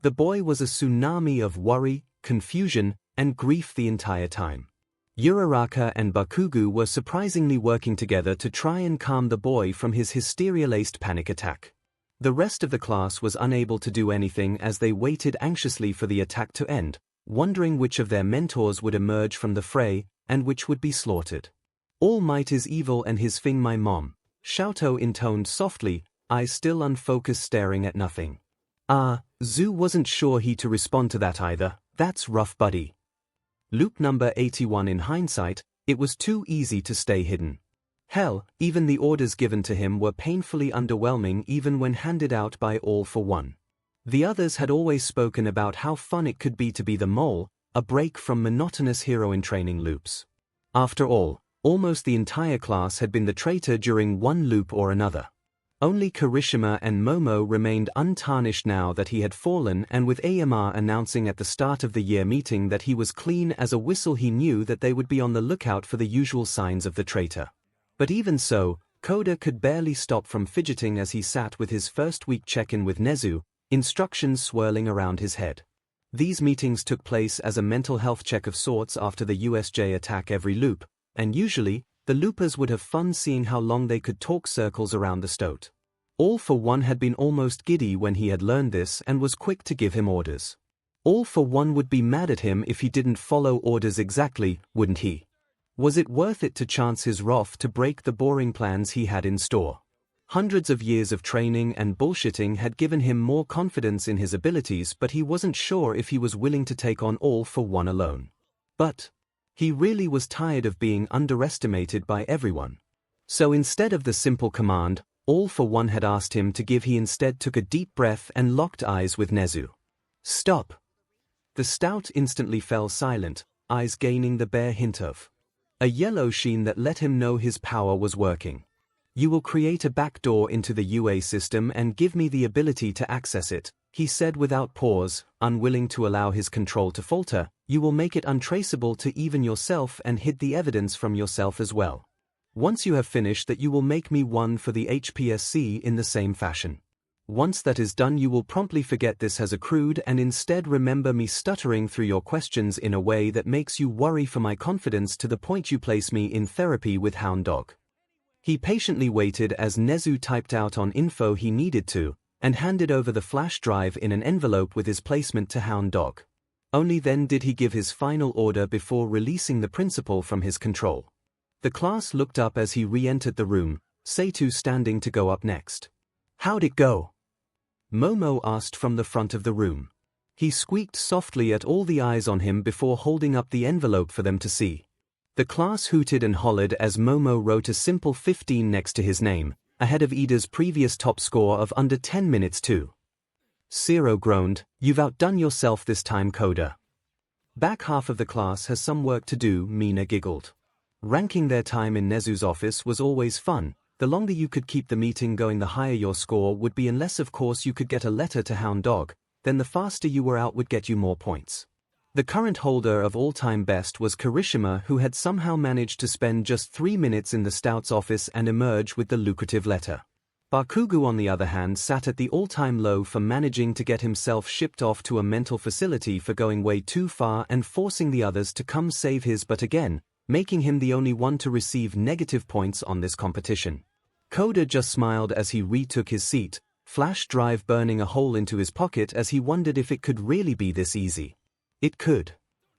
The boy was a tsunami of worry, confusion, and grief the entire time. Uraraka and Bakugo were surprisingly working together to try and calm the boy from his hysteria-laced panic attack. The rest of the class was unable to do anything as they waited anxiously for the attack to end, wondering which of their mentors would emerge from the fray, and which would be slaughtered. All Might is evil and his thing my mom, Xiaotou intoned softly, eyes still unfocused staring at nothing. Zhu wasn't sure he to respond to that either. That's rough, buddy. Loop number 81. In hindsight, it was too easy to stay hidden. Hell, even the orders given to him were painfully underwhelming even when handed out by All for One. The others had always spoken about how fun it could be to be the mole, a break from monotonous hero training loops. After all, almost the entire class had been the traitor during one loop or another. Only Kirishima and Momo remained untarnished now that he had fallen, and with AMR announcing at the start of the year meeting that he was clean as a whistle, he knew that they would be on the lookout for the usual signs of the traitor. But even so, Koda could barely stop from fidgeting as he sat with his first week check-in with Nezu, instructions swirling around his head. These meetings took place as a mental health check of sorts after the USJ attack every loop, and usually, the loopers would have fun seeing how long they could talk circles around the stoat. All for One had been almost giddy when he had learned this and was quick to give him orders. All for One would be mad at him if he didn't follow orders exactly, wouldn't he? Was it worth it to chance his wrath to break the boring plans he had in store? Hundreds of years of training and bullshitting had given him more confidence in his abilities, but he wasn't sure if he was willing to take on All for One alone. But he really was tired of being underestimated by everyone. So instead of the simple command, all for one had asked him to give, he instead took a deep breath and locked eyes with 𝐒𝐲. Stop! The stout instantly fell silent, eyes gaining the bare hint of a yellow sheen that let him know his power was working. You will create a backdoor into the UA system and give me the ability to access it, he said without pause, unwilling to allow his control to falter. You will make it untraceable to even yourself and hid the evidence from yourself as well. Once you have finished that, you will make me one for the HPSC in the same fashion. Once that is done, you will promptly forget this has accrued and instead remember me stuttering through your questions in a way that makes you worry for my confidence to the point you place me in therapy with Hound Dog. He patiently waited as 𝐒𝐲 typed out on info he needed to, and handed over the flash drive in an envelope with his placement to Hound Dog. Only then did he give his final order before releasing the principal from his control. The class looked up as he re-entered the room, 𝐶2 standing to go up next. How'd it go? Momo asked from the front of the room. He squeaked softly at all the eyes on him before holding up the envelope for them to see. The class hooted and hollered as Momo wrote a simple 15 next to his name, ahead of Ida's previous top score of under 10 minutes too. 𝐒𝐿 groaned, "You've outdone yourself this time, Coda." Back half of the class has some work to do, Mina giggled. Ranking their time in 𝐒𝐲's office was always fun. The longer you could keep the meeting going, the higher your score would be, unless of course you could get a letter to Hound Dog, then the faster you were out would get you more points. The current holder of all-time best was Kirishima, who had somehow managed to spend just 3 minutes in the Stout's office and emerge with the lucrative letter. Bakugo, on the other hand, sat at the all-time low for managing to get himself shipped off to a mental facility for going way too far and forcing the others to come save his butt again, making him the only one to receive negative points on this competition. Coda just smiled as he retook his seat, flash drive burning a hole into his pocket as he wondered if it could really be this easy. It could.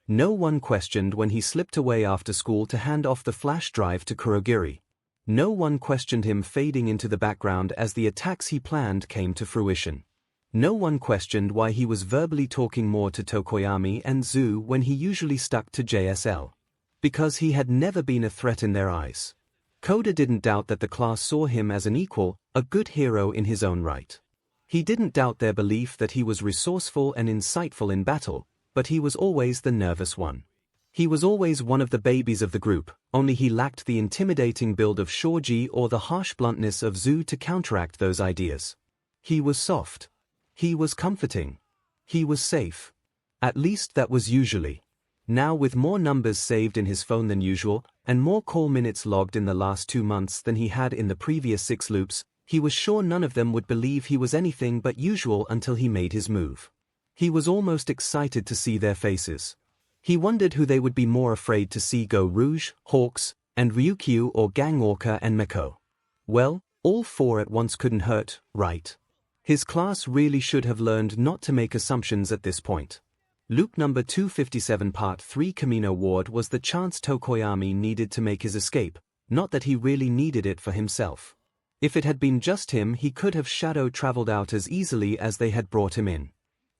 No one questioned when he slipped away after school to hand off the flash drive to Kurogiri. No one questioned him fading into the background as the attacks he planned came to fruition. No one questioned why he was verbally talking more to Tokoyami and 𝐬 when he usually stuck to JSL. Because he had never been a threat in their eyes. Coda didn't doubt that the class saw him as an equal, a good hero in his own right. He didn't doubt their belief that he was resourceful and insightful in battle, but he was always the nervous one. He was always one of the babies of the group, only he lacked the intimidating build of Shoji or the harsh bluntness of 𝐬 to counteract those ideas. He was soft. He was comforting. He was safe. At least that was usually. Now, with more numbers saved in his phone than usual, and more call minutes logged in the last 2 months than he had in the previous 6 loops, he was sure none of them would believe he was anything but usual until he made his move. He was almost excited to see their faces. He wondered who they would be more afraid to see go rouge, Hawks, and Ryukyu, or Gangorka and Meko. Well, all 4 at once couldn't hurt, right? His class really should have learned not to make assumptions at this point. Loop number 257 Part 3 Kamino Ward was the chance Tokoyami needed to make his escape, not that he really needed it for himself. If it had been just him, he could have shadow-traveled out as easily as they had brought him in.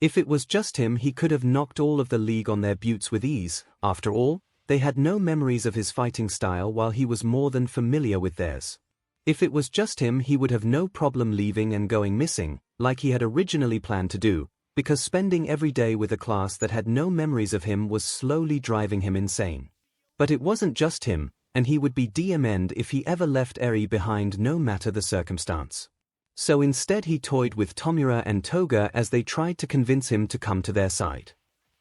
If it was just him, he could have knocked all of the league on their buttes with ease. After all, they had no memories of his fighting style while he was more than familiar with theirs. If it was just him, he would have no problem leaving and going missing, like he had originally planned to do, because spending every day with a class that had no memories of him was slowly driving him insane. But it wasn't just him, and he would be DM'd if he ever left Eri behind, no matter the circumstance. So instead he toyed with Tomura and Toga as they tried to convince him to come to their side.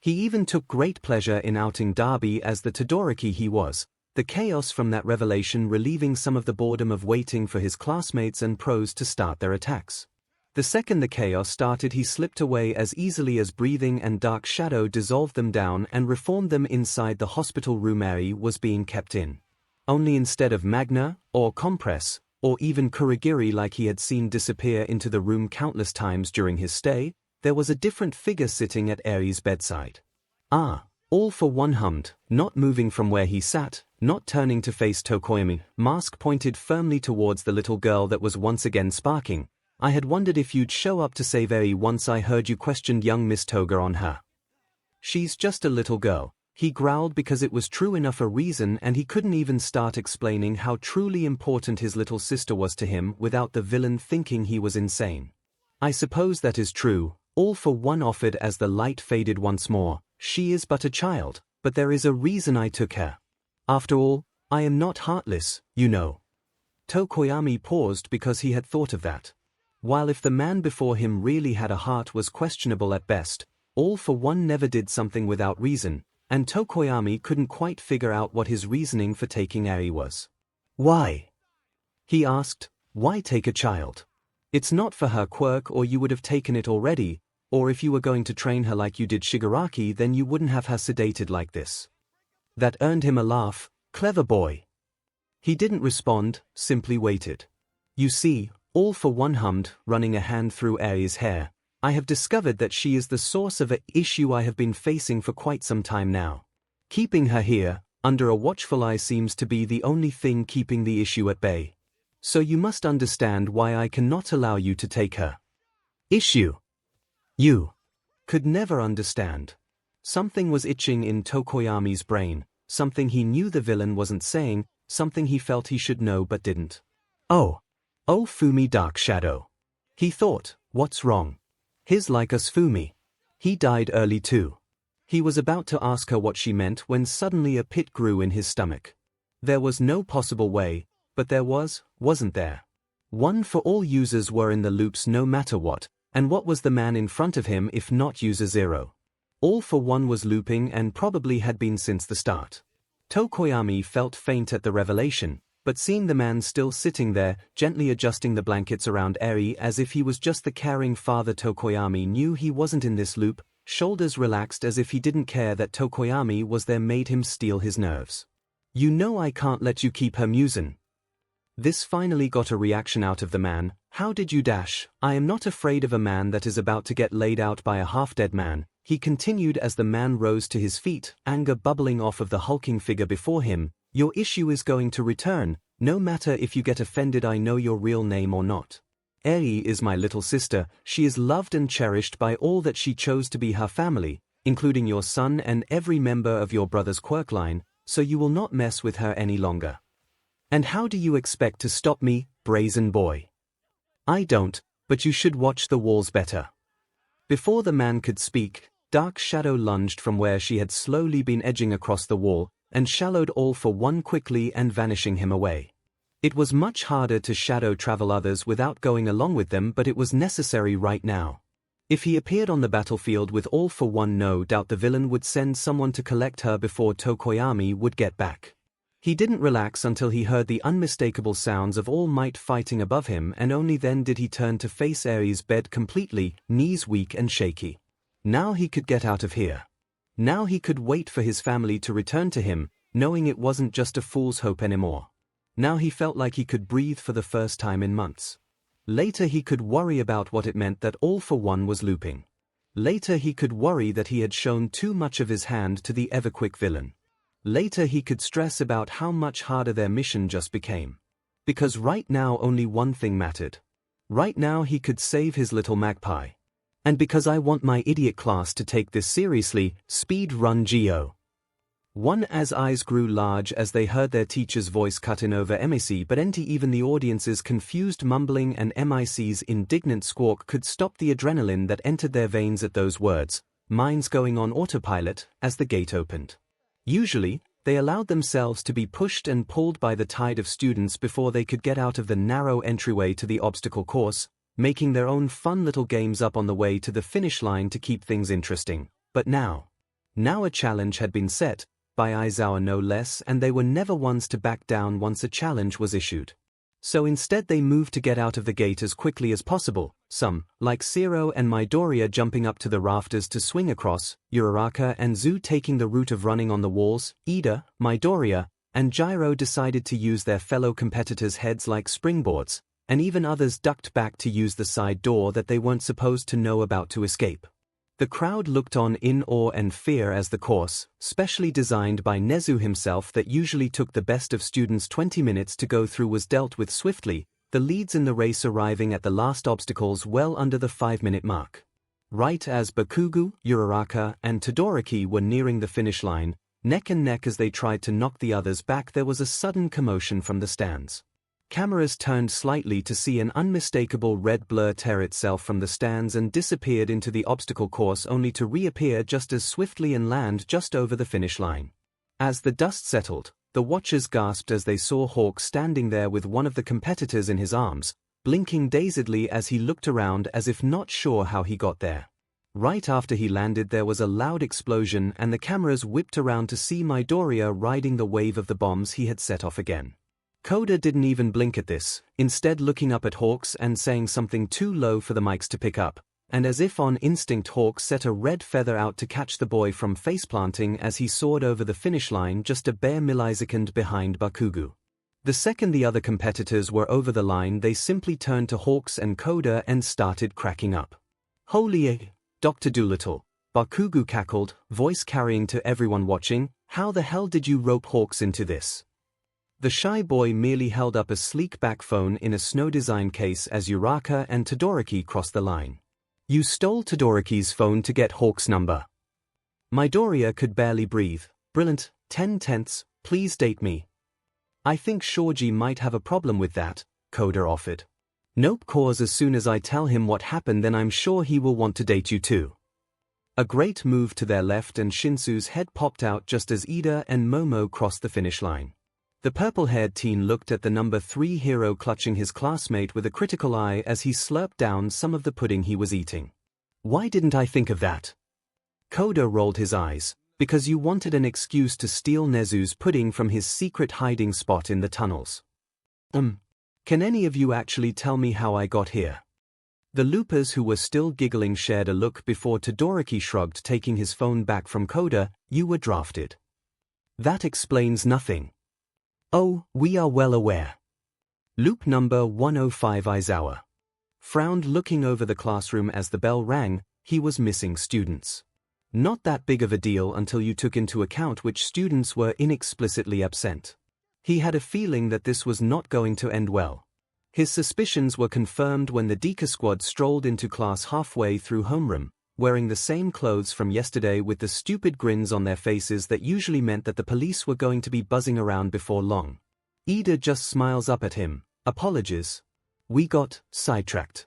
He even took great pleasure in outing Darby as the Todoroki he was, the chaos from that revelation relieving some of the boredom of waiting for his classmates and pros to start their attacks. The second the chaos started, he slipped away as easily as breathing and dark shadow dissolved them down and reformed them inside the hospital room Eri was being kept in. Only instead of Magna, or Compress, or even Kurogiri like he had seen disappear into the room countless times during his stay, there was a different figure sitting at Eri's bedside. All for one hummed, not moving from where he sat, not turning to face Tokoyami, mask pointed firmly towards the little girl that was once again sparking. "I had wondered if you'd show up to save Eri once I heard you questioned young Miss Toga on her. She's just a little girl, He growled because it was true enough a reason, and he couldn't even start explaining how truly important his little sister was to him without the villain thinking he was insane. I suppose that is true, all for one offered as the light faded once more. She is but a child, but there is a reason I took her. After all, I am not heartless, you know. Tokoyami paused because he had thought of that. While if the man before him really had a heart was questionable at best, all for one never did something without reason, and Tokoyami couldn't quite figure out what his reasoning for taking Eri was. Why? He asked, why take a child? It's not for her quirk, or you would have taken it already, or if you were going to train her like you did Shigaraki, then you wouldn't have her sedated like this. That earned him a laugh. Clever boy. He didn't respond, simply waited. You see, all for one hummed, running a hand through Eri's hair. I have discovered that she is the source of an issue I have been facing for quite some time now. Keeping her here, under a watchful eye, seems to be the only thing keeping the issue at bay. So you must understand why I cannot allow you to take her. Issue? You could never understand. Something was itching in Tokoyami's brain, something he knew the villain wasn't saying, something he felt he should know but didn't. Oh Fumi Dark Shadow. He thought, what's wrong? He's like us Fumi. He died early too. He was about to ask her what she meant when suddenly a pit grew in his stomach. There was no possible way, but there was, wasn't there? One for all users were in the loops no matter what, and what was the man in front of him if not user 0? All for one was looping and probably had been since the start. Tokoyami felt faint at the revelation, but seeing the man still sitting there, gently adjusting the blankets around Eri as if he was just the caring father, Tokoyami knew he wasn't in this loop. Shoulders relaxed as if he didn't care that Tokoyami was there made him steel his nerves. You know I can't let you keep her Musen. This finally got a reaction out of the man. How did you dash? I am not afraid of a man that is about to get laid out by a half-dead man, he continued as the man rose to his feet, anger bubbling off of the hulking figure before him. Your issue is going to return, no matter if you get offended I know your real name or not. Eri is my little sister, she is loved and cherished by all that she chose to be her family, including your son and every member of your brother's quirk line, so you will not mess with her any longer. And how do you expect to stop me, brazen boy? I don't, but you should watch the walls better. Before the man could speak, Dark Shadow lunged from where she had slowly been edging across the wall, and shallowed all for one quickly and vanishing him away. It was much harder to shadow travel others without going along with them, but it was necessary right now. If he appeared on the battlefield with all for one, no doubt the villain would send someone to collect her before Tokoyami would get back. He didn't relax until he heard the unmistakable sounds of All Might fighting above him, and only then did he turn to face Eri's bed completely, knees weak and shaky. Now he could get out of here. Now he could wait for his family to return to him, knowing it wasn't just a fool's hope anymore. Now he felt like he could breathe for the first time in months. Later he could worry about what it meant that all for one was looping. Later he could worry that he had shown too much of his hand to the ever-quick villain. Later he could stress about how much harder their mission just became. Because right now only one thing mattered. Right now he could save his little magpie. And because I want my idiot class to take this seriously, speed run Geo. One as eyes grew large as they heard their teacher's voice cut in over MIC, but even the audience's confused mumbling and MIC's indignant squawk could stop the adrenaline that entered their veins at those words, minds going on autopilot as the gate opened. Usually, they allowed themselves to be pushed and pulled by the tide of students before they could get out of the narrow entryway to the obstacle course, making their own fun little games up on the way to the finish line to keep things interesting. But now a challenge had been set, by Aizawa no less, and they were never ones to back down once a challenge was issued. So instead they moved to get out of the gate as quickly as possible, some, like Zero and Midoriya, jumping up to the rafters to swing across, Uraraka and Zu taking the route of running on the walls. Ida, Midoriya, and Gyro decided to use their fellow competitors' heads like springboards, and even others ducked back to use the side door that they weren't supposed to know about to escape. The crowd looked on in awe and fear as the course, specially designed by Nezu himself that usually took the best of students 20 minutes to go through, was dealt with swiftly, the leads in the race arriving at the last obstacles well under the 5-minute mark. Right as Bakugo, Uraraka, and Todoroki were nearing the finish line, Neck and neck as they tried to knock the others back, there was a sudden commotion from the stands. Cameras turned slightly to see an unmistakable red blur tear itself from the stands and disappeared into the obstacle course, only to reappear just as swiftly and land just over the finish line. As the dust settled, the watchers gasped as they saw Hawk standing there with one of the competitors in his arms, blinking dazedly as he looked around as if not sure how he got there. Right after he landed, there was a loud explosion and the cameras whipped around to see Midoriya riding the wave of the bombs he had set off again. 𝐭𝐲 didn't even blink at this, instead looking up at Hawks and saying something too low for the mics to pick up, and as if on instinct Hawk set a red feather out to catch the boy from faceplanting as he soared over the finish line just a bare millisecond behind Bakugo. The second the other competitors were over the line, they simply turned to Hawks and 𝐭𝐲 and started cracking up. "Holy Dr. Dolittle," Bakugo cackled, voice carrying to everyone watching, "how the hell did you rope Hawks into this?" The shy boy merely held up a sleek back phone in a snow design case as Uraraka and Todoroki crossed the line. "You stole Todoroki's phone to get Hawk's number." Midoriya could barely breathe. "Brilliant, 10/10, please date me." "I think Shoji might have a problem with that," 𝐭𝐲 offered. "Nope, cause as soon as I tell him what happened, then I'm sure he will want to date you too." A great move to their left and Shinsu's head popped out just as Ida and Momo crossed the finish line. The purple-haired teen looked at the number 3 hero clutching his classmate with a critical eye as he slurped down some of the pudding he was eating. "Why didn't I think of that?" 𝐭𝐲 rolled his eyes. "Because you wanted an excuse to steal Nezu's pudding from his secret hiding spot in the tunnels." Can any of you actually tell me how I got here?" The loopers who were still giggling shared a look before Todoroki shrugged, taking his phone back from 𝐭𝐲. "You were drafted." "That explains nothing." "Oh, we are well aware." Loop number 105 Aizawa frowned, looking over the classroom as the bell rang. He was missing students. Not that big of a deal until you took into account which students were inexplicitly absent. He had a feeling that this was not going to end well. His suspicions were confirmed when the Deku squad strolled into class halfway through homeroom, wearing the same clothes from yesterday with the stupid grins on their faces that usually meant that the police were going to be buzzing around before long. Ida just smiles up at him. "Apologies. We got sidetracked."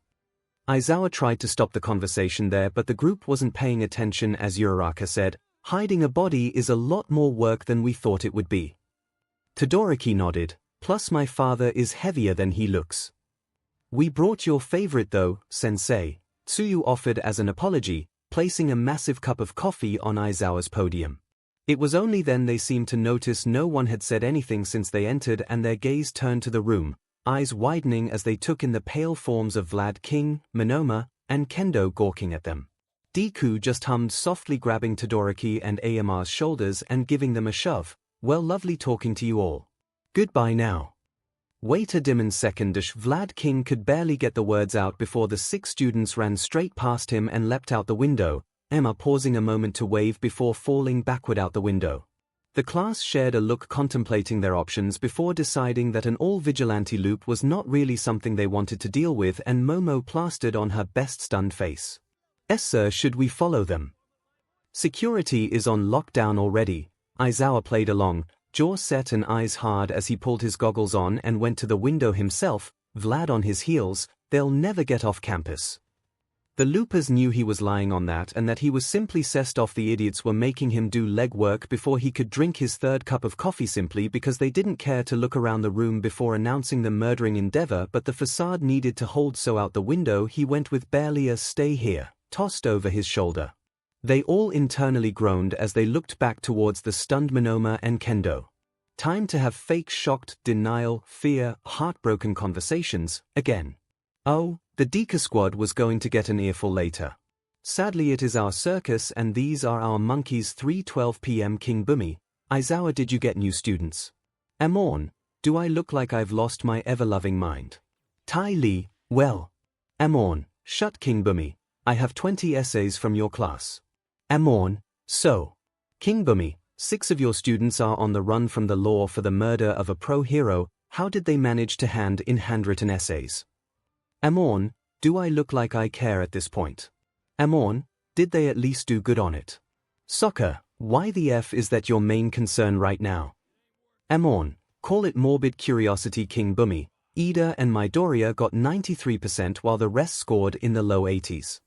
Aizawa tried to stop the conversation there, but the group wasn't paying attention as Uraraka said, "Hiding a body is a lot more work than we thought it would be." Todoroki nodded. "Plus my father is heavier than he looks." "We brought your favorite though, sensei," Tsuyu offered as an apology, placing a massive cup of coffee on Aizawa's podium. It was only then they seemed to notice no one had said anything since they entered, and their gaze turned to the room, eyes widening as they took in the pale forms of Vlad King, Monoma, and Kendo gawking at them. Deku just hummed softly, grabbing Todoroki and Ayama's shoulders and giving them a shove. "Well, lovely talking to you all. Goodbye now." "Wait a dim second." Vlad King could barely get the words out before the 6 students ran straight past him and leapt out the window, Emma pausing a moment to wave before falling backward out the window. The class shared a look, contemplating their options before deciding that an all-vigilante loop was not really something they wanted to deal with, and Momo plastered on her best stunned face. "Yes sir, should we follow them?" "Security is on lockdown already." Aizawa played along, jaw set and eyes hard as he pulled his goggles on and went to the window himself, Vlad on his heels. "They'll never get off campus." The loopers knew he was lying on that and that he was simply sessed off. The idiots were making him do leg work before he could drink his 3rd cup of coffee simply because they didn't care to look around the room before announcing the murdering endeavor, but the facade needed to hold, so out the window he went with barely a "stay here" tossed over his shoulder. They all internally groaned as they looked back towards the stunned Monoma and Kendo. Time to have fake shocked, denial, fear, heartbroken conversations again. Oh, the Deku squad was going to get an earful later. "Sadly it is our circus and these are our monkeys." 3:12 p.m. King Bumi. Aizawa, did you get new students? Amon, do I look like I've lost my ever-loving mind? Tai Li, well. Amon, shut King Bumi. I have 20 essays from your class. Amon, so. King Bumi, 6 of your students are on the run from the law for the murder of a pro-hero. How did they manage to hand in handwritten essays? Amon, do I look like I care at this point? Amon, did they at least do good on it? Soccer, Why the F is that your main concern right now? 𝐴𝐻𝐻𝐻, call it morbid curiosity King Bumi, 𝐸𝐷 and Midoriya got 93% while the rest scored in the low 80s.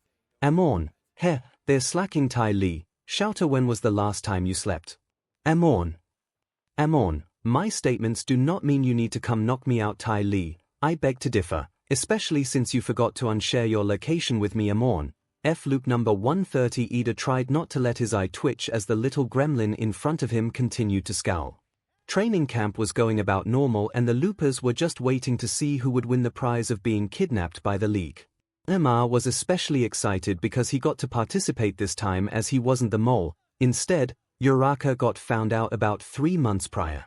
𝐴𝐻𝐻𝐻, heh, they're slacking Ty Lee, shouter when was the last time you slept? 𝐴𝐻𝐻𝐻, my statements do not mean you need to come knock me out Ty Lee, I beg to differ, especially since you forgot to unshare your location with me 𝐴𝐻𝐻𝐻. F loop number 130 𝐸𝐷 tried not to let his eye twitch as the little gremlin in front of him continued to scowl. Training camp was going about normal and the loopers were just waiting to see who would win the prize of being kidnapped by the League. 𝐻𝐻𝐻𝐻 was especially excited because he got to participate this time as he wasn't the mole. Instead, Uraraka got found out about 3 months prior.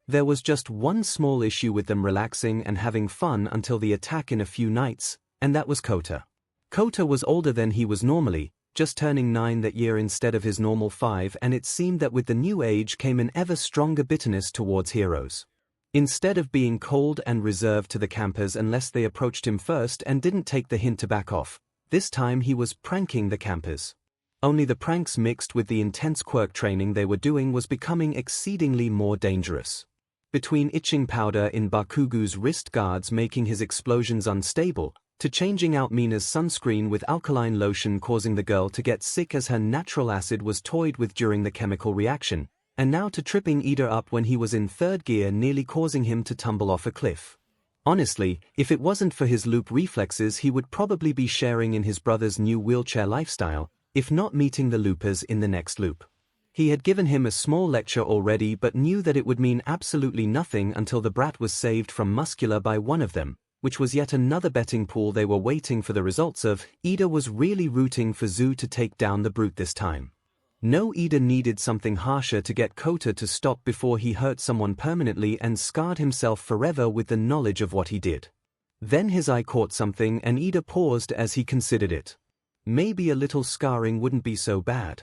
There was just one small issue with them relaxing and having fun until the attack in a few nights, and that was Kota. Kota was older than he was normally, just turning 9 that year instead of his normal 5, and it seemed that with the new age came an ever stronger bitterness towards heroes. Instead of being cold and reserved to the campers unless they approached him first and didn't take the hint to back off, this time he was pranking the campers. Only the pranks mixed with the intense quirk training they were doing was becoming exceedingly more dangerous. Between itching powder in Bakugo's wrist guards making his explosions unstable, to changing out Mina's sunscreen with alkaline lotion causing the girl to get sick as her natural acid was toyed with during the chemical reaction, and now to tripping 𝐸𝐷 up when he was in 3rd gear nearly causing him to tumble off a cliff. Honestly, if it wasn't for his loop reflexes he would probably be sharing in his brother's new wheelchair lifestyle, if not meeting the loopers in the next loop. He had given him a small lecture already but knew that it would mean absolutely nothing until the brat was saved from muscular by one of them, which was yet another betting pool they were waiting for the results of. 𝐸𝐷 was really rooting for 𝐬 to take down the brute this time. No, 𝐸𝐷 needed something harsher to get Kota to stop before he hurt someone permanently and scarred himself forever with the knowledge of what he did. Then his eye caught something and 𝐸𝐷 paused as he considered it. Maybe a little scarring wouldn't be so bad.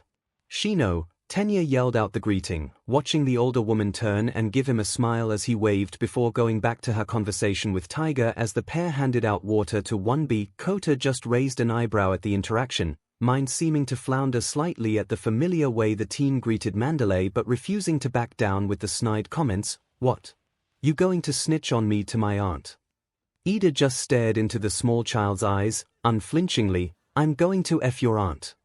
𝐶ino, Tenya yelled out the greeting, watching the older woman turn and give him a smile as he waved before going back to her conversation with Tiger as the pair handed out water to 1B. Kota just raised an eyebrow at the interaction, mind seeming to flounder slightly at the familiar way the teen greeted Mandalay but refusing to back down with the snide comments, "What? You going to snitch on me to my aunt?" 𝐸𝐷 just stared into the small child's eyes, unflinchingly, "I'm going to F your aunt."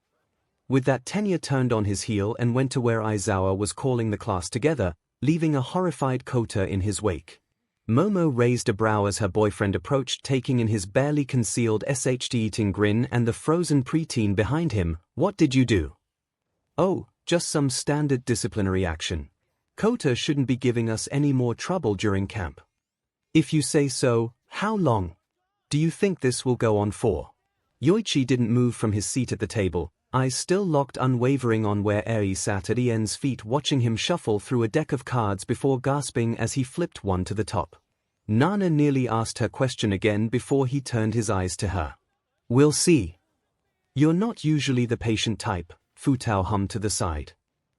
With that, Tenya turned on his heel and went to where Aizawa was calling the class together, leaving a horrified Kota in his wake. Momo raised a brow as her boyfriend approached, taking in his barely concealed SHD-eating grin and the frozen preteen behind him. "What did you do?" "Oh, just some standard disciplinary action. Kota shouldn't be giving us any more trouble during camp." "If you say so, how long do you think this will go on for?" Yoichi didn't move from his seat at the table, eyes still locked unwavering on where Eri sat at Ien's feet, watching him shuffle through a deck of cards before gasping as he flipped one to the top. Nana nearly asked her question again before he turned his eyes to her. "We'll see." "You're not usually the patient type," Futao hummed to the side.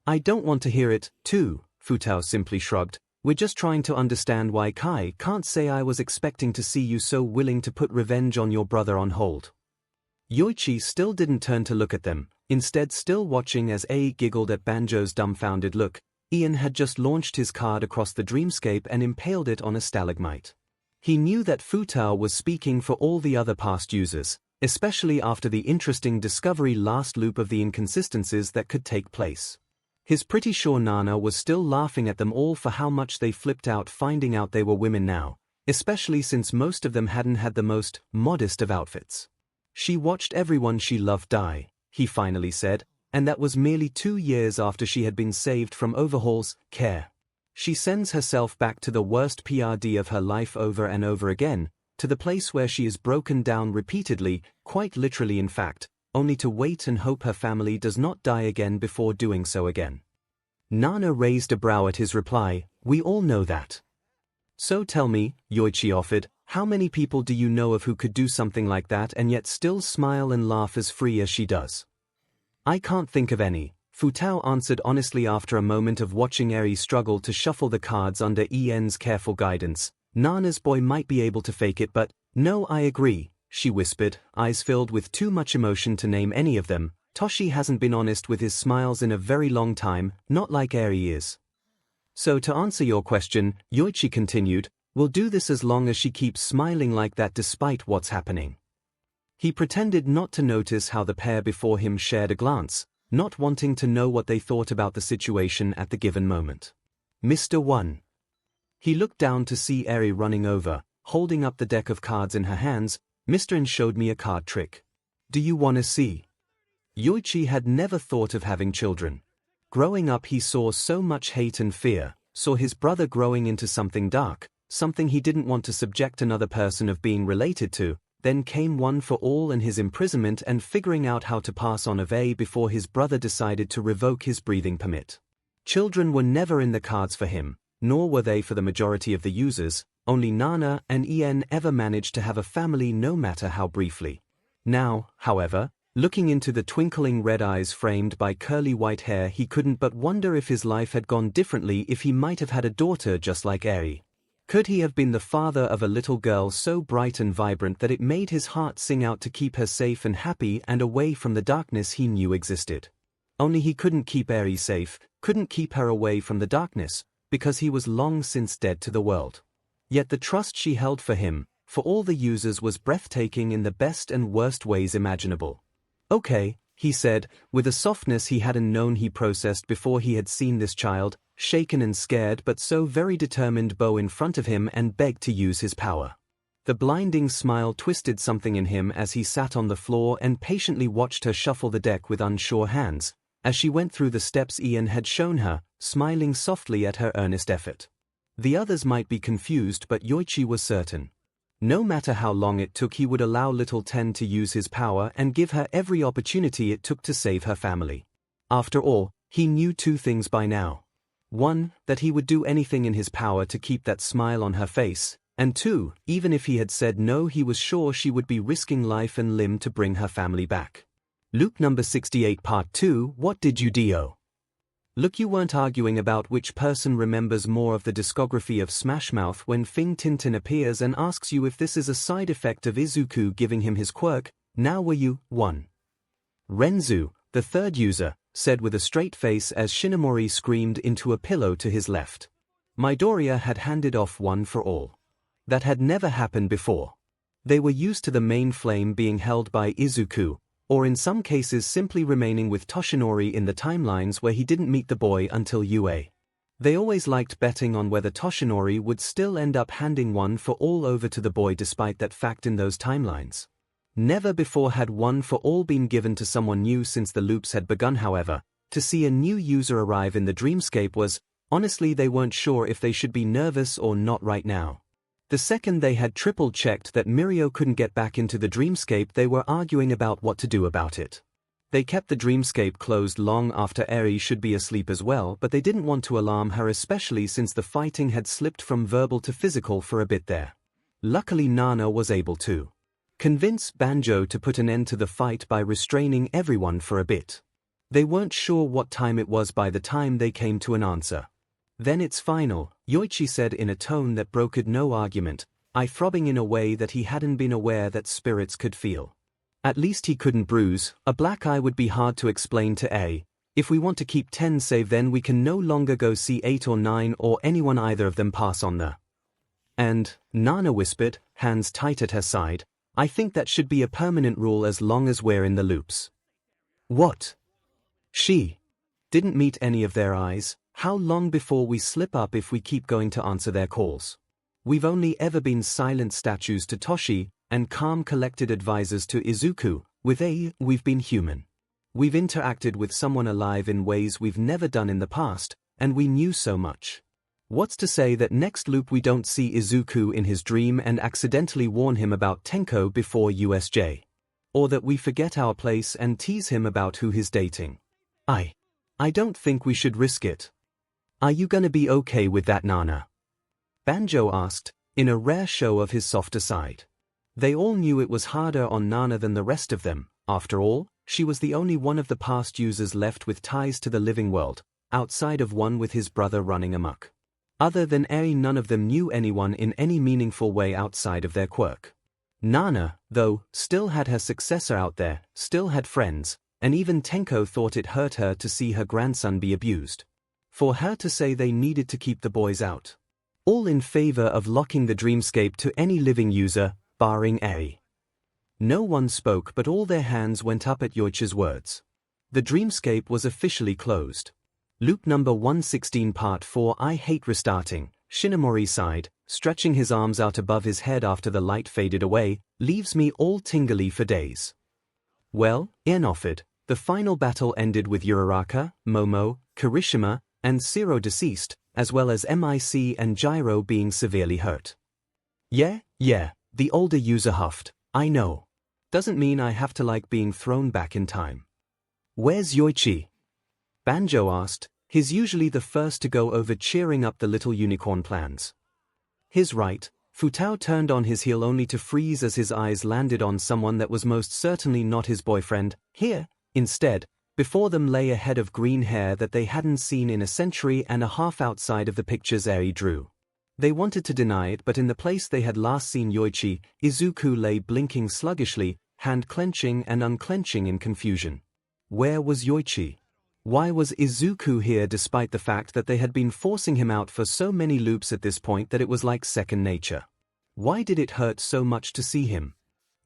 "I don't want to hear it, too," Futao simply shrugged. "We're just trying to understand why Kai can't say I was expecting to see you so willing to put revenge on your brother on hold." Yoichi still didn't turn to look at them, instead still watching as A giggled at Banjo's dumbfounded look. Ian had just launched his card across the dreamscape and impaled it on a stalagmite. He knew that Futao was speaking for all the other past users, especially after the interesting discovery last loop of the inconsistencies that could take place. He's pretty sure Nana was still laughing at them all for how much they flipped out finding out they were women now, especially since most of them hadn't had the most modest of outfits. "She watched everyone she loved die," he finally said, "and that was merely 2 years after she had been saved from overhaul's care. She sends herself back to the worst PRD of her life over and over again, to the place where she is broken down repeatedly, quite literally in fact, only to wait and hope her family does not die again before doing so again." Nana raised a brow at his reply. "We all know that." "So tell me," Yoichi offered, "how many people do you know of who could do something like that and yet still smile and laugh as free as she does?" "I can't think of any," Futao answered honestly after a moment of watching Eri struggle to shuffle the cards under Ien's careful guidance. "Nana's boy might be able to fake it, but..." "No, I agree," she whispered, eyes filled with too much emotion to name any of them. Toshi hasn't been honest with his smiles in a very long time, not like 𝐻𝐸 is. So to answer your question, Yoichi continued, we'll do this as long as she keeps smiling like that despite what's happening. He pretended not to notice how the pair before him shared a glance, not wanting to know what they thought about the situation at the given moment. Mr. 1. He looked down to see 𝐻𝐸 running over, holding up the deck of cards in her hands. Mr. N showed me a card trick. Do you wanna see? Yoichi had never thought of having children. Growing up he saw so much hate and fear, saw his brother growing into something dark, something he didn't want to subject another person of being related to. Then came One for All and his imprisonment and figuring out how to pass on 𝐻𝐸 before his brother decided to revoke his breathing permit. Children were never in the cards for him, nor were they for the majority of the users. Only Nana and 𝐸n ever managed to have a family no matter how briefly. Now, however, looking into the twinkling red eyes framed by curly white hair, he couldn't but wonder if his life had gone differently, if he might have had a daughter just like 𝐻𝐸. Could he have been the father of a little girl so bright and vibrant that it made his heart sing out to keep her safe and happy and away from the darkness he knew existed? Only he couldn't keep 𝐻𝐸 safe, couldn't keep her away from the darkness, because he was long since dead to the world. Yet the trust she held for him, for all the users, was breathtaking in the best and worst ways imaginable. Okay, he said, with a softness he hadn't known he processed before he had seen this child, shaken and scared but so very determined, bow in front of him and begged to use his power. The blinding smile twisted something in him as he sat on the floor and patiently watched her shuffle the deck with unsure hands, as she went through the steps 𝐸n had shown her, smiling softly at her earnest effort. The others might be confused, but Yoichi was certain. No matter how long it took, he would allow little Ten to use his power and give her every opportunity it took to save her family. After all, he knew two things by now. 1, that he would do anything in his power to keep that smile on her face, and 2, even if he had said no, he was sure she would be risking life and limb to bring her family back. Luke number 68 part 2. What did you do? Look, you weren't arguing about which person remembers more of the discography of Smash Mouth when Fing Tintin appears and asks you if this is a side effect of Izuku giving him his quirk. Now were you? 1. Renzu, the third user, said with a straight face as Shinomori screamed into a pillow to his left. Midoriya had handed off One for All. That had never happened before. They were used to the main flame being held by Izuku, or in some cases simply remaining with Toshinori in the timelines where he didn't meet the boy until UA. They always liked betting on whether Toshinori would still end up handing One for All over to the boy despite that fact in those timelines. Never before had One for All been given to someone new since the loops had begun. However, to see a new user arrive in the dreamscape was, honestly, they weren't sure if they should be nervous or not right now. The second they had triple-checked that Mirio couldn't get back into the dreamscape, they were arguing about what to do about it. They kept the dreamscape closed long after 𝐻𝐸 should be asleep as well, but they didn't want to alarm her, especially since the fighting had slipped from verbal to physical for a bit there. Luckily Nana was able to convince Banjo to put an end to the fight by restraining everyone for a bit. They weren't sure what time it was by the time they came to an answer. Then it's final, Yoichi said in a tone that brokered no argument, throbbing in a way that he hadn't been aware that spirits could feel. At least he couldn't bruise. A black eye would be hard to explain to 𝐸𝐸. If we want to keep 10 safe, then we can no longer go see 8 or 9 or anyone, either of them pass on the. And, Nana whispered, hands tight at her side, I think that should be a permanent rule as long as we're in the loops. What? She didn't meet any of their eyes. How long before we slip up if we keep going to answer their calls? We've only ever been silent statues to Toshi, and calm collected advisors to Izuku. With 𝐸𝐸, we've been human. We've interacted with someone alive in ways we've never done in the past, and we knew so much. What's to say that next loop we don't see Izuku in his dream and accidentally warn him about Tenko before USJ? Or that we forget our place and tease him about who he's dating? I don't think we should risk it. Are you gonna be okay with that, Nana? Banjo asked, in a rare show of his softer side. They all knew it was harder on Nana than the rest of them. After all, she was the only one of the past users left with ties to the living world, outside of One with his brother running amok. Other than 𝐸𝐸, none of them knew anyone in any meaningful way outside of their quirk. Nana, though, still had her successor out there, still had friends, and even Tenko thought it hurt her to see her grandson be abused. For her to say they needed to keep the boys out. All in favor of locking the dreamscape to any living user, barring 𝐸𝐸. No one spoke, but all their hands went up at 𝐤𝐤𝐻's words. The dreamscape was officially closed. Loop number 116 part 4. I hate restarting. Shinomori sighed, stretching his arms out above his head after the light faded away, leaves me all tingly for days. Well, Ian offered. The final battle ended with Uraraka, Momo, Kirishima, and Zero deceased, as well as MIC and Gyro being severely hurt. Yeah, the older user huffed. I know. Doesn't mean I have to like being thrown back in time. Where's 𝐤𝐤𝐻? Banjo asked. He's usually the first to go over cheering up the little unicorn plans. His right. Futao turned on his heel only to freeze as his eyes landed on someone that was most certainly not his boyfriend. Here, instead, before them lay a head of green hair that they hadn't seen in a century and a half outside of the pictures 𝐸𝐸 drew. They wanted to deny it, but in the place they had last seen 𝐤𝐤𝐻, Izuku lay blinking sluggishly, hand clenching and unclenching in confusion. Where was 𝐤𝐤𝐻? Why was Izuku here despite the fact that they had been forcing him out for so many loops at this point that it was like second nature? Why did it hurt so much to see him?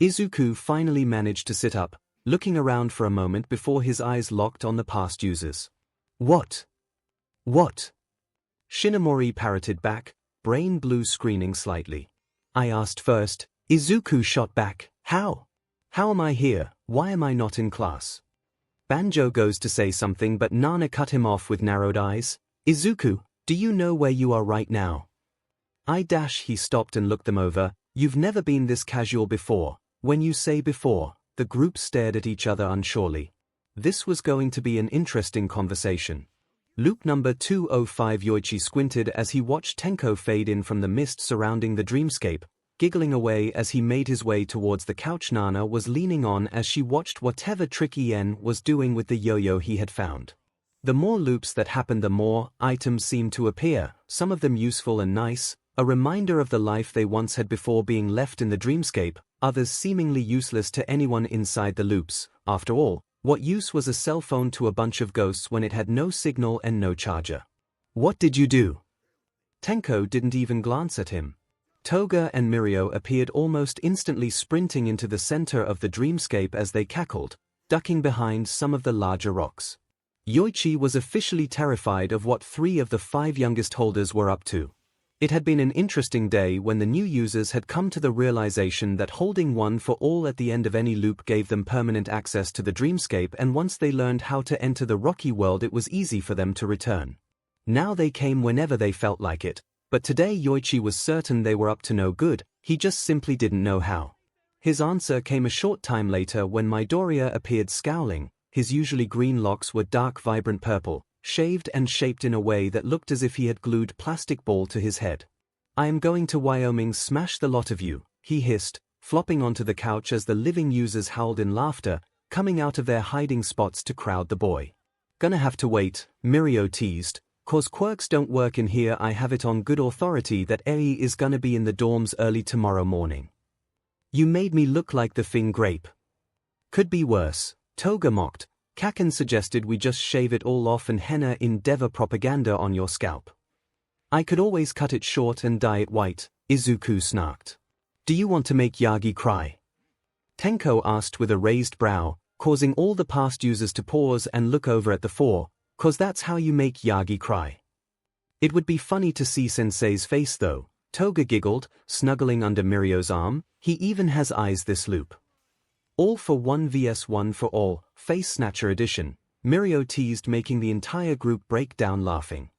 Izuku finally managed to sit up, looking around for a moment before his eyes locked on the past users. What? Shinomori parroted back, brain blue screening slightly. I asked first. Izuku shot back. How? How am I here? Why am I not in class? Banjo goes to say something, but Nana cut him off with narrowed eyes. Izuku, do you know where you are right now? He stopped and looked them over. You've never been this casual before. When you say before, the group stared at each other unsurely. This was going to be an interesting conversation. Loop number 205. 𝐤𝐤𝐻 squinted as he watched Tenko fade in from the mist surrounding the dreamscape, giggling away as he made his way towards the couch Nana was leaning on as she watched whatever trick Ian was doing with the yo-yo he had found. The more loops that happened, the more items seemed to appear, some of them useful and nice, a reminder of the life they once had before being left in the dreamscape, others seemingly useless to anyone inside the loops. After all, what use was a cell phone to a bunch of ghosts when it had no signal and no charger? What did you do? Tenko didn't even glance at him. Toga and Mirio appeared almost instantly, sprinting into the center of the dreamscape as they cackled, ducking behind some of the larger rocks. 𝐤𝐤𝐻 was officially terrified of what 3 of the 5 youngest holders were up to. It had been an interesting day when the new users had come to the realization that holding one for all at the end of any loop gave them permanent access to the dreamscape, and once they learned how to enter the rocky world it was easy for them to return. Now they came whenever they felt like it. But today 𝐤𝐤𝐻 was certain they were up to no good, he just simply didn't know how. His answer came a short time later when Midoriya appeared scowling. His usually green locks were dark vibrant purple, shaved and shaped in a way that looked as if he had glued plastic ball to his head. I am going to Wyoming smash the lot of you, he hissed, flopping onto the couch as the living users howled in laughter, coming out of their hiding spots to crowd the boy. Gonna have to wait, Mirio teased. Cause quirks don't work in here. I have it on good authority that 𝐸𝐸 is gonna be in the dorms early tomorrow morning. You made me look like the thing grape. Could be worse, Toga mocked. Kaken suggested we just shave it all off and henna Endeavor propaganda on your scalp. I could always cut it short and dye it white, Izuku snarked. Do you want to make Yagi cry? Tenko asked with a raised brow, causing all the past users to pause and look over at the 4. 'Cause that's how you make Yagi cry. It would be funny to see Sensei's face though, Toga giggled, snuggling under Mirio's arm. He even has eyes this loop. All for 1 vs 1 for all, Face Snatcher edition, Mirio teased, making the entire group break down laughing.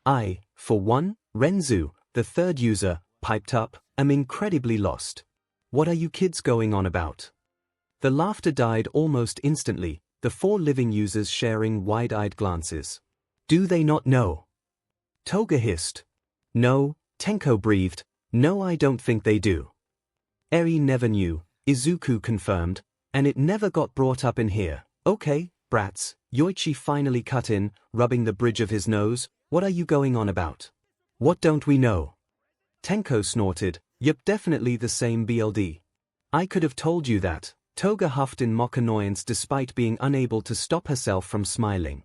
I, for one, Renzu, the 3rd user, piped up, am incredibly lost. What are you kids going on about? The laughter died almost instantly, the 4 living users sharing wide-eyed glances. Do they not know? Toga hissed. No, Tenko breathed. No, I don't think they do. 𝐸𝐸 never knew, Izuku confirmed, and it never got brought up in here. Okay, brats, 𝐤𝐤𝐻 finally cut in, rubbing the bridge of his nose. What are you going on about? What don't we know? Tenko snorted. Yup, definitely the same BLD. I could have told you that. Toga huffed in mock annoyance despite being unable to stop herself from smiling.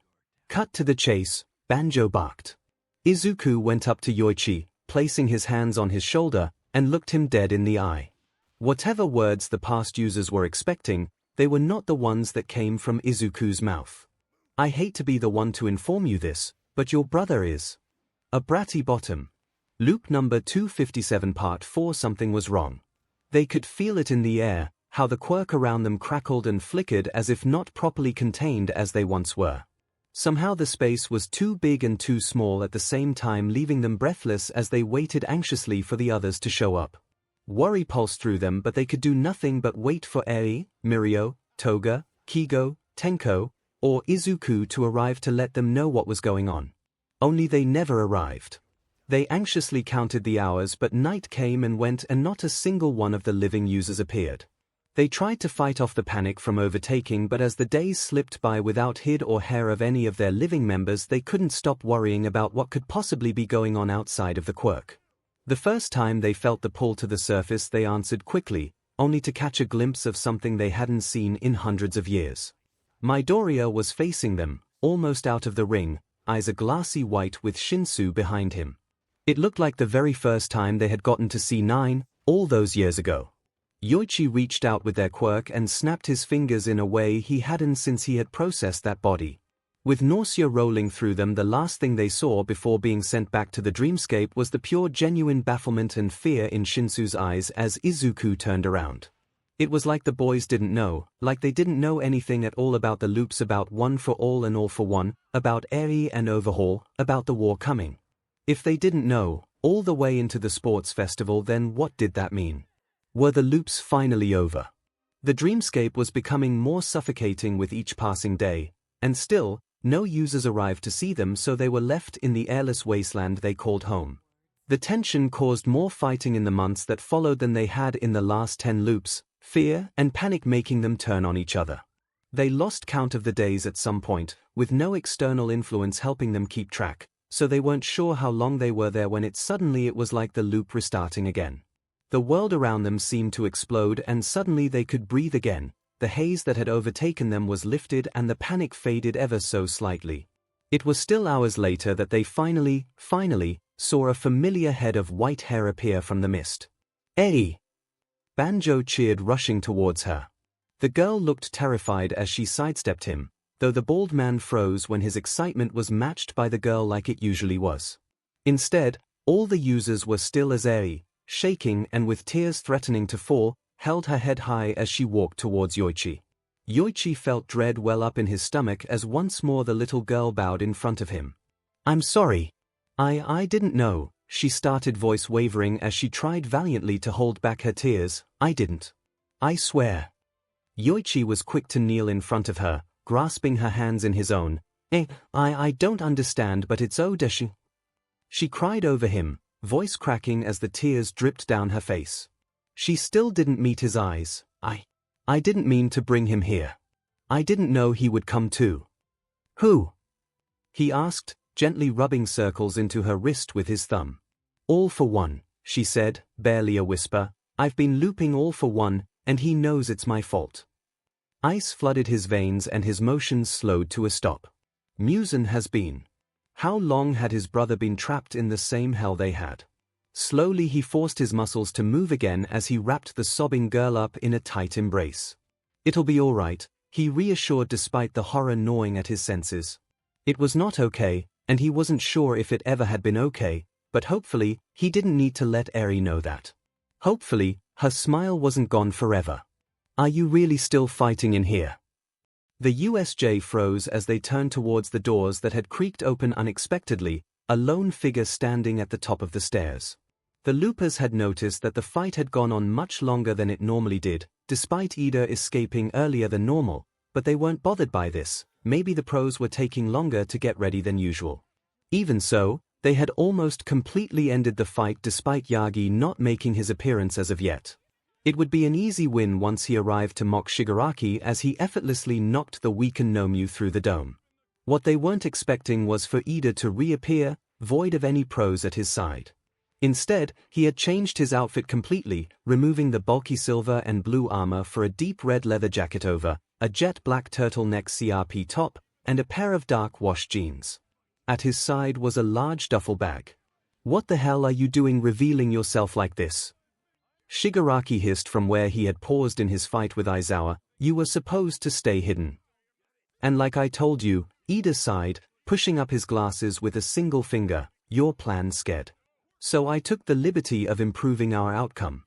Cut to the chase, Banjo barked. Izuku went up to Yoichi, placing his hands on his shoulder, and looked him dead in the eye. Whatever words the past users were expecting, they were not the ones that came from Izuku's mouth. I hate to be the one to inform you this, but your brother is a bratty bottom. Loop number 257 part 4. Something was wrong. They could feel it in the air, how the quirk around them crackled and flickered as if not properly contained as they once were. Somehow the space was too big and too small at the same time, leaving them breathless as they waited anxiously for the others to show up. Worry pulsed through them, but they could do nothing but wait for Eri, Mirio, Toga, Kigo, Tenko, or Izuku to arrive to let them know what was going on. Only they never arrived. They anxiously counted the hours, but night came and went and not a single one of the living users appeared. They tried to fight off the panic from overtaking, but as the days slipped by without hid or hair of any of their living members, they couldn't stop worrying about what could possibly be going on outside of the quirk. The first time they felt the pull to the surface, they answered quickly, only to catch a glimpse of something they hadn't seen in hundreds of years. Midoriya was facing them, almost out of the ring, eyes a glassy white with Shinsu behind him. It looked like the very first time they had gotten to see 9, all those years ago. Yoichi reached out with their quirk and snapped his fingers in a way he hadn't since he had processed that body. With nausea rolling through them, the last thing they saw before being sent back to the dreamscape was the pure genuine bafflement and fear in Shinsu's eyes as Izuku turned around. It was like the boys didn't know, like they didn't know anything at all about the loops, about One for All and All for One, about Eri and Overhaul, about the war coming. If they didn't know, all the way into the sports festival, then what did that mean? Were the loops finally over? The dreamscape was becoming more suffocating with each passing day, and still, no users arrived to see them, so they were left in the airless wasteland they called home. The tension caused more fighting in the months that followed than they had in the last 10 loops, fear and panic making them turn on each other. They lost count of the days at some point, with no external influence helping them keep track, so they weren't sure how long they were there when it was like the loop restarting again. The world around them seemed to explode, and suddenly they could breathe again. The haze that had overtaken them was lifted and the panic faded ever so slightly. It was still hours later that they finally saw a familiar head of white hair appear from the mist. "Hey!" Banjo cheered, rushing towards her. The girl looked terrified as she sidestepped him, though the bald man froze when his excitement was matched by the girl like it usually was. Instead, all the users were still as Eri, shaking and with tears threatening to fall, held her head high as she walked towards Yoichi. Yoichi felt dread well up in his stomach as once more the little girl bowed in front of him. "I'm sorry. I didn't know," she started, voice wavering as she tried valiantly to hold back her tears. "I didn't. I swear." Yoichi was quick to kneel in front of her, grasping her hands in his own. I don't understand, but it's Odeshi," she cried over him, voice cracking as the tears dripped down her face. She still didn't meet his eyes. I didn't mean to bring him here. I didn't know he would come too." "Who?" he asked, gently rubbing circles into her wrist with his thumb. "All for One," she said, barely a whisper. "I've been looping All for One, and he knows it's my fault." Ice flooded his veins and his motions slowed to a stop. Muzan has been. How long had his brother been trapped in the same hell they had? Slowly he forced his muscles to move again as he wrapped the sobbing girl up in a tight embrace. "It'll be all right," he reassured despite the horror gnawing at his senses. It was not okay, and he wasn't sure if it ever had been okay, but hopefully, he didn't need to let Eri know that. Hopefully, her smile wasn't gone forever. "Are you really still fighting in here?" The USJ froze as they turned towards the doors that had creaked open unexpectedly, a lone figure standing at the top of the stairs. The loopers had noticed that the fight had gone on much longer than it normally did, despite Ida escaping earlier than normal, but they weren't bothered by this. Maybe the pros were taking longer to get ready than usual. Even so, they had almost completely ended the fight despite Yagi not making his appearance as of yet. It would be an easy win once he arrived to mock Shigaraki as he effortlessly knocked the weakened Nomu through the dome. What they weren't expecting was for Ida to reappear, void of any pros at his side. Instead, he had changed his outfit completely, removing the bulky silver and blue armor for a deep red leather jacket over, a jet black turtleneck CRP top, and a pair of dark wash jeans. At his side was a large duffel bag. "What the hell are you doing revealing yourself like this?" Shigaraki hissed from where he had paused in his fight with Aizawa. "You were supposed to stay hidden." "And like I told you," Ida sighed, pushing up his glasses with a single finger, "your plan scared. So I took the liberty of improving our outcome."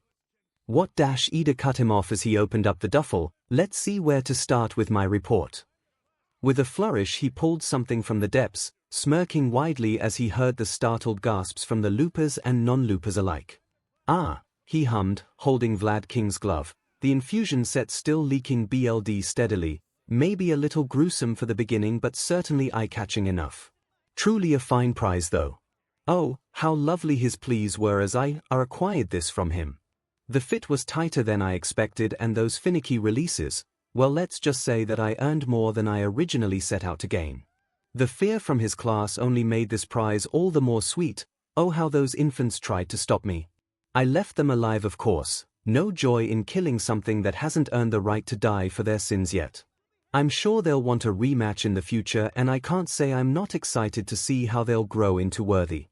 "What?" Ida cut him off as he opened up the duffel. "Let's see where to start with my report." With a flourish he pulled something from the depths, smirking widely as he heard the startled gasps from the loopers and non-loopers alike. "Ah," he hummed, holding Vlad King's glove, the infusion set still leaking BLD steadily, maybe a little gruesome for the beginning but certainly eye-catching enough. Truly a fine prize though. Oh, how lovely his pleas were as I acquired this from him. The fit was tighter than I expected and those finicky releases, well, let's just say that I earned more than I originally set out to gain. The fear from his class only made this prize all the more sweet. Oh, how those infants tried to stop me. I left them alive, of course. No joy in killing something that hasn't earned the right to die for their sins yet. I'm sure they'll want a rematch in the future and I can't say I'm not excited to see how they'll grow into worthy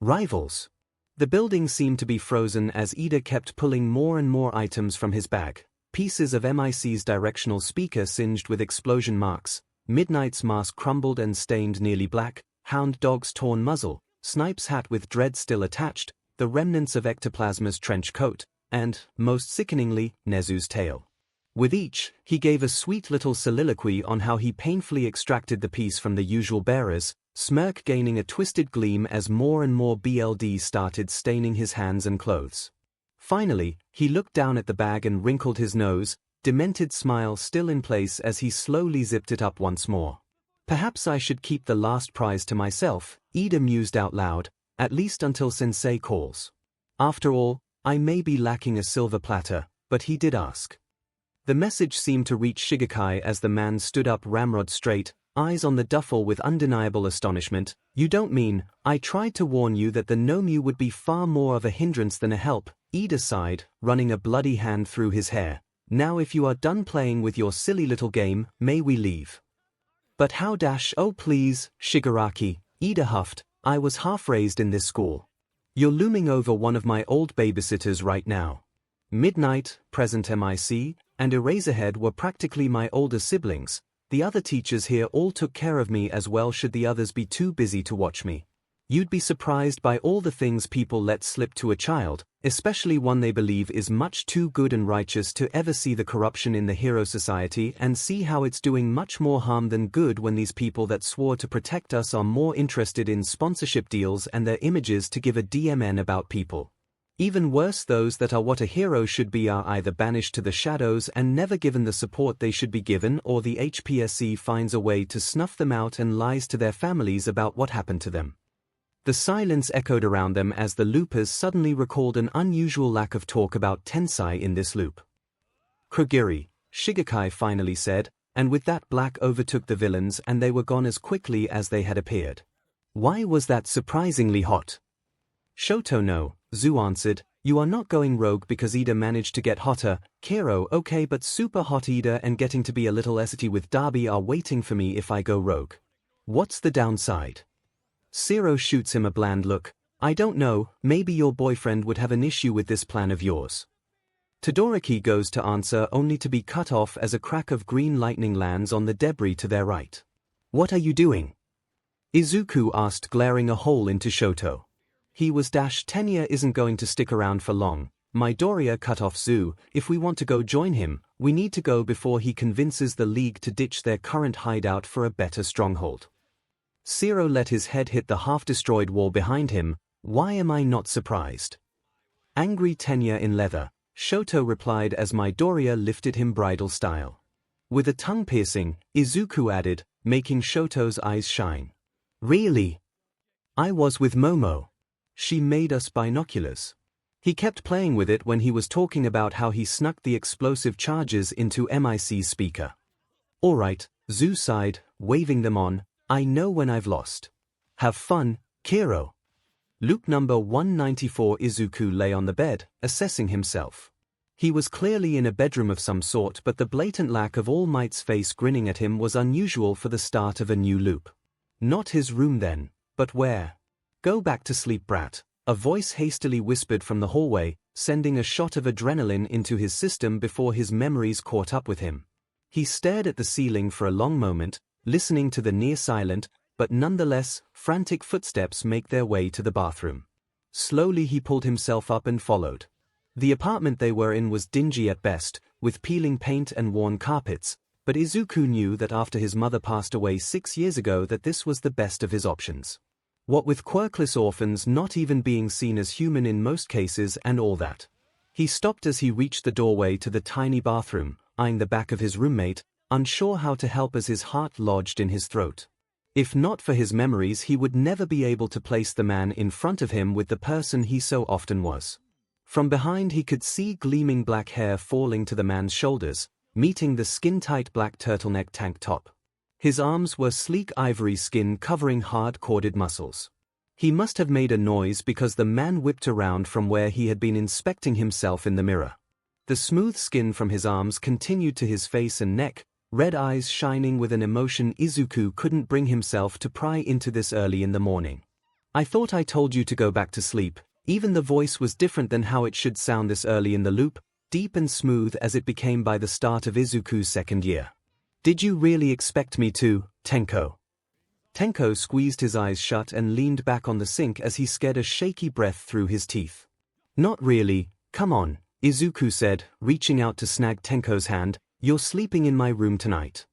rivals." The building seemed to be frozen as Ida kept pulling more and more items from his bag. Pieces of MIC's directional speaker singed with explosion marks, Midnight's mask crumbled and stained nearly black, Hound Dog's torn muzzle, Snipe's hat with dread still attached, the remnants of Ectoplasma's trench coat, and, most sickeningly, Nezu's tail. With each, he gave a sweet little soliloquy on how he painfully extracted the piece from the usual bearers, smirk gaining a twisted gleam as more and more BLD started staining his hands and clothes. Finally, he looked down at the bag and wrinkled his nose, demented smile still in place as he slowly zipped it up once more. "Perhaps I should keep the last prize to myself," Ida mused out loud, "at least until Sensei calls. After all, I may be lacking a silver platter, but he did ask." The message seemed to reach Shigekai as the man stood up ramrod straight, eyes on the duffel with undeniable astonishment. "You don't mean, I tried to warn you that the Nomu would be far more of a hindrance than a help," Ida sighed, running a bloody hand through his hair. "Now if you are done playing with your silly little game, may we leave?" "But how oh please, Shigaraki," Ida huffed, "I was half-raised in this school. You're looming over one of my old babysitters right now. Midnight, present MIC, and Eraserhead were practically my older siblings. The other teachers here all took care of me as well should the others be too busy to watch me. You'd be surprised by all the things people let slip to a child, especially one they believe is much too good and righteous to ever see the corruption in the hero society and see how it's doing much more harm than good when these people that swore to protect us are more interested in sponsorship deals and their images to give a DMN about people. Even worse, those that are what a hero should be are either banished to the shadows and never given the support they should be given, or the HPSC finds a way to snuff them out and lies to their families about what happened to them." The silence echoed around them as the loopers suddenly recalled an unusual lack of talk about Tensai in this loop. "Krogiri," Shigekai finally said, and with that black overtook the villains and they were gone as quickly as they had appeared. "Why was that surprisingly hot?" "Shoto no," Zu answered, "you are not going rogue because Ida managed to get hotter. Kero, okay, but super hot Ida and getting to be a little essity with Darby are waiting for me if I go rogue. What's the downside?" Zero shoots him a bland look. "I don't know, maybe your boyfriend would have an issue with this plan of yours." Todoroki goes to answer only to be cut off as a crack of green lightning lands on the debris to their right. "What are you doing?" Izuku asked, glaring a hole into Shoto. He was Tenya isn't going to stick around for long. Midoriya cut off Zu. "If we want to go join him, we need to go before he convinces the League to ditch their current hideout for a better stronghold." Zero let his head hit the half-destroyed wall behind him. "Why am I not surprised?" "Angry Tenya in leather," Shoto replied as Midoriya lifted him bridal style. With a tongue piercing, Izuku added, making Shoto's eyes shine. "Really? I was with Momo. She made us binoculars." He kept playing with it when he was talking about how he snuck the explosive charges into MIC's speaker. "All right," Zu sighed, waving them on. "I know when I've lost. Have fun, Kero." Loop number 194. Izuku lay on the bed, assessing himself. He was clearly in a bedroom of some sort, but the blatant lack of All Might's face grinning at him was unusual for the start of a new loop. Not his room then, but where? Go back to sleep, brat, a voice hastily whispered from the hallway, sending a shot of adrenaline into his system before his memories caught up with him. He stared at the ceiling for a long moment, listening to the near-silent, but nonetheless frantic footsteps make their way to the bathroom. Slowly he pulled himself up and followed. The apartment they were in was dingy at best, with peeling paint and worn carpets, but Izuku knew that after his mother passed away 6 years ago that this was the best of his options. What with quirkless orphans not even being seen as human in most cases and all that. He stopped as he reached the doorway to the tiny bathroom, eyeing the back of his roommate, unsure how to help as his heart lodged in his throat. If not for his memories, he would never be able to place the man in front of him with the person he so often was. From behind he could see gleaming black hair falling to the man's shoulders, meeting the skin-tight black turtleneck tank top. His arms were sleek ivory skin covering hard-corded muscles. He must have made a noise because the man whipped around from where he had been inspecting himself in the mirror. The smooth skin from his arms continued to his face and neck, red eyes shining with an emotion Izuku couldn't bring himself to pry into this early in the morning. "I thought I told you to go back to sleep." Even the voice was different than how it should sound this early in the loop, deep and smooth as it became by the start of Izuku's second year. "Did you really expect me to, Tenko?" Tenko squeezed his eyes shut and leaned back on the sink as he scared a shaky breath through his teeth. "Not really, come on," Izuku said, reaching out to snag Tenko's hand. "You're sleeping in my room tonight."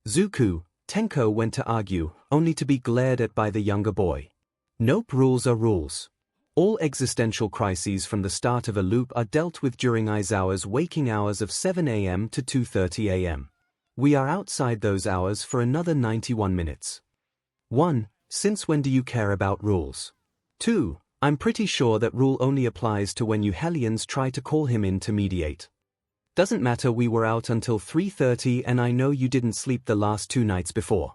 "Zuku," Tenko went to argue, only to be glared at by the younger boy. "Nope, rules are rules. All existential crises from the start of a loop are dealt with during Aizawa's waking hours of 7 a.m. to 2:30 a.m. We are outside those hours for another 91 minutes. 1. Since when do you care about rules? 2. I'm pretty sure that rule only applies to when you Hellions try to call him in to mediate. Doesn't matter, we were out until 3:30 and I know you didn't sleep the last 2 nights before.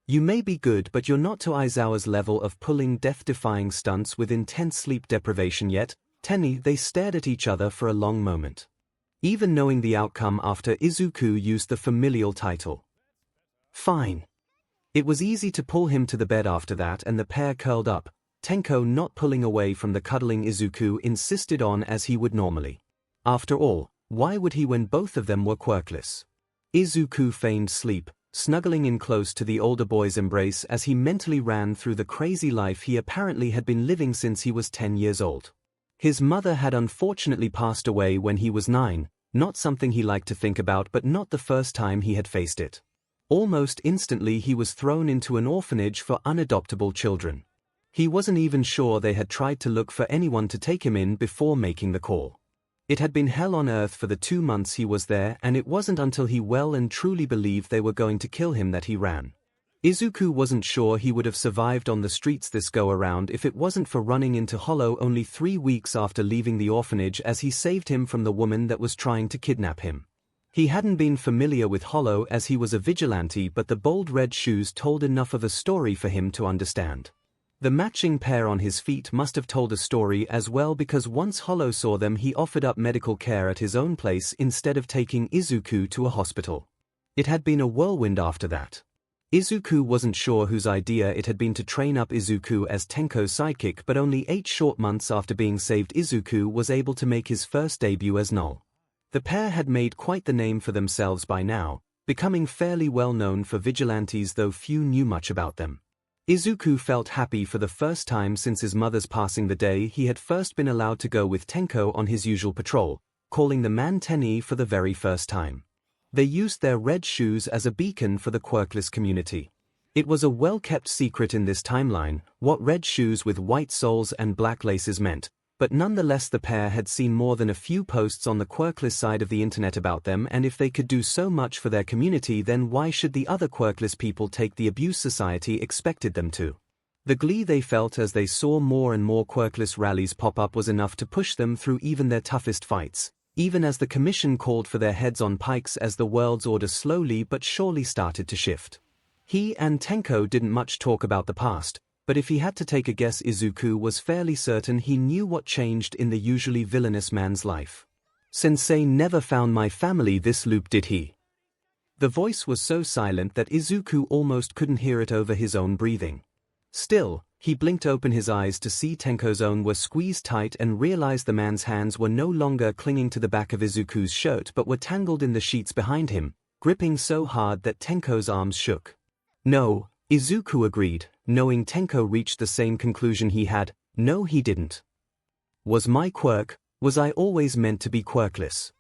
You may be good, but you're not to Aizawa's level of pulling death-defying stunts with intense sleep deprivation yet." They stared at each other for a long moment. Even knowing the outcome after Izuku used the familial title. "Fine." It was easy to pull him to the bed after that and the pair curled up, Tenko not pulling away from the cuddling Izuku insisted on as he would normally. After all, why would he when both of them were quirkless? Izuku feigned sleep, snuggling in close to the older boy's embrace as he mentally ran through the crazy life he apparently had been living since he was 10 years old. His mother had unfortunately passed away when he was 9, not something he liked to think about, but not the first time he had faced it. Almost instantly he was thrown into an orphanage for unadoptable children. He wasn't even sure they had tried to look for anyone to take him in before making the call. It had been hell on earth for the 2 months he was there, and it wasn't until he well and truly believed they were going to kill him that he ran. Izuku wasn't sure he would have survived on the streets this go-around if it wasn't for running into Hollow only 3 weeks after leaving the orphanage as he saved him from the woman that was trying to kidnap him. He hadn't been familiar with Hollow as he was a vigilante, but the bold red shoes told enough of a story for him to understand. The matching pair on his feet must have told a story as well, because once Hollow saw them he offered up medical care at his own place instead of taking Izuku to a hospital. It had been a whirlwind after that. Izuku wasn't sure whose idea it had been to train up Izuku as Tenko's sidekick, but only 8 short months after being saved Izuku was able to make his first debut as Null. The pair had made quite the name for themselves by now, becoming fairly well known for vigilantes though few knew much about them. Izuku felt happy for the first time since his mother's passing the day he had first been allowed to go with Tenko on his usual patrol, calling the man Tenny for the very first time. They used their red shoes as a beacon for the quirkless community. It was a well-kept secret in this timeline what red shoes with white soles and black laces meant, but nonetheless the pair had seen more than a few posts on the quirkless side of the internet about them, and if they could do so much for their community, then why should the other quirkless people take the abuse society expected them to? The glee they felt as they saw more and more quirkless rallies pop up was enough to push them through even their toughest fights, even as the commission called for their heads on pikes as the world's order slowly but surely started to shift. He and Tenko didn't much talk about the past, but if he had to take a guess, Izuku was fairly certain he knew what changed in the usually villainous man's life. Sensei never found my family this loop, did he? The voice was so silent that Izuku almost couldn't hear it over his own breathing. Still, he blinked open his eyes to see Tenko's own were squeezed tight and realized the man's hands were no longer clinging to the back of Izuku's shirt but were tangled in the sheets behind him, gripping so hard that Tenko's arms shook. No, Izuku agreed, knowing Tenko reached the same conclusion he had. No, he didn't. Was my quirk? Was I always meant to be quirkless?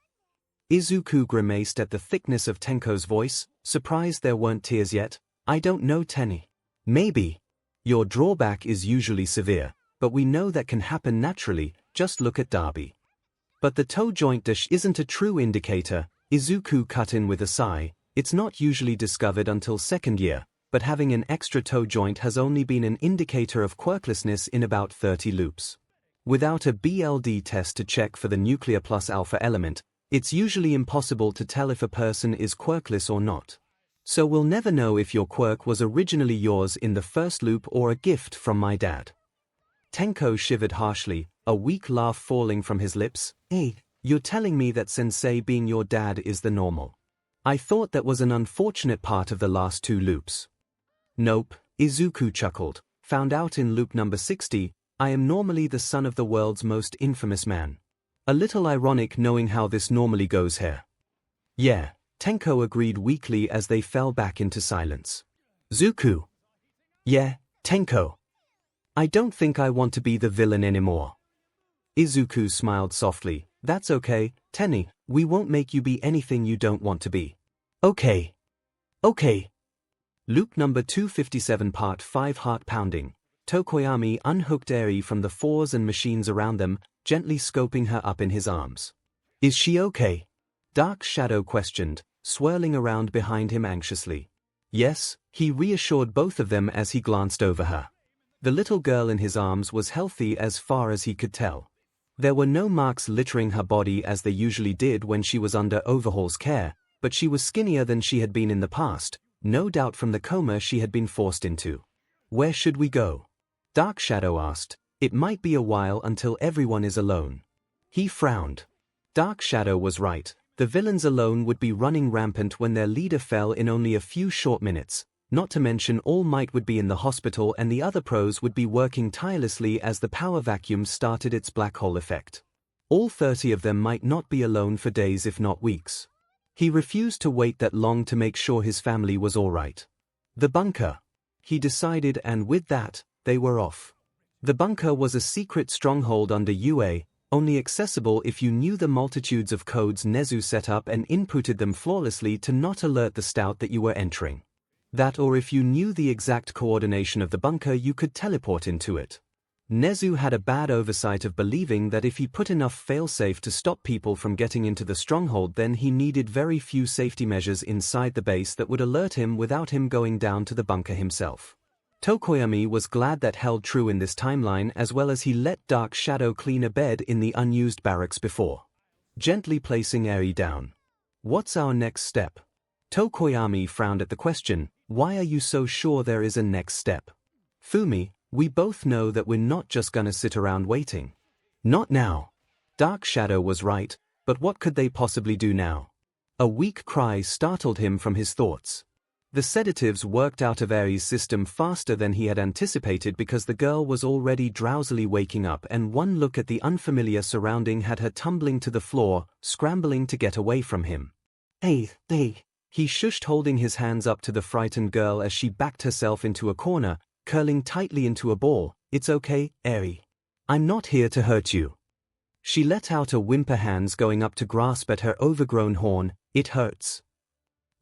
Izuku grimaced at the thickness of Tenko's voice, surprised there weren't tears yet. I don't know, Tenny. Maybe. Your drawback is usually severe, but we know that can happen naturally, just look at Darby. But the toe joint dish isn't a true indicator, Izuku cut in with a sigh. It's not usually discovered until second year, but having an extra toe joint has only been an indicator of quirklessness in about 30 loops. Without a BLD test to check for the nuclear plus alpha element, it's usually impossible to tell if a person is quirkless or not. So we'll never know if your quirk was originally yours in the first loop or a gift from my dad. Tenko shivered harshly, a weak laugh falling from his lips. Hey, you're telling me that Sensei being your dad is the normal? I thought that was an unfortunate part of the last two loops. Nope, Izuku chuckled. Found out in loop number 60, I am normally the son of the world's most infamous man. A little ironic knowing how this normally goes here. Yeah. Tenko agreed weakly as they fell back into silence. Zuku. Yeah, Tenko. I don't think I want to be the villain anymore. Izuku smiled softly. That's okay, Tenny, we won't make you be anything you don't want to be. Okay. Okay. Loop number 257 Part 5 Heart Pounding. Tokoyami unhooked Eri from the fours and machines around them, gently scooping her up in his arms. Is she okay? Dark Shadow questioned, swirling around behind him anxiously. Yes, he reassured both of them as he glanced over her. The little girl in his arms was healthy as far as he could tell. There were no marks littering her body as they usually did when she was under Overhaul's care, but she was skinnier than she had been in the past, no doubt from the coma she had been forced into. Where should we go? Dark Shadow asked. It might be a while until everyone is alone. He frowned. Dark Shadow was right. The villains alone would be running rampant when their leader fell in only a few short minutes, not to mention All Might would be in the hospital and the other pros would be working tirelessly as the power vacuum started its black hole effect. All 30 of them might not be alone for days if not weeks. He refused to wait that long to make sure his family was all right. The bunker. He decided, and with that, they were off. The bunker was a secret stronghold under UA, only accessible if you knew the multitudes of codes Nezu set up and inputted them flawlessly to not alert the stout that you were entering. That, or if you knew the exact coordination of the bunker, you could teleport into it. Nezu had a bad oversight of believing that if he put enough failsafe to stop people from getting into the stronghold, then he needed very few safety measures inside the base that would alert him without him going down to the bunker himself. Tokoyami was glad that held true in this timeline, as well as he let Dark Shadow clean a bed in the unused barracks before gently placing Eri down. What's our next step? Tokoyami frowned at the question. Why are you so sure there is a next step? Fumi, we both know that we're not just gonna sit around waiting. Not now. Dark Shadow was right, but what could they possibly do now? A weak cry startled him from his thoughts. The sedatives worked out of Eri's system faster than he had anticipated because the girl was already drowsily waking up, and one look at the unfamiliar surrounding had her tumbling to the floor, scrambling to get away from him. Hey, he shushed, holding his hands up to the frightened girl as she backed herself into a corner, curling tightly into a ball. It's okay, Eri. I'm not here to hurt you. She let out a whimper, hands going up to grasp at her overgrown horn. It hurts.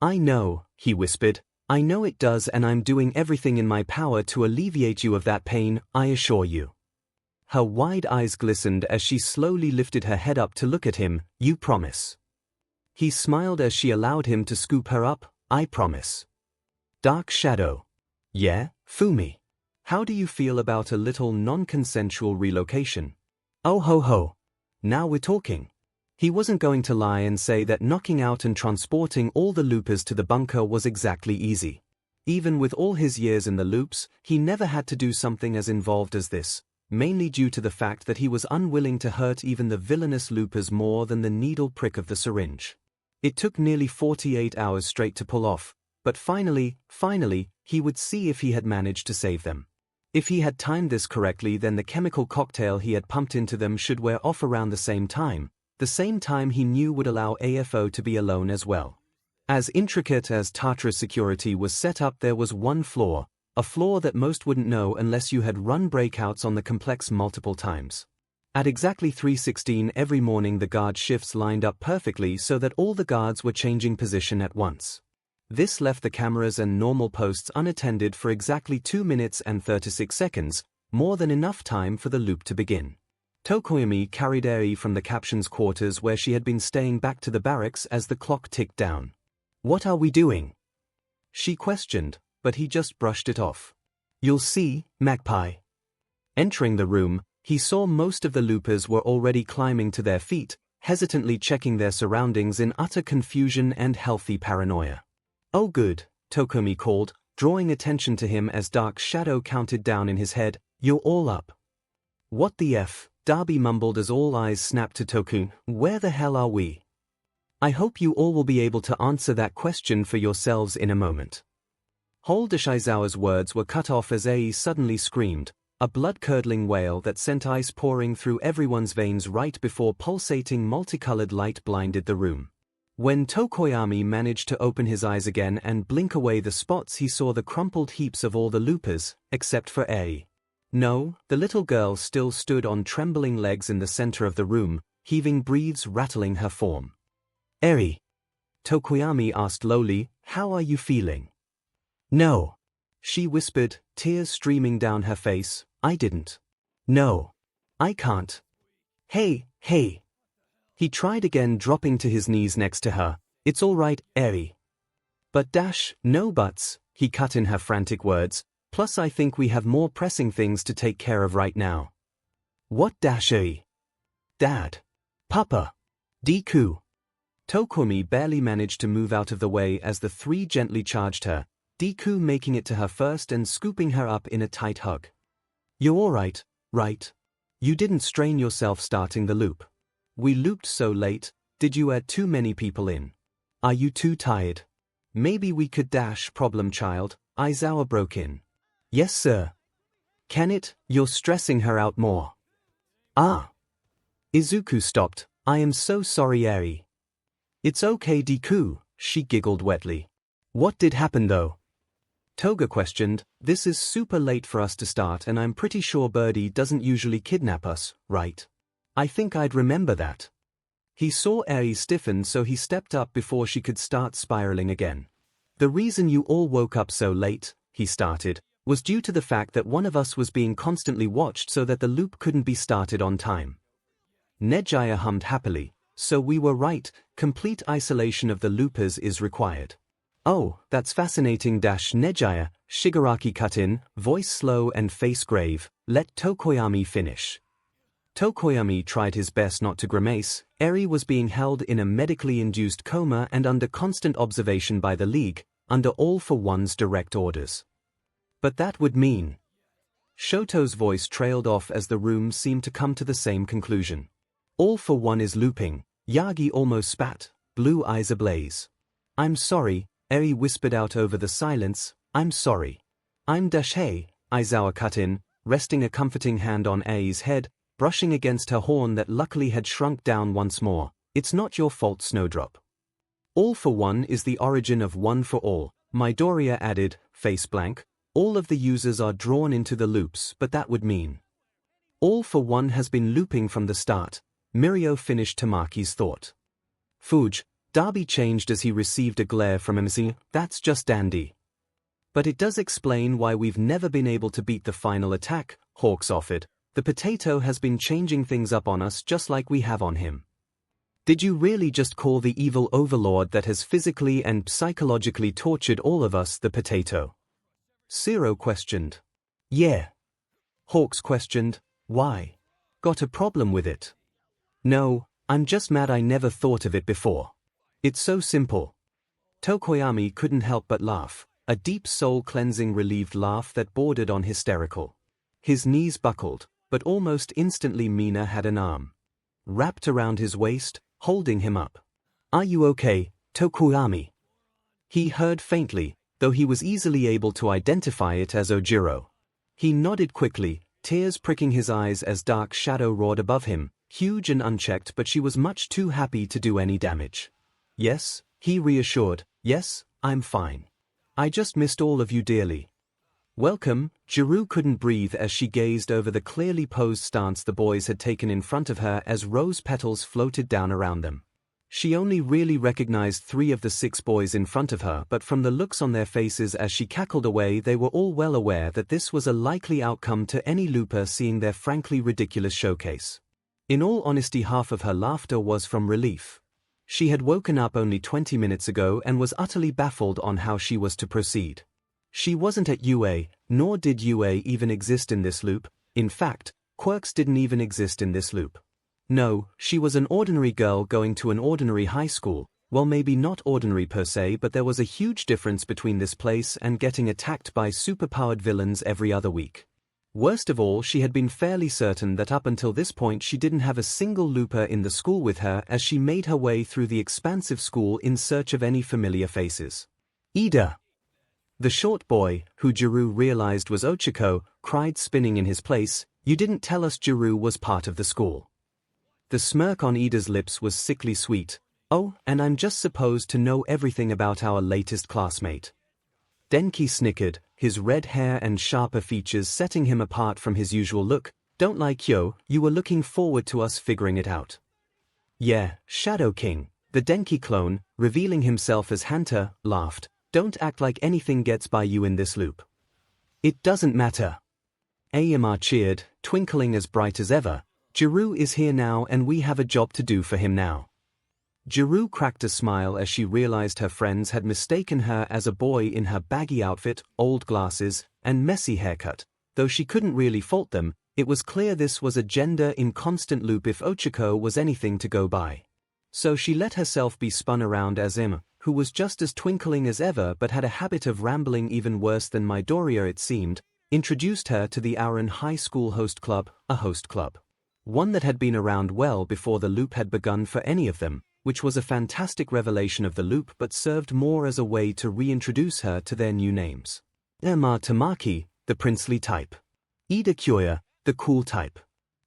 I know, he whispered. I know it does, and I'm doing everything in my power to alleviate you of that pain, I assure you. Her wide eyes glistened as she slowly lifted her head up to look at him. You promise? He smiled as she allowed him to scoop her up. I promise. Dark Shadow. Yeah, Fumi. How do you feel about a little non-consensual relocation? Oh ho ho. Now we're talking. He wasn't going to lie and say that knocking out and transporting all the loopers to the bunker was exactly easy. Even with all his years in the loops, he never had to do something as involved as this, mainly due to the fact that he was unwilling to hurt even the villainous loopers more than the needle prick of the syringe. It took nearly 48 hours straight to pull off, but finally, he would see if he had managed to save them. If he had timed this correctly, then the chemical cocktail he had pumped into them should wear off around the same time he knew would allow AFO to be alone as well. As intricate as Tartarus security was set up, there was one flaw, a flaw that most wouldn't know unless you had run breakouts on the complex multiple times. At exactly 3:16 every morning, the guard shifts lined up perfectly so that all the guards were changing position at once. This left the cameras and normal posts unattended for exactly 2 minutes and 36 seconds, more than enough time for the loop to begin. 𝐒𝐭𝐚𝐲 carried Eri from the captain's quarters where she had been staying back to the barracks as the clock ticked down. "What are we doing?" she questioned, but he just brushed it off. "You'll see, Magpie." Entering the room, he saw most of the loopers were already climbing to their feet, hesitantly checking their surroundings in utter confusion and healthy paranoia. "Oh good," 𝐒𝐭𝐚𝐲 called, drawing attention to him as Dark Shadow counted down in his head, "You're all up." "What the F?" Darby mumbled as all eyes snapped to 𝐒𝐭𝐚𝐲. "Where the hell are we?" "I hope you all will be able to answer that question for yourselves in a moment." Aizawa's words were cut off as Eri suddenly screamed, a blood-curdling wail that sent ice pouring through everyone's veins right before pulsating multicolored light blinded the room. When 𝐒𝐭𝐚𝐲 managed to open his eyes again and blink away the spots, he saw the crumpled heaps of all the loopers, except for Eri. No, the little girl still stood on trembling legs in the center of the room, heaving breaths rattling her form. "Eri," 𝐒𝐭𝐚𝐲 asked lowly, "how are you feeling?" "No," she whispered, tears streaming down her face. "I didn't. No. I can't. Hey. He tried again, dropping to his knees next to her. "It's all right, Eri." "But no buts," he cut in her frantic words. "Plus I think we have more pressing things to take care of right now." "What Eri?" "Dad. Papa. Deku." 𝐒𝐭𝐚𝐲 barely managed to move out of the way as the three gently charged her, Deku making it to her first and scooping her up in a tight hug. "You're all right, right? You didn't strain yourself starting the loop. We looped so late. Did you add too many people in? Are you too tired? Maybe we could problem child," Aizawa broke in. "Yes sir. Can it? You're stressing her out more." "Ah." Izuku stopped. "I am so sorry, Eri." "It's okay, Deku," she giggled wetly. "What did happen though?" Toga questioned. "This is super late for us to start and I'm pretty sure Birdie doesn't usually kidnap us, right? I think I'd remember that." He saw Eri stiffen, so he stepped up before she could start spiraling again. "The reason you all woke up so late," he started, "was due to the fact that one of us was being constantly watched so that the loop couldn't be started on time." Nejiya hummed happily. "So we were right, complete isolation of the loopers is required." "Oh, that's fascinating." Nejiya, Shigaraki cut in, voice slow and face grave. "Let 𝐒𝐭𝐚𝐲 finish." 𝐒𝐭𝐚𝐲 tried his best not to grimace. Eri was being held in a medically induced coma and under constant observation by the League, under All for One's direct orders. "But that would mean..." Shoto's voice trailed off as the room seemed to come to the same conclusion. "All for One is looping." Yagi almost spat, blue eyes ablaze. "I'm sorry," Eri whispered out over the silence. "I'm sorry." "I'm hey," Aizawa cut in, resting a comforting hand on Eri's head, brushing against her horn that luckily had shrunk down once more. "It's not your fault, Snowdrop. All for One is the origin of One for All," Midoriya added, face blank. "All of the users are drawn into the loops, but that would mean All for One has been looping from the start." Mirio finished Tamaki's thought. "Fuj." Darby changed as he received a glare from MC. "That's just dandy. But it does explain why we've never been able to beat the final attack," Hawks offered. "The potato has been changing things up on us just like we have on him." "Did you really just call the evil overlord that has physically and psychologically tortured all of us the potato?" Zero questioned. "Yeah." Hawks questioned. "Why? Got a problem with it?" "No, I'm just mad I never thought of it before. It's so simple." 𝐒𝐭𝐚𝐲 couldn't help but laugh. a deep soul-cleansing relieved laugh that bordered on hysterical. His knees buckled, but almost instantly Mina had an arm wrapped around his waist, holding him up. "Are you okay, Tokuami?" He heard faintly, though he was easily able to identify it as Ojiro. He nodded quickly, tears pricking his eyes as dark shadow roared above him, huge and unchecked, but she was much too happy to do any damage. "Yes," he reassured, "yes, I'm fine. I just missed all of you dearly." "Welcome." Juru couldn't breathe as she gazed over the clearly posed stance the boys had taken in front of her as rose petals floated down around them. She only really recognized 3 of the 6 boys in front of her, but from the looks on their faces as she cackled away, they were all well aware that this was a likely outcome to any looper seeing their frankly ridiculous showcase. In all honesty, half of her laughter was from relief. She had woken up only 20 minutes ago and was utterly baffled on how she was to proceed. She wasn't at UA, nor did UA even exist in this loop. In fact, quirks didn't even exist in this loop. No, she was an ordinary girl going to an ordinary high school. Well, maybe not ordinary per se, but there was a huge difference between this place and getting attacked by superpowered villains every other week. Worst of all, she had been fairly certain that up until this point she didn't have a single looper in the school with her as she made her way through the expansive school in search of any familiar faces. "Ida!" The short boy, who Juru realized was Ochako, cried, spinning in his place, "You didn't tell us Juru was part of the school." The smirk on Ida's lips was sickly sweet. "Oh, and I'm just supposed to know everything about our latest classmate." Denki snickered, his red hair and sharper features setting him apart from his usual look. "Don't lie, Kyo, you were looking forward to us figuring it out." "Yeah, Shadow King," the Denki clone, revealing himself as Hanta, laughed. "Don't act like anything gets by you in this loop." "It doesn't matter." Ayama cheered, twinkling as bright as ever. "Juru is here now and we have a job to do for him now." Juru cracked a smile as she realized her friends had mistaken her as a boy in her baggy outfit, old glasses, and messy haircut. Though she couldn't really fault them, it was clear this was a gender in constant loop if Ochako was anything to go by. So she let herself be spun around as Im, who was just as twinkling as ever but had a habit of rambling even worse than Midoriya it seemed, introduced her to the Ouran High School Host Club, a host club. One that had been around well before the loop had begun for any of them, which was a fantastic revelation of the loop but served more as a way to reintroduce her to their new names. Irma Tamaki, the princely type. Ida Kyoya, the cool type.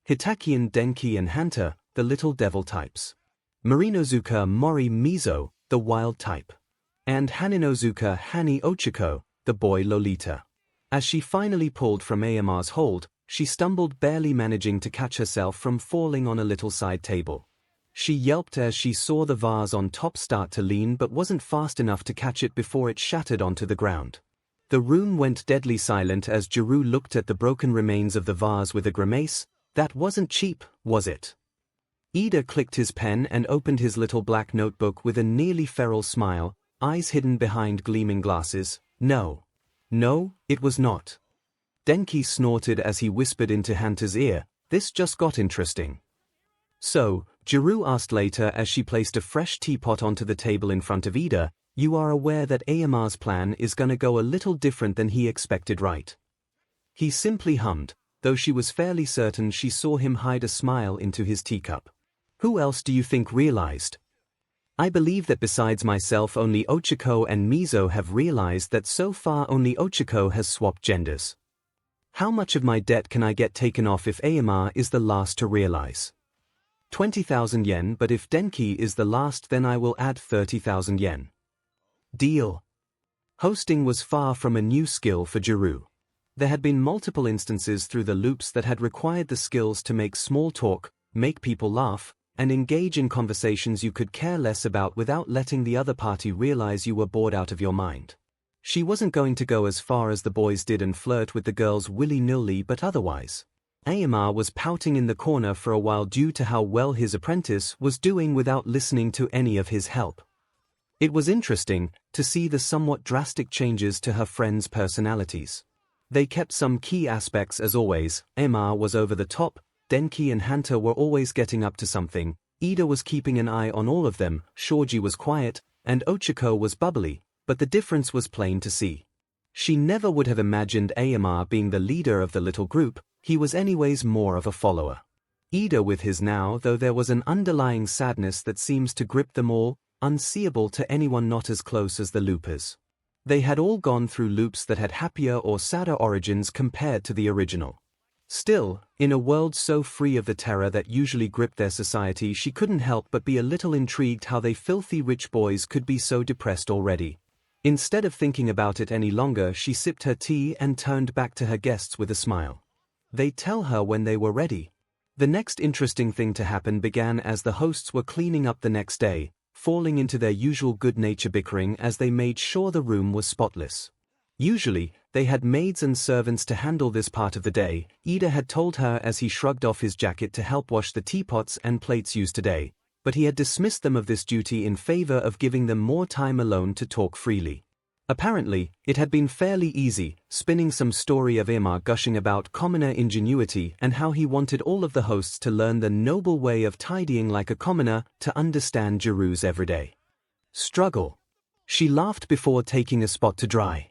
Hitaki and Denki and Hanta, the little devil types. Marinozuka Mori Mizo, the wild type. And Haninozuka Hani Ochako, the boy Lolita. As she finally pulled from Ayama's hold, she stumbled, barely managing to catch herself from falling on a little side table. She yelped as she saw the vase on top start to lean but wasn't fast enough to catch it before it shattered onto the ground. The room went deadly silent as Juru looked at the broken remains of the vase with a grimace. That wasn't cheap, was it? Ida clicked his pen and opened his little black notebook with a nearly feral smile, eyes hidden behind gleaming glasses. No. No, it was not. Denki snorted as he whispered into Hanta's ear, "This just got interesting." "So," Juru asked later as she placed a fresh teapot onto the table in front of Ida, "you are aware that Ayama's plan is gonna go a little different than he expected, right?" He simply hummed, though she was fairly certain she saw him hide a smile into his teacup. "Who else do you think realized?" "I believe that besides myself only Ochako and Mizo have realized that so far only Ochako has swapped genders. How much of my debt can I get taken off if Ayama is the last to realize?" 20,000 yen, but if Denki is the last then I will add 30,000 yen. Deal. Hosting was far from a new skill for Juru. There had been multiple instances through the loops that had required the skills to make small talk, make people laugh, and engage in conversations you could care less about without letting the other party realize you were bored out of your mind. She wasn't going to go as far as the boys did and flirt with the girls willy-nilly, but otherwise. Ayama was pouting in the corner for a while due to how well his apprentice was doing without listening to any of his help. It was interesting to see the somewhat drastic changes to her friends' personalities. They kept some key aspects as always. Ayama was over the top, Denki and Hanta were always getting up to something, Ida was keeping an eye on all of them, Shoji was quiet, and Ochako was bubbly, but the difference was plain to see. She never would have imagined 𝐼𝐺𝐻 being the leader of the little group, he was anyways more of a follower. Ida with his now, though there was an underlying sadness that seems to grip them all, unseeable to anyone not as close as the loopers. They had all gone through loops that had happier or sadder origins compared to the original. Still, in a world so free of the terror that usually gripped their society, she couldn't help but be a little intrigued how they filthy rich boys could be so depressed already. Instead of thinking about it any longer, she sipped her tea and turned back to her guests with a smile. They'd tell her when they were ready. The next interesting thing to happen began as the hosts were cleaning up the next day, falling into their usual good-natured bickering as they made sure the room was spotless. Usually, they had maids and servants to handle this part of the day, Ida had told her as he shrugged off his jacket to help wash the teapots and plates used today, but he had dismissed them of this duty in favor of giving them more time alone to talk freely. Apparently, it had been fairly easy, spinning some story of 𝐼𝐺𝐻 gushing about commoner ingenuity and how he wanted all of the hosts to learn the noble way of tidying like a commoner to understand Jiru's everyday struggle. She laughed before taking a spot to dry.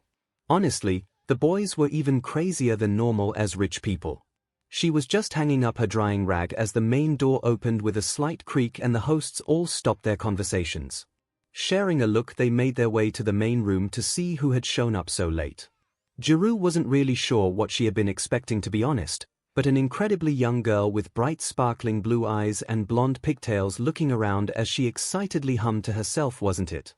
Honestly, the boys were even crazier than normal as rich people. She was just hanging up her drying rag as the main door opened with a slight creak and the hosts all stopped their conversations. Sharing a look, they made their way to the main room to see who had shown up so late. Jiru wasn't really sure what she had been expecting, to be honest, but an incredibly young girl with bright sparkling blue eyes and blonde pigtails looking around as she excitedly hummed to herself, wasn't it?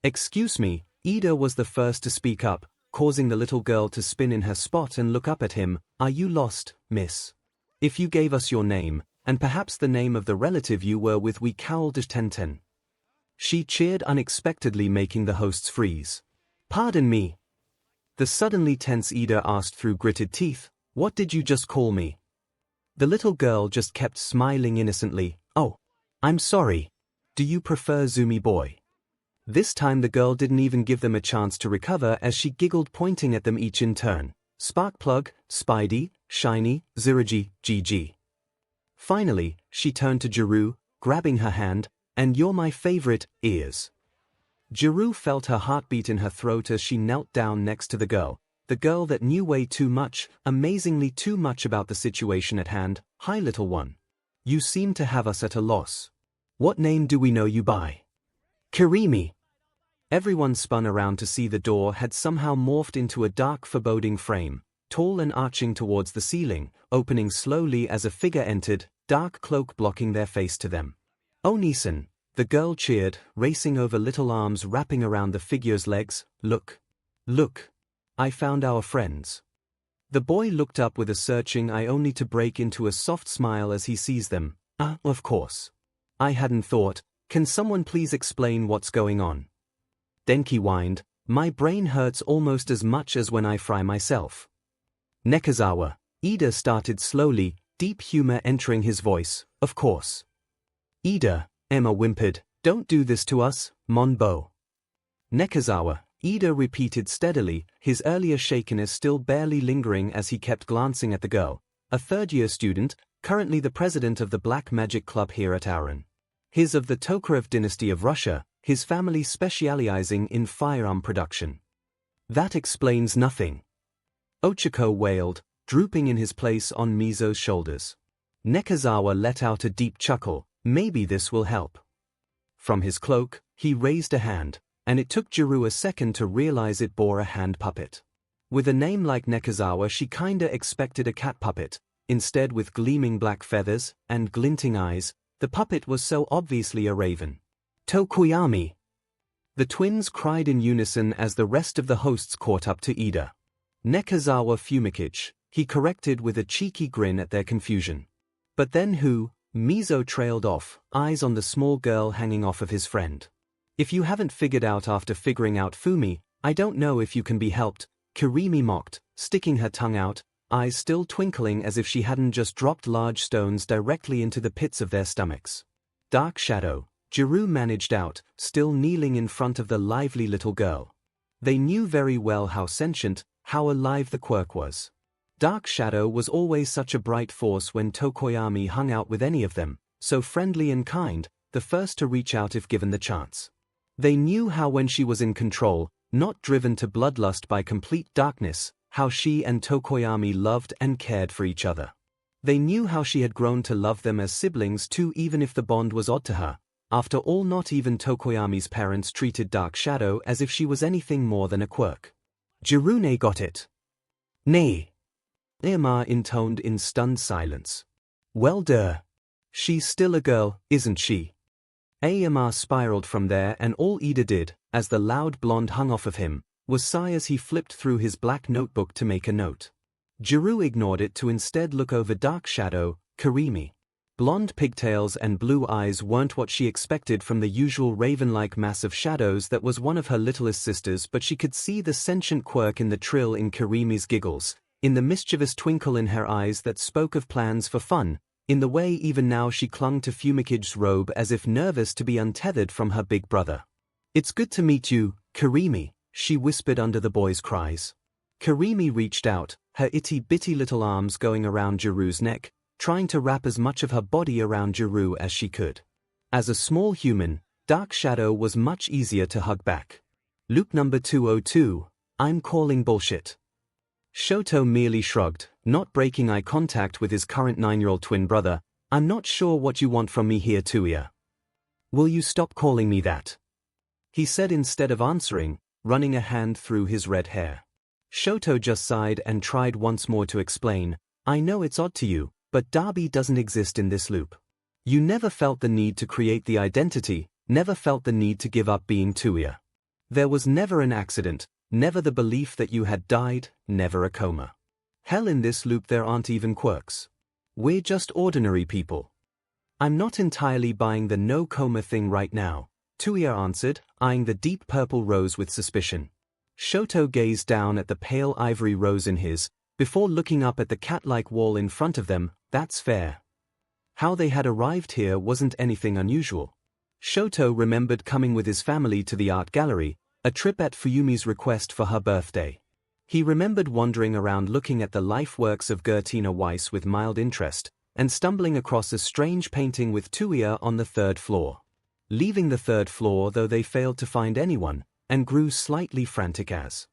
"Excuse me," Ida was the first to speak up, causing the little girl to spin in her spot and look up at him. "Are you lost, miss? If you gave us your name, and perhaps the name of the relative you were with, we 𝐒𝐻𝐽𝐾." She cheered unexpectedly, making the hosts freeze. "Pardon me?" The suddenly tense Ida asked through gritted teeth, "What did you just call me?" The little girl just kept smiling innocently. "Oh, I'm sorry. Do you prefer Zumi boy?" This time the girl didn't even give them a chance to recover as she giggled, pointing at them each in turn. "Sparkplug, Spidey, Shiny, Ziraji, GG." Finally, she turned to Jiru, grabbing her hand, "And you're my favorite, ears." Jiru felt her heartbeat in her throat as she knelt down next to the girl that knew way too much, amazingly too much about the situation at hand. "Hi little one. You seem to have us at a loss. What name do we know you by?" "Kirimi." Everyone spun around to see the door had somehow morphed into a dark, foreboding frame, tall and arching towards the ceiling, opening slowly as a figure entered, dark cloak blocking their face to them. "Onisan," the girl cheered, racing over, little arms wrapping around the figure's legs. Look. Look. I found our friends." The boy looked up with a searching eye, only to break into a soft smile as he sees them. Of course. I hadn't thought. Can someone please explain what's going on?" Denki whined, "My brain hurts almost as much as when I fry myself." "Nekozawa," Ida started slowly, deep humor entering his voice. "Of course." "Ida," Emma whimpered, "don't do this to us, mon beau." "Nekozawa," Ida repeated steadily, his earlier shakiness still barely lingering as he kept glancing at the girl. "A third-year student, currently the president of the Black Magic Club here at Auron. His of the Tokarev dynasty of Russia, his family specializing in firearm production." "That explains nothing," Ochako wailed, drooping in his place on Mizo's shoulders. Nekozawa let out a deep chuckle. "Maybe this will help." From his cloak, he raised a hand, and it took Jiru a second to realize it bore a hand puppet. With a name like Nekozawa, she kinda expected a cat puppet. Instead, with gleaming black feathers and glinting eyes, the puppet was so obviously a raven. "Tokoyami!" The twins cried in unison as the rest of the hosts caught up to Ida. "Nekozawa Fumikich," he corrected with a cheeky grin at their confusion. "But then who?" Mizo trailed off, eyes on the small girl hanging off of his friend. "If you haven't figured out after figuring out Fumi, I don't know if you can be helped," Kirimi mocked, sticking her tongue out, eyes still twinkling as if she hadn't just dropped large stones directly into the pits of their stomachs. "Dark Shadow," Jiru managed out, still kneeling in front of the lively little girl. They knew very well how sentient, how alive the quirk was. Dark Shadow was always such a bright force when Tokoyami hung out with any of them, so friendly and kind, the first to reach out if given the chance. They knew how when she was in control, not driven to bloodlust by complete darkness, how she and Tokoyami loved and cared for each other. They knew how she had grown to love them as siblings too, even if the bond was odd to her. After all, not even Tokoyami's parents treated Dark Shadow as if she was anything more than a quirk. Jirune got it. Nay. Ieyasu intoned in stunned silence. Well duh. She's still a girl, isn't she? Ieyasu spiraled from there, and all Ida did, as the loud blonde hung off of him, was sigh as he flipped through his black notebook to make a note. Jiru ignored it to instead look over Dark Shadow, Kirimi. Blonde pigtails and blue eyes weren't what she expected from the usual raven-like mass of shadows that was one of her littlest sisters, but she could see the sentient quirk in the trill in Kirimi's giggles, in the mischievous twinkle in her eyes that spoke of plans for fun, in the way even now she clung to 𝐭𝐴𝐽's robe as if nervous to be untethered from her big brother. It's good to meet you, Kirimi, she whispered under the boy's cries. Kirimi reached out, her itty-bitty little arms going around Jiru's neck, trying to wrap as much of her body around Jiru as she could. As a small human, Dark Shadow was much easier to hug back. Loop number 202, I'm calling bullshit. Shoto merely shrugged, not breaking eye contact with his current 9-year-old twin brother. I'm not sure what you want from me here, Tuya. Will you stop calling me that? He said instead of answering, running a hand through his red hair. Shoto just sighed and tried once more to explain, I know it's odd to you, but Darby doesn't exist in this loop. You never felt the need to create the identity, never felt the need to give up being Tuya. There was never an accident, never the belief that you had died, never a coma. Hell, in this loop there aren't even quirks. We're just ordinary people. I'm not entirely buying the no coma thing right now, Tuya answered, eyeing the deep purple rose with suspicion. Shoto gazed down at the pale ivory rose in his, before looking up at the cat-like wall in front of them. That's fair. How they had arrived here wasn't anything unusual. Shoto remembered coming with his family to the art gallery, a trip at Fuyumi's request for her birthday. He remembered wandering around looking at the life works of Gertina Weiss with mild interest, and stumbling across a strange painting with Tuya on the 3rd floor. Leaving the 3rd floor, though, they failed to find anyone, and grew slightly frantic as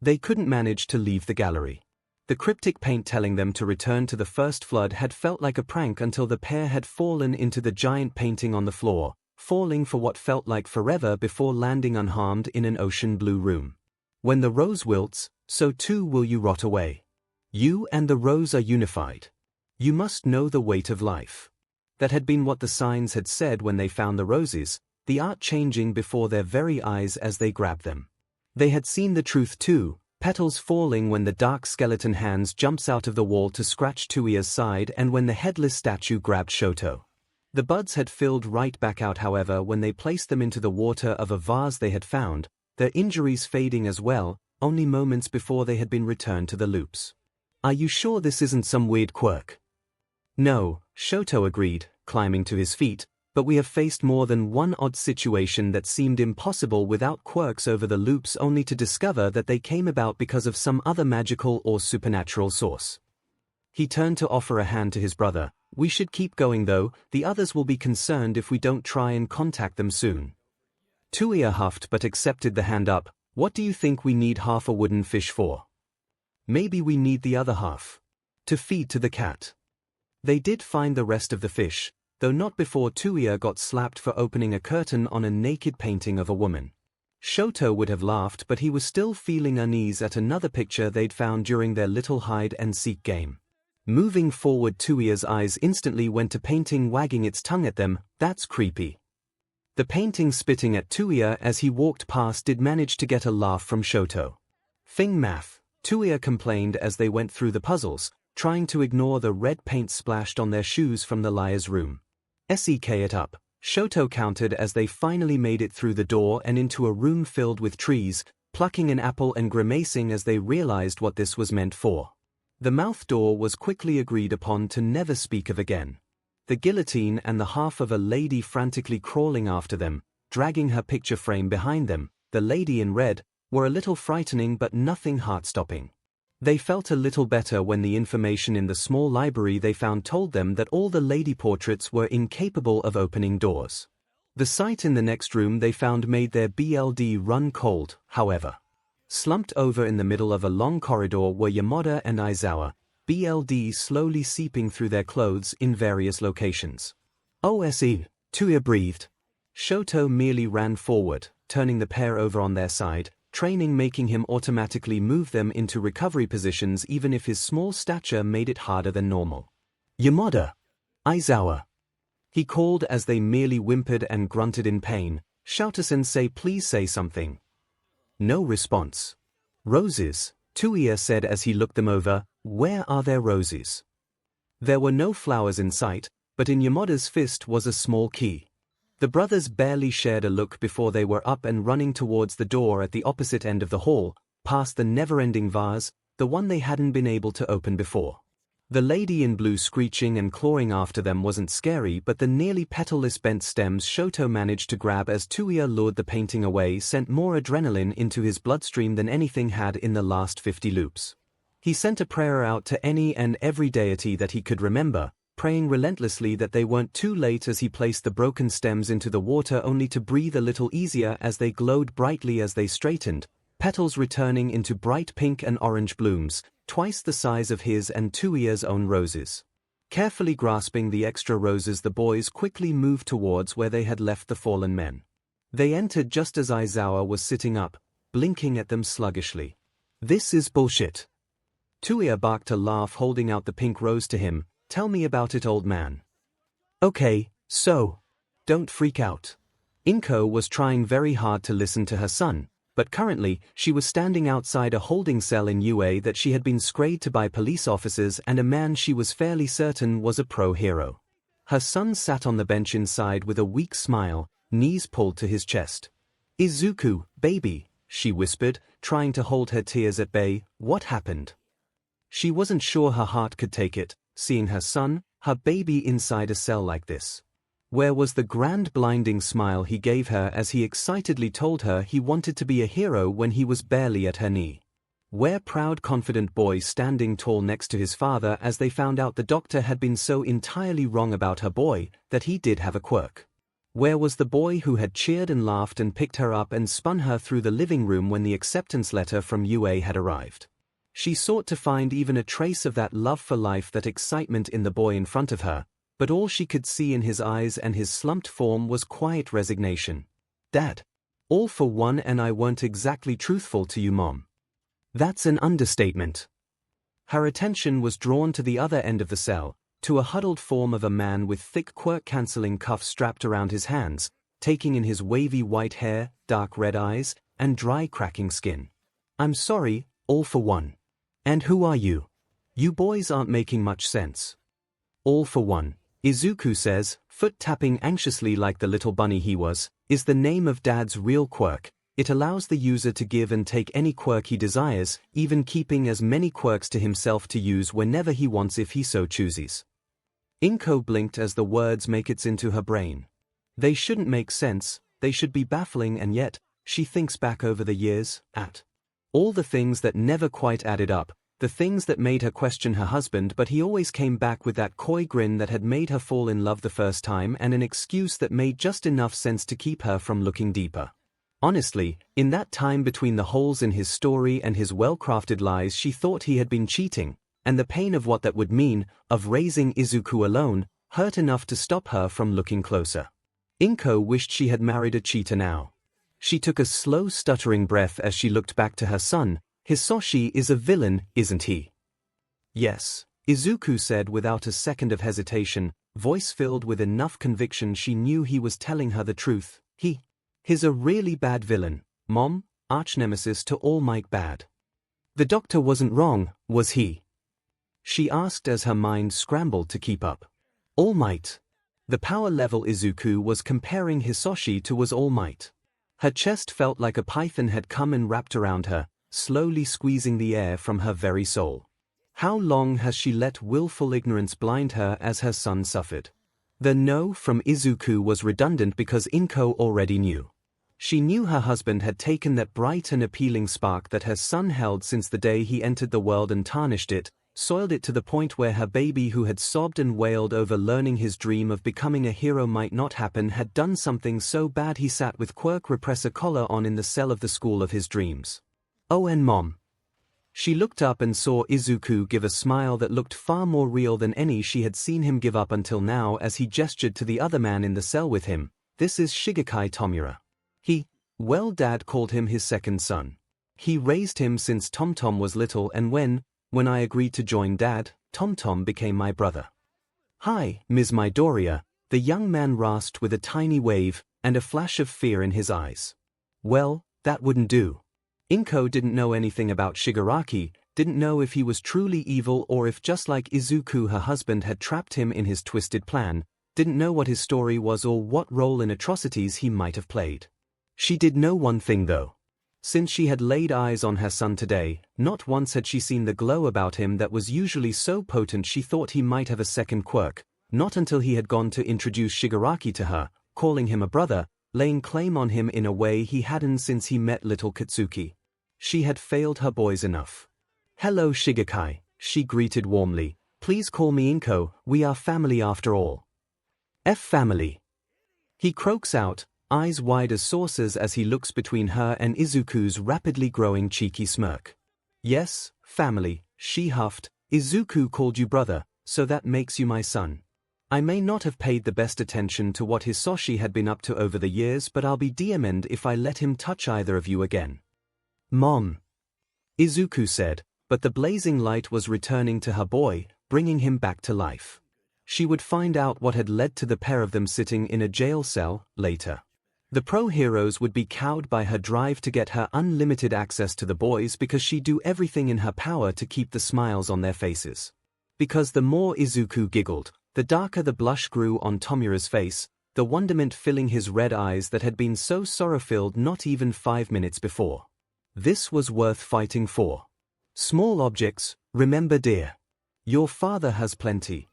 they couldn't manage to leave the gallery. The cryptic paint telling them to return to the first flood had felt like a prank until the pair had fallen into the giant painting on the floor, falling for what felt like forever before landing unharmed in an ocean blue room. When the rose wilts, so too will you rot away. You and the rose are unified. You must know the weight of life. That had been what the signs had said when they found the roses, the art changing before their very eyes as they grabbed them. They had seen the truth too, petals falling when the dark skeleton hands jumps out of the wall to scratch Tuya's side and when the headless statue grabbed Shoto. The buds had filled right back out, however, when they placed them into the water of a vase they had found, their injuries fading as well, only moments before they had been returned to the loops. Are you sure this isn't some weird quirk? No, Shoto agreed, climbing to his feet, but we have faced more than one odd situation that seemed impossible without quirks over the loops, only to discover that they came about because of some other magical or supernatural source. He turned to offer a hand to his brother. We should keep going though, the others will be concerned if we don't try and contact them soon. Tuya huffed but accepted the hand up. What do you think we need half a wooden fish for? Maybe we need the other half. To feed to the cat. They did find the rest of the fish, though not before Tuya got slapped for opening a curtain on a naked painting of a woman. Shoto would have laughed, but he was still feeling unease at another picture they'd found during their little hide-and-seek game. Moving forward, Tuya's eyes instantly went to painting wagging its tongue at them. That's creepy. The painting spitting at Tuya as he walked past did manage to get a laugh from Shoto. Thing math, Tuya complained as they went through the puzzles, trying to ignore the red paint splashed on their shoes from the liar's room. Seek it up, Shoto countered as they finally made it through the door and into a room filled with trees, plucking an apple and grimacing as they realized what this was meant for. The mouth door was quickly agreed upon to never speak of again. The guillotine and the half of a lady frantically crawling after them, dragging her picture frame behind them, the lady in red, were a little frightening but nothing heart-stopping. They felt a little better when the information in the small library they found told them that all the lady portraits were incapable of opening doors. The sight in the next room they found made their BLD run cold, however. Slumped over in the middle of a long corridor were Yamada and Aizawa, BLD slowly seeping through their clothes in various locations. OSE, Tuya breathed. Shoto merely ran forward, turning the pair over on their side, training making him automatically move them into recovery positions even if his small stature made it harder than normal. Yamada! Aizawa! He called as they merely whimpered and grunted in pain. Shouta-sensei, please say something. No response. Roses, Tuya said as he looked them over. Where are their roses? There were no flowers in sight, but in Yamada's fist was a small key. The brothers barely shared a look before they were up and running towards the door at the opposite end of the hall, past the never-ending vase, the one they hadn't been able to open before. The lady in blue screeching and clawing after them wasn't scary, but the nearly petalless bent stems Shoto managed to grab as Tuya lured the painting away sent more adrenaline into his bloodstream than anything had in the last 50 loops. He sent a prayer out to any and every deity that he could remember, praying relentlessly that they weren't too late as he placed the broken stems into the water only to breathe a little easier as they glowed brightly as they straightened, petals returning into bright pink and orange blooms, twice the size of his and Tuya's own roses. Carefully grasping the extra roses, the boys quickly moved towards where they had left the fallen men. They entered just as Aizawa was sitting up, blinking at them sluggishly. This is bullshit. Tuya barked a laugh, holding out the pink rose to him. Tell me about it, old man. Okay, so. Don't freak out. 𝐒𝐿 was trying very hard to listen to her son, but currently, she was standing outside a holding cell in UA that she had been sprayed to by police officers and a man she was fairly certain was a pro-hero. Her son sat on the bench inside with a weak smile, knees pulled to his chest. Izuku, baby, she whispered, trying to hold her tears at bay. What happened? She wasn't sure her heart could take it, seeing her son, her baby inside a cell like this. Where was the grand blinding smile he gave her as he excitedly told her he wanted to be a hero when he was barely at her knee? Where proud confident boy standing tall next to his father as they found out the doctor had been so entirely wrong about her boy that he did have a quirk? Where was the boy who had cheered and laughed and picked her up and spun her through the living room when the acceptance letter from UA had arrived? She sought to find even a trace of that love for life, that excitement in the boy in front of her, but all she could see in his eyes and his slumped form was quiet resignation. Dad. All for one, and I weren't exactly truthful to you, Mom. That's an understatement. Her attention was drawn to the other end of the cell, to a huddled form of a man with thick quirk-canceling cuffs strapped around his hands, taking in his wavy white hair, dark red eyes, and dry cracking skin. I'm sorry, all for one. And who are you? You boys aren't making much sense. All for one, Izuku says, foot-tapping anxiously like the little bunny he was, is the name of Dad's real quirk. It allows the user to give and take any quirk he desires, even keeping as many quirks to himself to use whenever he wants if he so chooses. 𝐒𝐿 blinked as the words make it into her brain. They shouldn't make sense, they should be baffling, and yet, she thinks back over the years, at all the things that never quite added up, the things that made her question her husband, but he always came back with that coy grin that had made her fall in love the first time and an excuse that made just enough sense to keep her from looking deeper. Honestly, in that time between the holes in his story and his well-crafted lies, she thought he had been cheating, and the pain of what that would mean, of raising Izuku alone, hurt enough to stop her from looking closer. 𝐒𝐿 wished she had married a cheater now. She took a slow, stuttering breath as she looked back to her son. Hisoshi is a villain, isn't he? Yes, Izuku said without a second of hesitation, voice filled with enough conviction she knew he was telling her the truth. He's a really bad villain, Mom, arch-nemesis to All Might bad. The doctor wasn't wrong, was he? She asked as her mind scrambled to keep up. All Might. The power level Izuku was comparing Hisoshi to was All Might. Her chest felt like a python had come and wrapped around her, slowly squeezing the air from her very soul. How long has she let willful ignorance blind her as her son suffered? The no from Izuku was redundant because 𝐒𝐿 already knew. She knew her husband had taken that bright and appealing spark that her son held since the day he entered the world and tarnished it, soiled it to the point where her baby, who had sobbed and wailed over learning his dream of becoming a hero might not happen, had done something so bad he sat with quirk repressor collar on in the cell of the school of his dreams. Oh, and Mom. She looked up and saw Izuku give a smile that looked far more real than any she had seen him give up until now as he gestured to the other man in the cell with him. This is Shigekai Tomura. Well, Dad called him his second son. He raised him since Tom was little, and when I agreed to join Dad, Tom became my brother. Hi, Ms. Midoriya, the young man rasped with a tiny wave and a flash of fear in his eyes. Well, that wouldn't do. Inko didn't know anything about Shigaraki, didn't know if he was truly evil or if just like Izuku her husband had trapped him in his twisted plan, didn't know what his story was or what role in atrocities he might have played. She did know one thing though. Since she had laid eyes on her son today, not once had she seen the glow about him that was usually so potent she thought he might have a second quirk, not until he had gone to introduce Shigaraki to her, calling him a brother, laying claim on him in a way he hadn't since he met little Katsuki. She had failed her boys enough. Hello Shigekai, she greeted warmly. Please call me Inko, we are family after all. Family. He croaks out, eyes wide as saucers as he looks between her and Izuku's rapidly growing cheeky smirk. Yes, family, she huffed. Izuku called you brother, so that makes you my son. I may not have paid the best attention to what Hisoshi had been up to over the years, but I'll be DM'd if I let him touch either of you again. Mom. Izuku said, but the blazing light was returning to her boy, bringing him back to life. She would find out what had led to the pair of them sitting in a jail cell later. The pro-heroes would be cowed by her drive to get her unlimited access to the boys because she'd do everything in her power to keep the smiles on their faces. Because the more Izuku giggled, the darker the blush grew on Tomura's face, the wonderment filling his red eyes that had been so sorrow-filled not even 5 minutes before. This was worth fighting for. Small objects, remember dear. Your father has plenty.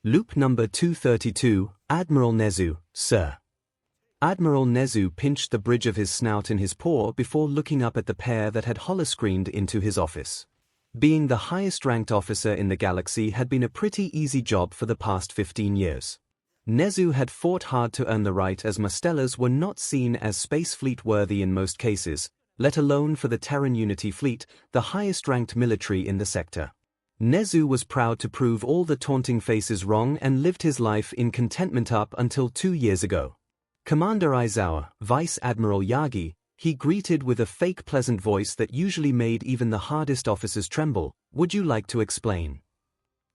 Loop number 232, Admiral Nezu, sir. Admiral Nezu pinched the bridge of his snout in his paw before looking up at the pair that had holoscreened into his office. Being the highest-ranked officer in the galaxy had been a pretty easy job for the past 15 years. Nezu had fought hard to earn the right, as Mastellas were not seen as space fleet-worthy in most cases, let alone for the Terran Unity Fleet, the highest-ranked military in the sector. Nezu was proud to prove all the taunting faces wrong and lived his life in contentment up until 2 years ago. Commander Aizawa, Vice Admiral Yagi, he greeted with a fake pleasant voice that usually made even the hardest officers tremble. Would you like to explain?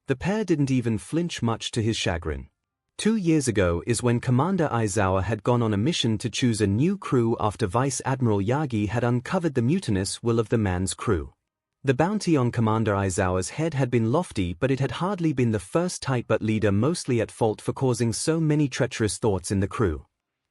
The pair didn't even flinch much to his chagrin. 2 years ago is when Commander Aizawa had gone on a mission to choose a new crew after Vice Admiral Yagi had uncovered the mutinous will of the man's crew. The bounty on Commander Aizawa's head had been lofty, but it had hardly been the first tight-butt leader mostly at fault for causing so many treacherous thoughts in the crew.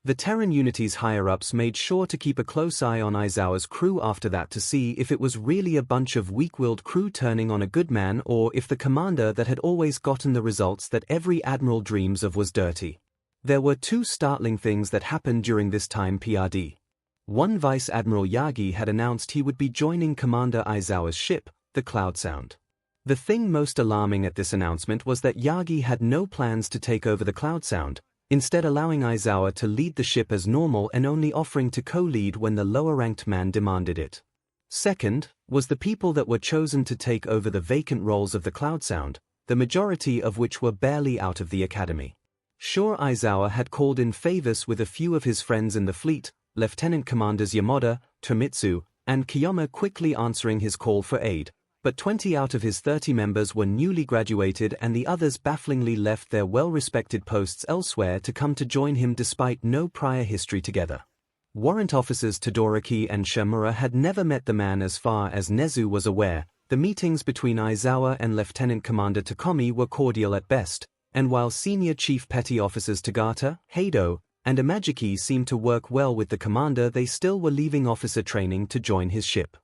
The Terran Unity's higher-ups made sure to keep a close eye on Aizawa's crew after that to see if it was really a bunch of weak-willed crew turning on a good man or if the commander that had always gotten the results that every admiral dreams of was dirty. There were 2 startling things that happened during this time PRD. One, Vice Admiral Yagi had announced he would be joining Commander Aizawa's ship, the Cloud Sound. The thing most alarming at this announcement was that Yagi had no plans to take over the Cloud Sound, instead allowing Aizawa to lead the ship as normal and only offering to co-lead when the lower-ranked man demanded it. Second, was the people that were chosen to take over the vacant roles of the Cloud Sound, the majority of which were barely out of the academy. Sure, Aizawa had called in favors with a few of his friends in the fleet, Lieutenant Commanders Yamada, Tomitsu, and Kiyama quickly answering his call for aid, but 20 out of his 30 members were newly graduated and the others bafflingly left their well-respected posts elsewhere to come to join him despite no prior history together. Warrant officers Todoroki and Shimura had never met the man as far as Nezu was aware. The meetings between Aizawa and Lieutenant Commander Takomi were cordial at best, and while Senior Chief Petty Officers Tagata, Heido, and Imagiki seemed to work well with the commander, they still were leaving officer training to join his ship.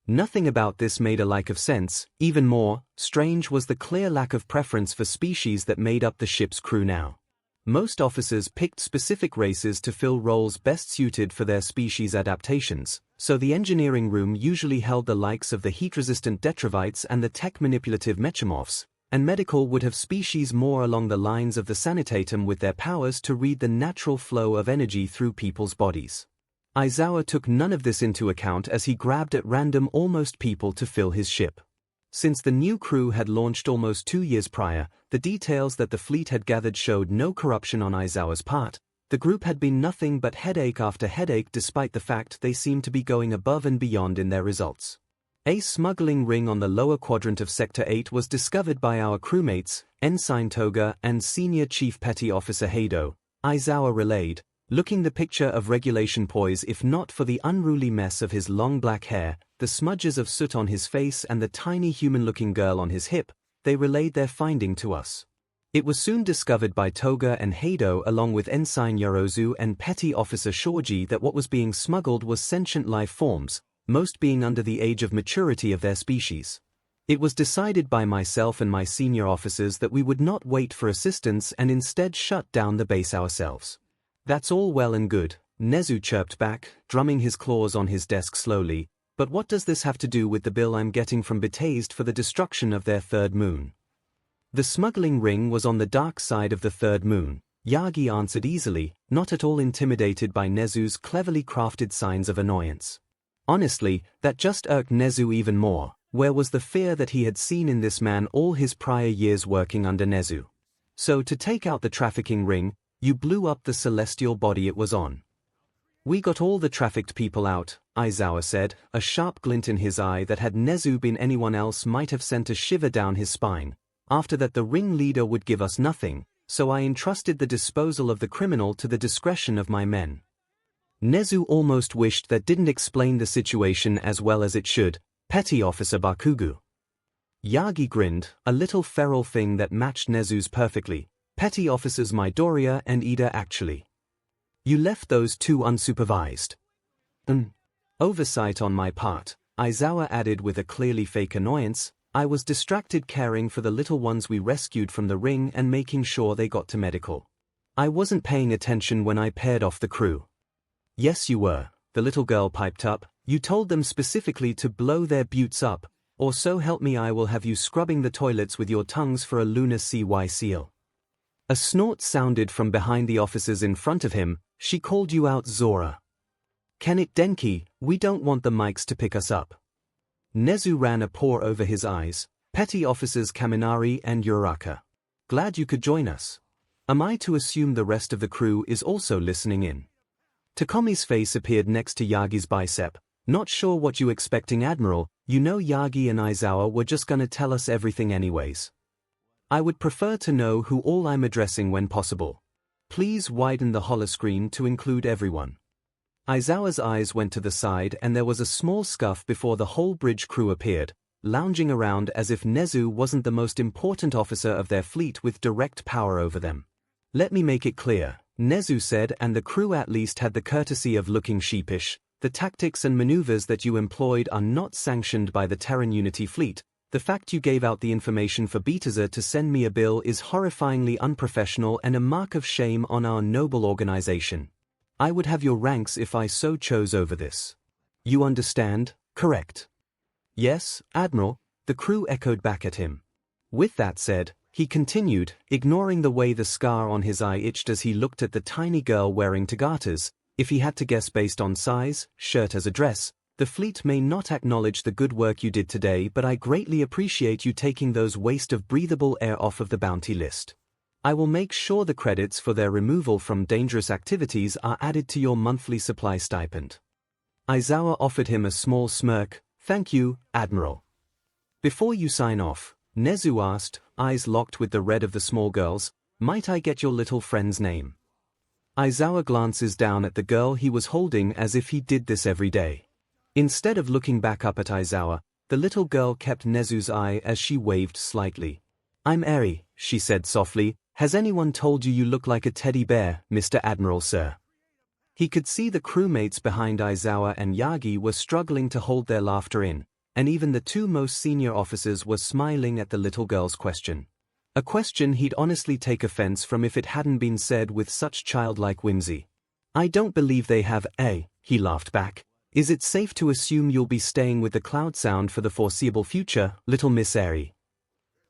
Nothing about this made a lick of sense. Even more strange was the clear lack of preference for species that made up the ship's crew now. Most officers picked specific races to fill roles best suited for their species adaptations, so the engineering room usually held the likes of the heat-resistant Detrovites and the tech-manipulative Mechamorphs, and medical would have species more along the lines of the Sanitatum with their powers to read the natural flow of energy through people's bodies. Aizawa took none of this into account as he grabbed at random almost people to fill his ship. Since the new crew had launched almost 2 years prior, the details that the fleet had gathered showed no corruption on Aizawa's part. The group had been nothing but headache after headache despite the fact they seemed to be going above and beyond in their results. A smuggling ring on the lower quadrant of Sector 8 was discovered by our crewmates, Ensign Toga and Senior Chief Petty Officer Heido, Aizawa relayed, looking the picture of regulation poise if not for the unruly mess of his long black hair, the smudges of soot on his face and the tiny human-looking girl on his hip. They relayed their finding to us. It was soon discovered by Toga and Heido along with Ensign Yorozu and Petty Officer Shoji that what was being smuggled was sentient life forms, most being under the age of maturity of their species. It was decided by myself and my senior officers that we would not wait for assistance and instead shut down the base ourselves. That's all well and good, Nezu chirped back, drumming his claws on his desk slowly, but what does this have to do with the bill I'm getting from Bethesda for the destruction of their third moon? The smuggling ring was on the dark side of the third moon, Yagi answered easily, not at all intimidated by Nezu's cleverly crafted signs of annoyance. Honestly, that just irked Nezu even more. Where was the fear that he had seen in this man all his prior years working under Nezu? So to take out the trafficking ring, you blew up the celestial body it was on. We got all the trafficked people out, Aizawa said, a sharp glint in his eye that had Nezu been anyone else might have sent a shiver down his spine. After that the ringleader would give us nothing, so I entrusted the disposal of the criminal to the discretion of my men. Nezu almost wished that didn't explain the situation as well as it should, Petty Officer Bakugo. Yagi grinned, a little feral thing that matched Nezu's perfectly. Petty Officers Midoriya and Ida actually. You left those two unsupervised. Oversight on my part, Aizawa added with a clearly fake annoyance. I was distracted caring for the little ones we rescued from the ring and making sure they got to medical. I wasn't paying attention when I paired off the crew. Yes you were, the little girl piped up. You told them specifically to blow their buttes up, or so help me I will have you scrubbing the toilets with your tongues for a lunar CY seal. A snort sounded from behind the officers in front of him. She called you out Zora. Can it Denki, we don't want the mics to pick us up. Nezu ran a paw over his eyes. Petty Officers Kaminari and Uraka. Glad you could join us. Am I to assume the rest of the crew is also listening in? Takomi's face appeared next to Yagi's bicep. Not sure what you expecting, Admiral. You know Yagi and Aizawa were just gonna tell us everything anyways. I would prefer to know who all I'm addressing when possible. Please widen the holoscreen to include everyone. Aizawa's eyes went to the side and there was a small scuff before the whole bridge crew appeared, lounging around as if Nezu wasn't the most important officer of their fleet with direct power over them. Let me make it clear, Nezu said, and the crew at least had the courtesy of looking sheepish. The tactics and maneuvers that you employed are not sanctioned by the Terran Unity fleet. The fact you gave out the information for Bethesda to send me a bill is horrifyingly unprofessional and a mark of shame on our noble organization. I would have your ranks if I so chose over this. You understand, correct? Yes, Admiral, the crew echoed back at him. With that said, he continued, ignoring the way the scar on his eye itched as he looked at the tiny girl wearing tagatas. If he had to guess based on size, shirt as a dress, the fleet may not acknowledge the good work you did today, but I greatly appreciate you taking those waste of breathable air off of the bounty list. I will make sure the credits for their removal from dangerous activities are added to your monthly supply stipend. Aizawa offered him a small smirk. Thank you, Admiral. Before you sign off, Nezu asked, eyes locked with the red of the small girl's, might I get your little friend's name? Aizawa glances down at the girl he was holding as if he did this every day. Instead of looking back up at Aizawa, the little girl kept Nezu's eye as she waved slightly. I'm Eri, she said softly. Has anyone told you you look like a teddy bear, Mr. Admiral, sir? He could see the crewmates behind Aizawa and Yagi were struggling to hold their laughter in, and even the two most senior officers were smiling at the little girl's question. A question he'd honestly take offense from if it hadn't been said with such childlike whimsy. I don't believe they have, he laughed back. Is it safe to assume you'll be staying with the Cloud Sound for the foreseeable future, little Miss Eri?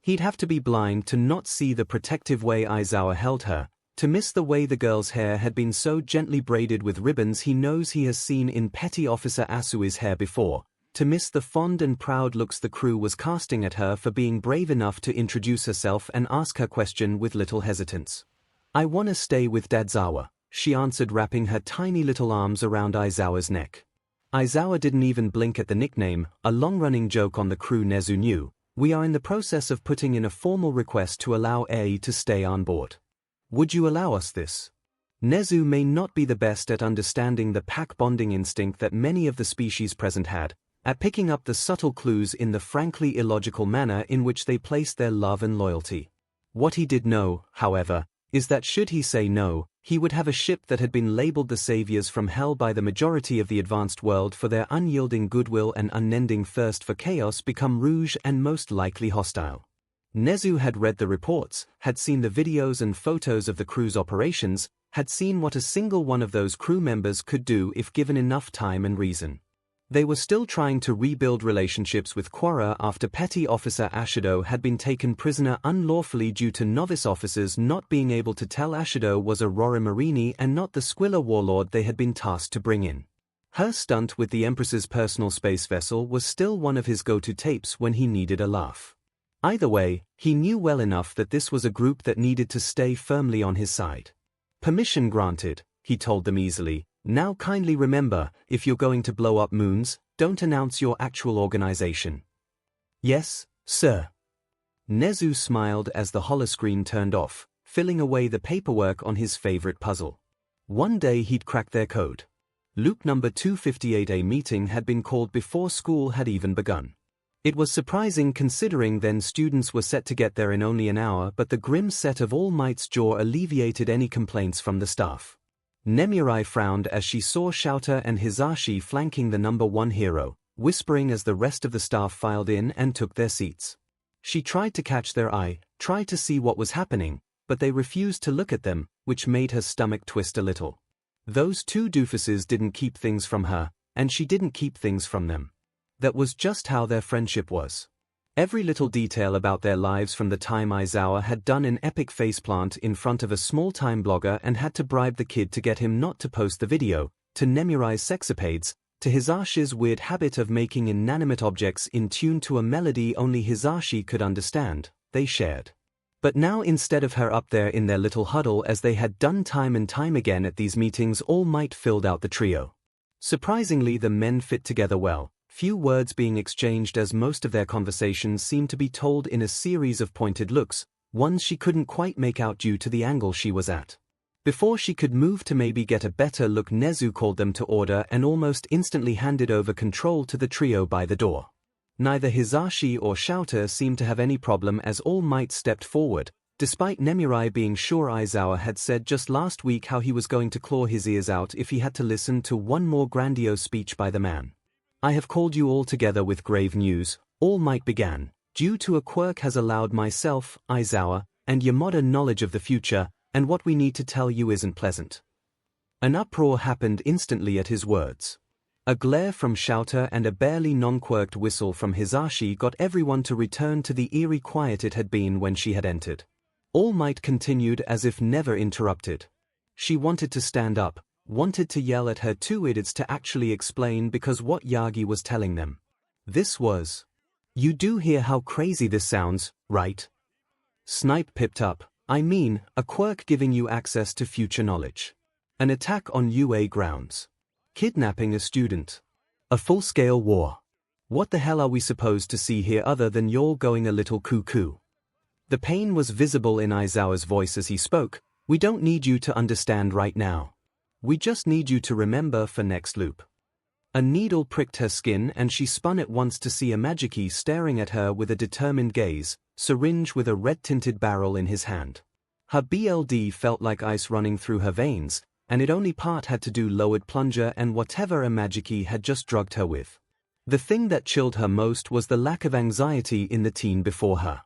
He'd have to be blind to not see the protective way Aizawa held her, To miss the way the girl's hair had been so gently braided with ribbons he knows he has seen in Petty Officer Asui's hair before, to miss the fond and proud looks the crew was casting at her for being brave enough to introduce herself and ask her question with little hesitance. "I wanna stay with Dadzawa," she answered, wrapping her tiny little arms around Aizawa's neck. Aizawa didn't even blink at the nickname, a long-running joke on the crew. "Nezu knew, we are in the process of putting in a formal request to allow A to stay on board. Would you allow us this?" Nezu may not be the best at understanding the pack bonding instinct that many of the species present had, at picking up the subtle clues in the frankly illogical manner in which they placed their love and loyalty. What he did know, however, is that should he say no, he would have a ship that had been labeled the saviors from hell by the majority of the advanced world for their unyielding goodwill and unending thirst for chaos become rouge and most likely hostile. Nezu had read the reports, had seen the videos and photos of the crew's operations, had seen what a single one of those crew members could do if given enough time and reason. They were still trying to rebuild relationships with Quora after Petty Officer Ashido had been taken prisoner unlawfully due to novice officers not being able to tell Ashido was Aurora Marini and not the 𝐒𝐿𝐲 warlord they had been tasked to bring in. Her stunt with the Empress's personal space vessel was still one of his go-to tapes when he needed a laugh. Either way, he knew well enough that this was a group that needed to stay firmly on his side. "Permission granted," he told them easily. "Now kindly remember, if you're going to blow up moons, don't announce your actual organization." "Yes, sir." Nezu smiled as the holoscreen turned off, filling away the paperwork on his favorite puzzle. One day he'd crack their code. Loop number 258A meeting had been called before school had even begun. It was surprising considering then students were set to get there in only an hour, but the grim set of All Might's jaw alleviated any complaints from the staff. Nemirai frowned as she saw 𝐿𝐴 and Hisashi flanking the number one hero, whispering as the rest of the staff filed in and took their seats. She tried to catch their eye, tried to see what was happening, but they refused to look at them, which made her stomach twist a little. Those two doofuses didn't keep things from her, and she didn't keep things from them. That was just how their friendship was. Every little detail about their lives, from the time Aizawa had done an epic faceplant in front of a small-time blogger and had to bribe the kid to get him not to post the video, to Nemirai's sexapades, to Hisashi's weird habit of making inanimate objects in tune to a melody only Hisashi could understand, they shared. But now, instead of her up there in their little huddle as they had done time and time again at these meetings, All Might filled out the trio. Surprisingly, the men fit together well. Few words being exchanged as most of their conversations seemed to be told in a series of pointed looks, ones she couldn't quite make out due to the angle she was at. Before she could move to maybe get a better look, Nezu called them to order and almost instantly handed over control to the trio by the door. Neither Hisashi or 𝐿𝐴 seemed to have any problem as All Might stepped forward, despite Nemirai being sure Aizawa had said just last week how he was going to claw his ears out if he had to listen to one more grandiose speech by the man. "I have called you all together with grave news," All Might began. "Due to a quirk has allowed myself, Aizawa, and your modern knowledge of the future, and what we need to tell you isn't pleasant." An uproar happened instantly at his words. A glare from 𝐿𝐴 and a barely non-quirked whistle from Hisashi got everyone to return to the eerie quiet it had been when she had entered. All Might continued as if never interrupted. She wanted to stand up, wanted to yell at her two idiots to actually explain because what Yagi was telling them. This was. "You do hear how crazy this sounds, right?" Snipe pipped up. "I mean, a quirk giving you access to future knowledge. An attack on UA grounds. Kidnapping a student. A full-scale war. What the hell are we supposed to see here other than you're going a little cuckoo?" The pain was visible in Aizawa's voice as he spoke. "We don't need you to understand right now. We just need you to remember for next loop." A needle pricked her skin and she spun at once to see a Magiki staring at her with a determined gaze, syringe with a red-tinted barrel in his hand. Her BLD felt like ice running through her veins, and it only part had to do lowered plunger and whatever a Magiki had just drugged her with. The thing that chilled her most was the lack of anxiety in the teen before her.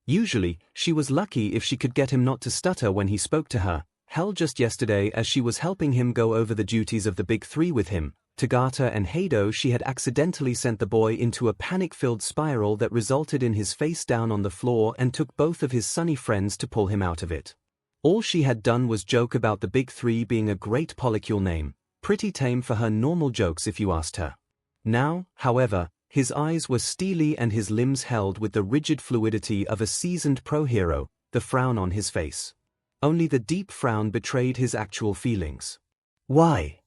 Usually, she was lucky if she could get him not to stutter when he spoke to her. Hell, just yesterday as she was helping him go over the duties of the Big Three with him, Tagata and Heido, she had accidentally sent the boy into a panic-filled spiral that resulted in his face down on the floor and took both of his sunny friends to pull him out of it. All she had done was joke about the big three being a great polycule name, pretty tame for her normal jokes if you asked her. Now, however, his eyes were steely and his limbs held with the rigid fluidity of a seasoned pro hero, the frown on his face. Only the deep frown betrayed his actual feelings. "Why?"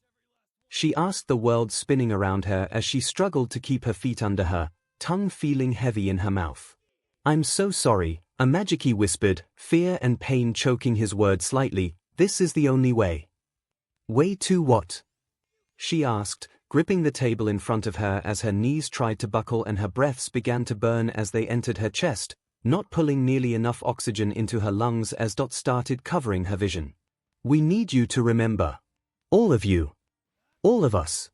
she asked, the world spinning around her as she struggled to keep her feet under her, tongue feeling heavy in her mouth. "I'm so sorry," 𝐼𝐺𝐻 whispered, fear and pain choking his words slightly. "This is the only way." "Way to what?" she asked, gripping the table in front of her as her knees tried to buckle and her breaths began to burn as they entered her chest, not pulling nearly enough oxygen into her lungs as dots started covering her vision. "We need you to remember. All of you. All of us."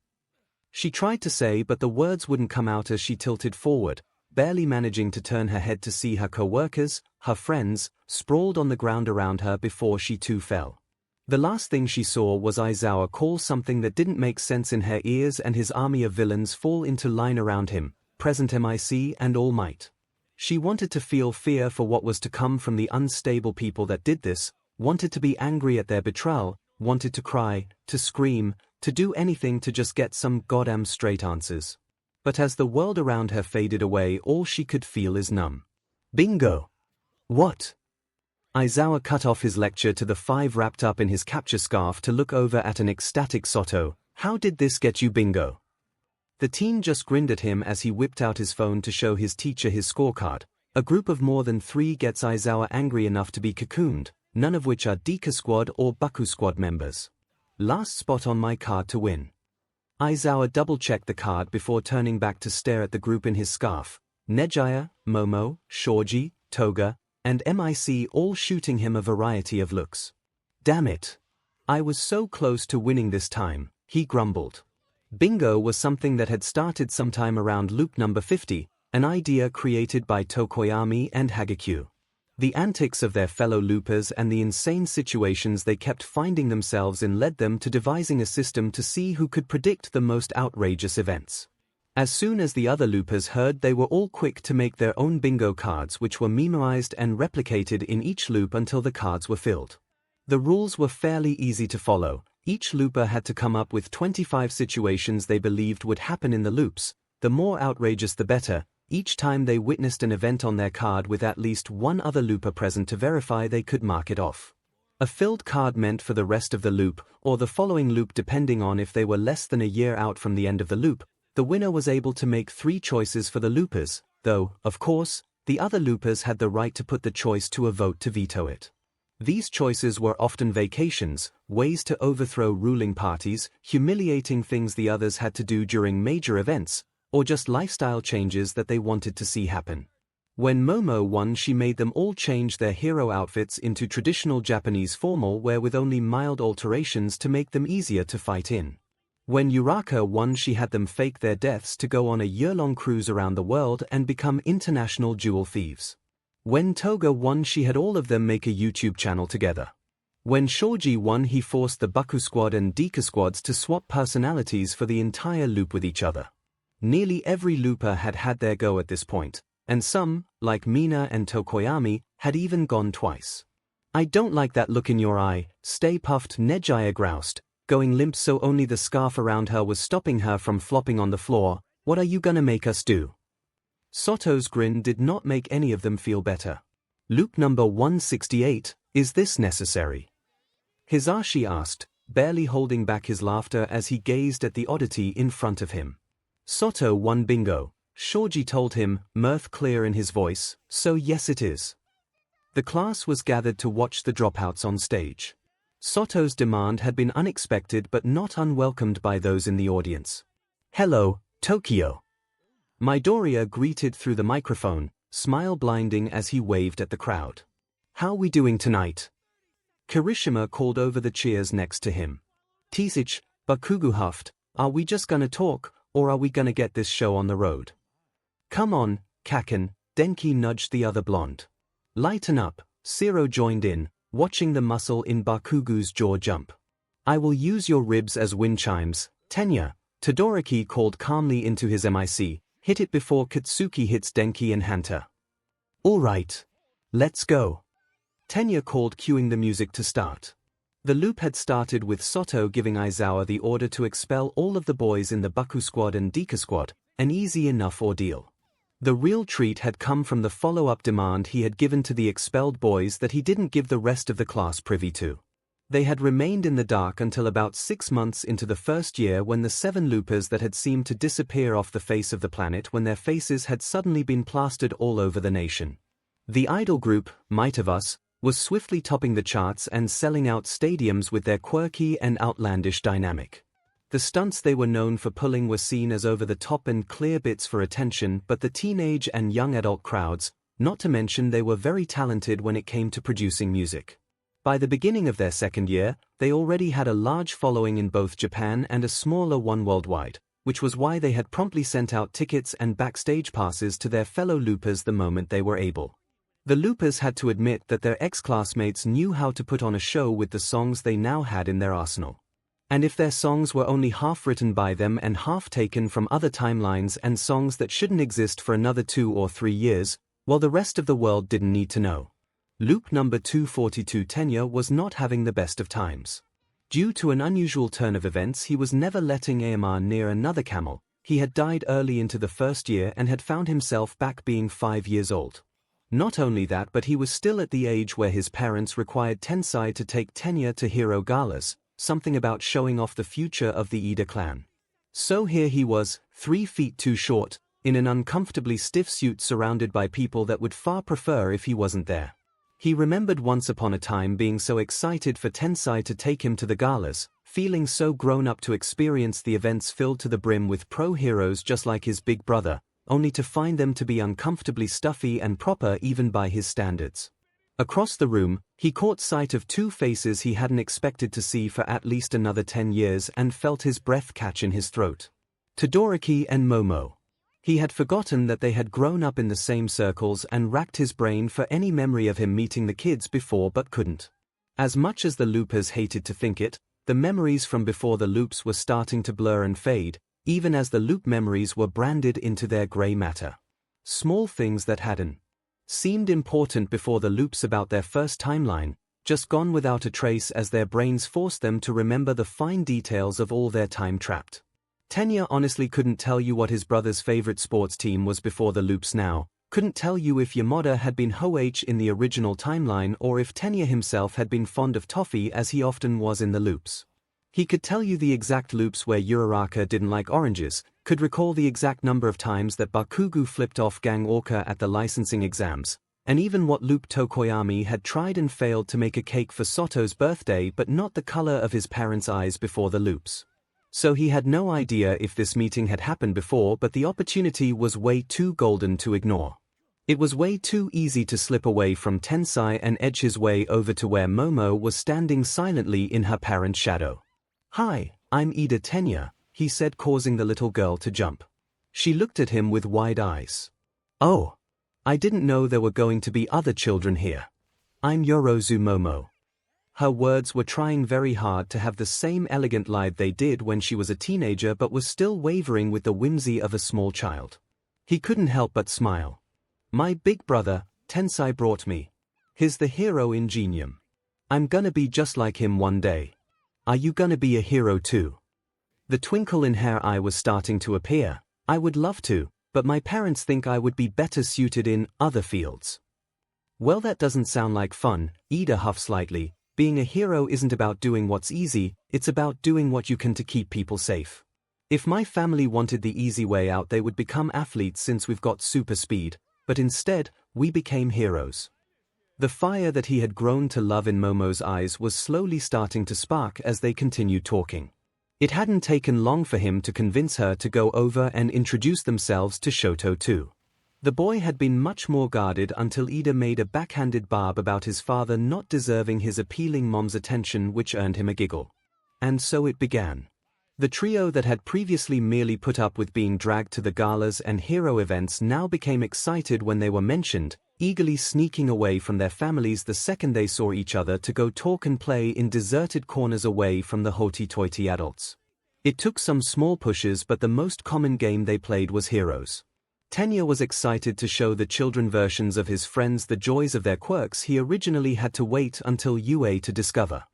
She tried to say, but the words wouldn't come out as she tilted forward, barely managing to turn her head to see her co-workers, her friends, sprawled on the ground around her before she too fell. The last thing she saw was Aizawa call something that didn't make sense in her ears and his army of villains fall into line around him, present MIC and All Might. She wanted to feel fear for what was to come from the unstable people that did this, wanted to be angry at their betrayal, wanted to cry, to scream, to do anything to just get some goddamn straight answers. But as the world around her faded away, all she could feel is numb. "Bingo." "What?" Aizawa cut off his lecture to the five wrapped up in his capture scarf to look over at an ecstatic 𝐿𝐼𝐺𝐻. "How did this get you bingo?" The teen just grinned at him as he whipped out his phone to show his teacher his scorecard. A group of more than 3 gets Aizawa angry enough to be cocooned, none of which are Deku Squad or Baku Squad members. "Last spot on my card to win." Aizawa double-checked the card before turning back to stare at the group in his scarf. Nejaya, Momo, Shoji, Toga, and MIC all shooting him a variety of looks. "Damn it. I was so close to winning this time," he grumbled. Bingo was something that had started sometime around loop number 50, an idea created by Tokoyami and Hagekyu. The antics of their fellow loopers and the insane situations they kept finding themselves in led them to devising a system to see who could predict the most outrageous events. As soon as the other loopers heard, they were all quick to make their own bingo cards, which were memorized and replicated in each loop until the cards were filled. The rules were fairly easy to follow. Each looper had to come up with 25 situations they believed would happen in the loops, the more outrageous the better, each time they witnessed an event on their card with at least one other looper present to verify they could mark it off. A filled card meant for the rest of the loop, or the following loop depending on if they were less than a year out from the end of the loop. The winner was able to make 3 choices for the loopers, though, of course, the other loopers had the right to put the choice to a vote to veto it. These choices were often vacations, ways to overthrow ruling parties, humiliating things the others had to do during major events, or just lifestyle changes that they wanted to see happen. When Momo won, she made them all change their hero outfits into traditional Japanese formal wear with only mild alterations to make them easier to fight in. When Uraka won, she had them fake their deaths to go on a year-long cruise around the world and become international jewel thieves. When Toga won, she had all of them make a YouTube channel together. When Shoji won, he forced the Baku Squad and Deku Squads to swap personalities for the entire loop with each other. Nearly every looper had had their go at this point, and some, like Mina and Tokoyami, had even gone twice. "I don't like that look in your eye," Stay Puffed Nejaya groused, going limp so only the scarf around her was stopping her from flopping on the floor. "What are you gonna make us do?" Soto's grin did not make any of them feel better. "Loop number 168, is this necessary?" Hisashi asked, barely holding back his laughter as he gazed at the oddity in front of him. "Soto won bingo," Shoji told him, mirth clear in his voice, "so yes it is." The class was gathered to watch the dropouts on stage. Soto's demand had been unexpected but not unwelcomed by those in the audience. "Hello, Tokyo." Midoriya greeted through the microphone, smile blinding as he waved at the crowd. "How we doing tonight?" Kirishima called over the cheers next to him. "Tisich, Bakugu huffed, are we just gonna talk, or are we gonna get this show on the road?" "Come on, Kaken," Denki nudged the other blonde. "Lighten up," Zero joined in, watching the muscle in Bakugu's jaw jump. "I will use your ribs as wind chimes, Tenya," Todoroki called calmly into his MIC, "hit it before Katsuki hits Denki and Hanta." "All right. Let's go." Tenya called cueing the music to start. The loop had started with Soto giving Aizawa the order to expel all of the boys in the Baku squad and Deka squad, an easy enough ordeal. The real treat had come from the follow-up demand he had given to the expelled boys that he didn't give the rest of the class privy to. They had remained in the dark until about 6 months into the first year, when the 7 loopers that had seemed to disappear off the face of the planet when their faces had suddenly been plastered all over the nation. The idol group, Might of Us, was swiftly topping the charts and selling out stadiums with their quirky and outlandish dynamic. The stunts they were known for pulling were seen as over-the-top and clear bits for attention, but the teenage and young adult crowds, not to mention they were very talented when it came to producing music. By the beginning of their second year, they already had a large following in both Japan and a smaller one worldwide, which was why they had promptly sent out tickets and backstage passes to their fellow loopers the moment they were able. The loopers had to admit that their ex-classmates knew how to put on a show with the songs they now had in their arsenal. And if their songs were only half written by them and half taken from other timelines and songs that shouldn't exist for another 2 or 3 years, well, the rest of the world didn't need to know. Loop number 242 Tenya was not having the best of times. Due to an unusual turn of events, he was never letting AMR near another camel. He had died early into the first year and had found himself back being 5 years old. Not only that, but he was still at the age where his parents required Tensai to take Tenya to hero galas, something about showing off the future of the Ida clan. So here he was, 3 feet too short, in an uncomfortably stiff suit surrounded by people that would far prefer if he wasn't there. He remembered once upon a time being so excited for Tensai to take him to the galas, feeling so grown up to experience the events filled to the brim with pro heroes just like his big brother, only to find them to be uncomfortably stuffy and proper even by his standards. Across the room, he caught sight of 2 faces he hadn't expected to see for at least another 10 years and felt his breath catch in his throat. Todoroki and Momo. He had forgotten that they had grown up in the same circles and racked his brain for any memory of him meeting the kids before but couldn't. As much as the loopers hated to think it, the memories from before the loops were starting to blur and fade, even as the loop memories were branded into their grey matter. Small things that hadn't seemed important before the loops about their first timeline, just gone without a trace as their brains forced them to remember the fine details of all their time trapped. Tenya honestly couldn't tell you what his brother's favorite sports team was before the loops now, couldn't tell you if Yamada had been Hoh in the original timeline or if Tenya himself had been fond of toffee as he often was in the loops. He could tell you the exact loops where Uraraka didn't like oranges, could recall the exact number of times that Bakugo flipped off Gang Orca at the licensing exams, and even what loop Tokoyami had tried and failed to make a cake for Soto's birthday but not the color of his parents' eyes before the loops. So he had no idea if this meeting had happened before, but the opportunity was way too golden to ignore. It was way too easy to slip away from Tensai and edge his way over to where Momo was standing silently in her parent's shadow. "Hi, I'm Ida Tenya," he said, causing the little girl to jump. She looked at him with wide eyes. "Oh, I didn't know there were going to be other children here. I'm Yorozu Momo." Her words were trying very hard to have the same elegant lie they did when she was a teenager but was still wavering with the whimsy of a small child. He couldn't help but smile. "My big brother, Tensai brought me. He's the hero in Genium. I'm gonna be just like him one day. Are you gonna be a hero too?" The twinkle in her eye was starting to appear. "I would love to, but my parents think I would be better suited in other fields." "Well, that doesn't sound like fun," Ida huffed slightly. "Being a hero isn't about doing what's easy, it's about doing what you can to keep people safe. If my family wanted the easy way out, they would become athletes since we've got super speed, but instead, we became heroes." The fire that he had grown to love in Momo's eyes was slowly starting to spark as they continued talking. It hadn't taken long for him to convince her to go over and introduce themselves to Shoto too. The boy had been much more guarded until Ida made a backhanded barb about his father not deserving his appealing mom's attention, which earned him a giggle. And so it began. The trio that had previously merely put up with being dragged to the galas and hero events now became excited when they were mentioned, eagerly sneaking away from their families the second they saw each other to go talk and play in deserted corners away from the hoity-toity adults. It took some small pushes, but the most common game they played was Heroes. Tenya was excited to show the children versions of his friends the joys of their quirks he originally had to wait until UA to discover.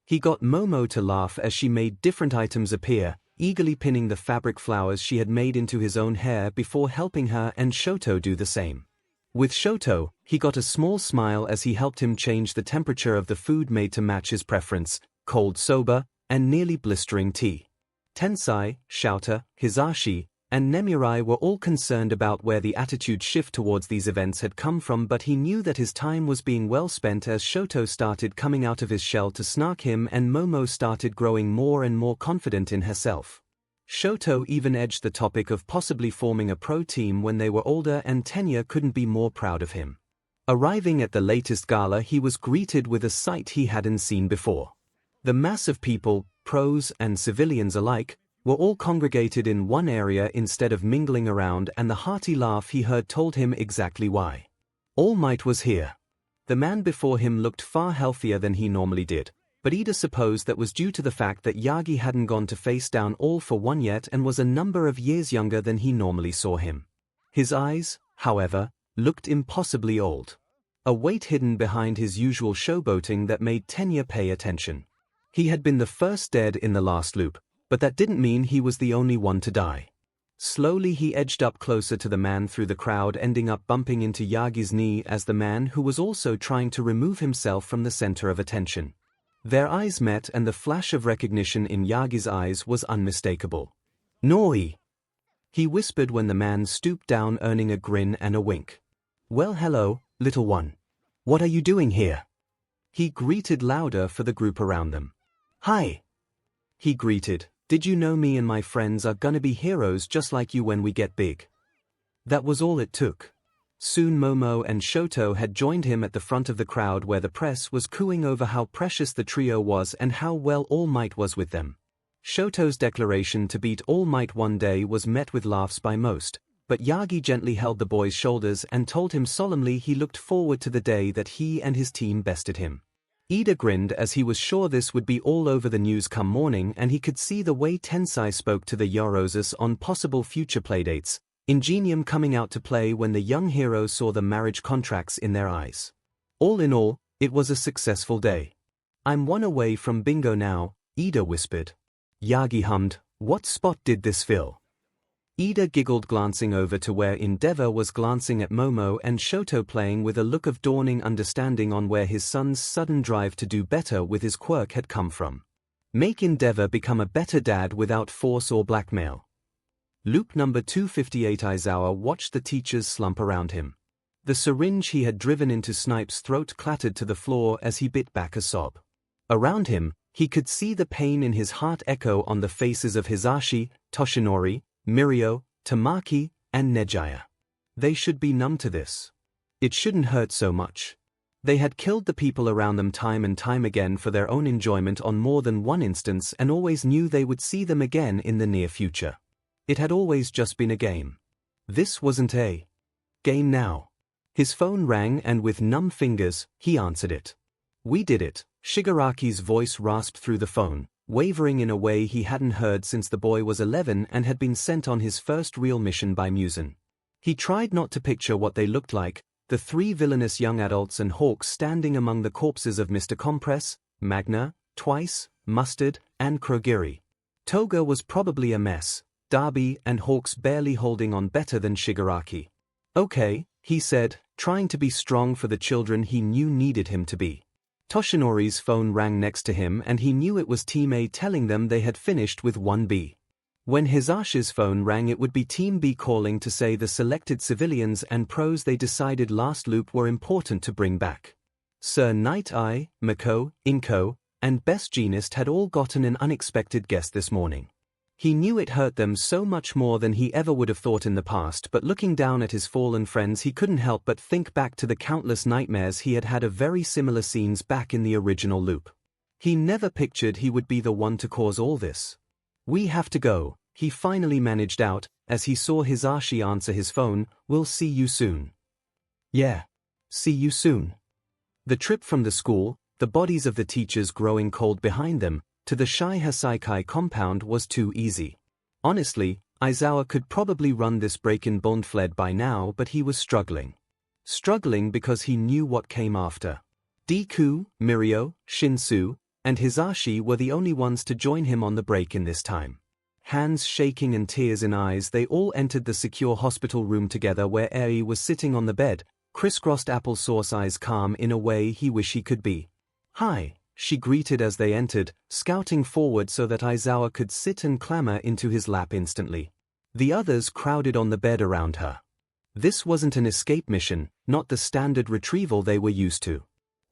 He got Momo to laugh as she made different items appear, eagerly pinning the fabric flowers she had made into his own hair before helping her and Shoto do the same. With Shoto, he got a small smile as he helped him change the temperature of the food made to match his preference, cold soba, and nearly blistering tea. Tensai, Shouta, Hisashi, and Nemurai were all concerned about where the attitude shift towards these events had come from, but he knew that his time was being well spent as Shoto started coming out of his shell to snark him and Momo started growing more and more confident in herself. Shoto even edged the topic of possibly forming a pro team when they were older, and Tenya couldn't be more proud of him. Arriving at the latest gala, he was greeted with a sight he hadn't seen before. The mass of people, pros and civilians alike, were all congregated in one area instead of mingling around, and the hearty laugh he heard told him exactly why. All Might was here. The man before him looked far healthier than he normally did, but Ida supposed that was due to the fact that Yagi hadn't gone to face down All for One yet and was a number of years younger than he normally saw him. His eyes, however, looked impossibly old. A weight hidden behind his usual showboating that made Tenya pay attention. He had been the first dead in the last loop, but that didn't mean he was the only one to die. Slowly he edged up closer to the man through the crowd, ending up bumping into Yagi's knee as the man who was also trying to remove himself from the center of attention. Their eyes met, and the flash of recognition in Yagi's eyes was unmistakable. "Noi!" he whispered when the man stooped down, earning a grin and a wink. "Well, hello, little one. What are you doing here?" he greeted louder for the group around them. "Hi," he greeted. "Did you know me and my friends are gonna be heroes just like you when we get big?" That was all it took. Soon Momo and Shoto had joined him at the front of the crowd, where the press was cooing over how precious the trio was and how well All Might was with them. Shoto's declaration to beat All Might one day was met with laughs by most, but Yagi gently held the boy's shoulders and told him solemnly he looked forward to the day that he and his team bested him. Ida grinned as he was sure this would be all over the news come morning, and he could see the way Tensai spoke to the Yorozas on possible future playdates, ingenium coming out to play when the young heroes saw the marriage contracts in their eyes. All in all, it was a successful day. "I'm one away from bingo now," Ida whispered. Yagi hummed, "What spot did this fill?" Ida giggled, glancing over to where Endeavor was glancing at Momo and Shoto playing with a look of dawning understanding on where his son's sudden drive to do better with his quirk had come from. Make Endeavor become a better dad without force or blackmail. Loop number 258. Aizawa watched the teachers slump around him. The syringe he had driven into Snipe's throat clattered to the floor as he bit back a sob. Around him, he could see the pain in his heart echo on the faces of Hisashi, Toshinori, Mirio, Tamaki, and Nejaya. They should be numb to this. It shouldn't hurt so much. They had killed the people around them time and time again for their own enjoyment on more than one instance, and always knew they would see them again in the near future. It had always just been a game. This wasn't a game now. His phone rang, and with numb fingers, he answered it. "We did it," Shigaraki's voice rasped through the phone, wavering in a way he hadn't heard since the boy was 11 and had been sent on his first real mission by Musen. He tried not to picture what they looked like, the three villainous young adults and Hawks standing among the corpses of Mr. Compress, Magna, Twice, Mustard, and Krogiri. Toga was probably a mess, Darby and Hawks barely holding on better than Shigaraki. "Okay," he said, trying to be strong for the children he knew needed him to be. Toshinori's phone rang next to him, and he knew it was Team A telling them they had finished with 1B. When Hisashi's phone rang, it would be Team B calling to say the selected civilians and pros they decided last loop were important to bring back. Sir Night Eye, Mako, Inko, and Best Jeanist had all gotten an unexpected guest this morning. He knew it hurt them so much more than he ever would have thought in the past, but looking down at his fallen friends, he couldn't help but think back to the countless nightmares he had had of very similar scenes back in the original loop. He never pictured he would be the one to cause all this. "We have to go," he finally managed out, as he saw Hisashi answer his phone. "We'll see you soon." "Yeah. See you soon." The trip from the school, the bodies of the teachers growing cold behind them, to the Shai Hasaikai compound was too easy. Honestly, Aizawa could probably run this break in Bondfled by now, but he was struggling. Struggling because he knew what came after. Deku, Mirio, Shinsu, and Hisashi were the only ones to join him on the break in this time. Hands shaking and tears in eyes, they all entered the secure hospital room together where Eri was sitting on the bed, crisscrossed applesauce eyes calm in a way he wished he could be. "Hi," she greeted as they entered, scouting forward so that Aizawa could sit and clamber into his lap instantly. The others crowded on the bed around her. This wasn't an escape mission, not the standard retrieval they were used to.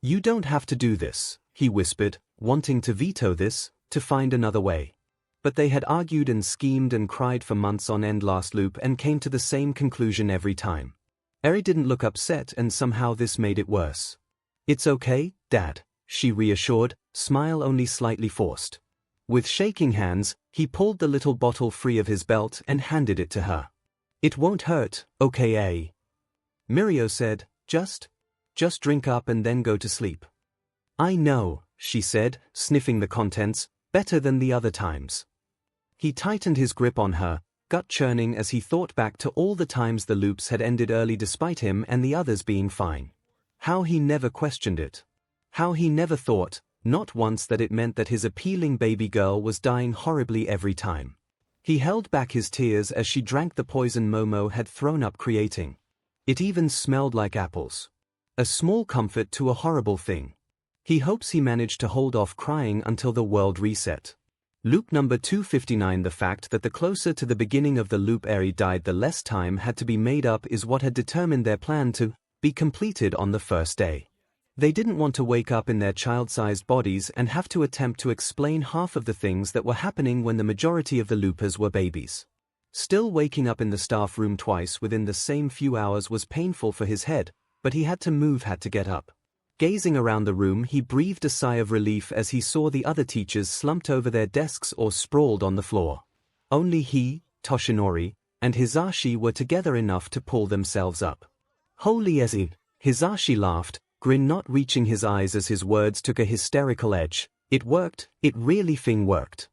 "You don't have to do this," he whispered, wanting to veto this, to find another way. But they had argued and schemed and cried for months on end last loop and came to the same conclusion every time. Eri didn't look upset, and somehow this made it worse. "It's okay, Dad," she reassured, smile only slightly forced. With shaking hands, he pulled the little bottle free of his belt and handed it to her. "It won't hurt, okay? Mirio said, just drink up and then go to sleep." "I know," she said, sniffing the contents, "better than the other times." He tightened his grip on her, gut churning as he thought back to all the times the loops had ended early despite him and the others being fine. How he never questioned it. How he never thought, not once, that it meant that his appealing baby girl was dying horribly every time. He held back his tears as she drank the poison Momo had thrown up, creating. It even smelled like apples. A small comfort to a horrible thing. He hopes he managed to hold off crying until the world reset. Loop number 259. The fact that the closer to the beginning of the loop Eri died, the less time had to be made up, is what had determined their plan to be completed on the first day. They didn't want to wake up in their child-sized bodies and have to attempt to explain half of the things that were happening when the majority of the loopers were babies. Still, waking up in the staff room twice within the same few hours was painful for his head, but he had to get up. Gazing around the room, he breathed a sigh of relief as he saw the other teachers slumped over their desks or sprawled on the floor. Only he, Toshinori, and Hisashi were together enough to pull themselves up. "Holy Ezi!" Hisashi laughed, grin not reaching his eyes as his words took a hysterical edge. "It worked, it really worked."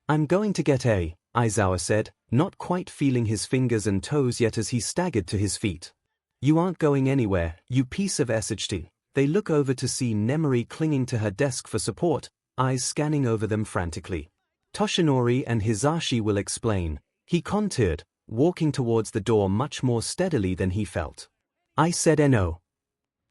"I'm going to get a," Aizawa said, not quite feeling his fingers and toes yet as he staggered to his feet. "You aren't going anywhere, you piece of SHT. They look over to see Nemori clinging to her desk for support, eyes scanning over them frantically. "Toshinori and Hisashi will explain," he contoured, walking towards the door much more steadily than he felt. "I said no."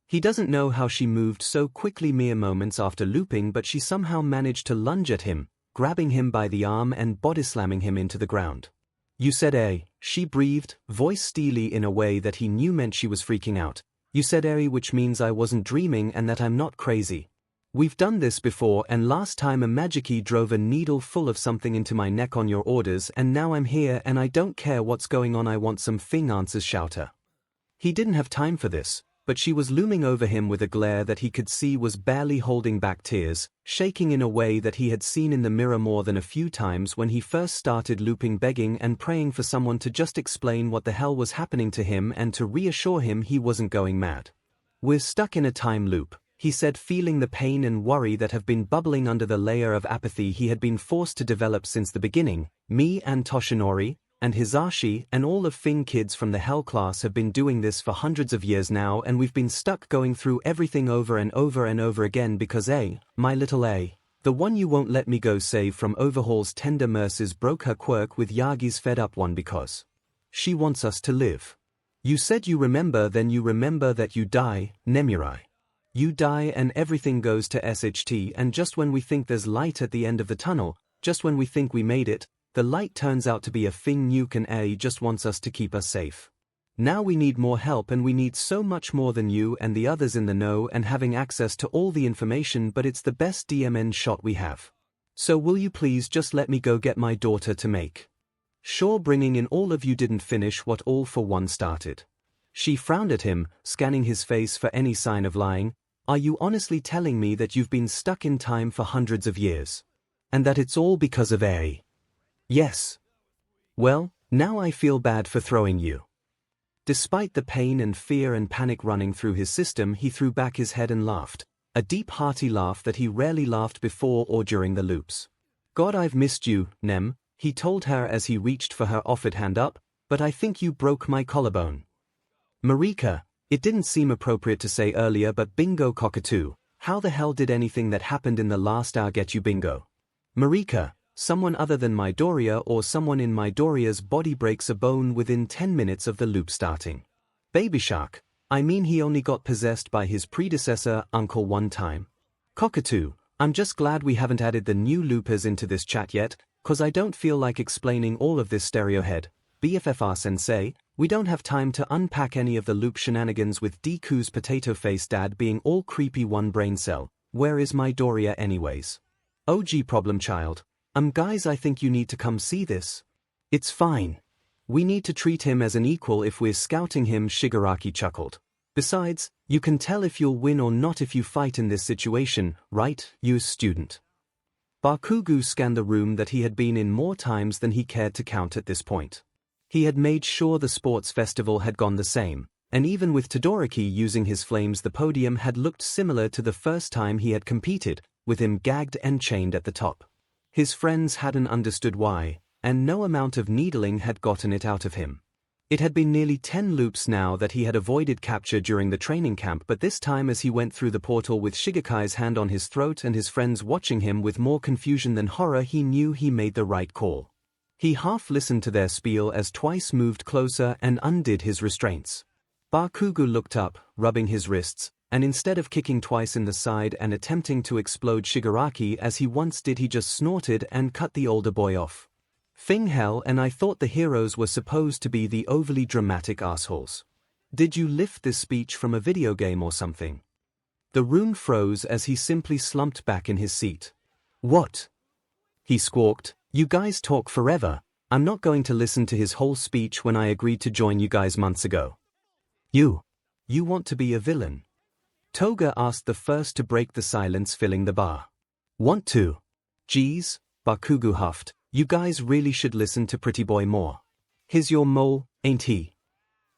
He doesn't know how she moved so quickly mere moments after looping, but she somehow managed to lunge at him, grabbing him by the arm and body slamming him into the ground. "You said a," she breathed, voice steely in a way that he knew meant she was freaking out. "You said Eri, which means I wasn't dreaming and that I'm not crazy. We've done this before, and last time a Magiki drove a needle full of something into my neck on your orders, and now I'm here and I don't care what's going on. I want some thing answers." Shouter. He didn't have time for this, but she was looming over him with a glare that he could see was barely holding back tears, shaking in a way that he had seen in the mirror more than a few times when he first started looping, begging and praying for someone to just explain what the hell was happening to him and to reassure him he wasn't going mad. "We're stuck in a time loop," he said, feeling the pain and worry that have been bubbling under the layer of apathy he had been forced to develop since the beginning. "Me and Toshinori, and Hisashi, and all of Fing kids from the Hell class have been doing this for hundreds of years now, and we've been stuck going through everything over and over and over again because my little the one you won't let me go save from Overhaul's tender mercies, broke her quirk with Yagi's fed up one because she wants us to live. You said you remember, then you remember that you die, Nemuri. You die and everything goes to SHT, and just when we think there's light at the end of the tunnel, just when we think we made it, the light turns out to be a thing nuke, and A just wants us to keep us safe. Now we need more help, and we need so much more than you and the others in the know and having access to all the information, but it's the best DMN shot we have. So will you please just let me go get my daughter to make sure bringing in all of you didn't finish what All for One started." She frowned at him, scanning his face for any sign of lying. "Are you honestly telling me that you've been stuck in time for hundreds of years? And that it's all because of A?" "Yes." "Well, now I feel bad for throwing you." Despite the pain and fear and panic running through his system, he threw back his head and laughed, a deep hearty laugh that he rarely laughed before or during the loops. "God, I've missed you, Nem. he told her as he reached for her offered hand up, but I think you broke my collarbone. Marika, it didn't seem appropriate to say earlier, but bingo cockatoo, how the hell did anything that happened in the last hour get you bingo? Marika, someone other than Midoriya or someone in Midoriya's body breaks a bone within 10 minutes of the loop starting. Baby Shark, I mean he only got possessed by his predecessor uncle one time. Cockatoo, I'm just glad we haven't added the new loopers into this chat yet, cause I don't feel like explaining all of this stereohead. BFFR sensei, we don't have time to unpack any of the loop shenanigans with Deku's potato-faced dad being all creepy one brain cell. Where is Midoriya anyways? OG problem child. Guys, I think you need to come see this. It's fine. We need to treat him as an equal if we're scouting him, Shigaraki chuckled. Besides, you can tell if you'll win or not if you fight in this situation, right, you student? Bakugo scanned the room that he had been in more times than he cared to count at this point. He had made sure the sports festival had gone the same, and even with Todoroki using his flames the podium had looked similar to the first time he had competed, with him gagged and chained at the top. His friends hadn't understood why, and no amount of needling had gotten it out of him. It had been nearly 10 loops now that he had avoided capture during the training camp, but this time as he went through the portal with Shigekai's hand on his throat and his friends watching him with more confusion than horror, he knew he made the right call. He half listened to their spiel as Twice moved closer and undid his restraints. Bakugo looked up, rubbing his wrists, and instead of kicking Twice in the side and attempting to explode Shigaraki as he once did, he just snorted and cut the older boy off. Fing hell, and I thought the heroes were supposed to be the overly dramatic assholes. Did you lift this speech from a video game or something? The rune froze as he simply slumped back in his seat. What? He squawked, you guys talk forever. I'm not going to listen to his whole speech when I agreed to join you guys months ago. You want to be a villain? Toga asked, the first to break the silence filling the bar. Want to? Geez, Bakugo huffed. You guys really should listen to Pretty Boy more. He's your mole, ain't he?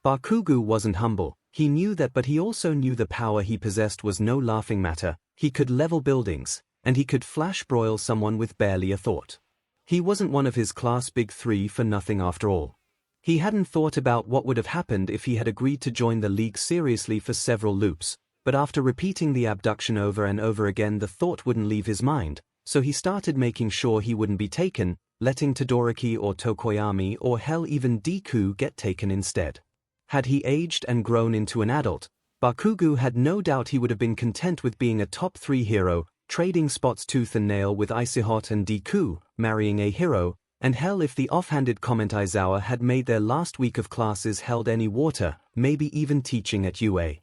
Bakugo wasn't humble, he knew that, but he also knew the power he possessed was no laughing matter. He could level buildings, and he could flash broil someone with barely a thought. He wasn't one of his class big three for nothing after all. He hadn't thought about what would have happened if he had agreed to join the league seriously for several loops, but after repeating the abduction over and over again the thought wouldn't leave his mind, so he started making sure he wouldn't be taken, letting Todoroki or Tokoyami or hell even Deku get taken instead. Had he aged and grown into an adult, Bakugo had no doubt he would have been content with being a top 3 hero, trading spots tooth and nail with Icehot and Deku, marrying a hero, and hell if the offhanded comment Aizawa had made their last week of classes held any water, maybe even teaching at UA.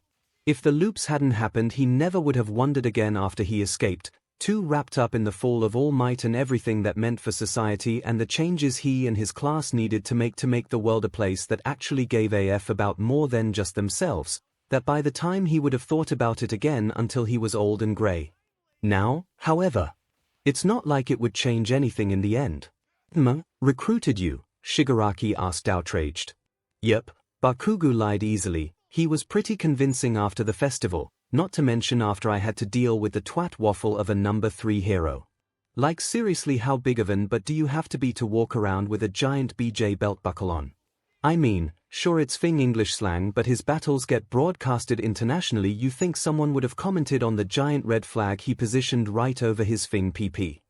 If the loops hadn't happened, he never would have wondered again after he escaped, too wrapped up in the fall of All Might and everything that meant for society and the changes he and his class needed to make the world a place that actually gave a f about more than just themselves, that by the time he would have thought about it again until he was old and grey. Now, however, it's not like it would change anything in the end. Recruited you? Shigaraki asked outraged. Yep, Bakugo lied easily, he was pretty convincing after the festival. Not to mention after I had to deal with the twat waffle of a number 3 hero. Like seriously, how big of an but do you have to be to walk around with a giant BJ belt buckle on? I mean, sure it's Fing English slang, but his battles get broadcasted internationally. You think someone would have commented on the giant red flag he positioned right over his Fing PP.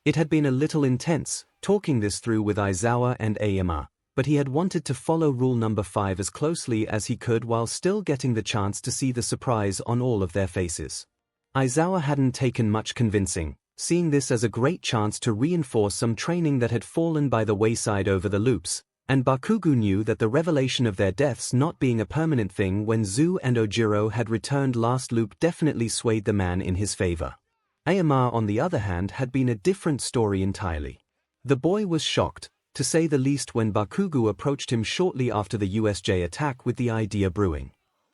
It had been a little intense, talking this through with Aizawa and Aoyama. But he had wanted to follow rule number 5 as closely as he could while still getting the chance to see the surprise on all of their faces. Aizawa hadn't taken much convincing, seeing this as a great chance to reinforce some training that had fallen by the wayside over the loops, and Bakugo knew that the revelation of their deaths not being a permanent thing when Zu and Ojiro had returned last loop definitely swayed the man in his favor. Aoyama, on the other hand, had been a different story entirely. The boy was shocked, to say the least, when Bakugo approached him shortly after the USJ attack with the idea brewing.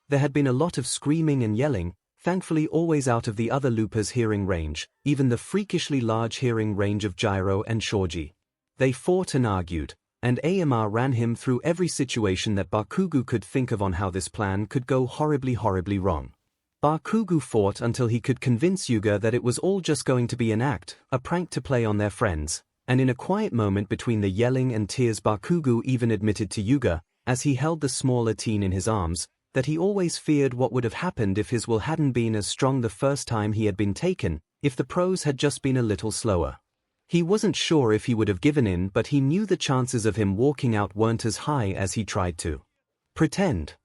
There had been a lot of screaming and yelling, thankfully always out of the other loopers' hearing range, even the freakishly large hearing range of Gyro and Shoji. They fought and argued, and Aoyama ran him through every situation that Bakugo could think of on how this plan could go horribly wrong. Bakugo fought until he could convince Yuga that it was all just going to be an act, a prank to play on their friends, and in a quiet moment between the yelling and tears Bakugo even admitted to Yuga, as he held the smaller teen in his arms, that he always feared what would have happened if his will hadn't been as strong the first time he had been taken, if the pros had just been a little slower. He wasn't sure if he would have given in, but he knew the chances of him walking out weren't as high as he tried to pretend.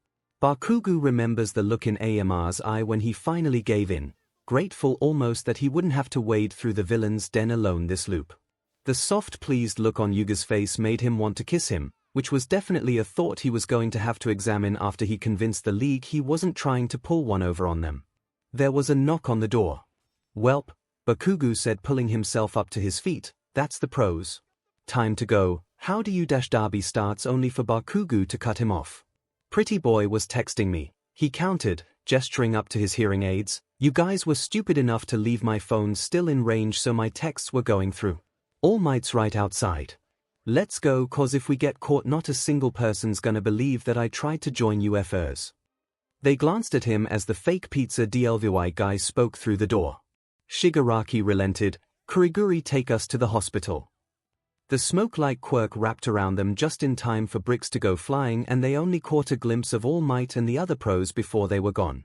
Bakugo remembers the look in Amar's eye when he finally gave in, grateful almost that he wouldn't have to wade through the villain's den alone this loop. The soft, pleased look on Yuga's face made him want to kiss him, which was definitely a thought he was going to have to examine after he convinced the League he wasn't trying to pull one over on them. There was a knock on the door. "Welp," Bakugo said, pulling himself up to his feet, "that's the pros. Time to go." "How do you Derby?" starts only for Bakugo to cut him off. "Pretty boy was texting me," he countered, gesturing up to his hearing aids. "You guys were stupid enough to leave my phone still in range, so my texts were going through. All Might's right outside. Let's go, cause if we get caught not a single person's gonna believe that I tried to join UFOs." They glanced at him as the fake pizza DLVY guy spoke through the door. Shigaraki relented. "Kuriguri, take us to the hospital." The smoke-like quirk wrapped around them just in time for bricks to go flying, and they only caught a glimpse of All Might and the other pros before they were gone.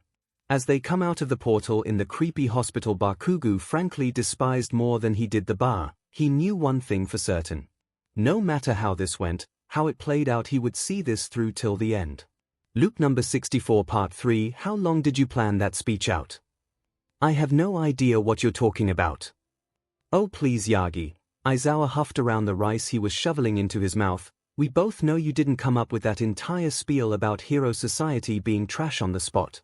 As they come out of the portal in the creepy hospital, Bakugo frankly despised more than he did the bar. He knew one thing for certain. No matter how this went, how it played out, he would see this through till the end. Loop number 64 Part 3. How long did you plan that speech out? "I have no idea what you're talking about." "Oh please Yagi." Aizawa huffed around the rice he was shoveling into his mouth. "We both know you didn't come up with that entire spiel about Hero Society being trash on the spot."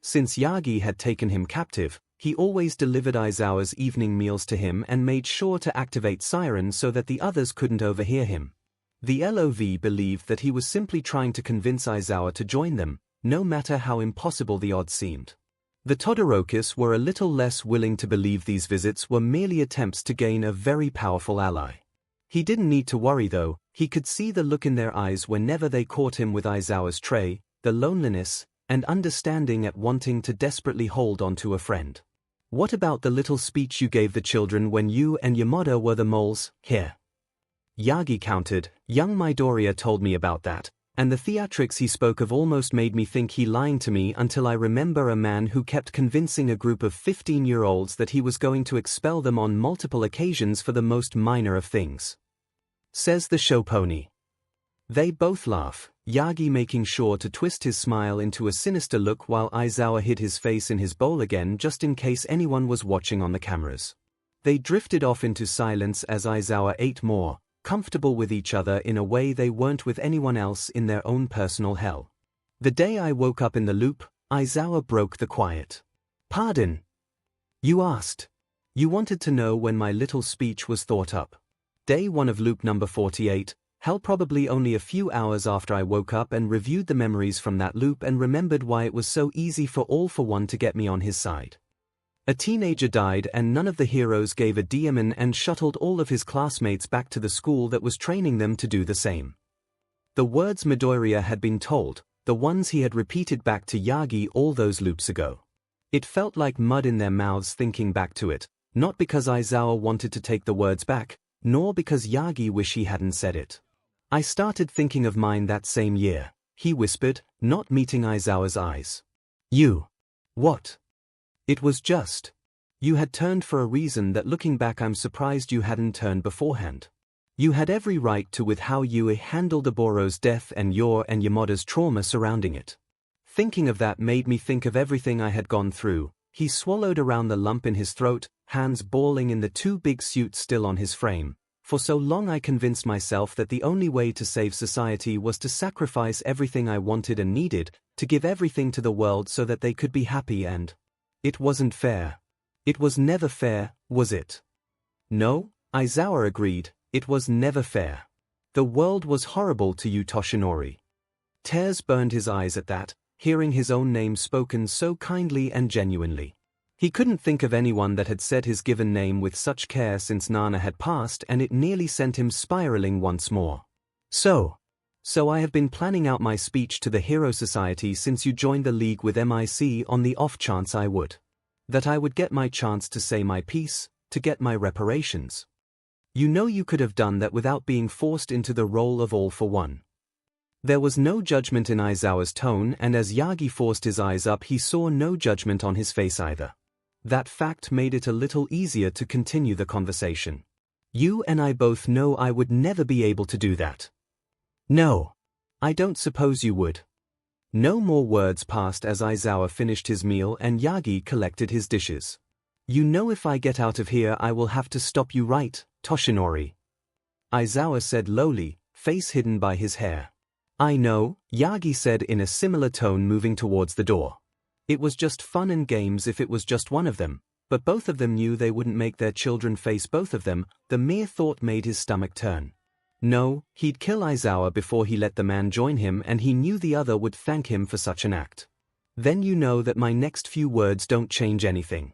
Since Yagi had taken him captive, he always delivered Aizawa's evening meals to him and made sure to activate Siren so that the others couldn't overhear him. The LOV believed that he was simply trying to convince Aizawa to join them, no matter how impossible the odds seemed. The Todorokis were a little less willing to believe these visits were merely attempts to gain a very powerful ally. He didn't need to worry though, he could see the look in their eyes whenever they caught him with Aizawa's tray, the loneliness, and understanding at wanting to desperately hold on to a friend. "What about the little speech you gave the children when you and Yamada were the moles, here?" Yagi countered. "Young Midoriya told me about that, and the theatrics he spoke of almost made me think he lying to me until I remember a man who kept convincing a group of 15-year-olds that he was going to expel them on multiple occasions for the most minor of things," says the show pony. They both laugh, Yagi making sure to twist his smile into a sinister look while Aizawa hid his face in his bowl again just in case anyone was watching on the cameras. They drifted off into silence as Aizawa ate more, comfortable with each other in a way they weren't with anyone else in their own personal hell. "The day I woke up in the loop," Aizawa broke the quiet. "Pardon? You asked. You wanted to know when my little speech was thought up." Day 1 of loop number 48. Hell, probably only a few hours after I woke up and reviewed the memories from that loop and remembered why it was so easy for All for One to get me on his side. A teenager died and none of the heroes gave a damn and shuttled all of his classmates back to the school that was training them to do the same. The words Midoriya had been told, the ones he had repeated back to Yagi all those loops ago. It felt like mud in their mouths thinking back to it, not because Aizawa wanted to take the words back, nor because Yagi wished he hadn't said it. "I started thinking of mine that same year," he whispered, not meeting Aizawa's eyes. "You. What? It was just. You had turned for a reason that looking back I'm surprised you hadn't turned beforehand. You had every right to with how you handled Oboro's death and your and Yamada's trauma surrounding it. Thinking of that made me think of everything I had gone through." He swallowed around the lump in his throat, hands balling in the two big suits still on his frame. "For so long I convinced myself that the only way to save society was to sacrifice everything I wanted and needed, to give everything to the world so that they could be happy, and it wasn't fair. It was never fair, was it?" "No," Aizawa agreed, "it was never fair. The world was horrible to you, Toshinori." Tears burned his eyes at that, hearing his own name spoken so kindly and genuinely. He couldn't think of anyone that had said his given name with such care since Nana had passed, and it nearly sent him spiraling once more. So I have been planning out my speech to the Hero Society since you joined the League with MIC on the off chance I would. That I would get my chance to say my piece, to get my reparations." You know you could have done that without being forced into the role of all for one. There was no judgment in Aizawa's tone, and as Yagi forced his eyes up he saw no judgment on his face either. That fact made it a little easier to continue the conversation. You and I both know I would never be able to do that. No. I don't suppose you would. No more words passed as Aizawa finished his meal and Yagi collected his dishes. You know if I get out of here I will have to stop you, right, Toshinori? Aizawa said lowly, face hidden by his hair. I know, Yagi said in a similar tone, moving towards the door. It was just fun and games if it was just one of them, but both of them knew they wouldn't make their children face both of them. The mere thought made his stomach turn. No, he'd kill Aizawa before he let the man join him, and he knew the other would thank him for such an act. Then you know that my next few words don't change anything.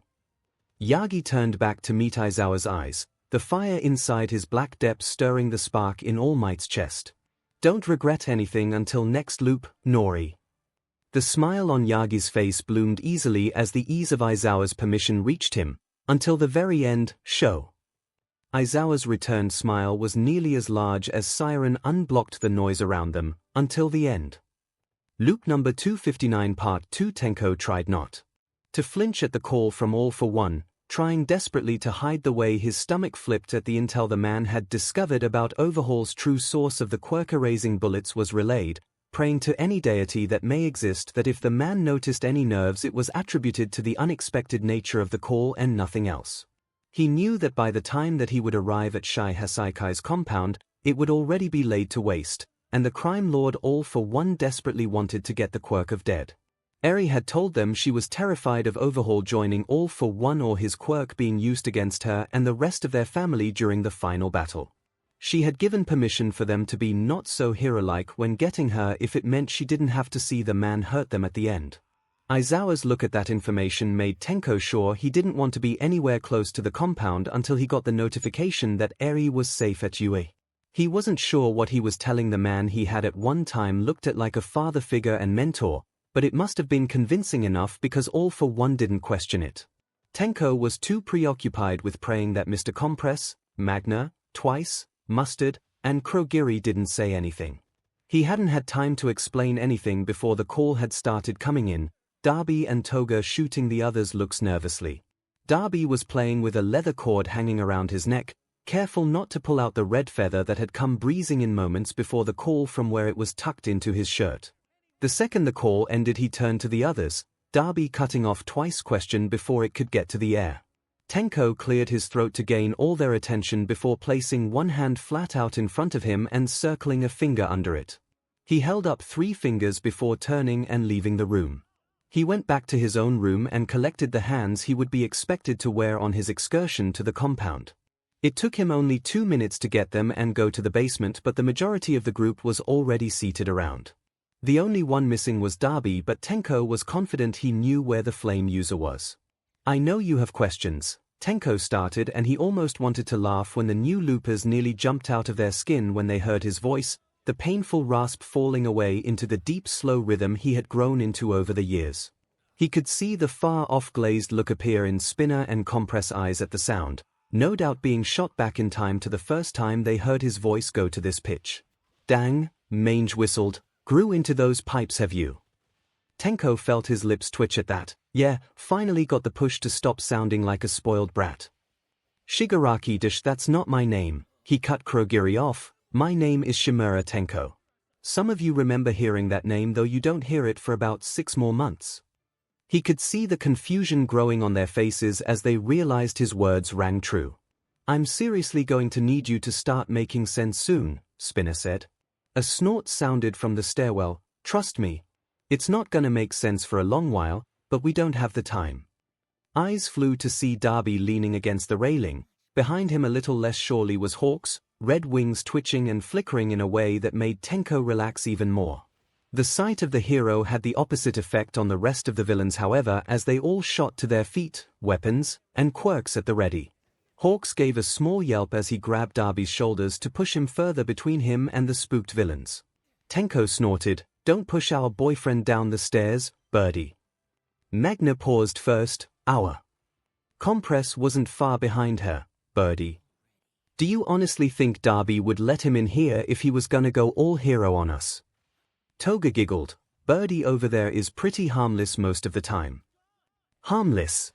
Yagi turned back to meet Aizawa's eyes, the fire inside his black depths stirring the spark in All Might's chest. Don't regret anything until next loop, Nori. The smile on Yagi's face bloomed easily as the ease of Aizawa's permission reached him, until the very end, show. Aizawa's returned smile was nearly as large as Siren unblocked the noise around them, until the end. Loop number 259 Part 2. Tenko tried not to flinch at the call from All for One, trying desperately to hide the way his stomach flipped at the intel the man had discovered about Overhaul's true source of the quirk-erasing bullets was relayed, praying to any deity that may exist that if the man noticed any nerves it was attributed to the unexpected nature of the call and nothing else. He knew that by the time that he would arrive at Shai Hasaikai's compound, it would already be laid to waste, and the crime lord All for One desperately wanted to get the quirk of dead. Eri had told them she was terrified of Overhaul joining All for One or his quirk being used against her and the rest of their family during the final battle. She had given permission for them to be not so hero-like when getting her if it meant she didn't have to see the man hurt them at the end. Aizawa's look at that information made Tenko sure he didn't want to be anywhere close to the compound until he got the notification that Eri was safe at UA. He wasn't sure what he was telling the man he had at one time looked at like a father figure and mentor, but it must have been convincing enough because All for One didn't question it. Tenko was too preoccupied with praying that Mr. Compress, Magna, Twice, Mustard, and Krogiri didn't say anything. He hadn't had time to explain anything before the call had started coming in, Darby and Toga shooting the others looks nervously. Darby was playing with a leather cord hanging around his neck, careful not to pull out the red feather that had come breezing in moments before the call from where it was tucked into his shirt. The second the call ended he turned to the others, Darby cutting off Twice's question before it could get to the air. Tenko cleared his throat to gain all their attention before placing one hand flat out in front of him and circling a finger under it. He held up 3 fingers before turning and leaving the room. He went back to his own room and collected the hands he would be expected to wear on his excursion to the compound. It took him only 2 minutes to get them and go to the basement, but the majority of the group was already seated around. The only one missing was Darby, but Tenko was confident he knew where the flame user was. I know you have questions, Tenko started, and he almost wanted to laugh when the new loopers nearly jumped out of their skin when they heard his voice, the painful rasp falling away into the deep slow rhythm he had grown into over the years. He could see the far-off glazed look appear in Spinner and Compress eyes at the sound, no doubt being shot back in time to the first time they heard his voice go to this pitch. Dang, Mange whistled. Grew into those pipes, have you? Tenko felt his lips twitch at that. Yeah, finally got the push to stop sounding like a spoiled brat. Shigaraki Dash, that's not my name, he cut Krogiri off. My name is Shimura Tenko. Some of you remember hearing that name, though you don't hear it for about 6 more months. He could see the confusion growing on their faces as they realized his words rang true. I'm seriously going to need you to start making sense soon, Spinner said. A snort sounded from the stairwell. Trust me. It's not gonna make sense for a long while, but we don't have the time. Eyes flew to see Darby leaning against the railing. Behind him a little less surely was Hawks, red wings twitching and flickering in a way that made Tenko relax even more. The sight of the hero had the opposite effect on the rest of the villains, however, as they all shot to their feet, weapons and quirks at the ready. Hawks gave a small yelp as he grabbed Darby's shoulders to push him further between him and the spooked villains. Tenko snorted, "Don't push our boyfriend down the stairs, Birdie." Magna paused first. Compress wasn't far behind her, Birdie. Do you honestly think Darby would let him in here if he was gonna go all hero on us? Toga giggled. Birdie over there is pretty harmless most of the time. Harmless?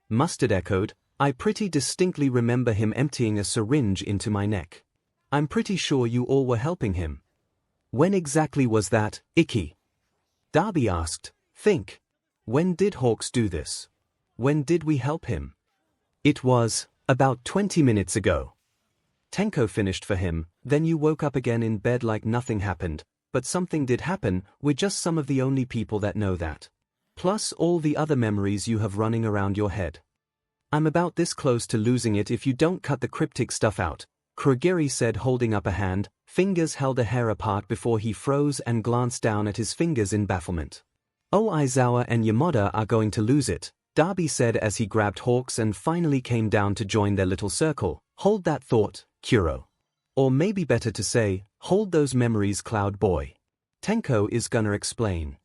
Mustard echoed. I pretty distinctly remember him emptying a syringe into my neck. I'm pretty sure you all were helping him. When exactly was that, Icky? Darby asked. Think. When did Hawks do this? When did we help him? It was about 20 minutes ago. Tenko finished for him. Then you woke up again in bed like nothing happened, but something did happen. We're just some of the only people that know that. Plus all the other memories you have running around your head. I'm about this close to losing it if you don't cut the cryptic stuff out, Kurogiri said, holding up a hand. Fingers held a hair apart before he froze and glanced down at his fingers in bafflement. Oh, Aizawa and Yamada are going to lose it, Darby said as he grabbed Hawks and finally came down to join their little circle. Hold that thought, Kuro. Or maybe better to say, hold those memories, Cloud Boy. Tenko is gonna explain.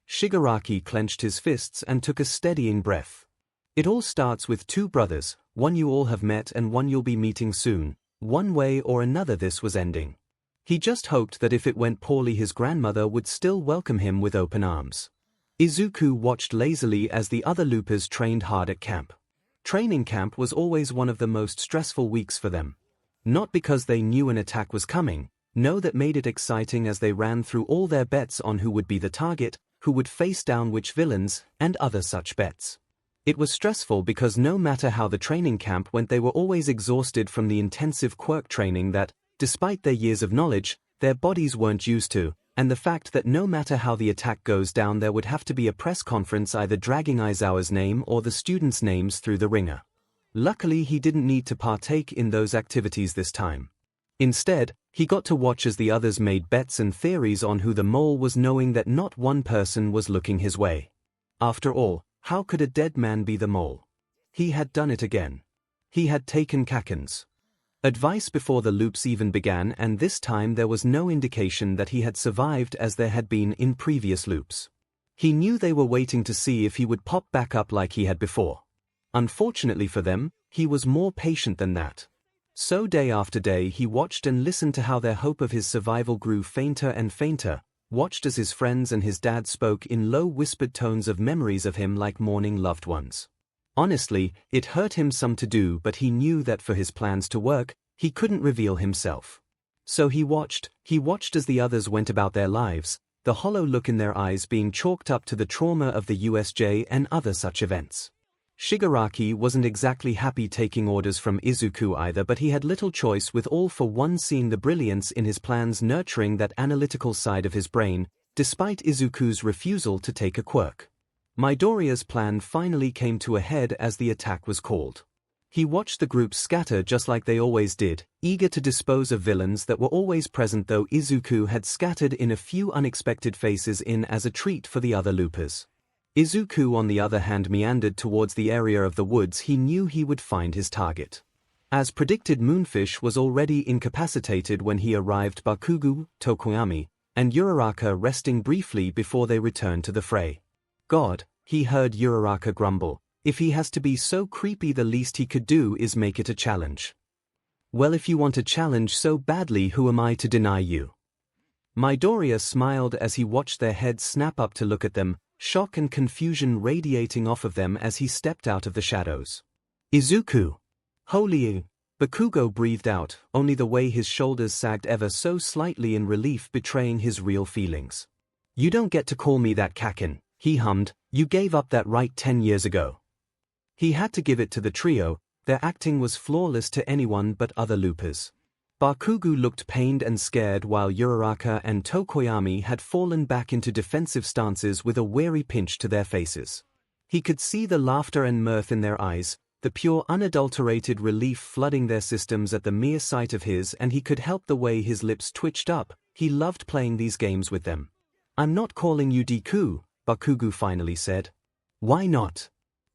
Shigaraki clenched his fists and took a steadying breath. It all starts with two brothers, one you all have met and one you'll be meeting soon. One way or another this was ending. He just hoped that if it went poorly his grandmother would still welcome him with open arms. Izuku watched lazily as the other loopers trained hard at camp. Training camp was always one of the most stressful weeks for them. Not because they knew an attack was coming, no, that made it exciting as they ran through all their bets on who would be the target, who would face down which villains, and other such bets. It was stressful because no matter how the training camp went they were always exhausted from the intensive quirk training that, despite their years of knowledge, their bodies weren't used to, and the fact that no matter how the attack goes down there would have to be a press conference either dragging Aizawa's name or the students' names through the ringer. Luckily he didn't need to partake in those activities this time. Instead, he got to watch as the others made bets and theories on who the mole was, knowing that not one person was looking his way. After all, how could a dead man be the mole? He had done it again. He had taken Kaken's advice before the loops even began, and this time there was no indication that he had survived as there had been in previous loops. He knew they were waiting to see if he would pop back up like he had before. Unfortunately for them, he was more patient than that. So day after day he watched and listened to how their hope of his survival grew fainter and fainter, watched as his friends and his dad spoke in low whispered tones of memories of him like mourning loved ones. Honestly, it hurt him some to do, but he knew that for his plans to work, he couldn't reveal himself. So he watched as the others went about their lives, the hollow look in their eyes being chalked up to the trauma of the USJ and other such events. Shigaraki wasn't exactly happy taking orders from Izuku either, but he had little choice, with all for one seeing the brilliance in his plans nurturing that analytical side of his brain, despite Izuku's refusal to take a quirk. Midoriya's plan finally came to a head as the attack was called. He watched the group scatter just like they always did, eager to dispose of villains that were always present, though Izuku had scattered in a few unexpected faces in as a treat for the other loopers. Izuku on the other hand meandered towards the area of the woods he knew he would find his target. As predicted, Moonfish was already incapacitated when he arrived, Bakugo, Tokoyami, and Uraraka resting briefly before they returned to the fray. God, he heard Uraraka grumble, if he has to be so creepy the least he could do is make it a challenge. Well, if you want a challenge so badly, who am I to deny you? Midoriya smiled as he watched their heads snap up to look at them, shock and confusion radiating off of them as he stepped out of the shadows. Izuku! Holy! Bakugo breathed out, only the way his shoulders sagged ever so slightly in relief betraying his real feelings. You don't get to call me that, Kaken, he hummed, you gave up that right 10 years ago. He had to give it to the trio, their acting was flawless to anyone but other loopers. Bakugo looked pained and scared while Uraraka and Tokoyami had fallen back into defensive stances with a weary pinch to their faces. He could see the laughter and mirth in their eyes, the pure unadulterated relief flooding their systems at the mere sight of his, and he could help the way his lips twitched up. He loved playing these games with them. I'm not calling you Deku, Bakugo finally said. Why not?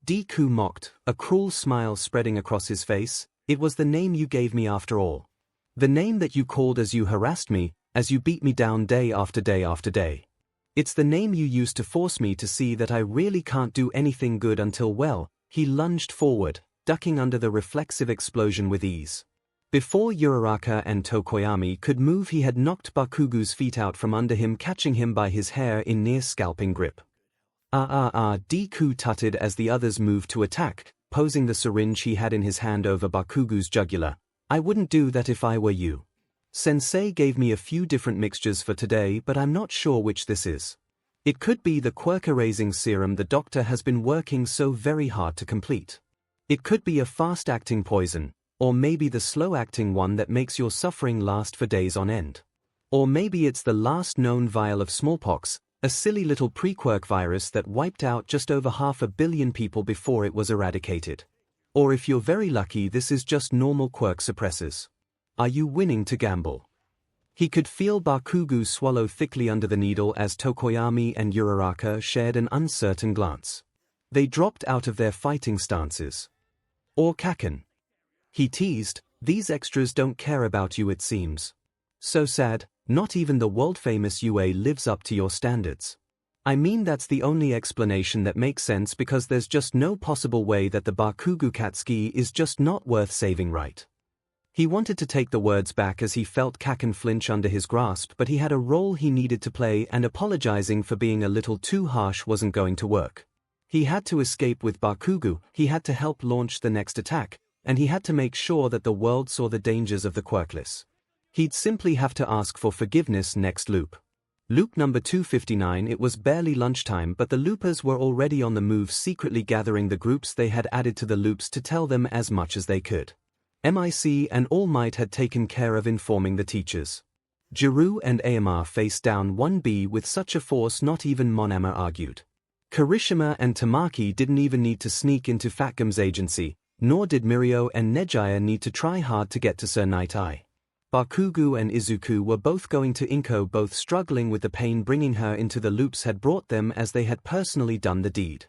Deku mocked, a cruel smile spreading across his face. It was the name you gave me after all. The name that you called as you harassed me, as you beat me down day after day after day. It's the name you used to force me to see that I really can't do anything good until, well, he lunged forward, ducking under the reflexive explosion with ease. Before Uraraka and Tokoyami could move, he had knocked Bakugu's feet out from under him, catching him by his hair in near-scalping grip. Deku tutted as the others moved to attack, posing the syringe he had in his hand over Bakugu's jugular. "I wouldn't do that if I were you. Sensei gave me a few different mixtures for today, but I'm not sure which this is. It could be the quirk-erasing serum the doctor has been working so very hard to complete. It could be a fast-acting poison, or maybe the slow-acting one that makes your suffering last for days on end. Or maybe it's the last known vial of smallpox, a silly little pre-quirk virus that wiped out just over 500 million people before it was eradicated. Or if you're very lucky, this is just normal quirk suppressors. Are you willing to gamble?" He could feel Bakugu swallow thickly under the needle as Tokoyami and Uraraka shared an uncertain glance. They dropped out of their fighting stances. "Or Kaken," he teased, "these extras don't care about you, it seems. So sad, not even the world-famous UA lives up to your standards. I mean, that's the only explanation that makes sense, because there's just no possible way that the Bakugu Katsuki is just not worth saving, right?" He wanted to take the words back as he felt Kaken flinch under his grasp, but he had a role he needed to play, and apologizing for being a little too harsh wasn't going to work. He had to escape with Bakugu, he had to help launch the next attack, and he had to make sure that the world saw the dangers of the quirkless. He'd simply have to ask for forgiveness next loop. Loop number 259. It was barely lunchtime, but the loopers were already on the move, secretly gathering the groups they had added to the loops to tell them as much as they could. MIC and All Might had taken care of informing the teachers. Jiru and Aomar faced down 1B with such a force not even Monama argued. Kirishima and Tamaki didn't even need to sneak into Fatgum's agency, nor did Mirio and Nejaya need to try hard to get to Sir Night Eye. Bakugu and Izuku were both going to 𝐒𝐭, both struggling with the pain bringing her into the loops had brought them, as they had personally done the deed.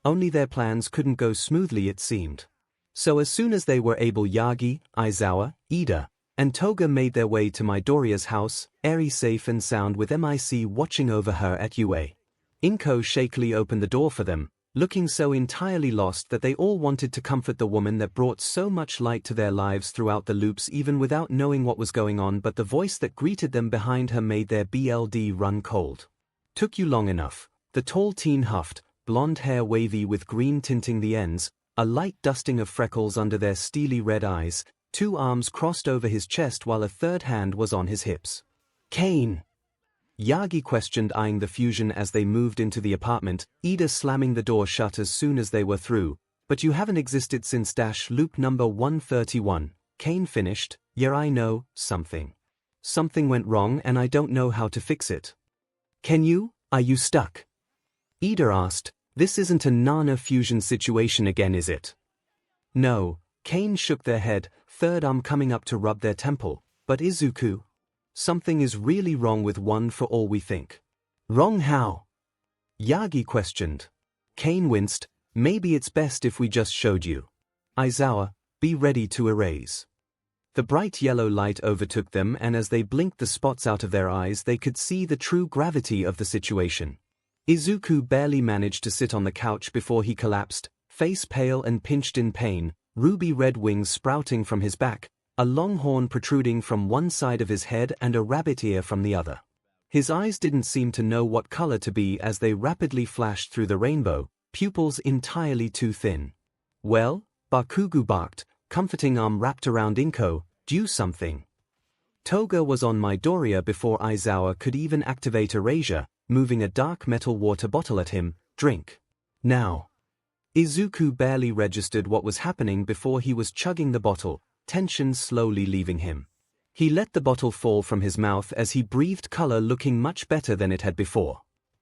Only their plans couldn't go smoothly, it seemed. So as soon as they were able, Yagi, Aizawa, Ida, and Toga made their way to Midoriya's house, airy, safe and sound, with MIC watching over her at UA. 𝐒𝐭 shakily opened the door for them, looking so entirely lost that they all wanted to comfort the woman that brought so much light to their lives throughout the loops, even without knowing what was going on, but the voice that greeted them behind her made their BLD run cold. "Took you long enough," the tall teen huffed, blonde hair wavy with green tinting the ends, a light dusting of freckles under their steely red eyes, two arms crossed over his chest while a third hand was on his hips. "Kane?" Yagi questioned, eyeing the fusion as they moved into the apartment, Ida slamming the door shut as soon as they were through. "But you haven't existed since loop number 131, Kane finished. "Yeah, I know, something went wrong and I don't know how to fix it." Are you stuck?" Ida asked. "This isn't a Nana fusion situation again, is it?" "No," Kane shook their head, third arm coming up to rub their temple. "But Izuku? Something is really wrong with one for all we think." "Wrong how?" Yagi questioned. Kane winced. "Maybe it's best if we just showed you. Aizawa, be ready to erase." The bright yellow light overtook them, and as they blinked the spots out of their eyes, they could see the true gravity of the situation. Izuku barely managed to sit on the couch before he collapsed, face pale and pinched in pain, ruby red wings sprouting from his back, a long horn protruding from one side of his head and a rabbit ear from the other. His eyes didn't seem to know what color to be as they rapidly flashed through the rainbow, pupils entirely too thin. "Well?" Bakugu barked, comforting arm wrapped around 𝐒𝐭, "do something." Toga was on Midoriya before Aizawa could even activate erasure, moving a dark metal water bottle at him. "Drink. Now." Izuku barely registered what was happening before he was chugging the bottle, tension slowly leaving him. He let the bottle fall from his mouth as he breathed, color looking much better than it had before.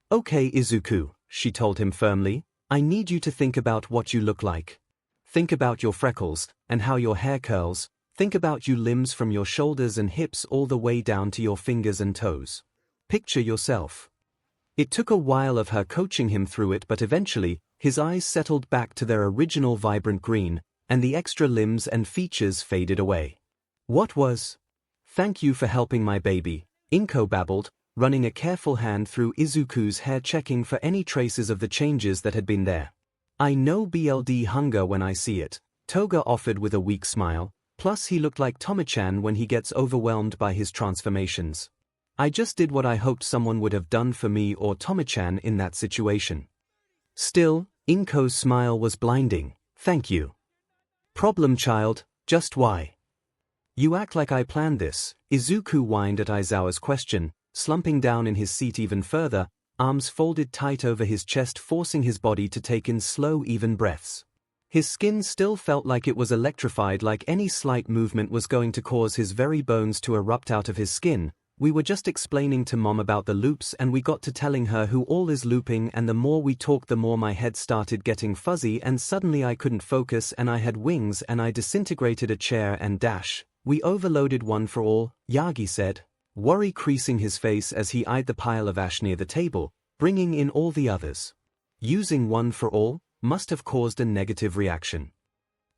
"Okay, Izuku," she told him firmly, "I need you to think about what you look like. Think about your freckles, and how your hair curls. Think about your limbs from your shoulders and hips all the way down to your fingers and toes. Picture yourself." It took a while of her coaching him through it, but eventually, his eyes settled back to their original vibrant green, and the extra limbs and features faded away. "What was?" "Thank you for helping my baby," 𝐒𝐭 babbled, running a careful hand through Izuku's hair, checking for any traces of the changes that had been there. "I know BLD hunger when I see it," Toga offered with a weak smile, Plus he looked like Tomo-chan when he gets overwhelmed by his transformations. I just did what I hoped someone would have done for me or Tomo-chan in that situation. Still, Inko's smile was blinding. Thank you. Problem child, just why? You act like I planned this. Izuku whined at Aizawa's question, slumping down in his seat even further, arms folded tight over his chest, forcing his body to take in slow, even breaths. His skin still felt like it was electrified, like any slight movement was going to cause his very bones to erupt out of his skin. We were just explaining to Mom about the loops and we got to telling her who all is looping, and the more we talked the more my head started getting fuzzy and suddenly I couldn't focus and I had wings and I disintegrated a chair and dash. We overloaded one for all, Yagi said, worry creasing his face as he eyed the pile of ash near the table, bringing in all the others. Using one for all must have caused a negative reaction.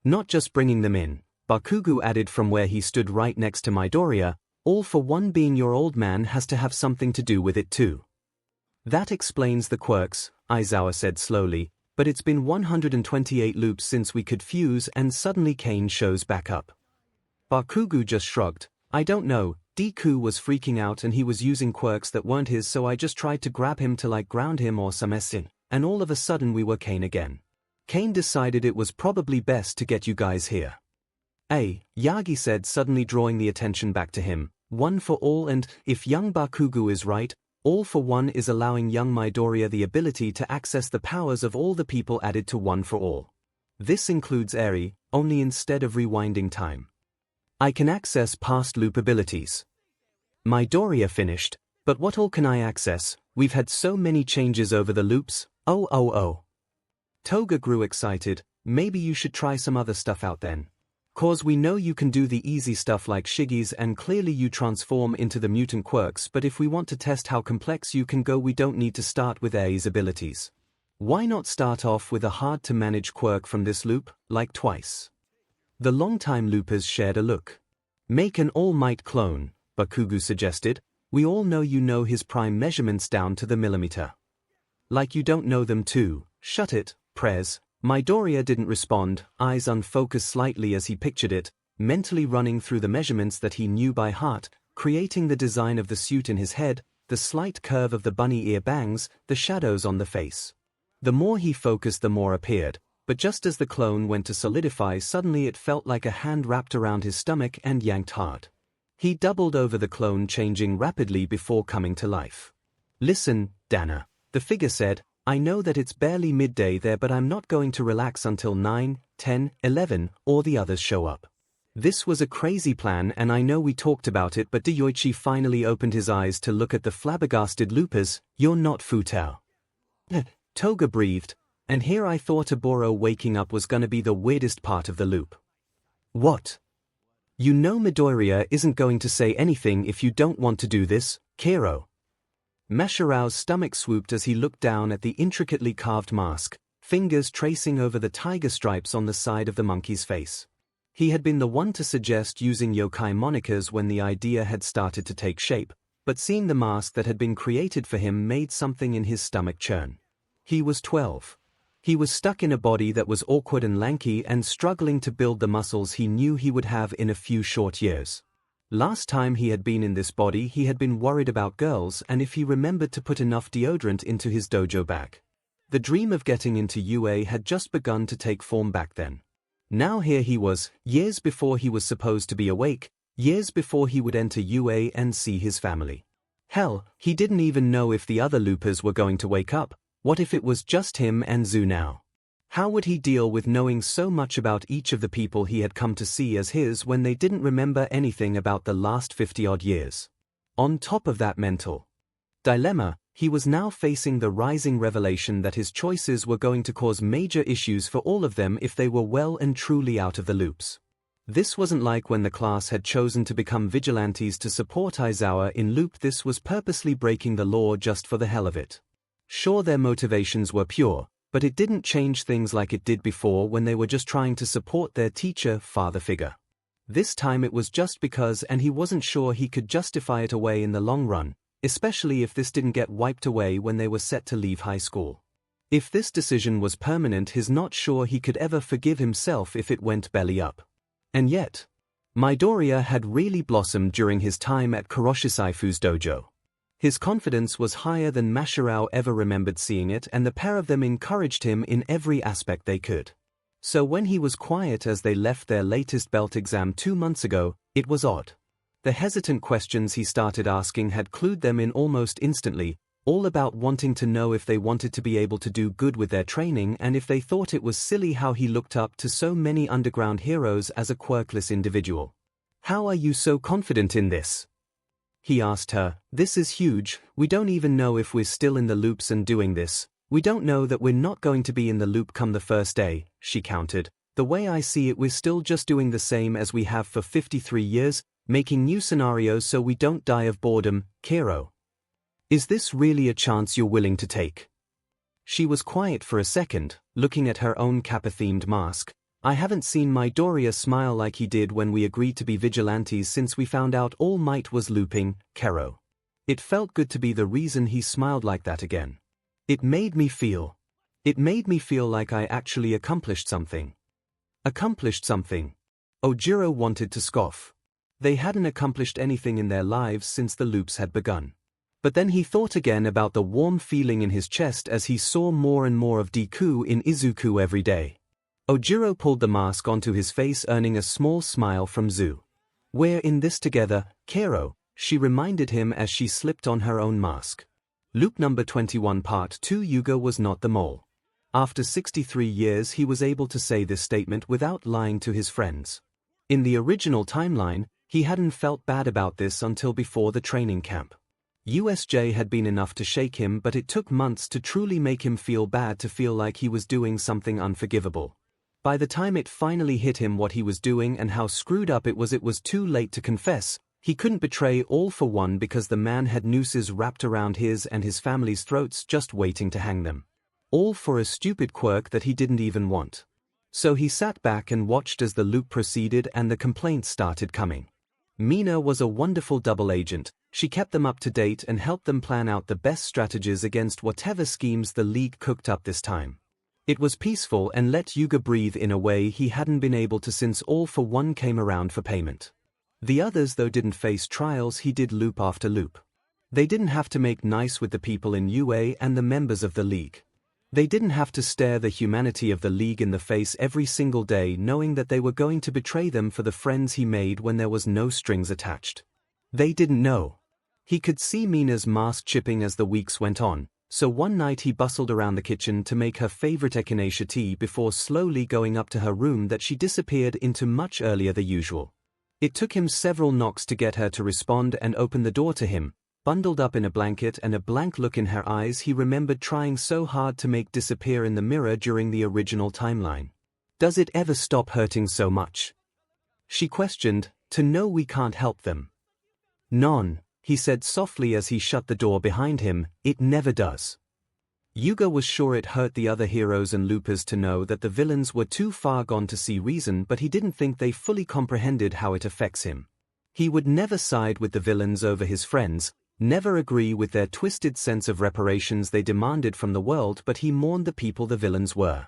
Not just bringing them in, Bakugo added from where he stood right next to Midoriya, all for one being your old man has to have something to do with it too. That explains the quirks, Aizawa said slowly, but it's been 128 loops since we could fuse and suddenly Kane shows back up. Bakugo just shrugged. I don't know, Deku was freaking out and he was using quirks that weren't his, so I just tried to grab him to like ground him or something, and all of a sudden we were Kane again. Kane decided it was probably best to get you guys here. Yagi said, suddenly drawing the attention back to him. One for all, and, if young Bakugo is right, all for one is allowing young Midoriya the ability to access the powers of all the people added to one for all. This includes Eri, only instead of rewinding time. I can access past loop abilities. Midoriya finished, but what all can I access? We've had so many changes over the loops. Oh. Toga grew excited. Maybe you should try some other stuff out then. Cause we know you can do the easy stuff like Shiggy's and clearly you transform into the mutant quirks, but if we want to test how complex you can go we don't need to start with A's abilities. Why not start off with a hard to manage quirk from this loop, like twice? The longtime loopers shared a look. Make an All Might clone, Bakugo suggested. We all know you know his prime measurements down to the millimeter. Like you don't know them too. Shut it, Prez. Midoriya didn't respond, eyes unfocused slightly as he pictured it, mentally running through the measurements that he knew by heart, creating the design of the suit in his head, the slight curve of the bunny ear bangs, the shadows on the face. The more he focused the more appeared, but just as the clone went to solidify suddenly it felt like a hand wrapped around his stomach and yanked hard. He doubled over the clone, changing rapidly before coming to life. Listen, Dana, the figure said, I know that it's barely midday there, but I'm not going to relax until 9, 10, 11, or the others show up. This was a crazy plan and I know we talked about it, but Yoichi finally opened his eyes to look at the flabbergasted loopers. You're not Futao. Toga breathed, and here I thought Oboro waking up was gonna be the weirdest part of the loop. What? You know Midoriya isn't going to say anything if you don't want to do this, Kero. Mashiro's stomach swooped as he looked down at the intricately carved mask, fingers tracing over the tiger stripes on the side of the monkey's face. He had been the one to suggest using yokai monikers when the idea had started to take shape, but seeing the mask that had been created for him made something in his stomach churn. He was 12. He was stuck in a body that was awkward and lanky and struggling to build the muscles he knew he would have in a few short years. Last time he had been in this body he had been worried about girls and if he remembered to put enough deodorant into his dojo bag. The dream of getting into UA had just begun to take form back then. Now here he was, years before he was supposed to be awake, years before he would enter UA and see his family. Hell, he didn't even know if the other loopers were going to wake up. What if it was just him and Zu now? How would he deal with knowing so much about each of the people he had come to see as his when they didn't remember anything about the last 50-odd years? On top of that mental dilemma, he was now facing the rising revelation that his choices were going to cause major issues for all of them if they were well and truly out of the loops. This wasn't like when the class had chosen to become vigilantes to support Aizawa in loop. This was purposely breaking the law just for the hell of it. Sure, their motivations were pure, but it didn't change things like it did before when they were just trying to support their teacher, father figure. This time it was just because, and he wasn't sure he could justify it away in the long run, especially if this didn't get wiped away when they were set to leave high school. If this decision was permanent, he's not sure he could ever forgive himself if it went belly up. And yet, Midoriya had really blossomed during his time at Kuroshisaifu's dojo. His confidence was higher than Mashirao ever remembered seeing it, and the pair of them encouraged him in every aspect they could. So when he was quiet as they left their latest belt exam 2 months ago, it was odd. The hesitant questions he started asking had clued them in almost instantly, all about wanting to know if they wanted to be able to do good with their training and if they thought it was silly how he looked up to so many underground heroes as a quirkless individual. "How are you so confident in this?" he asked her. "This is huge, we don't even know if we're still in the loops and doing this. We don't know that we're not going to be in the loop come the first day," she countered. "The way I see it, we're still just doing the same as we have for 53 years, making new scenarios so we don't die of boredom, Kero. Is this really a chance you're willing to take?" She was quiet for a second, looking at her own Kappa-themed mask. "I haven't seen Midoriya smile like he did when we agreed to be vigilantes since we found out All Might was looping, Kero. It felt good to be the reason he smiled like that again. It made me feel like I actually accomplished something." Accomplished something? Ojiro wanted to scoff. They hadn't accomplished anything in their lives since the loops had begun. But then he thought again about the warm feeling in his chest as he saw more and more of Deku in Izuku every day. Ojiro pulled the mask onto his face, earning a small smile from Zu. "We're in this together, Kero," she reminded him as she slipped on her own mask. Loop number 21 Part 2. Yuga was not the mole. After 63 years he was able to say this statement without lying to his friends. In the original timeline, he hadn't felt bad about this until before the training camp. USJ had been enough to shake him, but it took months to truly make him feel bad, to feel like he was doing something unforgivable. By the time it finally hit him what he was doing and how screwed up it was too late to confess. He couldn't betray All for One because the man had nooses wrapped around his and his family's throats just waiting to hang them. All for a stupid quirk that he didn't even want. So he sat back and watched as the loop proceeded and the complaints started coming. Mina was a wonderful double agent. She kept them up to date and helped them plan out the best strategies against whatever schemes the League cooked up this time. It was peaceful and let Yuga breathe in a way he hadn't been able to since All for One came around for payment. The others, though, didn't face trials. He did loop after loop. They didn't have to make nice with the people in UA and the members of the League. They didn't have to stare the humanity of the League in the face every single day knowing that they were going to betray them for the friends he made when there was no strings attached. They didn't know. He could see Mina's mask chipping as the weeks went on, so one night he bustled around the kitchen to make her favorite echinacea tea before slowly going up to her room that she disappeared into much earlier than usual. It took him several knocks to get her to respond and open the door to him. Bundled up in a blanket and a blank look in her eyes, he remembered trying so hard to make disappear in the mirror during the original timeline. "Does it ever stop hurting so much?" she questioned. "To know we can't help them." "Non," he said softly as he shut the door behind him, "it never does." Yuga was sure it hurt the other heroes and loopers to know that the villains were too far gone to see reason, but he didn't think they fully comprehended how it affects him. He would never side with the villains over his friends, never agree with their twisted sense of reparations they demanded from the world, but he mourned the people the villains were.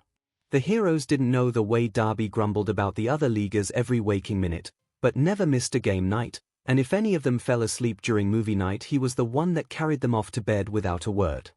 The heroes didn't know the way Darby grumbled about the other leaguers every waking minute, but never missed a game night, and if any of them fell asleep during movie night, he was the one that carried them off to bed without a word.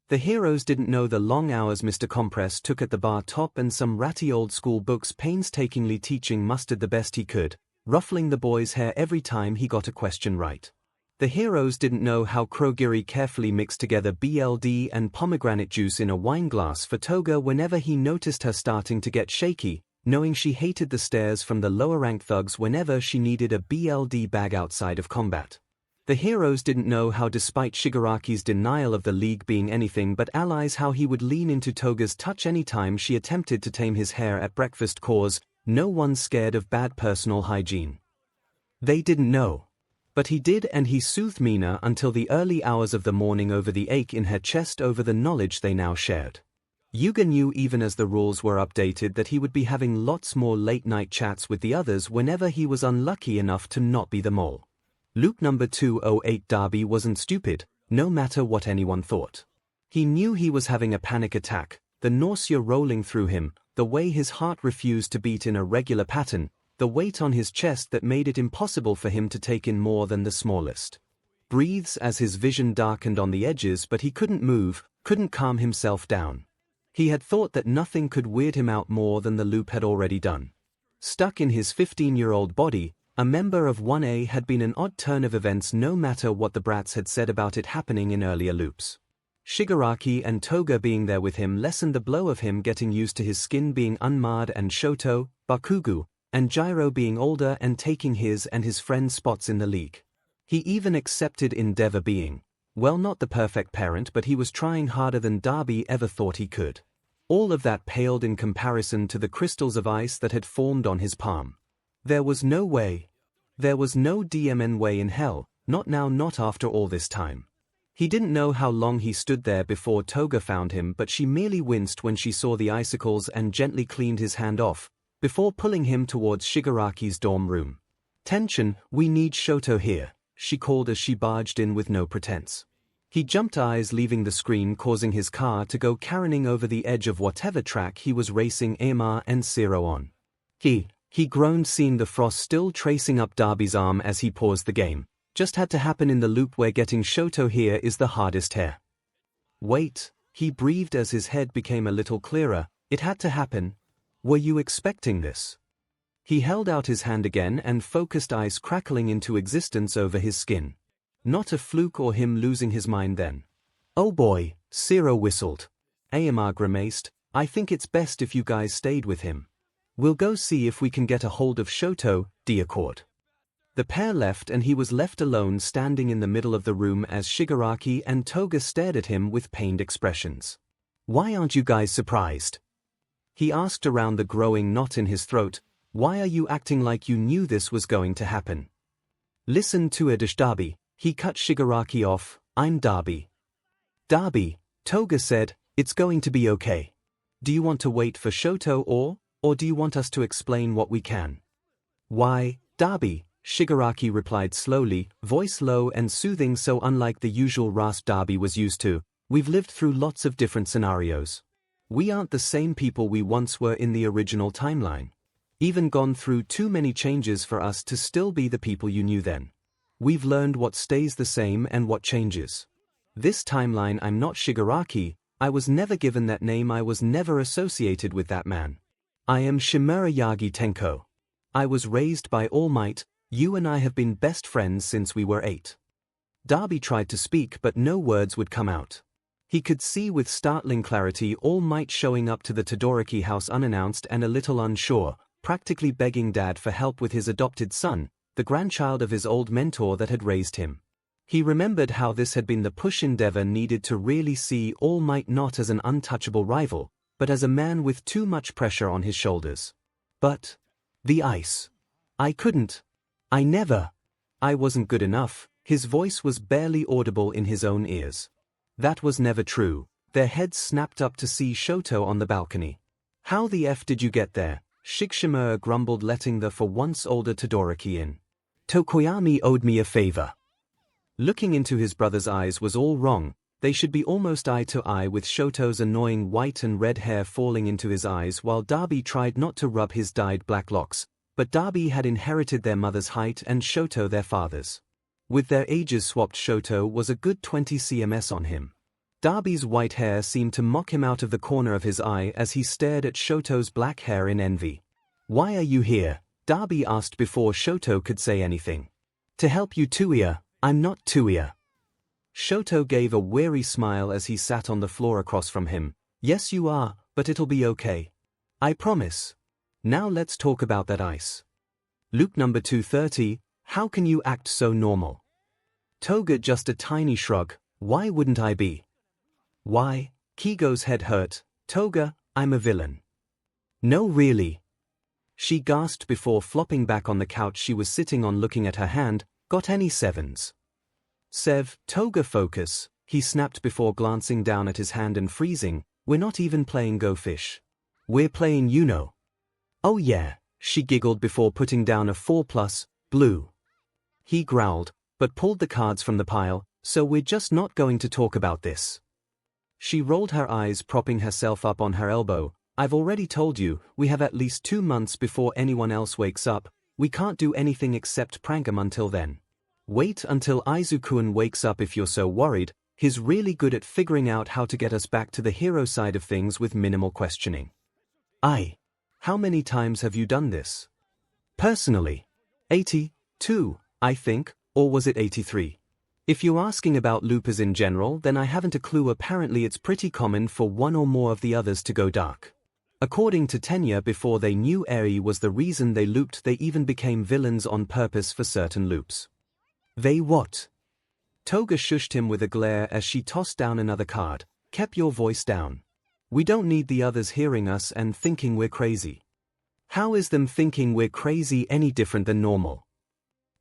The heroes didn't know the long hours Mr. Compress took at the bar top and some ratty old school books painstakingly teaching Mustard the best he could, ruffling the boy's hair every time he got a question right. The heroes didn't know how Krogiri carefully mixed together BLD and pomegranate juice in a wine glass for Toga whenever he noticed her starting to get shaky, knowing she hated the stares from the lower-ranked thugs whenever she needed a BLD bag outside of combat. The heroes didn't know how, despite Shigaraki's denial of the League being anything but allies, how he would lean into Toga's touch anytime she attempted to tame his hair at breakfast, cause no one's scared of bad personal hygiene. They didn't know. But he did, and he soothed Mina until the early hours of the morning over the ache in her chest over the knowledge they now shared. Yuga knew, even as the rules were updated, that he would be having lots more late-night chats with the others whenever he was unlucky enough to not be the mole. Loop number 208. Darby wasn't stupid, no matter what anyone thought. He knew he was having a panic attack, the nausea rolling through him, the way his heart refused to beat in a regular pattern, the weight on his chest that made it impossible for him to take in more than the smallest breaths as his vision darkened on the edges, but he couldn't move, couldn't calm himself down. He had thought that nothing could weird him out more than the loop had already done. Stuck in his 15-year-old body, a member of 1A had been an odd turn of events no matter what the brats had said about it happening in earlier loops. Shigaraki and Toga being there with him lessened the blow of him getting used to his skin being unmarred, and Shoto, Bakugo, and Gyro being older and taking his and his friends' spots in the league. He even accepted Endeavor being, well, not the perfect parent, but he was trying harder than Derby ever thought he could. All of that paled in comparison to the crystals of ice that had formed on his palm. There was no way. There was no DMN way in hell, not now, not after all this time. He didn't know how long he stood there before Toga found him, but she merely winced when she saw the icicles and gently cleaned his hand off, before pulling him towards Shigaraki's dorm room. "Tension, we need Shoto here," she called as she barged in with no pretense. He jumped eyes, leaving the screen, causing his car to go careening over the edge of whatever track he was racing Ema and Zero on. He groaned, seeing the frost still tracing up Derby's arm as he paused the game. Just had to happen in the loop where getting Shoto here is the hardest here. Wait, he breathed as his head became a little clearer. It had to happen. Were you expecting this? He held out his hand again and focused ice crackling into existence over his skin. Not a fluke or him losing his mind then. "Oh boy," Zero whistled. Ema grimaced. "I think it's best if you guys stayed with him. We'll go see if we can get a hold of Shoto, Diacord." The pair left and he was left alone standing in the middle of the room as Shigaraki and Toga stared at him with pained expressions. "Why aren't you guys surprised?" he asked around the growing knot in his throat. "Why are you acting like you knew this was going to happen?" "Listen to Edish Derby," he cut Shigaraki off. "I'm Derby." "Derby," Toga said, "it's going to be okay. Do you want to wait for Shoto or do you want us to explain what we can?" "Why, Derby," Shigaraki replied slowly, voice low and soothing, so unlike the usual rasp Derby was used to. "We've lived through lots of different scenarios. We aren't the same people we once were in the original timeline. Even gone through too many changes for us to still be the people you knew then. We've learned what stays the same and what changes. This timeline, I'm not Shigaraki, I was never given that name, I was never associated with that man. I am Shimura Yagi Tenko. I was raised by All Might, you and I have been best friends since we were 8. Derby tried to speak but no words would come out. He could see with startling clarity All Might showing up to the Todoroki house unannounced and a little unsure, practically begging Dad for help with his adopted son, the grandchild of his old mentor that had raised him. He remembered how this had been the push Endeavor needed to really see All Might not as an untouchable rival, but as a man with too much pressure on his shoulders. But the ice. I couldn't. I wasn't good enough. His voice was barely audible in his own ears. That was never true. Their heads snapped up to see Shoto on the balcony. "How the F did you get there?" Shikishimura grumbled, letting the for once older Todoroki in. "Tokoyami owed me a favor." Looking into his brother's eyes was all wrong. They should be almost eye to eye, with Shoto's annoying white and red hair falling into his eyes while Derby tried not to rub his dyed black locks, but Derby had inherited their mother's height and Shoto their father's. With their ages swapped, Shoto was a good 20 cms on him. Derby's white hair seemed to mock him out of the corner of his eye as he stared at Shoto's black hair in envy. "Why are you here?" Derby asked before Shoto could say anything. "To help you, Tuia." "I'm not Tuia." Shoto gave a weary smile as he sat on the floor across from him. "Yes you are, but it'll be okay. I promise. Now let's talk about that ice." Loop number 230, "How can you act so normal?" Toga just a tiny shrug. "Why wouldn't I be?" "Why?" Kigo's head hurt. "Toga, I'm a villain." "No really." She gasped before flopping back on the couch she was sitting on, looking at her hand. "Got any 7s? "Sev, Toga, focus," he snapped before glancing down at his hand and freezing. "We're not even playing Go Fish. We're playing Uno." "Oh yeah," she giggled before putting down a 4+, blue. He growled, but pulled the cards from the pile. "So we're just not going to talk about this." She rolled her eyes, propping herself up on her elbow. I've already told you, we have at least 2 months before anyone else wakes up. We can't do anything except prank him until then. Wait until Aizu-kun wakes up if you're so worried. He's really good at figuring out how to get us back to the hero side of things with minimal questioning. How many times have you done this? Personally? 82, I think, or was it 83? If you're asking about loopers in general, then I haven't a clue. Apparently it's pretty common for one or more of the others to go dark. According to Tenya, before they knew Eri was the reason they looped, they even became villains on purpose for certain loops. They what? Toga shushed him with a glare as she tossed down another card. Keep your voice down. We don't need the others hearing us and thinking we're crazy. How is them thinking we're crazy any different than normal?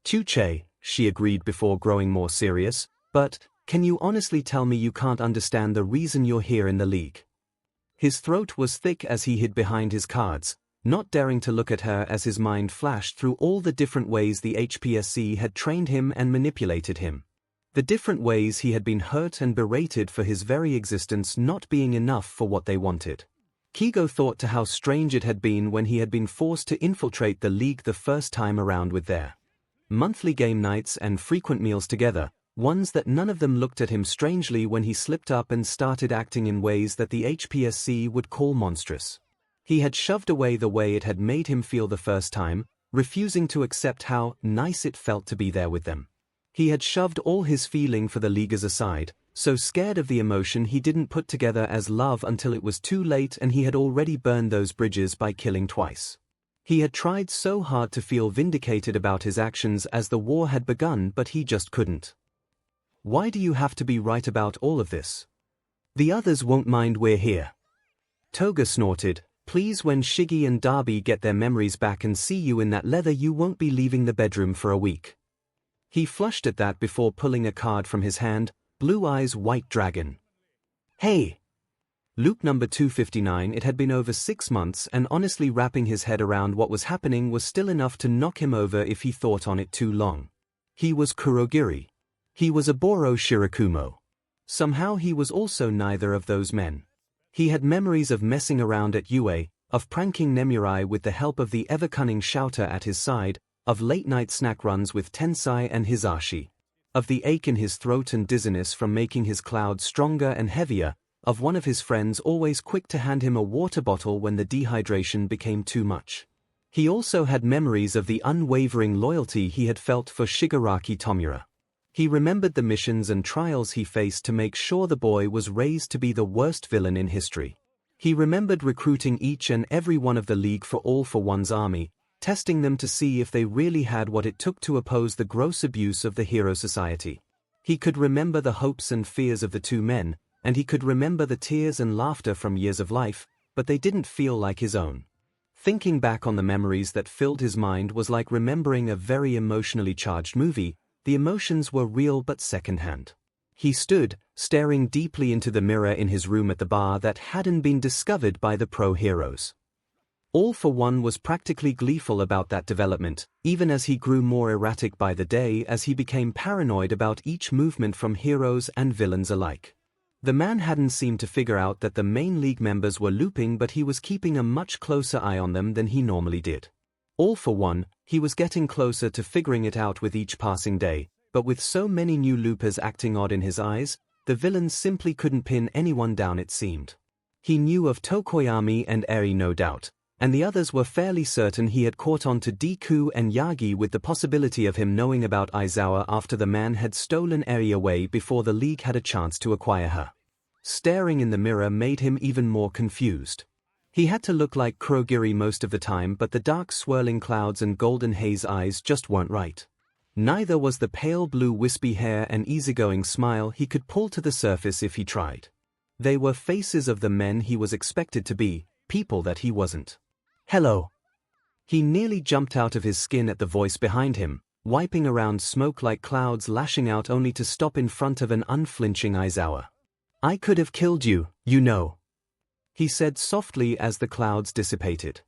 Chuche, she agreed before growing more serious, but, can you honestly tell me you can't understand the reason you're here in the league? His throat was thick as he hid behind his cards, not daring to look at her as his mind flashed through all the different ways the HPSC had trained him and manipulated him. The different ways he had been hurt and berated for his very existence not being enough for what they wanted. Kigo thought to how strange it had been when he had been forced to infiltrate the league the first time around with their monthly game nights and frequent meals together, ones that none of them looked at him strangely when he slipped up and started acting in ways that the HPSC would call monstrous. He had shoved away the way it had made him feel the first time, refusing to accept how nice it felt to be there with them. He had shoved all his feeling for the leaguers aside, so scared of the emotion he didn't put together as love until it was too late and he had already burned those bridges by killing twice. He had tried so hard to feel vindicated about his actions as the war had begun, but he just couldn't. Why do you have to be right about all of this? The others won't mind we're here. Toga snorted. Please, when Shiggy and Darby get their memories back and see you in that leather, you won't be leaving the bedroom for a week. He flushed at that before pulling a card from his hand. Blue Eyes White Dragon. Hey! Loop number 259. It had been over 6 months, and honestly wrapping his head around what was happening was still enough to knock him over if he thought on it too long. He was Kurogiri. He was a Boro Shirakumo. Somehow he was also neither of those men. He had memories of messing around at UA, of pranking Nemurai with the help of the ever-cunning Shouter at his side, of late-night snack runs with Tensai and Hizashi, of the ache in his throat and dizziness from making his clouds stronger and heavier, of one of his friends always quick to hand him a water bottle when the dehydration became too much. He also had memories of the unwavering loyalty he had felt for Shigaraki Tomura. He remembered the missions and trials he faced to make sure the boy was raised to be the worst villain in history. He remembered recruiting each and every one of the League for All for One's army, testing them to see if they really had what it took to oppose the gross abuse of the Hero Society. He could remember the hopes and fears of the two men, and he could remember the tears and laughter from years of life, but they didn't feel like his own. Thinking back on the memories that filled his mind was like remembering a very emotionally charged movie. The emotions were real but secondhand. He stood, staring deeply into the mirror in his room at the bar that hadn't been discovered by the pro-heroes. All for One was practically gleeful about that development, even as he grew more erratic by the day as he became paranoid about each movement from heroes and villains alike. The man hadn't seemed to figure out that the main league members were looping, but he was keeping a much closer eye on them than he normally did. All for One, he was getting closer to figuring it out with each passing day, but with so many new loopers acting odd in his eyes, the villains simply couldn't pin anyone down, it seemed. He knew of Tokoyami and Eri, no doubt, and the others were fairly certain he had caught on to Deku and Yagi, with the possibility of him knowing about Aizawa after the man had stolen Eri away before the League had a chance to acquire her. Staring in the mirror made him even more confused. He had to look like Kurogiri most of the time, but the dark swirling clouds and golden haze eyes just weren't right. Neither was the pale blue wispy hair and easygoing smile he could pull to the surface if he tried. They were faces of the men he was expected to be, people that he wasn't. Hello. He nearly jumped out of his skin at the voice behind him, wiping around smoke like clouds lashing out only to stop in front of an unflinching Aizawa. I could have killed you, you know, he said softly as the clouds dissipated.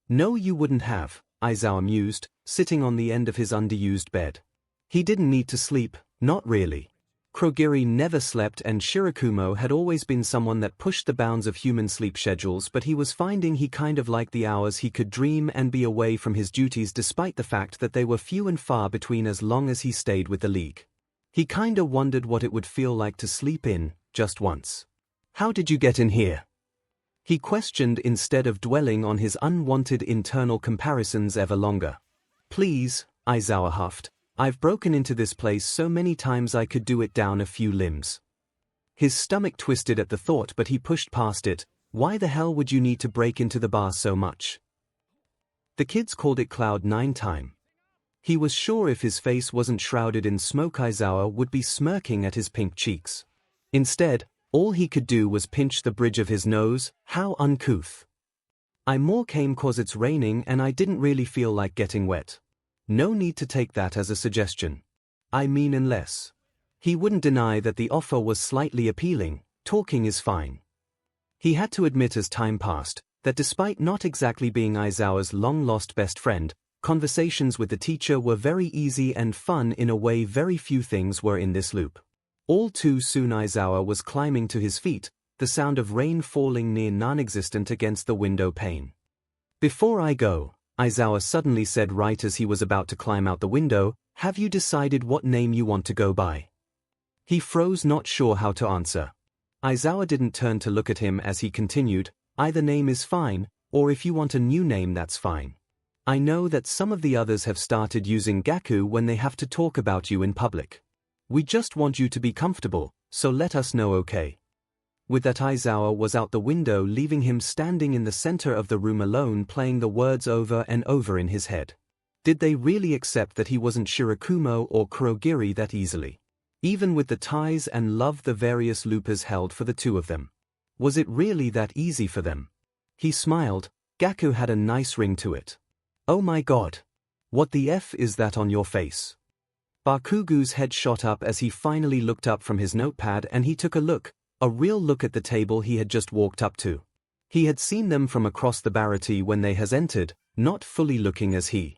No, you wouldn't have, Aizawa mused, sitting on the end of his underused bed. He didn't need to sleep, not really. 𝐒𝐭𝐲 never slept and Shirakumo had always been someone that pushed the bounds of human sleep schedules, but he was finding he kind of liked the hours he could dream and be away from his duties despite the fact that they were few and far between as long as he stayed with the League. He kinda wondered what it would feel like to sleep in, just once. "How did you get in here?" he questioned instead of dwelling on his unwanted internal comparisons ever longer. "Please," Aizawa huffed, "I've broken into this place so many times I could do it down a few limbs." His stomach twisted at the thought, but he pushed past it. Why the hell would you need to break into the bar so much? The kids called it Cloud 9 time. He was sure if his face wasn't shrouded in smoke Aizawa would be smirking at his pink cheeks. Instead, all he could do was pinch the bridge of his nose. How uncouth. "I more came 'cause it's raining and I didn't really feel like getting wet." No need to take that as a suggestion. I mean, unless. He wouldn't deny that the offer was slightly appealing. Talking is fine. He had to admit as time passed, that despite not exactly being Aizawa's long-lost best friend, conversations with the teacher were very easy and fun in a way very few things were in this loop. All too soon Aizawa was climbing to his feet, the sound of rain falling near non-existent against the window pane. "Before I go," Aizawa suddenly said right as he was about to climb out the window, "have you decided what name you want to go by?" He froze, not sure how to answer. Aizawa didn't turn to look at him as he continued, "Either name is fine, or if you want a new name that's fine. I know that some of the others have started using Gaku when they have to talk about you in public. We just want you to be comfortable, so let us know, okay?" With that, Aizawa was out the window, leaving him standing in the center of the room alone, playing the words over and over in his head. Did they really accept that he wasn't Shirakumo or 𝐒𝐿 that easily? Even with the ties and love the various loopers held for the two of them. Was it really that easy for them? He smiled. Gaku had a nice ring to it. "Oh my god. What the F is that on your face?" Bakugu's head shot up as he finally looked up from his notepad, and he took a look. A real look at the table he had just walked up to. He had seen them from across the barrity when they has entered, not fully looking as he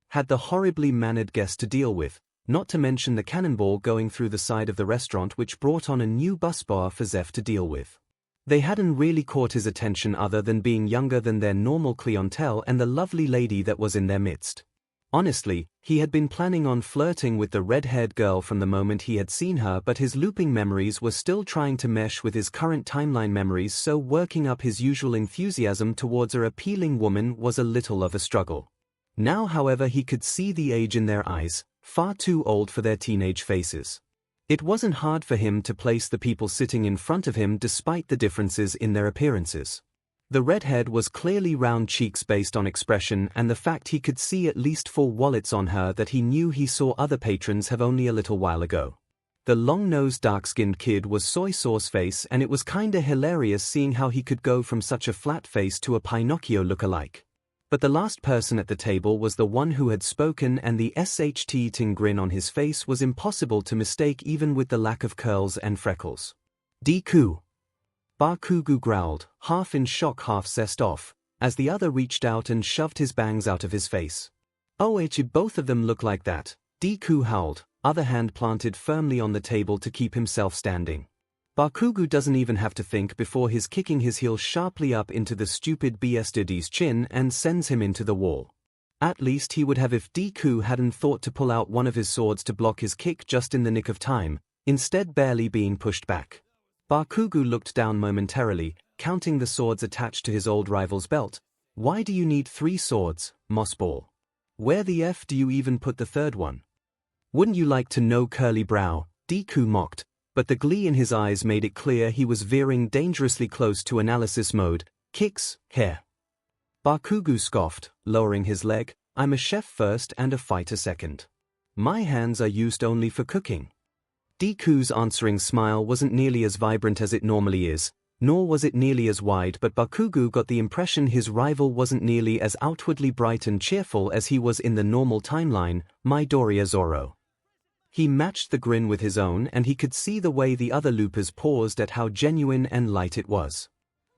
had the horribly mannered guest to deal with, not to mention the cannonball going through the side of the restaurant which brought on a new busbar for Zeph to deal with. They hadn't really caught his attention other than being younger than their normal clientele and the lovely lady that was in their midst. Honestly, he had been planning on flirting with the red-haired girl from the moment he had seen her, but his looping memories were still trying to mesh with his current timeline memories, so working up his usual enthusiasm towards her appealing woman was a little of a struggle. Now, however, he could see the age in their eyes, far too old for their teenage faces. It wasn't hard for him to place the people sitting in front of him despite the differences in their appearances. The redhead was clearly round cheeks based on expression and the fact he could see at least 4 wallets on her that he knew he saw other patrons have only a little while ago. The long-nosed dark-skinned kid was soy sauce face, and it was kinda hilarious seeing how he could go from such a flat face to a Pinocchio look-alike. But the last person at the table was the one who had spoken, and the SHT-ting grin on his face was impossible to mistake even with the lack of curls and freckles. "Deku." Bakugu growled, half in shock half zest off, as the other reached out and shoved his bangs out of his face. "Oh, both of them look like that," Deku howled, other hand planted firmly on the table to keep himself standing. Bakugu doesn't even have to think before he's kicking his heel sharply up into the stupid BSDD's chin and sends him into the wall. At least he would have if Deku hadn't thought to pull out one of his swords to block his kick just in the nick of time, instead barely being pushed back. Bakugu looked down momentarily, counting the swords attached to his old rival's belt. "Why do you need 3 swords, Mossball? Where the F do you even put the third one? Wouldn't you like to know, curly brow?" Deku mocked, but the glee in his eyes made it clear he was veering dangerously close to analysis mode. "Kicks, hair." Bakugu scoffed, lowering his leg. "I'm a chef first and a fighter second. My hands are used only for cooking." Deku's answering smile wasn't nearly as vibrant as it normally is, nor was it nearly as wide, but Bakugu got the impression his rival wasn't nearly as outwardly bright and cheerful as he was in the normal timeline, Midoriya Zoro. He matched the grin with his own, and he could see the way the other loopers paused at how genuine and light it was.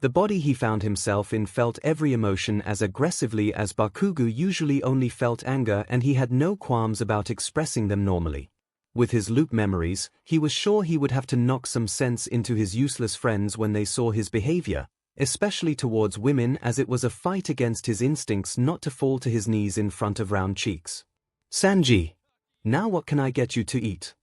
The body he found himself in felt every emotion as aggressively as Bakugu usually only felt anger, and he had no qualms about expressing them normally. With his loop memories, he was sure he would have to knock some sense into his useless friends when they saw his behavior, especially towards women, as it was a fight against his instincts not to fall to his knees in front of Round Cheeks. Sanji, now what can I get you to eat?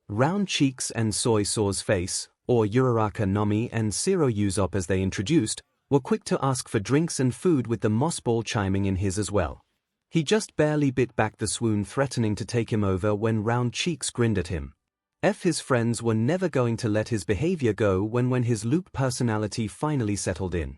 Round Cheeks and 𝐒𝐿's face, or Uraraka Nomi and Zero Usopp as they introduced, were quick to ask for drinks and food, with the moss ball chiming in his as well. He just barely bit back the swoon threatening to take him over when Round Cheeks grinned at him. His friends were never going to let his behavior go when his loop personality finally settled in.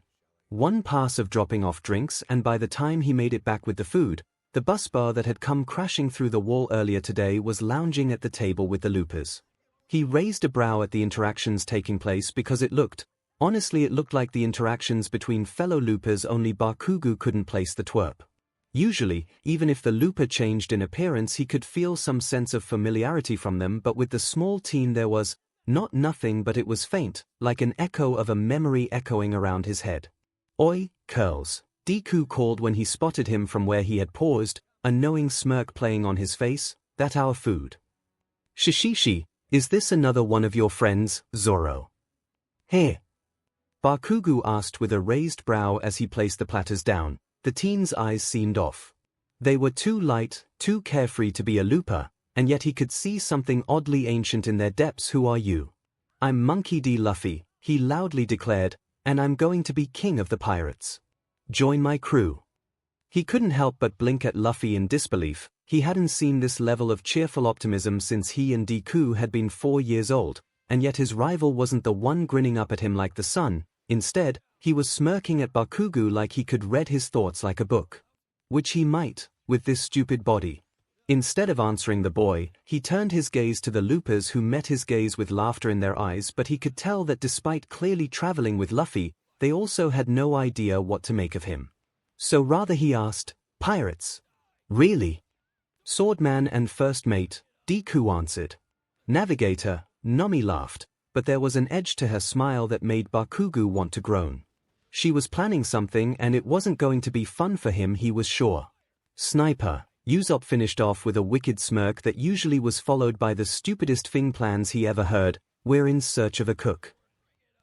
One pass of dropping off drinks, and by the time he made it back with the food, the bus bar that had come crashing through the wall earlier today was lounging at the table with the loopers. He raised a brow at the interactions taking place because honestly it looked like the interactions between fellow loopers, only Bakugo couldn't place the twerp. Usually, even if the looper changed in appearance, he could feel some sense of familiarity from them, but with the small teen there was nothing, but it was faint, like an echo of a memory echoing around his head. "Oi, curls," Deku called when he spotted him from where he had paused, a knowing smirk playing on his face. "That our food?" "Shishishi, is this another one of your friends, Zoro?" "Hey?" Bakugo asked with a raised brow as he placed the platters down. The teen's eyes seemed off. They were too light, too carefree to be a looper, and yet he could see something oddly ancient in their depths. "Who are you?" "I'm Monkey D. Luffy," he loudly declared, "and I'm going to be king of the pirates. Join my crew." He couldn't help but blink at Luffy in disbelief. He hadn't seen this level of cheerful optimism since he and Deku had been 4 years old, and yet his rival wasn't the one grinning up at him like the sun. Instead, he was smirking at Bakugo like he could read his thoughts like a book. Which he might, with this stupid body. Instead of answering the boy, he turned his gaze to the loopers, who met his gaze with laughter in their eyes, but he could tell that despite clearly traveling with Luffy, they also had no idea what to make of him. So rather he asked, "Pirates? Really?" "Swordman and first mate," Deku answered. "Navigator," Nomi laughed, but there was an edge to her smile that made Bakugo want to groan. She was planning something, and it wasn't going to be fun for him, he was sure. "Sniper," Usopp finished off with a wicked smirk that usually was followed by the stupidest thing plans he ever heard. "We're in search of a cook."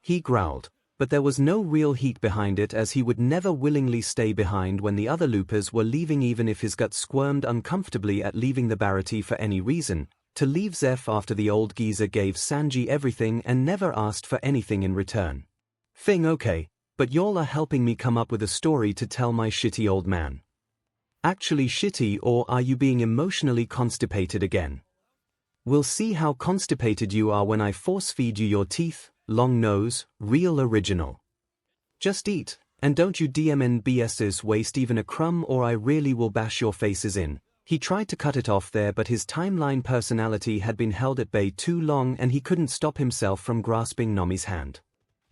He growled, but there was no real heat behind it, as he would never willingly stay behind when the other loopers were leaving, even if his gut squirmed uncomfortably at leaving the Barati for any reason. To leave Zeph after the old geezer gave Sanji everything and never asked for anything in return. "Thing okay, but y'all are helping me come up with a story to tell my shitty old man." "Actually shitty, or are you being emotionally constipated again?" "We'll see how constipated you are when I force feed you your teeth, long nose, real original. Just eat, and don't you DMNBSs waste even a crumb or I really will bash your faces in." He tried to cut it off there, but his timeline personality had been held at bay too long and he couldn't stop himself from grasping Nomi's hand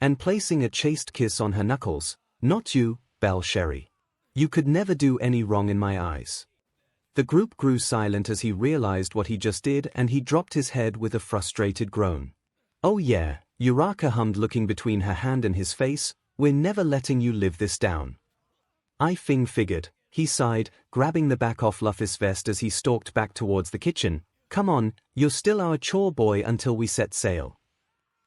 and placing a chaste kiss on her knuckles. "Not you, Belle Sherry. You could never do any wrong in my eyes." The group grew silent as he realized what he just did, and he dropped his head with a frustrated groan. "Oh yeah," Uraraka hummed, looking between her hand and his face, "we're never letting you live this down." "I figured," he sighed, grabbing the back off Luffy's vest as he stalked back towards the kitchen. "Come on, you're still our chore boy until we set sail."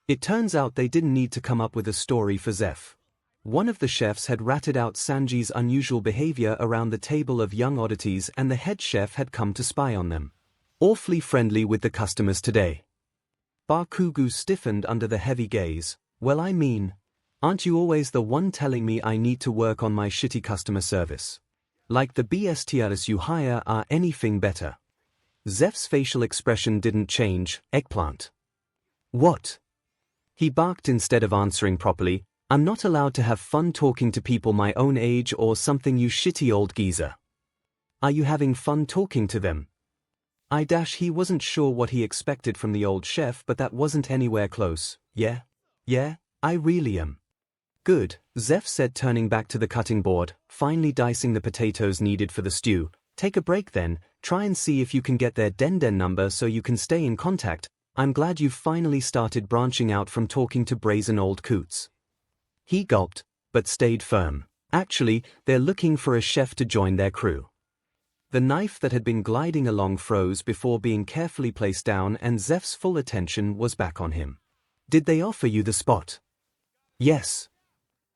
It turns out they didn't need to come up with a story for Zeph. One of the chefs had ratted out Sanji's unusual behavior around the table of young oddities, and the head chef had come to spy on them. "Awfully friendly with the customers today." Bakugo stiffened under the heavy gaze. "Well, I mean, aren't you always the one telling me I need to work on my shitty customer service? Like the BSTRs you hire are anything better." Zeph's facial expression didn't change. "Eggplant." "What?" He barked instead of answering properly. "I'm not allowed to have fun talking to people my own age or something, you shitty old geezer." "Are you having fun talking to them?" He wasn't sure what he expected from the old chef, but that wasn't anywhere close. Yeah, I really am." "Good," Zeph said, turning back to the cutting board, finally dicing the potatoes needed for the stew. "Take a break then, try and see if you can get their Den number so you can stay in contact. I'm glad you've finally started branching out from talking to brazen old coots." He gulped, but stayed firm. "Actually, they're looking for a chef to join their crew." The knife that had been gliding along froze before being carefully placed down, and Zeph's full attention was back on him. Did they offer you the spot? Yes.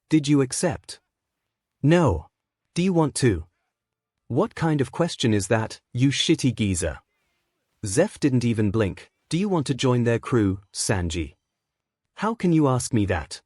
Did you accept? No. Do you want to? What kind of question is that, you shitty geezer? Zeph didn't even blink. Do you want to join their crew, Sanji? How can you ask me that?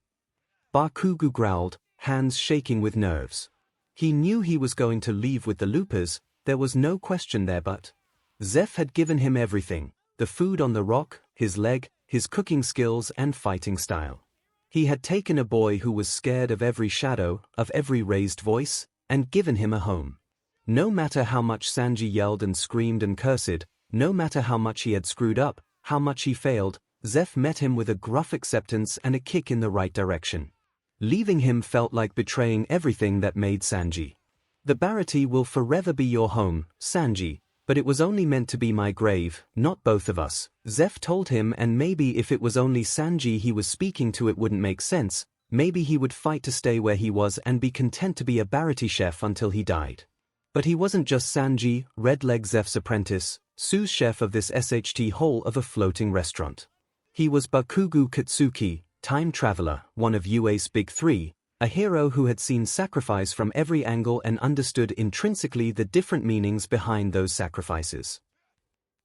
Bakugo growled, hands shaking with nerves. He knew he was going to leave with the loopers, there was no question there, but Zeph had given him everything, the food on the rock, his leg, his cooking skills and fighting style. He had taken a boy who was scared of every shadow, of every raised voice, and given him a home. No matter how much Sanji yelled and screamed and cursed, no matter how much he had screwed up, how much he failed, Zeph met him with a gruff acceptance and a kick in the right direction. Leaving him felt like betraying everything that made Sanji. The Bharati will forever be your home, Sanji, but it was only meant to be my grave, not both of us, Zeph told him, and maybe if it was only Sanji he was speaking to it wouldn't make sense, maybe he would fight to stay where he was and be content to be a Bharati chef until he died. But he wasn't just Sanji, Redleg Zeph's apprentice, sous chef of this SHT hole of a floating restaurant. He was Bakugo Katsuki, time traveler, one of UA's big three, a hero who had seen sacrifice from every angle and understood intrinsically the different meanings behind those sacrifices.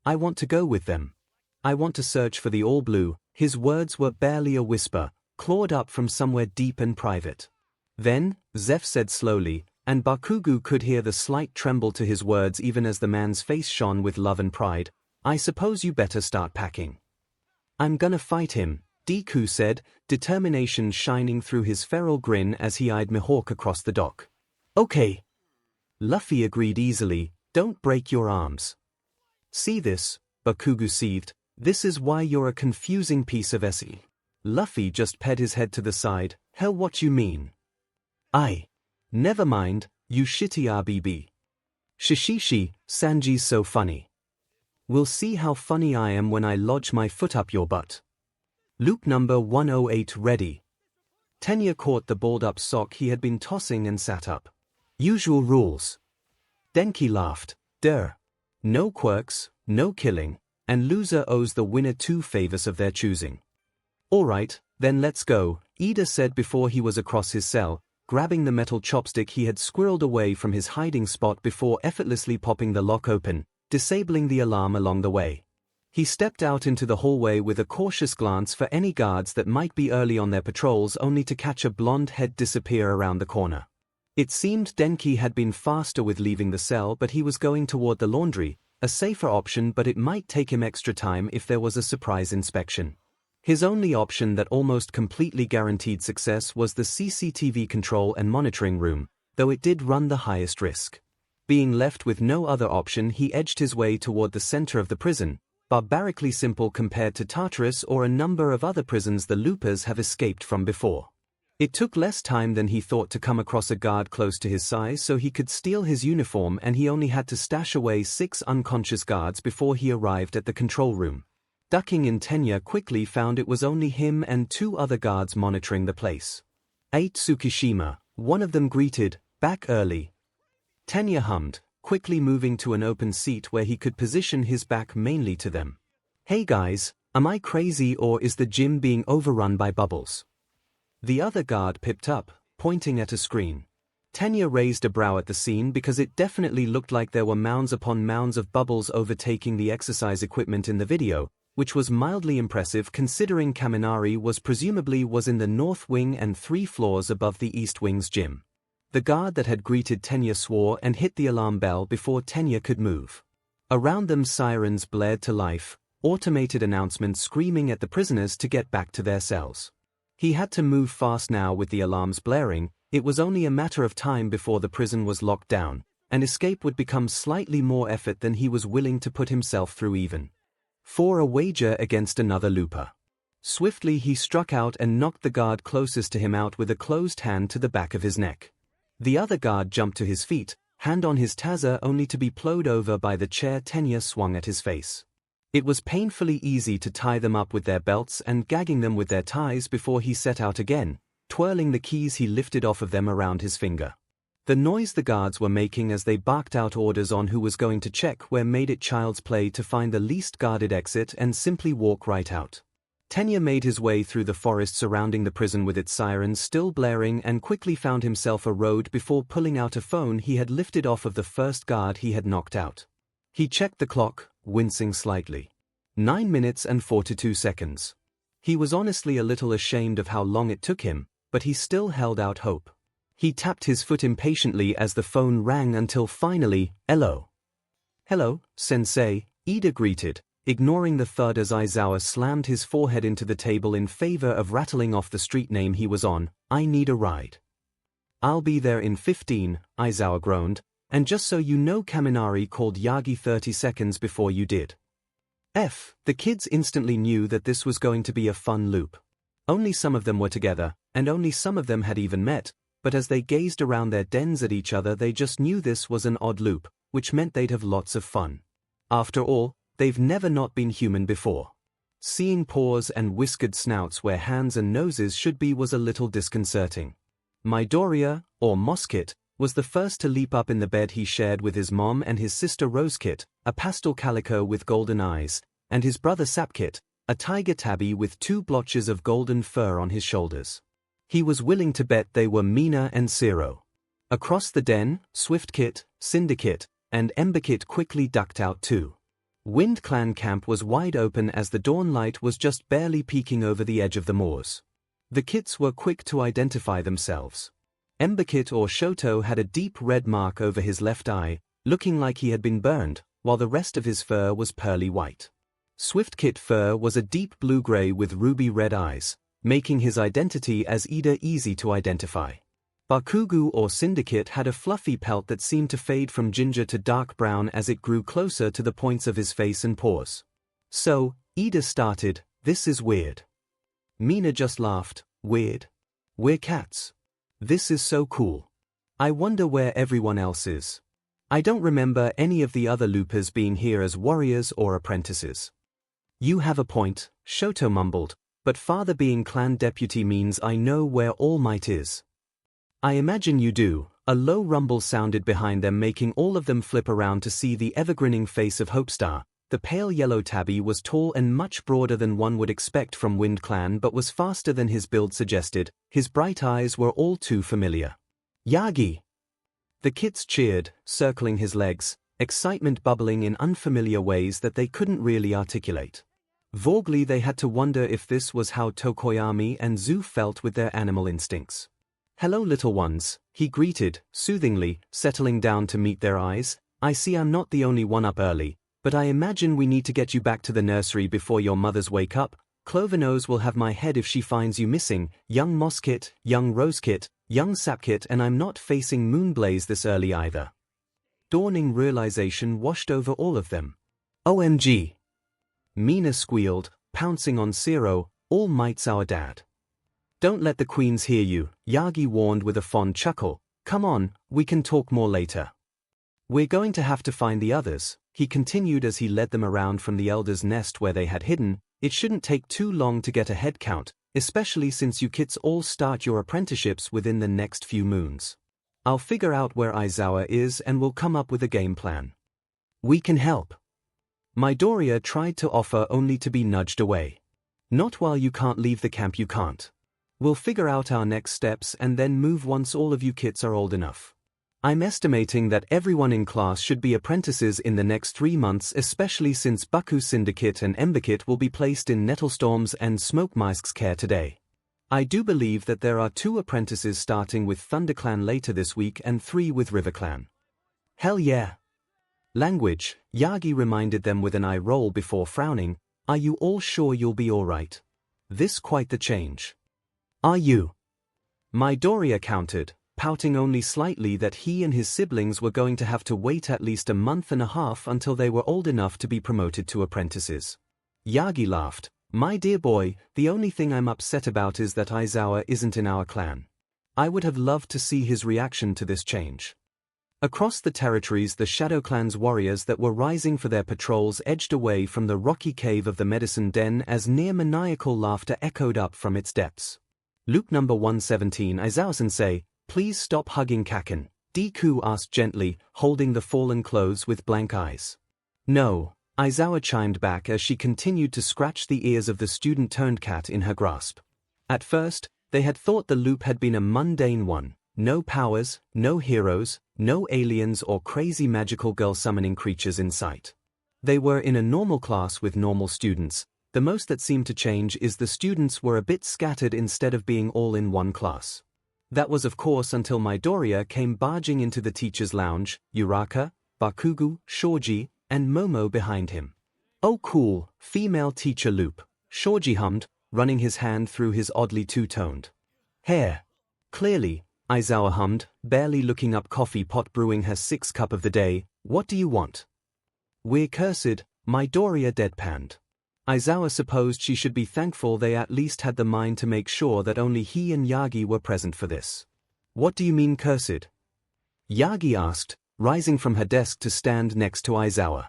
I want to go with them. I want to search for the All Blue. His words were barely a whisper, clawed up from somewhere deep and private. Then, Zeph said slowly, and Bakugo could hear the slight tremble to his words even as the man's face shone with love and pride, I suppose you better start packing. I'm gonna fight him, Deku said, determination shining through his feral grin as he eyed Mihawk across the dock. Okay. Luffy agreed easily, don't break your arms. See this, Bakugo seethed, this is why you're a confusing piece of SE. Luffy just ped his head to the side, hell what you mean? Never mind, you shitty RBB. Shishishi, Sanji's so funny. We'll see how funny I am when I lodge my foot up your butt. Loop number 108 ready. Tenya caught the balled-up sock he had been tossing and sat up. Usual rules. Denki laughed. No quirks, no killing, and loser owes the winner 2 favors of their choosing. Alright, then let's go, Ida said before he was across his cell, grabbing the metal chopstick he had squirreled away from his hiding spot before effortlessly popping the lock open, disabling the alarm along the way. He stepped out into the hallway with a cautious glance for any guards that might be early on their patrols, only to catch a blonde head disappear around the corner. It seemed Denki had been faster with leaving the cell, but he was going toward the laundry, a safer option, but it might take him extra time if there was a surprise inspection. His only option that almost completely guaranteed success was the CCTV control and monitoring room, though it did run the highest risk. Being left with no other option, he edged his way toward the center of the prison, barbarically simple compared to Tartarus or a number of other prisons the loopers have escaped from before. It took less time than he thought to come across a guard close to his size so he could steal his uniform, and he only had to stash away 6 unconscious guards before he arrived at the control room. Ducking in, Tenya quickly found it was only him and 2 other guards monitoring the place. Tsukishima, one of them greeted, back early. Tenya hummed, quickly moving to an open seat where he could position his back mainly to them. Hey guys, am I crazy or is the gym being overrun by bubbles? The other guard pipped up, pointing at a screen. Tenya raised a brow at the scene because it definitely looked like there were mounds upon mounds of bubbles overtaking the exercise equipment in the video, which was mildly impressive considering Kaminari was presumably in the north wing and 3 floors above the east wing's gym. The guard that had greeted Tenya swore and hit the alarm bell before Tenya could move. Around them sirens blared to life, automated announcements screaming at the prisoners to get back to their cells. He had to move fast now with the alarms blaring. It was only a matter of time before the prison was locked down, and escape would become slightly more effort than he was willing to put himself through even for a wager against another looper. Swiftly he struck out and knocked the guard closest to him out with a closed hand to the back of his neck. The other guard jumped to his feet, hand on his taser, only to be plowed over by the chair Tenya swung at his face. It was painfully easy to tie them up with their belts and gagging them with their ties before he set out again, twirling the keys he lifted off of them around his finger. The noise the guards were making as they barked out orders on who was going to check where made it child's play to find the least guarded exit and simply walk right out. Tenya made his way through the forest surrounding the prison with its sirens still blaring and quickly found himself a road before pulling out a phone he had lifted off of the first guard he had knocked out. He checked the clock, wincing slightly. 9 minutes and 42 seconds. He was honestly a little ashamed of how long it took him, but he still held out hope. He tapped his foot impatiently as the phone rang until finally, "Hello." "Hello, sensei," Ida greeted, ignoring the thud as Aizawa slammed his forehead into the table in favor of rattling off the street name he was on. "I need a ride." "I'll be there in 15, Aizawa groaned, "and just so you know Kaminari called Yagi 30 seconds before you did." The kids instantly knew that this was going to be a fun loop. Only some of them were together, and only some of them had even met, but as they gazed around their dens at each other they just knew this was an odd loop, which meant they'd have lots of fun. After all, they've never not been human before. Seeing paws and whiskered snouts where hands and noses should be was a little disconcerting. Midoriya, or Moskit, was the first to leap up in the bed he shared with his mom and his sister Rosekit, a pastel calico with golden eyes, and his brother Sapkit, a tiger tabby with 2 blotches of golden fur on his shoulders. He was willing to bet they were Mina and Zero. Across the den, Swiftkit, Syndicate, and Emberkit quickly ducked out too. Wind Clan camp was wide open as the dawn light was just barely peeking over the edge of the moors. The kits were quick to identify themselves. Emberkit or Shoto had a deep red mark over his left eye, looking like he had been burned, while the rest of his fur was pearly white. Swiftkit fur was a deep blue-gray with ruby red eyes, making his identity as Ida easy to identify. Bakugu or Syndicate had a fluffy pelt that seemed to fade from ginger to dark brown as it grew closer to the points of his face and paws. So, Ida started, "This is weird." Mina just laughed, "Weird? We're cats. This is so cool. I wonder where everyone else is. I don't remember any of the other loopers being here as warriors or apprentices." "You have a point," Shoto mumbled, "but father being clan deputy means I know where All Might is." "I imagine you do." A low rumble sounded behind them, making all of them flip around to see the ever-grinning face of Hopestar. The pale yellow tabby was tall and much broader than one would expect from Wind Clan but was faster than his build suggested. His bright eyes were all too familiar. "Yagi!" The kids cheered, circling his legs, excitement bubbling in unfamiliar ways that they couldn't really articulate. Vaguely they had to wonder if this was how Tokoyami and Zu felt with their animal instincts. "Hello little ones," he greeted, soothingly, settling down to meet their eyes. "I see I'm not the only one up early, but I imagine we need to get you back to the nursery before your mothers wake up. Clovernose will have my head if she finds you missing, young Moskit, young Rosekit, young Sapkit, and I'm not facing Moonblaze this early either." Dawning realization washed over all of them. "OMG!" Mina squealed, pouncing on Zero, "All Might's our dad." "Don't let the queens hear you," Yagi warned with a fond chuckle. "Come on, we can talk more later. We're going to have to find the others," he continued as he led them around from the elder's nest where they had hidden. "It shouldn't take too long to get a head count, especially since you kits all start your apprenticeships within the next few moons. I'll figure out where Aizawa is and we'll come up with a game plan." "We can help." Midoriya tried to offer only to be nudged away. "Not while you can't leave the camp, you can't. We'll figure out our next steps and then move once all of you kits are old enough. I'm estimating that everyone in class should be apprentices in the next 3 months, especially since Baku Syndicate and Emberkit will be placed in Nettlestorm's and Smokemaisk's care today. I do believe that there are 2 apprentices starting with ThunderClan later this week and 3 with RiverClan." "Hell yeah." "Language," Yagi reminded them with an eye roll before frowning. "Are you all sure you'll be alright? This quite the change." "Are you?" Midoriya countered, pouting only slightly that he and his siblings were going to have to wait at least a month and a half until they were old enough to be promoted to apprentices. Yagi laughed. "My dear boy, the only thing I'm upset about is that Aizawa isn't in our clan. I would have loved to see his reaction to this change." Across the territories, the Shadow Clan's warriors that were rising for their patrols edged away from the rocky cave of the medicine den as near-maniacal laughter echoed up from its depths. Loop number 117. "Aizawa-sensei, please stop hugging Kaken. Deku asked gently, holding the fallen clothes with blank eyes. No, 𝐒𝐲𝐵 chimed back as she continued to scratch the ears of the student-turned-cat in her grasp. At first, they had thought the loop had been a mundane one. No powers, no heroes, no aliens or crazy magical girl-summoning creatures in sight. They were in a normal class with normal students. The most that seemed to change is the students were a bit scattered instead of being all in one class. That was of course until Midoriya came barging into the teacher's lounge, Uraraka, Bakugo, Shoji, and Momo behind him. "Oh cool, female teacher loop," Shoji hummed, running his hand through his oddly two-toned hair. "Clearly," 𝐒𝐲𝐵 hummed, barely looking up, coffee pot brewing her 6th cup of the day. "What do you want?" "We're cursed," Midoriya deadpanned. 𝐒𝐲𝐵 supposed she should be thankful they at least had the mind to make sure that only he and Yagi were present for this. "What do you mean cursed?" Yagi asked, rising from her desk to stand next to 𝐒𝐲𝐵.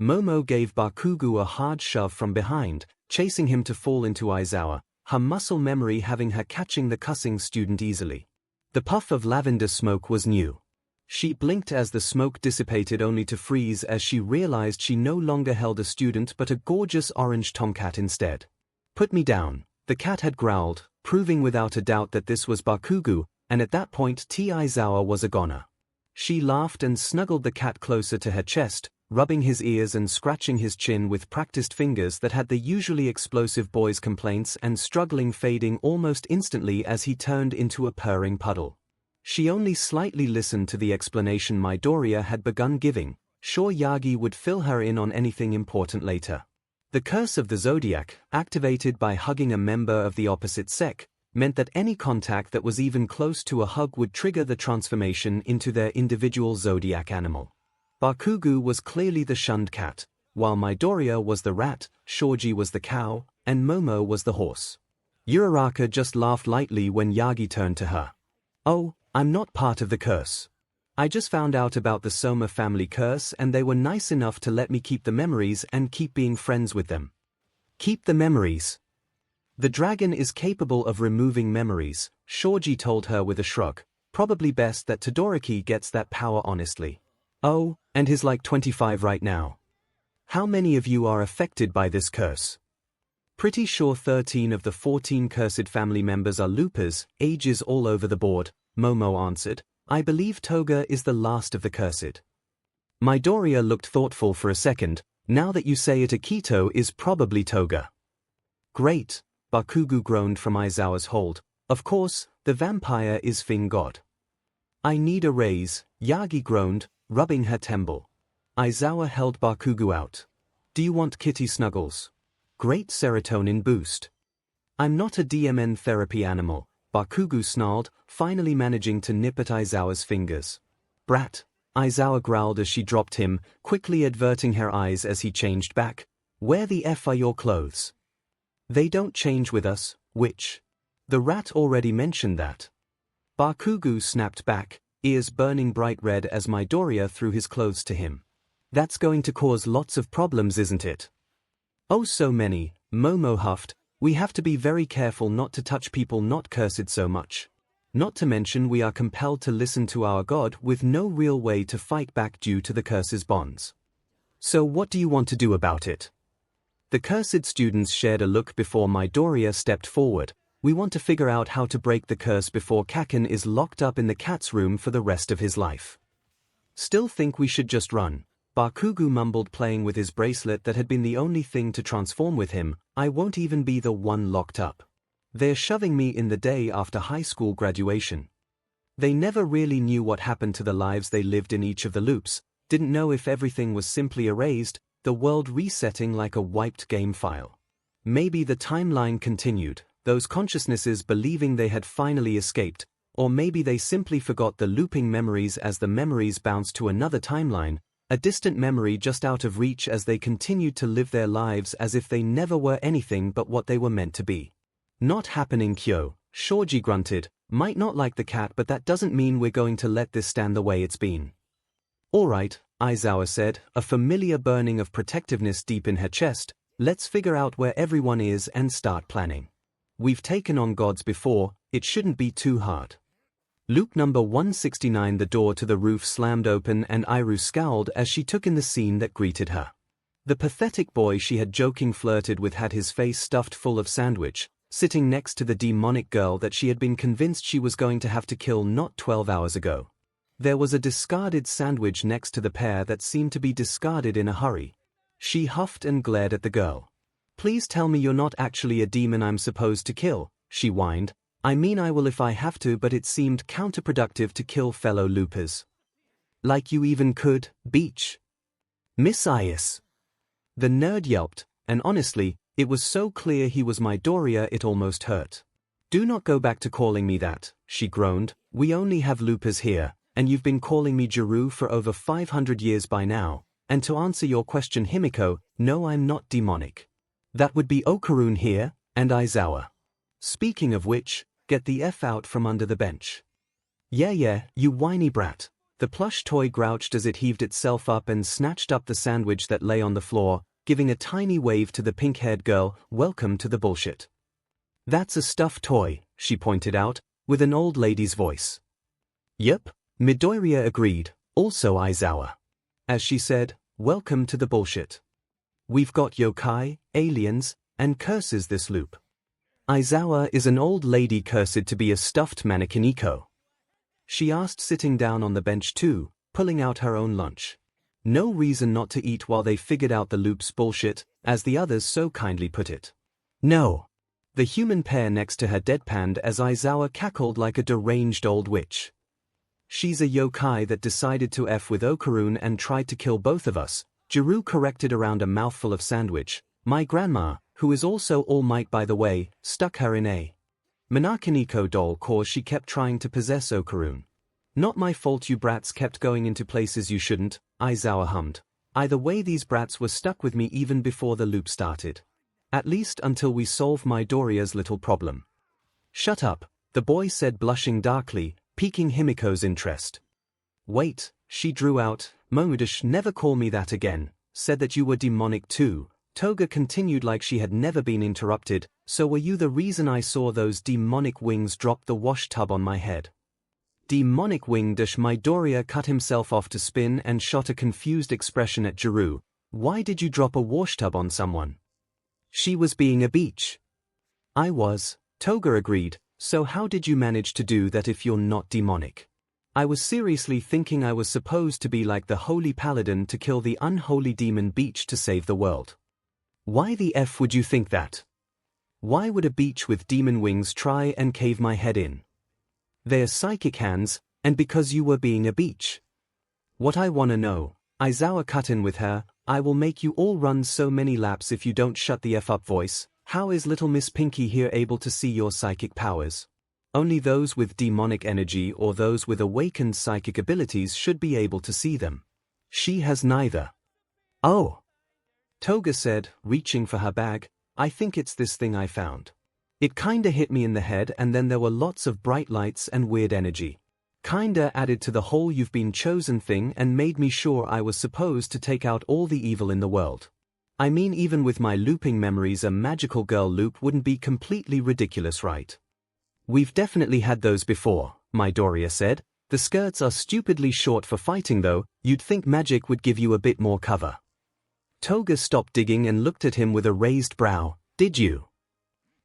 Momo gave Bakugo a hard shove from behind, chasing him to fall into 𝐒𝐲𝐵, her muscle memory having her catching the cussing student easily. The puff of lavender smoke was new. She blinked as the smoke dissipated, only to freeze as she realized she no longer held a student but a gorgeous orange tomcat instead. "Put me down," the cat had growled, proving without a doubt that this was Bakugo, and at that point 𝐒𝐻𝐲𝐵 was a goner. She laughed and snuggled the cat closer to her chest, rubbing his ears and scratching his chin with practiced fingers that had the usually explosive boy's complaints and struggling fading almost instantly as he turned into a purring puddle. She only slightly listened to the explanation Midoriya had begun giving, sure Yagi would fill her in on anything important later. The curse of the zodiac, activated by hugging a member of the opposite sex, meant that any contact that was even close to a hug would trigger the transformation into their individual zodiac animal. Bakugo was clearly the shunned cat, while Midoriya was the rat, Shoji was the cow, and Momo was the horse. Uraraka just laughed lightly when Yagi turned to her. "Oh, I'm not part of the curse. I just found out about the Soma family curse and they were nice enough to let me keep the memories and keep being friends with them." "Keep the memories?" "The dragon is capable of removing memories," Shoji told her with a shrug. "Probably best that Todoroki gets that power honestly." "Oh, and he's like 25 right now. How many of you are affected by this curse?" "Pretty sure 13 of the 14 cursed family members are loopers, ages all over the board," Momo answered. "I believe Toga is the last of the cursed." Midoriya looked thoughtful for a second. "Now that you say it, Akito is probably Toga." "Great," Bakugo groaned from 𝐒𝐲𝐵's hold. "Of course, the vampire is Fing God." "I need a raise," Yagi groaned, rubbing her temple. 𝐒𝐲𝐵 held Bakugo out. "Do you want kitty snuggles? Great serotonin boost." "I'm not a DMN therapy animal," Bakugo snarled, finally managing to nip at 𝐒𝐲𝐵's fingers. "Brat," 𝐒𝐲𝐵 growled as she dropped him, quickly averting her eyes as he changed back. "Where the F are your clothes?" "They don't change with us, witch. The rat already mentioned that." Bakugo snapped back, ears burning bright red as Midoriya threw his clothes to him. "That's going to cause lots of problems, isn't it?" "Oh, so many," Momo huffed. "We have to be very careful not to touch people not cursed so much. Not to mention we are compelled to listen to our god with no real way to fight back due to the curse's bonds. So what do you want to do about it?" The cursed students shared a look before Midoriya stepped forward. "We want to figure out how to break the curse before Kaken is locked up in the cat's room for the rest of his life." "Still think we should just run," Bakugo mumbled, playing with his bracelet that had been the only thing to transform with him. "I won't even be the one locked up. They're shoving me in the day after high school graduation." They never really knew what happened to the lives they lived in each of the loops, didn't know if everything was simply erased, the world resetting like a wiped game file. Maybe the timeline continued, those consciousnesses believing they had finally escaped, or maybe they simply forgot the looping memories as the memories bounced to another timeline, a distant memory just out of reach as they continued to live their lives as if they never were anything but what they were meant to be. "Not happening, Kyo," Shoji grunted. "Might not like the cat, but that doesn't mean we're going to let this stand the way it's been." "All right," 𝐒𝐲𝐵 said, a familiar burning of protectiveness deep in her chest. "Let's figure out where everyone is and start planning. We've taken on gods before, it shouldn't be too hard." Loop number 169. The door to the roof slammed open and Iru scowled as she took in the scene that greeted her. The pathetic boy she had jokingly flirted with had his face stuffed full of sandwich, sitting next to the demonic girl that she had been convinced she was going to have to kill not 12 hours ago. There was a discarded sandwich next to the pair that seemed to be discarded in a hurry. She huffed and glared at the girl. "Please tell me you're not actually a demon I'm supposed to kill," she whined. "I mean I will if I have to, but it seemed counterproductive to kill fellow loopers." "Like you even could, Beach. Miss Iris." The nerd yelped, and honestly, it was so clear he was Midoriya it almost hurt. "Do not go back to calling me that," she groaned. "We only have loopers here, and you've been calling me Jiru for over 500 years by now. And to answer your question, Himiko, no, I'm not demonic. That would be Okarun here, and Aizawa. Speaking of which, get the F out from under the bench." Yeah, you whiny brat." The plush toy grouched as it heaved itself up and snatched up the sandwich that lay on the floor, giving a tiny wave to the pink-haired girl. "Welcome to the bullshit." "That's a stuffed toy," she pointed out, with an old lady's voice. "Yep," Midoriya agreed, also Aizawa. As she said, "Welcome to the bullshit. We've got yokai, aliens, and curses this loop." Aizawa is an old lady cursed to be a stuffed mannequin Iko. She asked, sitting down on the bench too, pulling out her own lunch. No reason not to eat while they figured out the loop's bullshit, as the others so kindly put it. "No." The human pair next to her deadpanned as Aizawa cackled like a deranged old witch. "She's a yokai that decided to F with Okarun and tried to kill both of us," Jiru corrected around a mouthful of sandwich. "My grandma, who is also All Might by the way, stuck her in a Manakiniko doll cause she kept trying to possess Okarun." "Not my fault you brats kept going into places you shouldn't," Aizawa hummed. "Either way, these brats were stuck with me even before the loop started. At least until we solve Midoriya's little problem." "Shut up," the boy said, blushing darkly, piquing Himiko's interest. "Wait," she drew out, "Momudish, never call me that again. Said that you were demonic too." Toga continued like she had never been interrupted. "So were you the reason I saw those demonic wings drop the wash tub on my head?" "Demonic wing?" Midoriya cut himself off to spin and shot a confused expression at Jiru. "Why did you drop a wash tub on someone?" "She was being a beach." "I was," Toga agreed. "So how did you manage to do that if you're not demonic?" "I was seriously thinking I was supposed to be like the holy paladin to kill the unholy demon Beach to save the world." "Why the F would you think that? Why would a beach with demon wings try and cave my head in?" "They're psychic hands, and because you were being a beach." "What I wanna know," Aizawa cut in with her, "I will make you all run so many laps if you don't shut the F up, voice. How is little Miss Pinky here able to see your psychic powers? Only those with demonic energy or those with awakened psychic abilities should be able to see them. She has neither." "Oh," Toga said, reaching for her bag. "I think it's this thing I found. It kinda hit me in the head and then there were lots of bright lights and weird energy. Kinda added to the whole you've been chosen thing and made me sure I was supposed to take out all the evil in the world. I mean, even with my looping memories, a magical girl loop wouldn't be completely ridiculous, right?" "We've definitely had those before," Midoriya said. "The skirts are stupidly short for fighting though. You'd think magic would give you a bit more cover." Toga stopped digging and looked at him with a raised brow. "Did you?"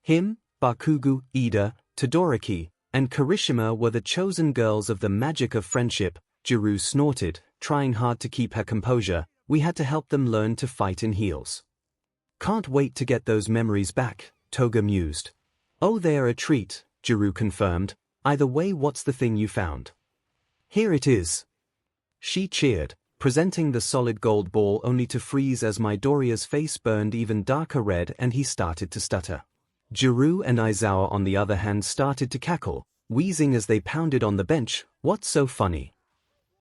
Him, Bakugo, Ida, Todoroki, and Kirishima were the chosen girls of the magic of friendship, Jiru snorted, trying hard to keep her composure. "We had to help them learn to fight in heels." "Can't wait to get those memories back," Toga mused. "Oh, they're a treat," Jiru confirmed. "Either way, what's the thing you found?" "Here it is." She cheered, presenting the solid gold ball only to freeze as Midoriya's face burned even darker red and he started to stutter. Jiru and Aizawa on the other hand started to cackle, wheezing as they pounded on the bench. "What's so funny?"